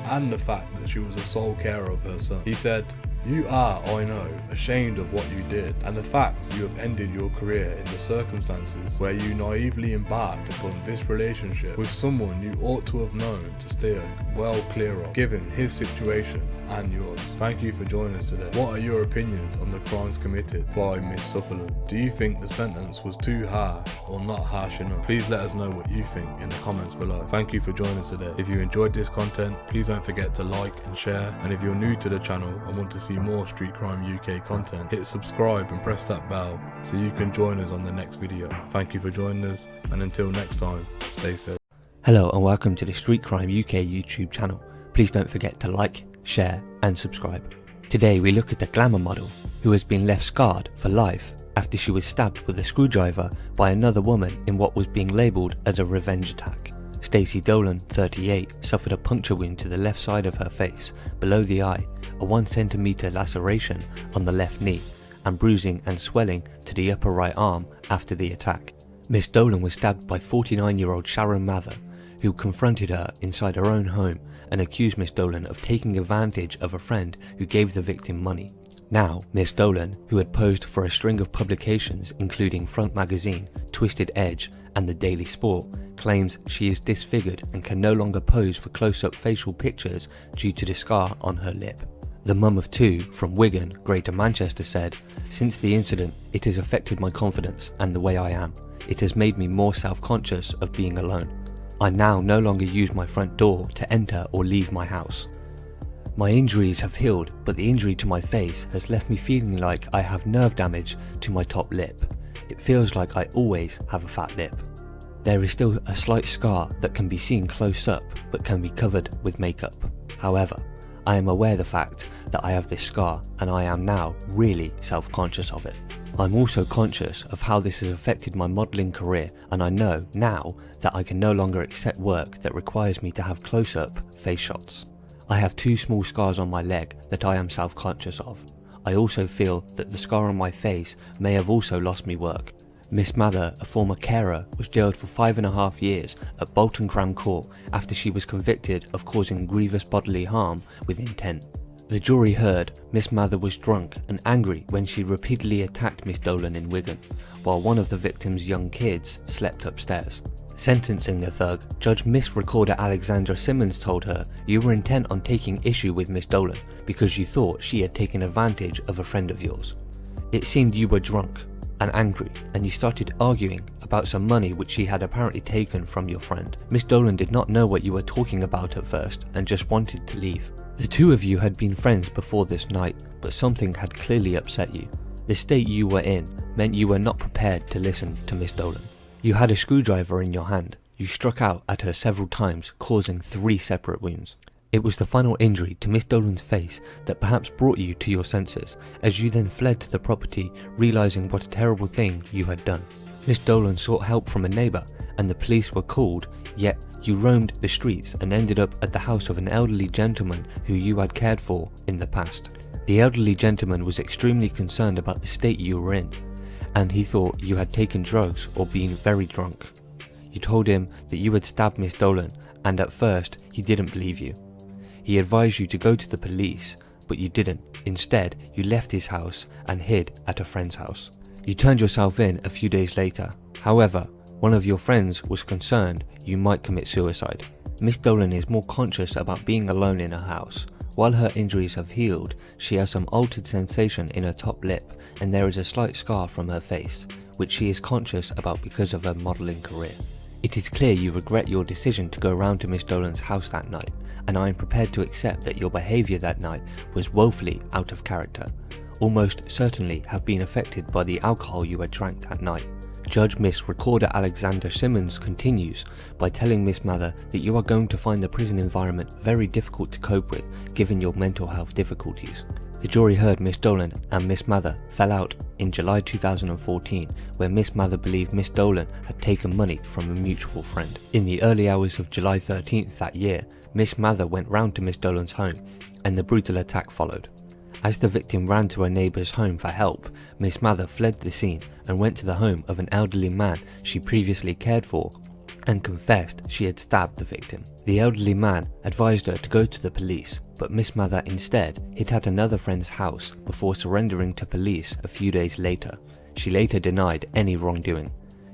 and the fact that she was a sole carer of her son. He said, "You are, I know, ashamed of what you did, and the fact you have ended your career in the circumstances where you naively embarked upon this relationship with someone you ought to have known to steer well clear of, given his situation and yours. Thank you for joining us today. What are your opinions on the crimes committed by Miss Sutherland? Do you think the sentence was too harsh or not harsh enough? Please let us know what you think in the comments below. Thank you for joining us today. If you enjoyed this content, please don't forget to like and share, and if you're new to the channel and want to see more Street Crime UK content, hit subscribe and press that bell so you can join us on the next video. Thank you for joining us, and until next time, stay safe. Hello and welcome to the Street Crime UK YouTube channel. Please don't forget to like, share and subscribe. Today we look at the glamour model who has been left scarred for life after she was stabbed with a screwdriver by another woman in what was being labelled as a revenge attack. Stacey Dolan, 38, suffered a puncture wound to the left side of her face, below the eye, a 1 centimetre laceration on the left knee, and bruising and swelling to the upper right arm after the attack. Miss Dolan was stabbed by 49-year-old Sharon Mather, who confronted her inside her own home and accused Miss Dolan of taking advantage of a friend who gave the victim money. Now, Miss Dolan, who had posed for a string of publications including Front Magazine, Twisted Edge and The Daily Sport, claims she is disfigured and can no longer pose for close-up facial pictures due to the scar on her lip. The mum of two from Wigan, Greater Manchester said, "Since the incident, it has affected my confidence and the way I am. It has made me more self-conscious of being alone. I now no longer use my front door to enter or leave my house. My injuries have healed, but the injury to my face has left me feeling like I have nerve damage to my top lip. It feels like I always have a fat lip. There is still a slight scar that can be seen close up but can be covered with makeup. However, I am aware of the fact that I have this scar and I am now really self-conscious of it. I'm also conscious of how this has affected my modelling career, and I know now that I can no longer accept work that requires me to have close-up face shots. I have 2 small scars on my leg that I am self-conscious of. I also feel that the scar on my face may have also lost me work. Miss Mather, a former carer, was jailed for 5.5 years at Bolton Crown Court after she was convicted of causing grievous bodily harm with intent. The jury heard Miss Mather was drunk and angry when she repeatedly attacked Miss Dolan in Wigan, while one of the victim's young kids slept upstairs. Sentencing the thug, Judge Miss Recorder Alexandra Simmons told her, "You were intent on taking issue with Miss Dolan because you thought she had taken advantage of a friend of yours. It seemed you were drunk and angry, and you started arguing about some money which she had apparently taken from your friend. Miss Dolan did not know what you were talking about at first and just wanted to leave. The two of you had been friends before this night, but something had clearly upset you. The state you were in meant you were not prepared to listen to Miss Dolan. You had a screwdriver in your hand. You struck out at her several times, causing 3 separate wounds. It was the final injury to Miss Dolan's face that perhaps brought you to your senses, as you then fled to the property, realising what a terrible thing you had done. Miss Dolan sought help from a neighbour and the police were called, yet you roamed the streets and ended up at the house of an elderly gentleman who you had cared for in the past. The elderly gentleman was extremely concerned about the state you were in, and he thought you had taken drugs or been very drunk. You told him that you had stabbed Miss Dolan, and at first he didn't believe you. He advised you to go to the police, but you didn't. Instead, you left his house and hid at a friend's house. You turned yourself in a few days later. However, one of your friends was concerned you might commit suicide. Miss Dolan is more conscious about being alone in her house, While her injuries have healed, she has some altered sensation in her top lip and there is a slight scar from her face, which she is conscious about because of her modelling career. It is clear you regret your decision to go round to Miss Dolan's house that night, and I am prepared to accept that your behaviour that night was woefully out of character, almost certainly have been affected by the alcohol you had drank that night. Judge Miss Recorder Alexander Simmons continues by telling Miss Mather that you are going to find the prison environment very difficult to cope with given your mental health difficulties. The jury heard Miss Dolan and Miss Mather fell out in July 2014, where Miss Mather believed Miss Dolan had taken money from a mutual friend. In the early hours of July 13th that year, Miss Mather went round to Miss Dolan's home and the brutal attack followed. As the victim ran to her neighbour's home for help, Miss Mather fled the scene and went to the home of an elderly man she previously cared for and confessed she had stabbed the victim. The elderly man advised her to go to the police, but Miss Mather instead hid at another friend's house before surrendering to police a few days later. She later denied any wrongdoing.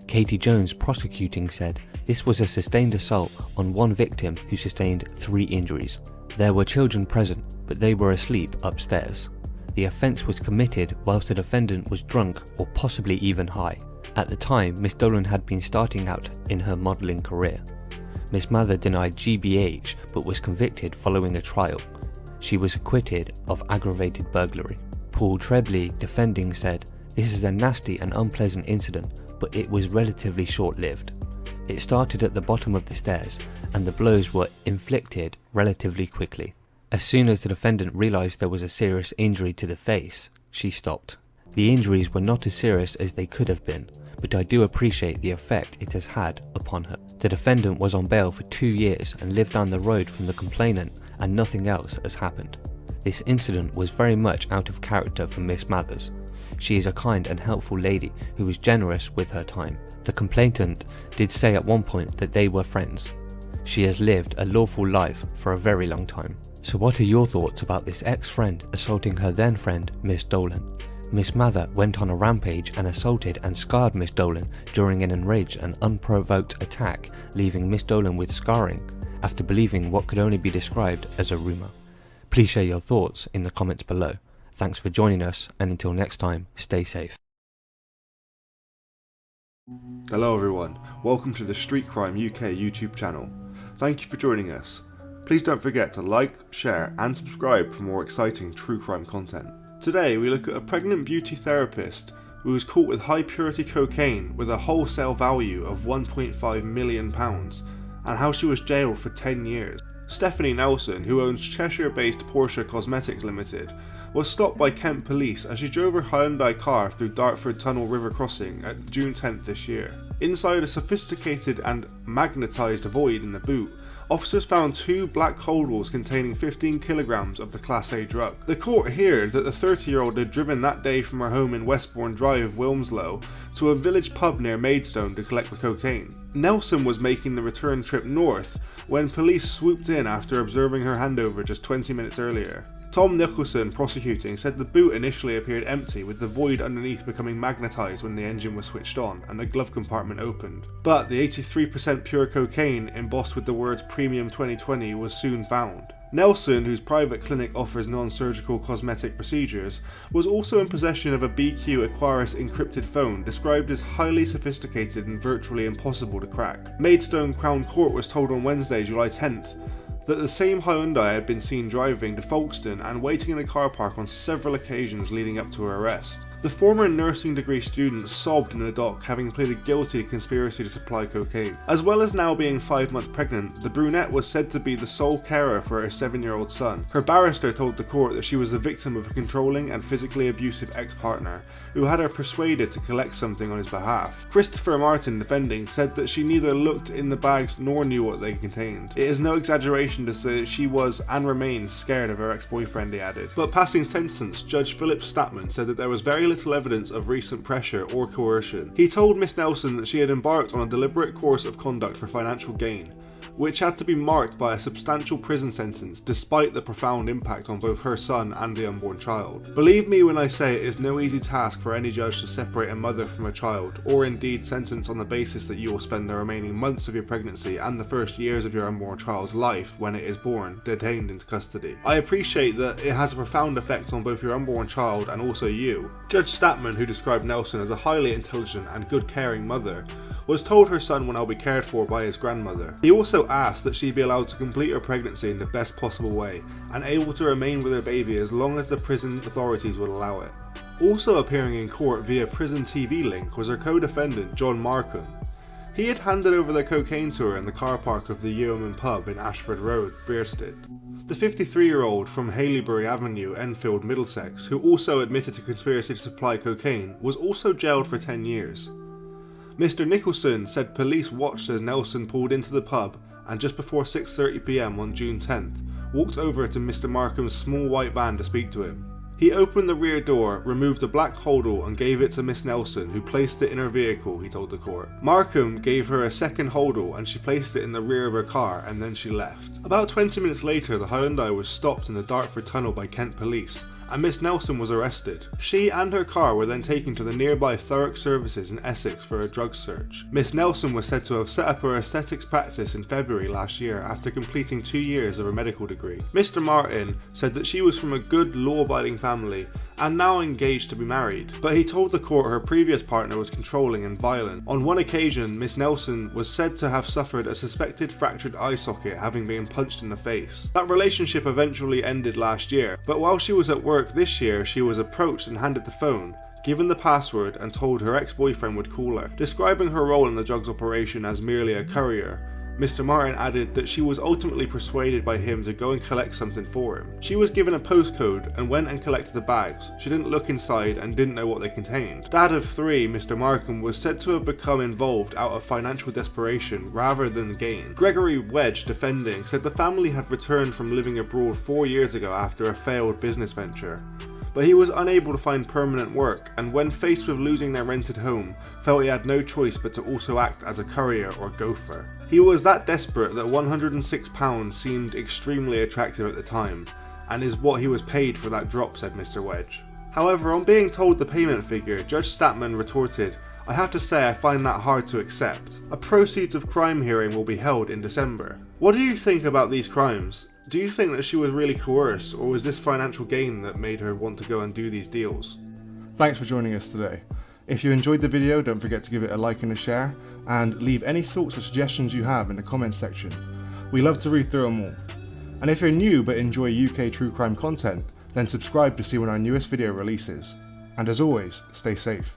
Katie Jones prosecuting said this was a sustained assault on one victim who sustained 3 injuries. There were children present, but they were asleep upstairs. The offence was committed whilst the defendant was drunk or possibly even high. At the time, Miss Dolan had been starting out in her modelling career. Miss Mather denied GBH but was convicted following a trial. She was acquitted of aggravated burglary. Paul Trebley, defending, said, "This is a nasty and unpleasant incident, but it was relatively short-lived. It started at the bottom of the stairs and the blows were inflicted relatively quickly. As soon as the defendant realised there was a serious injury to the face, she stopped. The injuries were not as serious as they could have been, but I do appreciate the effect it has had upon her." The defendant was on bail for 2 years and lived down the road from the complainant, and nothing else has happened. This incident was very much out of character for Miss Mathers. She is a kind and helpful lady who was generous with her time. The complainant did say at one point that they were friends. She has lived a lawful life for a very long time. So what are your thoughts about this ex-friend assaulting her then friend, Miss Dolan? Miss Mather went on a rampage and assaulted and scarred Miss Dolan during an enraged and unprovoked attack, leaving Miss Dolan with scarring after believing what could only be described as a rumour. Please share your thoughts in the comments below. Thanks for joining us, and until next time, stay safe. Hello everyone, welcome to the Street Crime UK YouTube channel. Thank you for joining us. Please don't forget to like, share and subscribe for more exciting true crime content. Today we look at a pregnant beauty therapist who was caught with high purity cocaine with a wholesale value of £1.5 million and how she was jailed for 10 years. Stephanie Nelson, who owns Cheshire-based Porsche Cosmetics Limited, was stopped by Kent police as she drove her Hyundai car through Dartford Tunnel River Crossing at June 10th this year. Inside a sophisticated and magnetised void in the boot, officers found 2 black holdalls containing 15 kilograms of the Class A drug. The court heard that the 30-year-old had driven that day from her home in Westbourne Drive, Wilmslow, to a village pub near Maidstone to collect the cocaine. Nelson was making the return trip north when police swooped in after observing her handover just 20 minutes earlier. Tom Nicholson, prosecuting, said the boot initially appeared empty, with the void underneath becoming magnetised when the engine was switched on and the glove compartment opened. But the 83% pure cocaine embossed with the words Premium 2020 was soon found. Nelson, whose private clinic offers non-surgical cosmetic procedures, was also in possession of a BQ Aquarius encrypted phone described as highly sophisticated and virtually impossible to crack. Maidstone Crown Court was told on Wednesday, July 10th, that the same Hyundai had been seen driving to Folkestone and waiting in a car park on several occasions leading up to her arrest. The former nursing degree student sobbed in the dock, having pleaded guilty to conspiracy to supply cocaine. As well as now being 5 months pregnant, the brunette was said to be the sole carer for her 7-year-old son. Her barrister told the court that she was the victim of a controlling and physically abusive ex-partner who had her persuaded to collect something on his behalf. Christopher Martin, defending, said that she neither looked in the bags nor knew what they contained. It is no exaggeration to say that she was and remains scared of her ex-boyfriend, he added. But passing sentence, Judge Philip Statman said that there was very little evidence of recent pressure or coercion. He told Miss Nelson that she had embarked on a deliberate course of conduct for financial gain, which had to be marked by a substantial prison sentence despite the profound impact on both her son and the unborn child. Believe me when I say it is no easy task for any judge to separate a mother from a child, or indeed sentence on the basis that you will spend the remaining months of your pregnancy and the first years of your unborn child's life when it is born, detained into custody. I appreciate that it has a profound effect on both your unborn child and also you. Judge Statman, who described Nelson as a highly intelligent and good caring mother, was told her son would now be cared for by his grandmother. He also asked that she be allowed to complete her pregnancy in the best possible way and able to remain with her baby as long as the prison authorities would allow it. Also appearing in court via prison TV link was her co-defendant John Markham. He had handed over the cocaine to her in the car park of the Yeoman pub in Ashford Road, Bearsted. The 53-year-old from Haileybury Avenue, Enfield, Middlesex, who also admitted to conspiracy to supply cocaine, was also jailed for 10 years. Mr. Nicholson said police watched as Nelson pulled into the pub and just before 6:30 PM on June 10th, walked over to Mr. Markham's small white van to speak to him. He opened the rear door, removed a black holdall and gave it to Miss Nelson, who placed it in her vehicle, he told the court. Markham gave her a second holdall and she placed it in the rear of her car and then she left. About 20 minutes later, the Hyundai was stopped in the Dartford Tunnel by Kent police, and Miss Nelson was arrested. She and her car were then taken to the nearby Thurrock services in Essex for a drug search. Miss Nelson was said to have set up her aesthetics practice in February last year after completing 2 years of her medical degree. Mr. Martin said that she was from a good law-abiding family and now engaged to be married, but he told the court her previous partner was controlling and violent. On one occasion, Miss Nelson was said to have suffered a suspected fractured eye socket, having been punched in the face. That relationship eventually ended last year, but while she was at work this year, she was approached and handed the phone, given the password and told her ex-boyfriend would call her. Describing her role in the drugs operation as merely a courier, Mr. Martin added that she was ultimately persuaded by him to go and collect something for him. She was given a postcode and went and collected the bags. She didn't look inside and didn't know what they contained. Dad of 3, Mr. Markham was said to have become involved out of financial desperation rather than gain. Gregory Wedge, defending, said the family had returned from living abroad 4 years ago after a failed business venture, but he was unable to find permanent work, and when faced with losing their rented home, felt he had no choice but to also act as a courier or gopher. He was that desperate that £106 seemed extremely attractive at the time, and is what he was paid for that drop, said Mr. Wedge. However, on being told the payment figure, Judge Statman retorted, "I have to say I find that hard to accept. A proceeds of crime hearing will be held in December." What do you think about these crimes? Do you think that she was really coerced, or was this financial gain that made her want to go and do these deals? Thanks for joining us today. If you enjoyed the video, don't forget to give it a like and a share, and leave any thoughts or suggestions you have in the comments section. We love to read through them all. And if you're new but enjoy UK true crime content, then subscribe to see when our newest video releases. And as always, stay safe.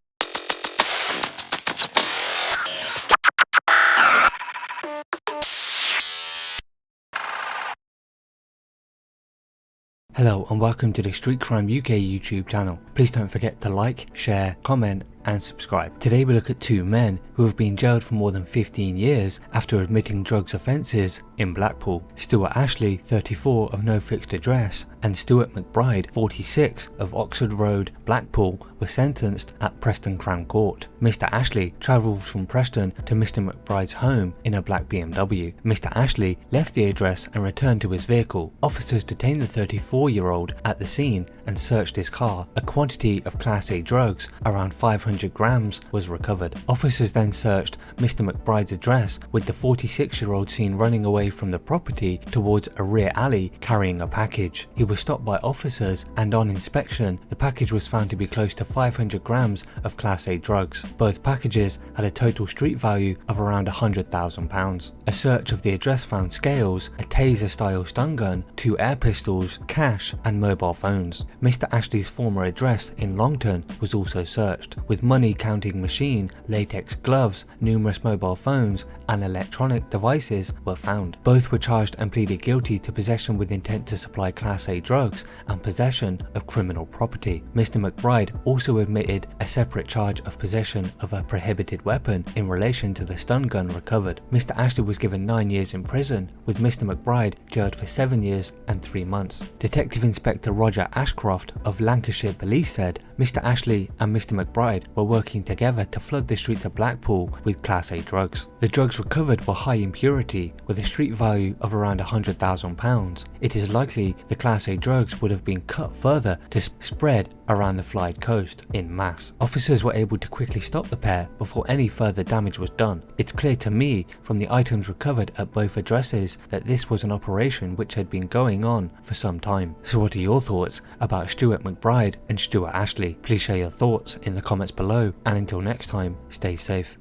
Hello and welcome to the Street Crime UK YouTube channel. Please don't forget to like, share, comment and subscribe. Today we look at two men who have been jailed for more than 15 years after admitting drugs offences in Blackpool. Stuart Ashley, 34, of no fixed address, and Stuart McBride, 46, of Oxford Road, Blackpool, were sentenced at Preston Crown Court. Mr. Ashley travelled from Preston to Mr. McBride's home in a black BMW. Mr. Ashley left the address and returned to his vehicle. Officers detained the 34-year-old at the scene and searched his car. A quantity of Class A drugs, around 500 grams, was recovered. Officers then searched Mr. McBride's address, with the 46-year-old seen running away from the property towards a rear alley carrying a package. He was stopped by officers, and on inspection, the package was found to be close to 500 grams of Class A drugs. Both packages had a total street value of around £100,000. A search of the address found scales, a taser-style stun gun, 2 air pistols, cash and mobile phones. Mr. Ashley's former address in Longton was also searched, with money counting machine, latex gloves, numerous mobile phones and electronic devices were found. Both were charged and pleaded guilty to possession with intent to supply Class A drugs and possession of criminal property. Mr. McBride also admitted a separate charge of possession of a prohibited weapon in relation to the stun gun recovered. Mr. Ashley was given 9 years in prison, with Mr. McBride jailed for 7 years and 3 months. Detective Inspector Roger Ashcroft of Lancashire Police said Mr. Ashley and Mr. McBride were working together to flood the streets of Blackpool with Class A drugs. The drugs recovered were high in purity, with a street value of around £100,000. It is likely the Class A drugs would have been cut further to spread around the Clyde coast in mass. Officers were able to quickly stop the pair before any further damage was done. It's clear to me from the items recovered at both addresses that this was an operation which had been going on for some time. So what are your thoughts about Stuart McBride and Stuart Ashley? Please share your thoughts in the comments below, and until next time, stay safe.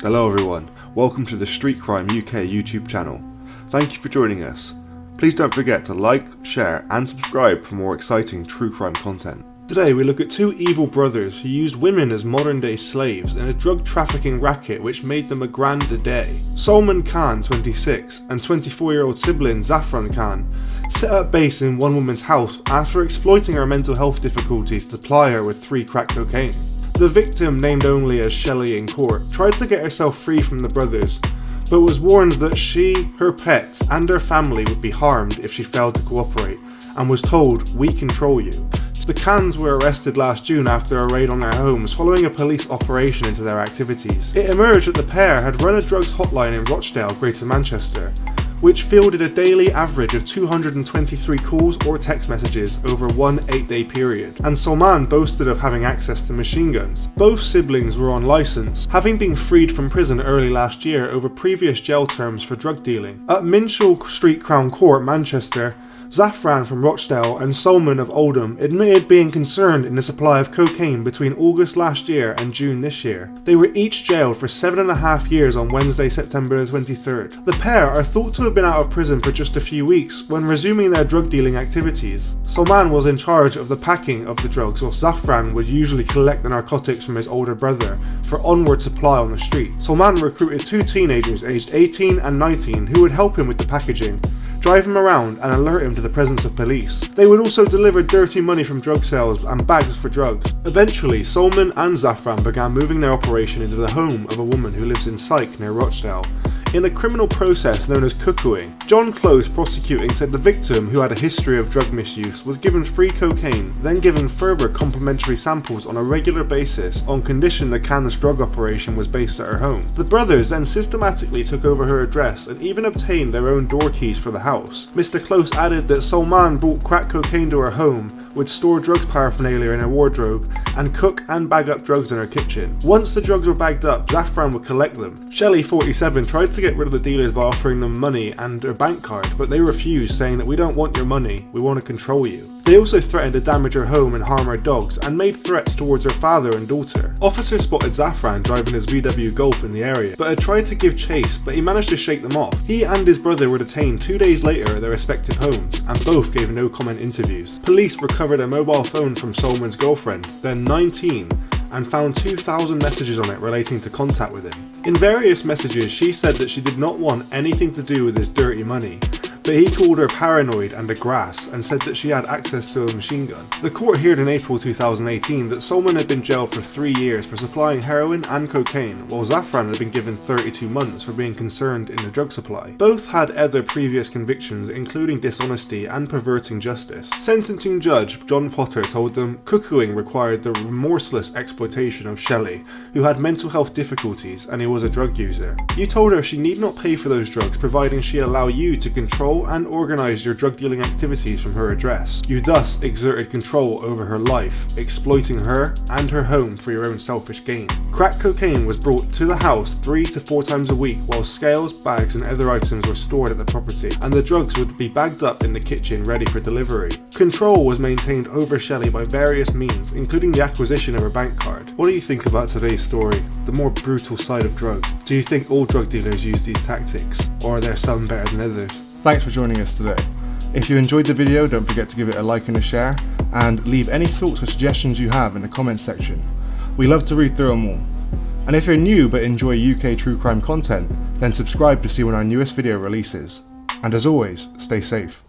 Hello everyone, welcome to the Street Crime UK YouTube channel. Thank you for joining us. Please don't forget to like, share and subscribe for more exciting true crime content. Today we look at two evil brothers who used women as modern day slaves in a drug trafficking racket which made them a grand a day. Salman Khan, 26, and 24-year-old sibling Zafran Khan set up base in one woman's house after exploiting her mental health difficulties to ply her with 3 crack cocaine. The victim, named only as Shelley in court, tried to get herself free from the brothers, but was warned that she, her pets and her family would be harmed if she failed to cooperate, and was told, "We control you." The Khans were arrested last June after a raid on their homes following a police operation into their activities. It emerged that the pair had run a drugs hotline in Rochdale, Greater Manchester, which fielded a daily average of 223 calls or text messages over one 8-day period, and Salman boasted of having access to machine guns. Both siblings were on licence, having been freed from prison early last year over previous jail terms for drug dealing. At Minchell Street Crown Court, Manchester, Zafran from Rochdale and Salman of Oldham admitted being concerned in the supply of cocaine between August last year and June this year. They were each jailed for 7.5 years on Wednesday, September the 23rd. The pair are thought to have been out of prison for just a few weeks when resuming their drug dealing activities. Salman was in charge of the packing of the drugs, while Zafran would usually collect the narcotics from his older brother for onward supply on the street. Salman recruited 2 teenagers aged 18 and 19 who would help him with the packaging, drive him around and alert him to the presence of police. They would also deliver dirty money from drug sales and bags for drugs. Eventually, Salman and Zafran began moving their operation into the home of a woman who lives in Syke near Rochdale, in a criminal process known as cuckooing. John Close, prosecuting, said the victim, who had a history of drug misuse, was given free cocaine, then given further complimentary samples on a regular basis on condition the Khan's drug operation was based at her home. The brothers then systematically took over her address and even obtained their own door keys for the house. Mr. Close added that Salman brought crack cocaine to her home, would store drugs paraphernalia in her wardrobe, and cook and bag up drugs in her kitchen. Once the drugs were bagged up, Zafran would collect them. Shelley, 47, tried to get rid of the dealers by offering them money and her bank card, but they refused, saying that "We don't want your money, we want to control you." They also threatened to damage her home and harm her dogs, and made threats towards her father and daughter. Officers spotted Zafran driving his VW Golf in the area, but had tried to give chase, but he managed to shake them off. He and his brother were detained 2 days later at their respective homes, and both gave no comment interviews. Police recovered a mobile phone from Salman's girlfriend, then 19, and found 2,000 messages on it relating to contact with him. In various messages, she said that she did not want anything to do with his dirty money, but he called her paranoid and a grass and said that she had access to a machine gun. The court heard in April 2018 that Salman had been jailed for 3 years for supplying heroin and cocaine, while Zafran had been given 32 months for being concerned in the drug supply. Both had other previous convictions, including dishonesty and perverting justice. Sentencing judge John Potter told them cuckooing required the remorseless exploitation of Shelley, who had mental health difficulties and who was a drug user. You told her she need not pay for those drugs providing she allow you to control and organise your drug dealing activities from her address. You thus exerted control over her life, exploiting her and her home for your own selfish gain. Crack cocaine was brought to the house 3 to 4 times a week, while scales, bags and other items were stored at the property, and the drugs would be bagged up in the kitchen ready for delivery. Control was maintained over Shelley by various means, including the acquisition of her bank card. What do you think about today's story? The more brutal side of drugs. Do you think all drug dealers use these tactics, or are there some better than others? Thanks for joining us today. If you enjoyed the video, don't forget to give it a like and a share, and leave any thoughts or suggestions you have in the comments section. We love to read through them all. And if you're new but enjoy UK true crime content, then subscribe to see when our newest video releases. And as always, stay safe.